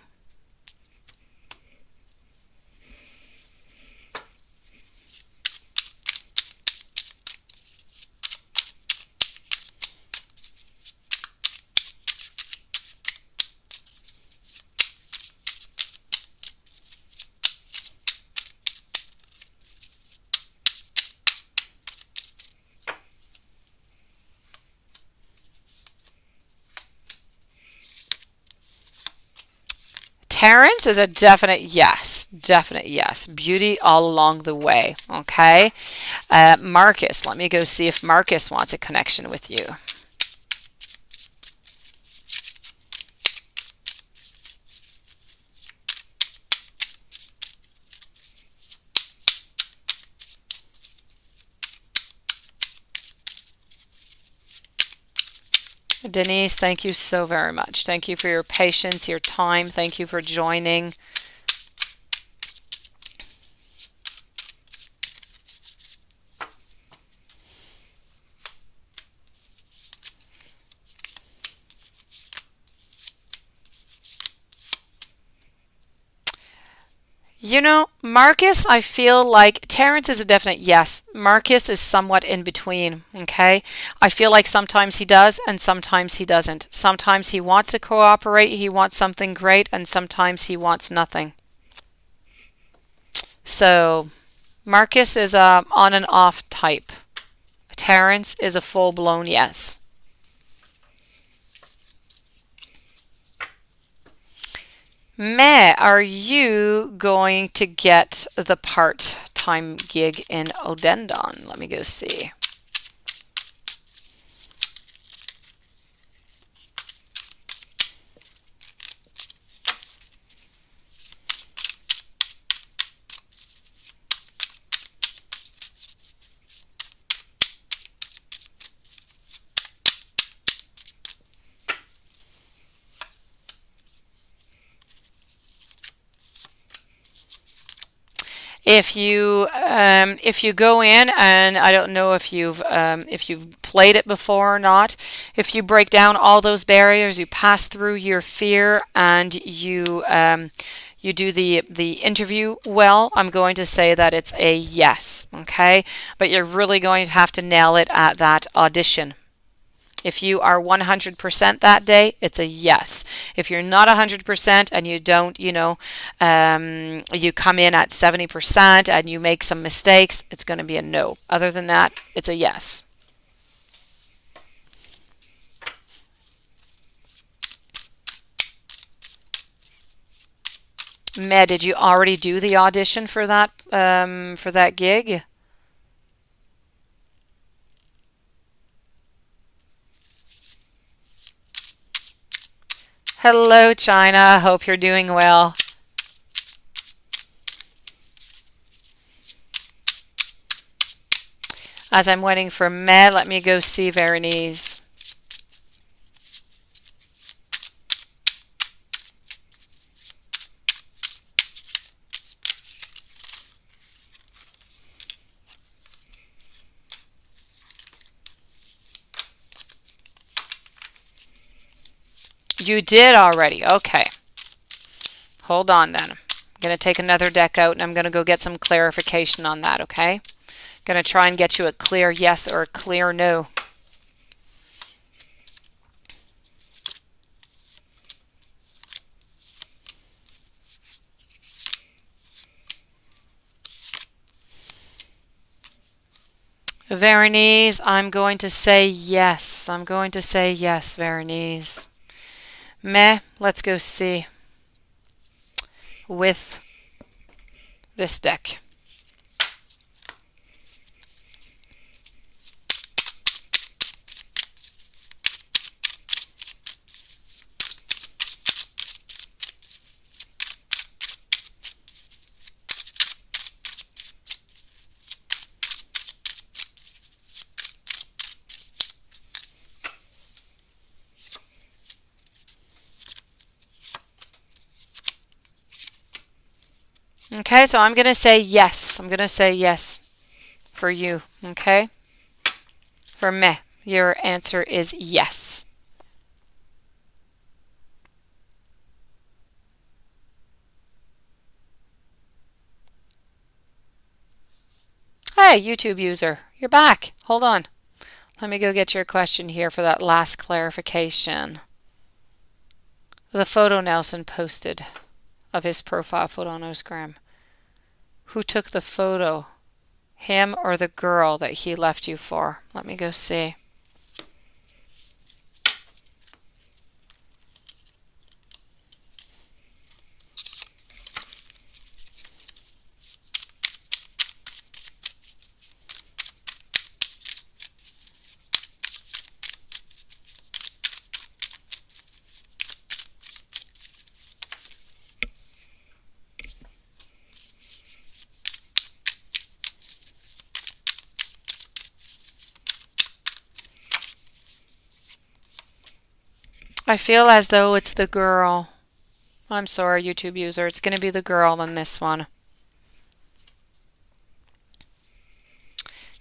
Terrence is a definite yes. Definite yes. Beauty all along the way. Okay. Marcus, let me go see if Marcus wants a connection with you. Denise, thank you so very much. Thank you for your patience, your time. Thank you for joining. You know, Marcus, I feel like Terrence is a definite yes. Marcus is somewhat in between, okay? I feel like sometimes he does and sometimes he doesn't. Sometimes he wants to cooperate, he wants something great, and sometimes he wants nothing. So, Marcus is a on and off type. Terrence is a full-blown yes. Meh, are you going to get the part-time gig in Odendon? Let me go see. If you go in, and I don't know if you've played it before or not, if you break down all those barriers, you pass through your fear, and you do the interview well, I'm going to say that it's a yes, okay? But you're really going to have to nail it at that audition. If you are 100% that day, it's a yes. If you're not 100% and you don't, you come in at 70% and you make some mistakes, it's going to be a no. Other than that, it's a yes. Meh, did you already do the audition for that gig? Hello, China. Hope you're doing well. As I'm waiting for Meh, let me go see Veronice. You did already. Okay. Hold on then. I'm going to take another deck out and I'm going to go get some clarification on that, okay? Going to try and get you a clear yes or a clear no. Veronese, I'm going to say yes. I'm going to say yes, Veronese. Meh, let's go see with this deck. Okay, so I'm going to say yes. I'm going to say yes for you, okay? For me, your answer is yes. Hey, YouTube user, you're back. Hold on. Let me go get your question here for that last clarification. The photo Nelson posted of his profile photo on Instagram. Who took the photo? Him or the girl that he left you for? Let me go see. I feel as though it's the girl. I'm sorry, YouTube user. It's going to be the girl in this one.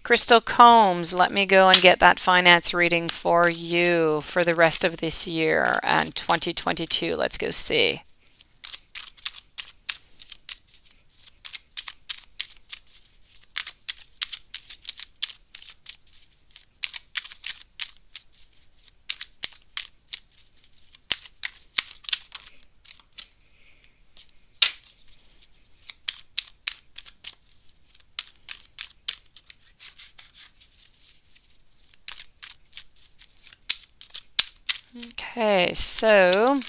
Crystal Combs, let me go and get that finance reading for you for the rest of this year and 2022. Let's go see. Okay, so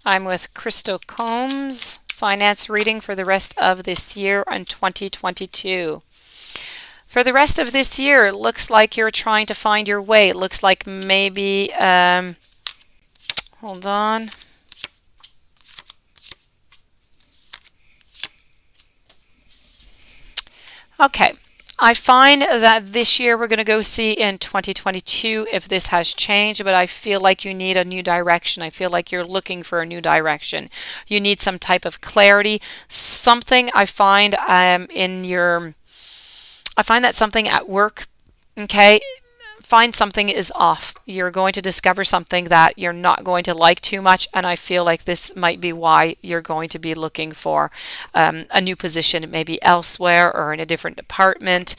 I'm with Crystal Combs, finance reading for the rest of this year and 2022. For the rest of this year, it looks like you're trying to find your way. It looks like maybe, hold on. Okay. I find that this year we're going to go see in 2022 if this has changed, but I feel like you need a new direction. I feel like you're looking for a new direction. You need some type of clarity. Something I find I find that something at work, okay, find something is off. You're going to discover something that you're not going to like too much, and I feel like this might be why you're going to be looking for a new position, maybe elsewhere or in a different department.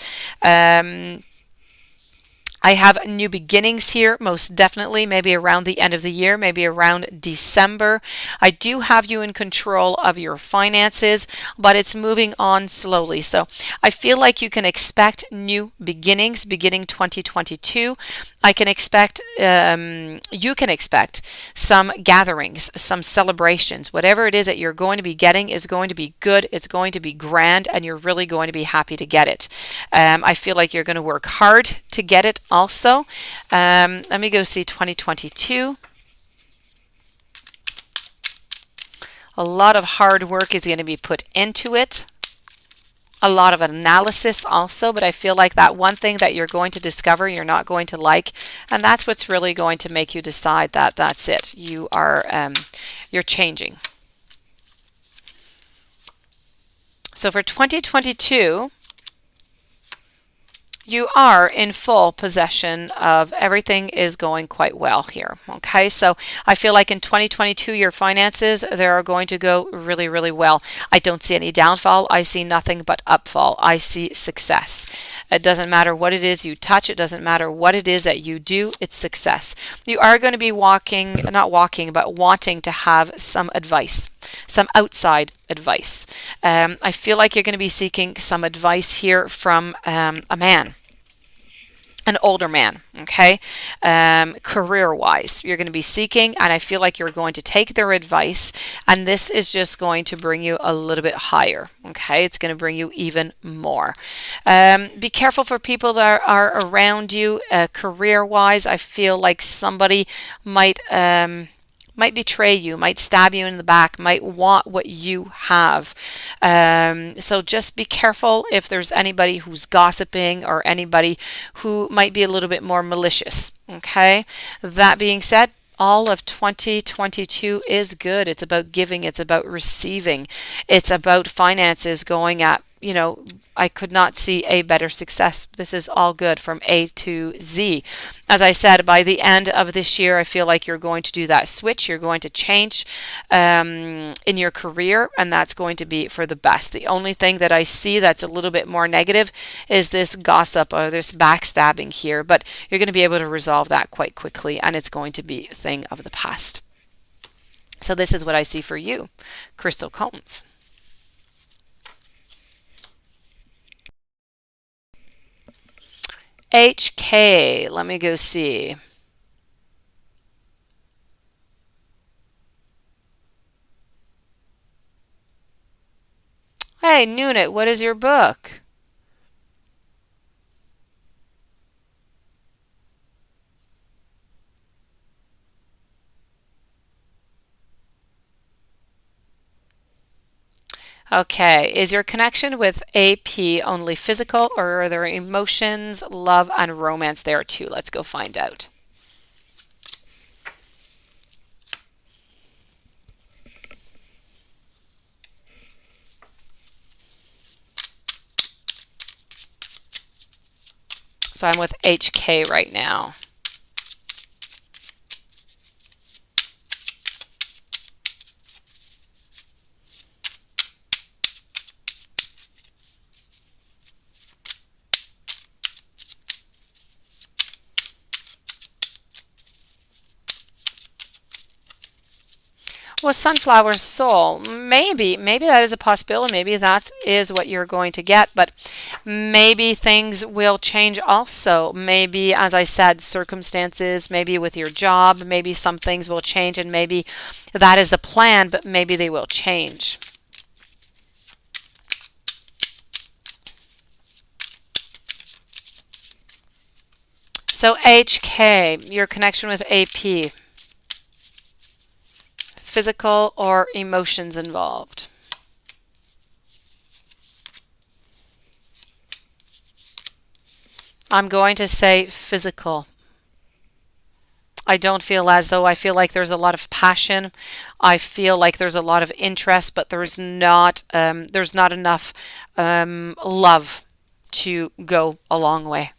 I have new beginnings here, most definitely, maybe around the end of the year, maybe around December. I do have you in control of your finances, but it's moving on slowly. So I feel like you can expect new beginnings beginning 2022. I can expect, you can expect some gatherings, some celebrations. Whatever it is that you're going to be getting is going to be good, it's going to be grand, and you're really going to be happy to get it. I feel like you're going to work hard to get it also. Let me go see 2022. A lot of hard work is going to be put into it. A lot of analysis also, but I feel like that one thing that you're going to discover you're not going to like, and that's what's really going to make you decide that that's it. You're changing. So for 2022, You are in full possession of everything is going quite well here. Okay, so I feel like in 2022, your finances, they are going to go really, really well. I don't see any downfall. I see nothing but upfall. I see success. It doesn't matter what it is you touch. It doesn't matter what it is that you do. It's success. You are going to be not walking, but wanting to have some advice, some outside advice. I feel like you're going to be seeking some advice here from a man, an older man, okay? Career wise, you're going to be seeking, and I feel like you're going to take their advice, and this is just going to bring you a little bit higher, okay? It's going to bring you even more. Be careful for people that are around you. Career wise, I feel like somebody might betray you, might stab you in the back, might want what you have. So just be careful if there's anybody who's gossiping or anybody who might be a little bit more malicious. Okay. That being said, all of 2022 is good. It's about giving, it's about receiving, it's about finances going up. I could not see a better success. This is all good from A to Z. As I said, by the end of this year, I feel like you're going to do that switch. You're going to change in your career, and that's going to be for the best. The only thing that I see that's a little bit more negative is this gossip or this backstabbing here, but you're going to be able to resolve that quite quickly, and it's going to be a thing of the past. So this is what I see for you, Crystal Combs. HK, let me go see. Hey, Nunit, what is your book? Okay, is your connection with AP only physical, or are there emotions, love, and romance there too? Let's go find out. So I'm with HK right now. Well, sunflower soul, maybe that is a possibility. Maybe that is what you're going to get, but maybe things will change also. Maybe, as I said, circumstances, maybe with your job, maybe some things will change, and maybe that is the plan, but maybe they will change. So HK, your connection with AP. Physical or emotions involved? I'm going to say physical. I don't feel as though I feel like there's a lot of passion. I feel like there's a lot of interest, but there's not enough love to go a long way.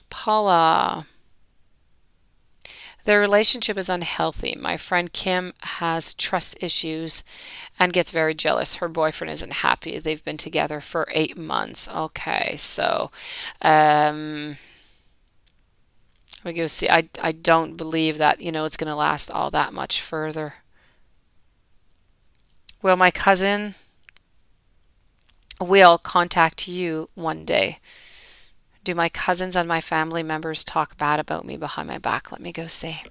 Paula. Their relationship is unhealthy. My friend Kim has trust issues and gets very jealous. Her boyfriend isn't happy. They've been together for 8 months. Okay, so we go see. I don't believe that, it's going to last all that much further. Well, my cousin will contact you one day. Do my cousins and my family members talk bad about me behind my back? Let me go see.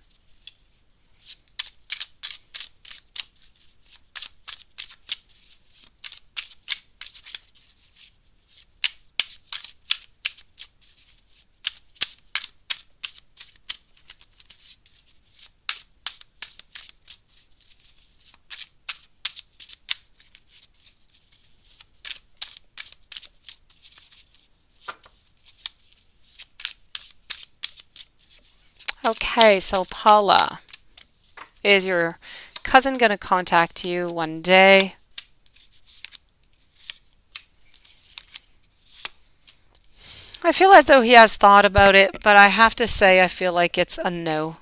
Okay, so Paula, is your cousin going to contact you one day? I feel as though he has thought about it, but I have to say I feel like it's a no.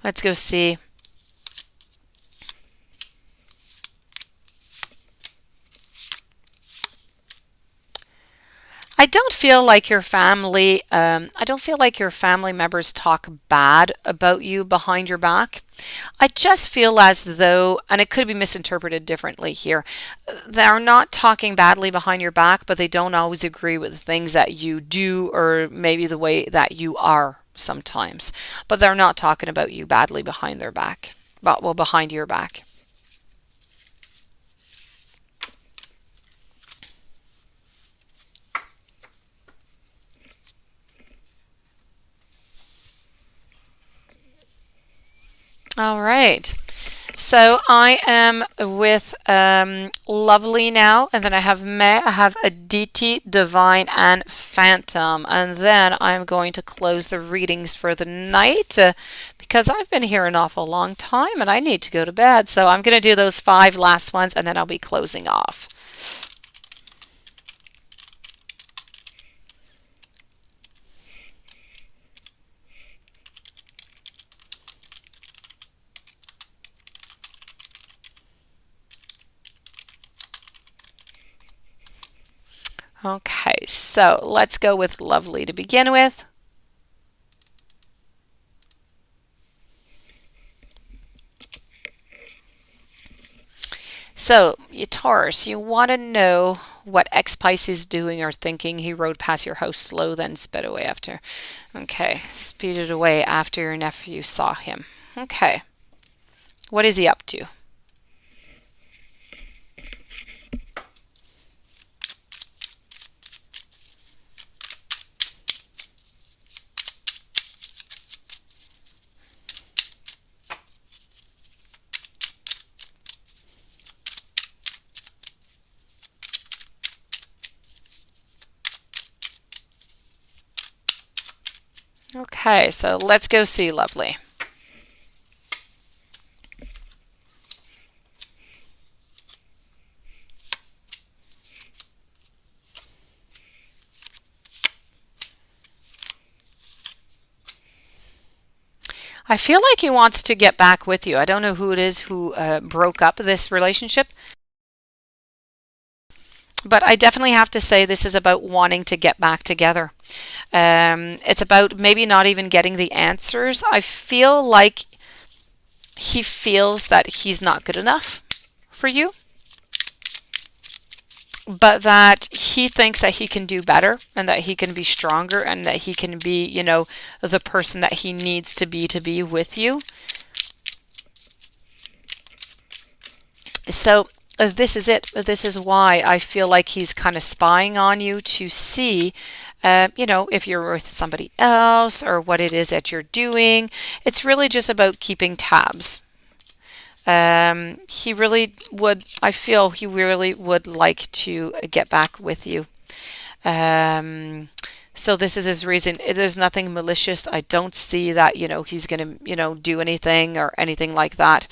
Let's go see. I don't feel like your family members talk bad about you behind your back. I just feel as though, and it could be misinterpreted differently here, they're not talking badly behind your back, but they don't always agree with the things that you do or maybe the way that you are sometimes. But they're not talking about you badly behind their back, but well, behind your back. All right. So I am with Lovely now, and then I have May, I have Aditi, Divine, and Phantom. And then I'm going to close the readings for the night because I've been here an awful long time and I need to go to bed. So I'm going to do those 5 last ones and then I'll be closing off. Okay, so let's go with Lovely to begin with. So, you Taurus, you want to know what ex Pisces doing or thinking. He rode past your house slow, then sped away after. Okay, speeded away after your nephew saw him. Okay, what is he up to? Okay, so let's go see Lovely. I feel like he wants to get back with you. I don't know who it is who broke up this relationship, but I definitely have to say this is about wanting to get back together. It's about maybe not even getting the answers. I feel like he feels that he's not good enough for you, but that he thinks that he can do better and that he can be stronger and that he can be, the person that he needs to be with you. So this is it. This is why I feel like he's kind of spying on you to see, if you're with somebody else or what it is that you're doing. It's really just about keeping tabs. He really would, I feel he really would like to get back with you. So this is his reason. There's nothing malicious. I don't see that, he's going to, do anything or anything like that.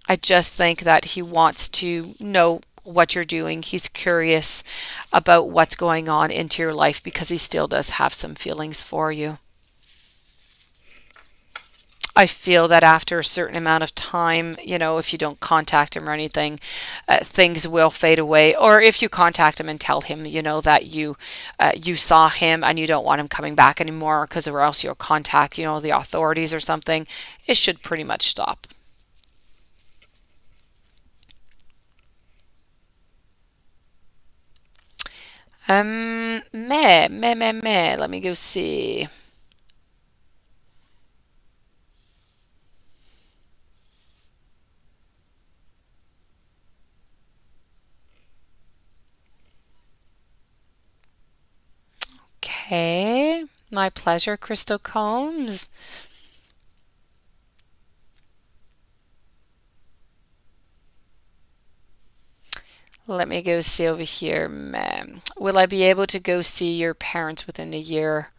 I just think that he wants to know what you're doing. He's curious about what's going on into your life because he still does have some feelings for you. I feel that after a certain amount of time, if you don't contact him or anything, things will fade away. Or if you contact him and tell him, that you saw him and you don't want him coming back anymore, because or else you'll contact, the authorities or something, it should pretty much stop. Meh. Let me go see. Okay, my pleasure, Crystal Combs. Let me go see over here. Will I be able to go see your parents within a year,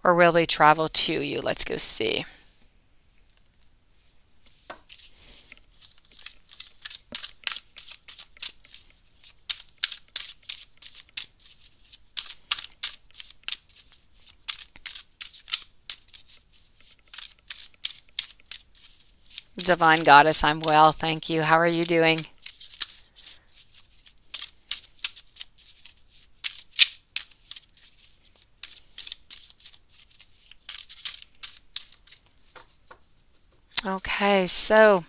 or will they travel to you? Let's go see. Divine Goddess, I'm well, thank you. How are you doing? Okay, so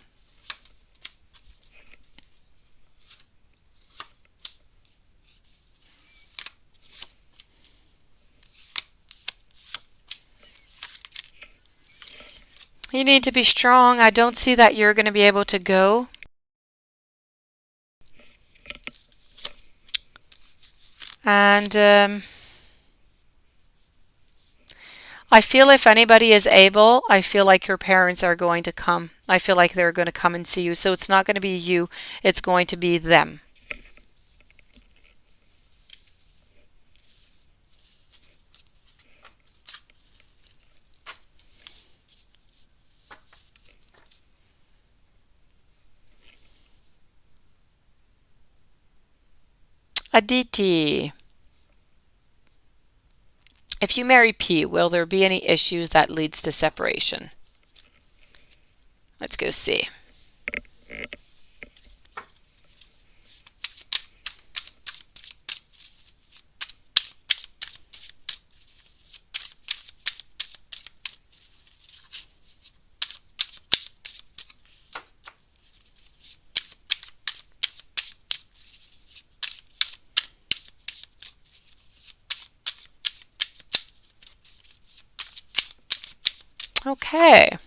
you need to be strong. I don't see that you're going to be able to go. And I feel if anybody is able, I feel like your parents are going to come. I feel like they're going to come and see you. So it's not going to be you, it's going to be them. Aditi. If you marry P, will there be any issues that leads to separation? Let's go see. Okay.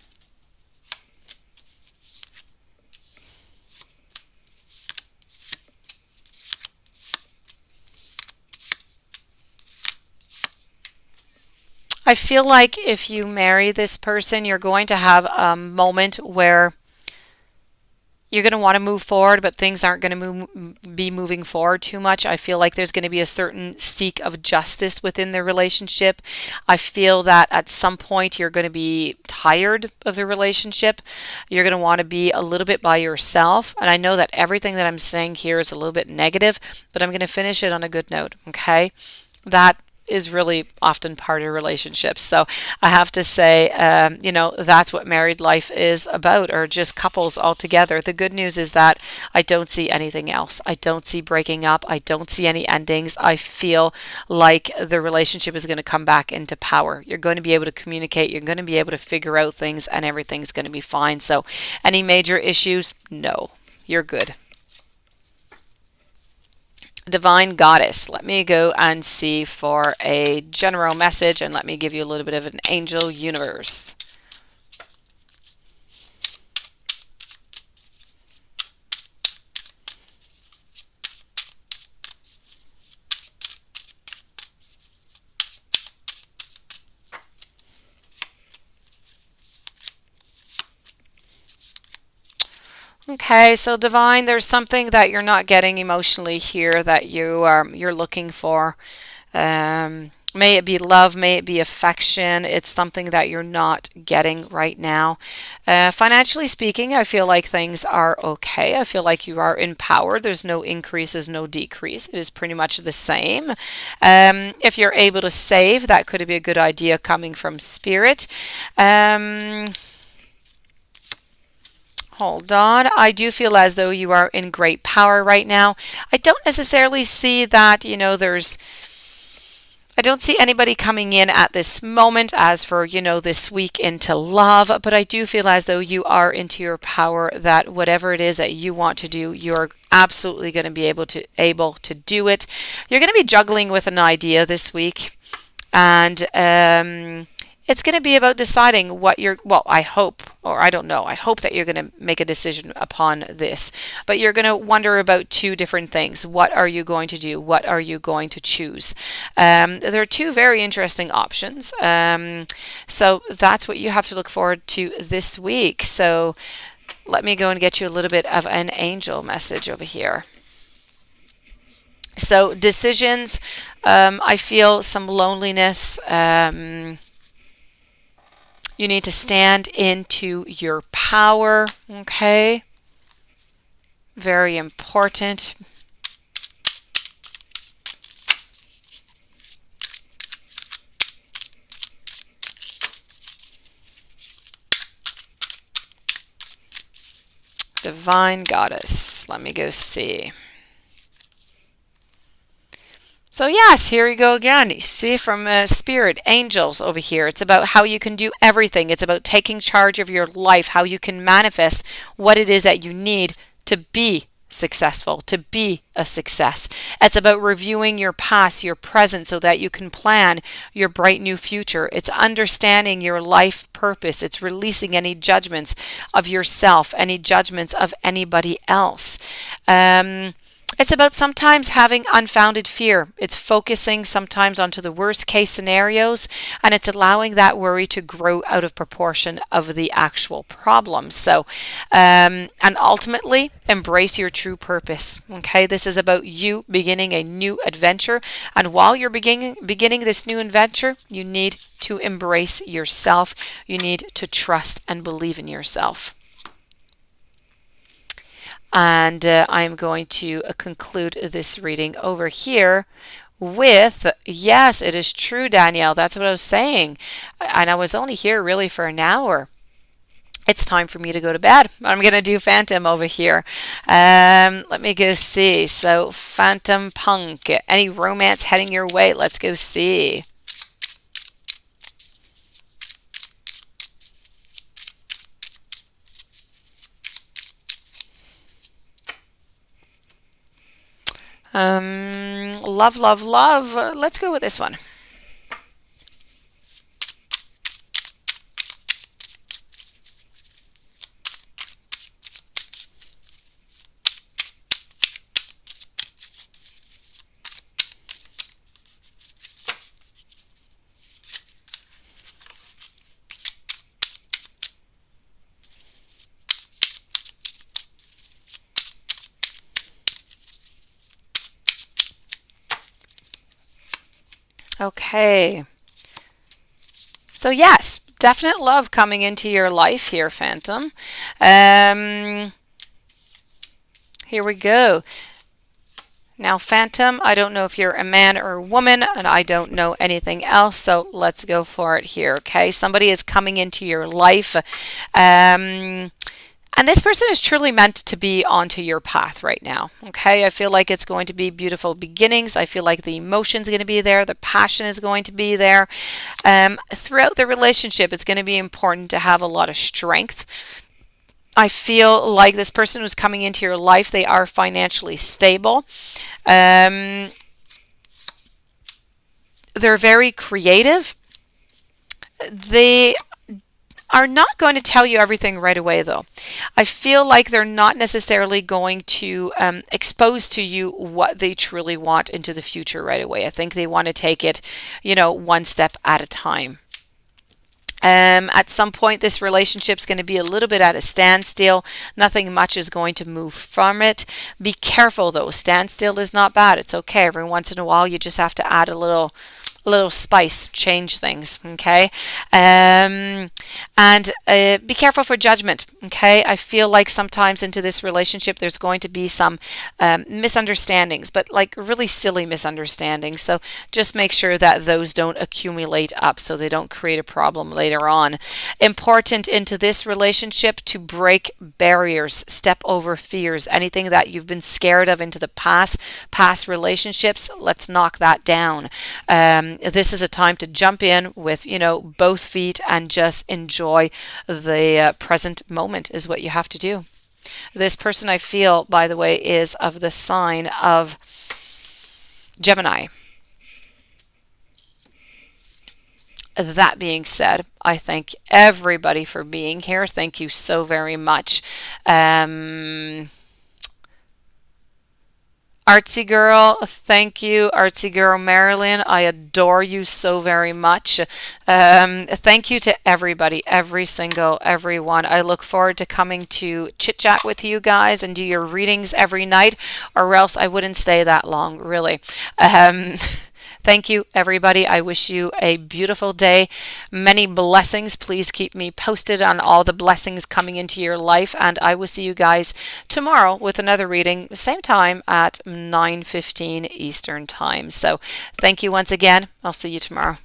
I feel like if you marry this person, you're going to have a moment where you're going to want to move forward, but things aren't going to be moving forward too much. I feel like there's going to be a certain seek of justice within the relationship. I feel that at some point you're going to be tired of the relationship. You're going to want to be a little bit by yourself. And I know that everything that I'm saying here is a little bit negative, but I'm going to finish it on a good note, okay? That is really often part of relationships. So I have to say, that's what married life is about, or just couples altogether. The good news is that I don't see anything else. I don't see breaking up. I don't see any endings. I feel like the relationship is going to come back into power. You're going to be able to communicate. You're going to be able to figure out things, and everything's going to be fine. So any major issues? No, you're good. Divine Goddess, let me go and see for a general message, and let me give you a little bit of an angel universe. Okay, so Divine, there's something that you're not getting emotionally here that you're looking for. May it be love, may it be affection. It's something that you're not getting right now. Financially speaking, I feel like things are okay. I feel like you are in power. There's no increase, there's no decrease. It is pretty much the same. If you're able to save, that could be a good idea coming from spirit. Hold on. I do feel as though you are in great power right now. I don't necessarily see that, I don't see anybody coming in at this moment as for, this week into love, but I do feel as though you are into your power, that whatever it is that you want to do, you're absolutely going to be able to do it. You're going to be juggling with an idea this week, and it's going to be about deciding what I hope, or I don't know, I hope that you're going to make a decision upon this, but you're going to wonder about two different things. What are you going to do? What are you going to choose? There are two very interesting options. So that's what you have to look forward to this week. So let me go and get you a little bit of an angel message over here. So decisions, I feel some loneliness. You need to stand into your power, okay? Very important. Divine Goddess. Let me go see. So yes, here you go again. You see from spirit, angels over here. It's about how you can do everything. It's about taking charge of your life, how you can manifest what it is that you need to be successful, to be a success. It's about reviewing your past, your present, so that you can plan your bright new future. It's understanding your life purpose. It's releasing any judgments of yourself, any judgments of anybody else. It's about sometimes having unfounded fear. It's focusing sometimes onto the worst case scenarios, and it's allowing that worry to grow out of proportion of the actual problem. So, and ultimately, embrace your true purpose. Okay, this is about you beginning a new adventure, and while you're beginning this new adventure, you need to embrace yourself. You need to trust and believe in yourself. And I'm going to conclude this reading over here with, yes, it is true, Danielle. That's what I was saying. And I was only here really for an hour. It's time for me to go to bed. I'm going to do Phantom over here. Let me go see. So, Phantom Punk. Any romance heading your way? Let's go see. Love, love, love. Let's go with this one. Okay. So yes, definite love coming into your life here, Phantom. Um, Here we go. Now, Phantom, I don't know if you're a man or a woman, and I don't know anything else, so let's go for it here, okay? Somebody is coming into your life, and this person is truly meant to be onto your path right now, okay? I feel like it's going to be beautiful beginnings. I feel like the emotion's going to be there. The passion is going to be there. Throughout the relationship, it's going to be important to have a lot of strength. I feel like this person who's coming into your life, they are financially stable. They're very creative. They are not going to tell you everything right away, though. I feel like they're not necessarily going to expose to you what they truly want into the future right away. I think they want to take it, one step at a time. At some point, this relationship is going to be a little bit at a standstill. Nothing much is going to move from it. Be careful, though. Standstill is not bad. It's okay. Every once in a while, you just have to add a little spice, change things, okay? And be careful for judgment, okay? I feel like sometimes into this relationship there's going to be some misunderstandings, but like really silly misunderstandings. So just make sure that those don't accumulate up so they don't create a problem later on. Important into this relationship to break barriers, step over fears, anything that you've been scared of into the past relationships, let's knock that down. This is a time to jump in with, both feet and just enjoy the present moment is what you have to do. This person, I feel, by the way, is of the sign of Gemini. That being said, I thank everybody for being here. Thank you so very much. Artsy Girl, thank you. Artsy Girl Marilyn, I adore you so very much. Thank you to everybody, everyone. I look forward to coming to chit chat with you guys and do your readings every night, or else I wouldn't stay that long, really. Um, Thank you, everybody. I wish you a beautiful day. Many blessings. Please keep me posted on all the blessings coming into your life. And I will see you guys tomorrow with another reading, same time at 9:15 Eastern Time. So thank you once again. I'll see you tomorrow.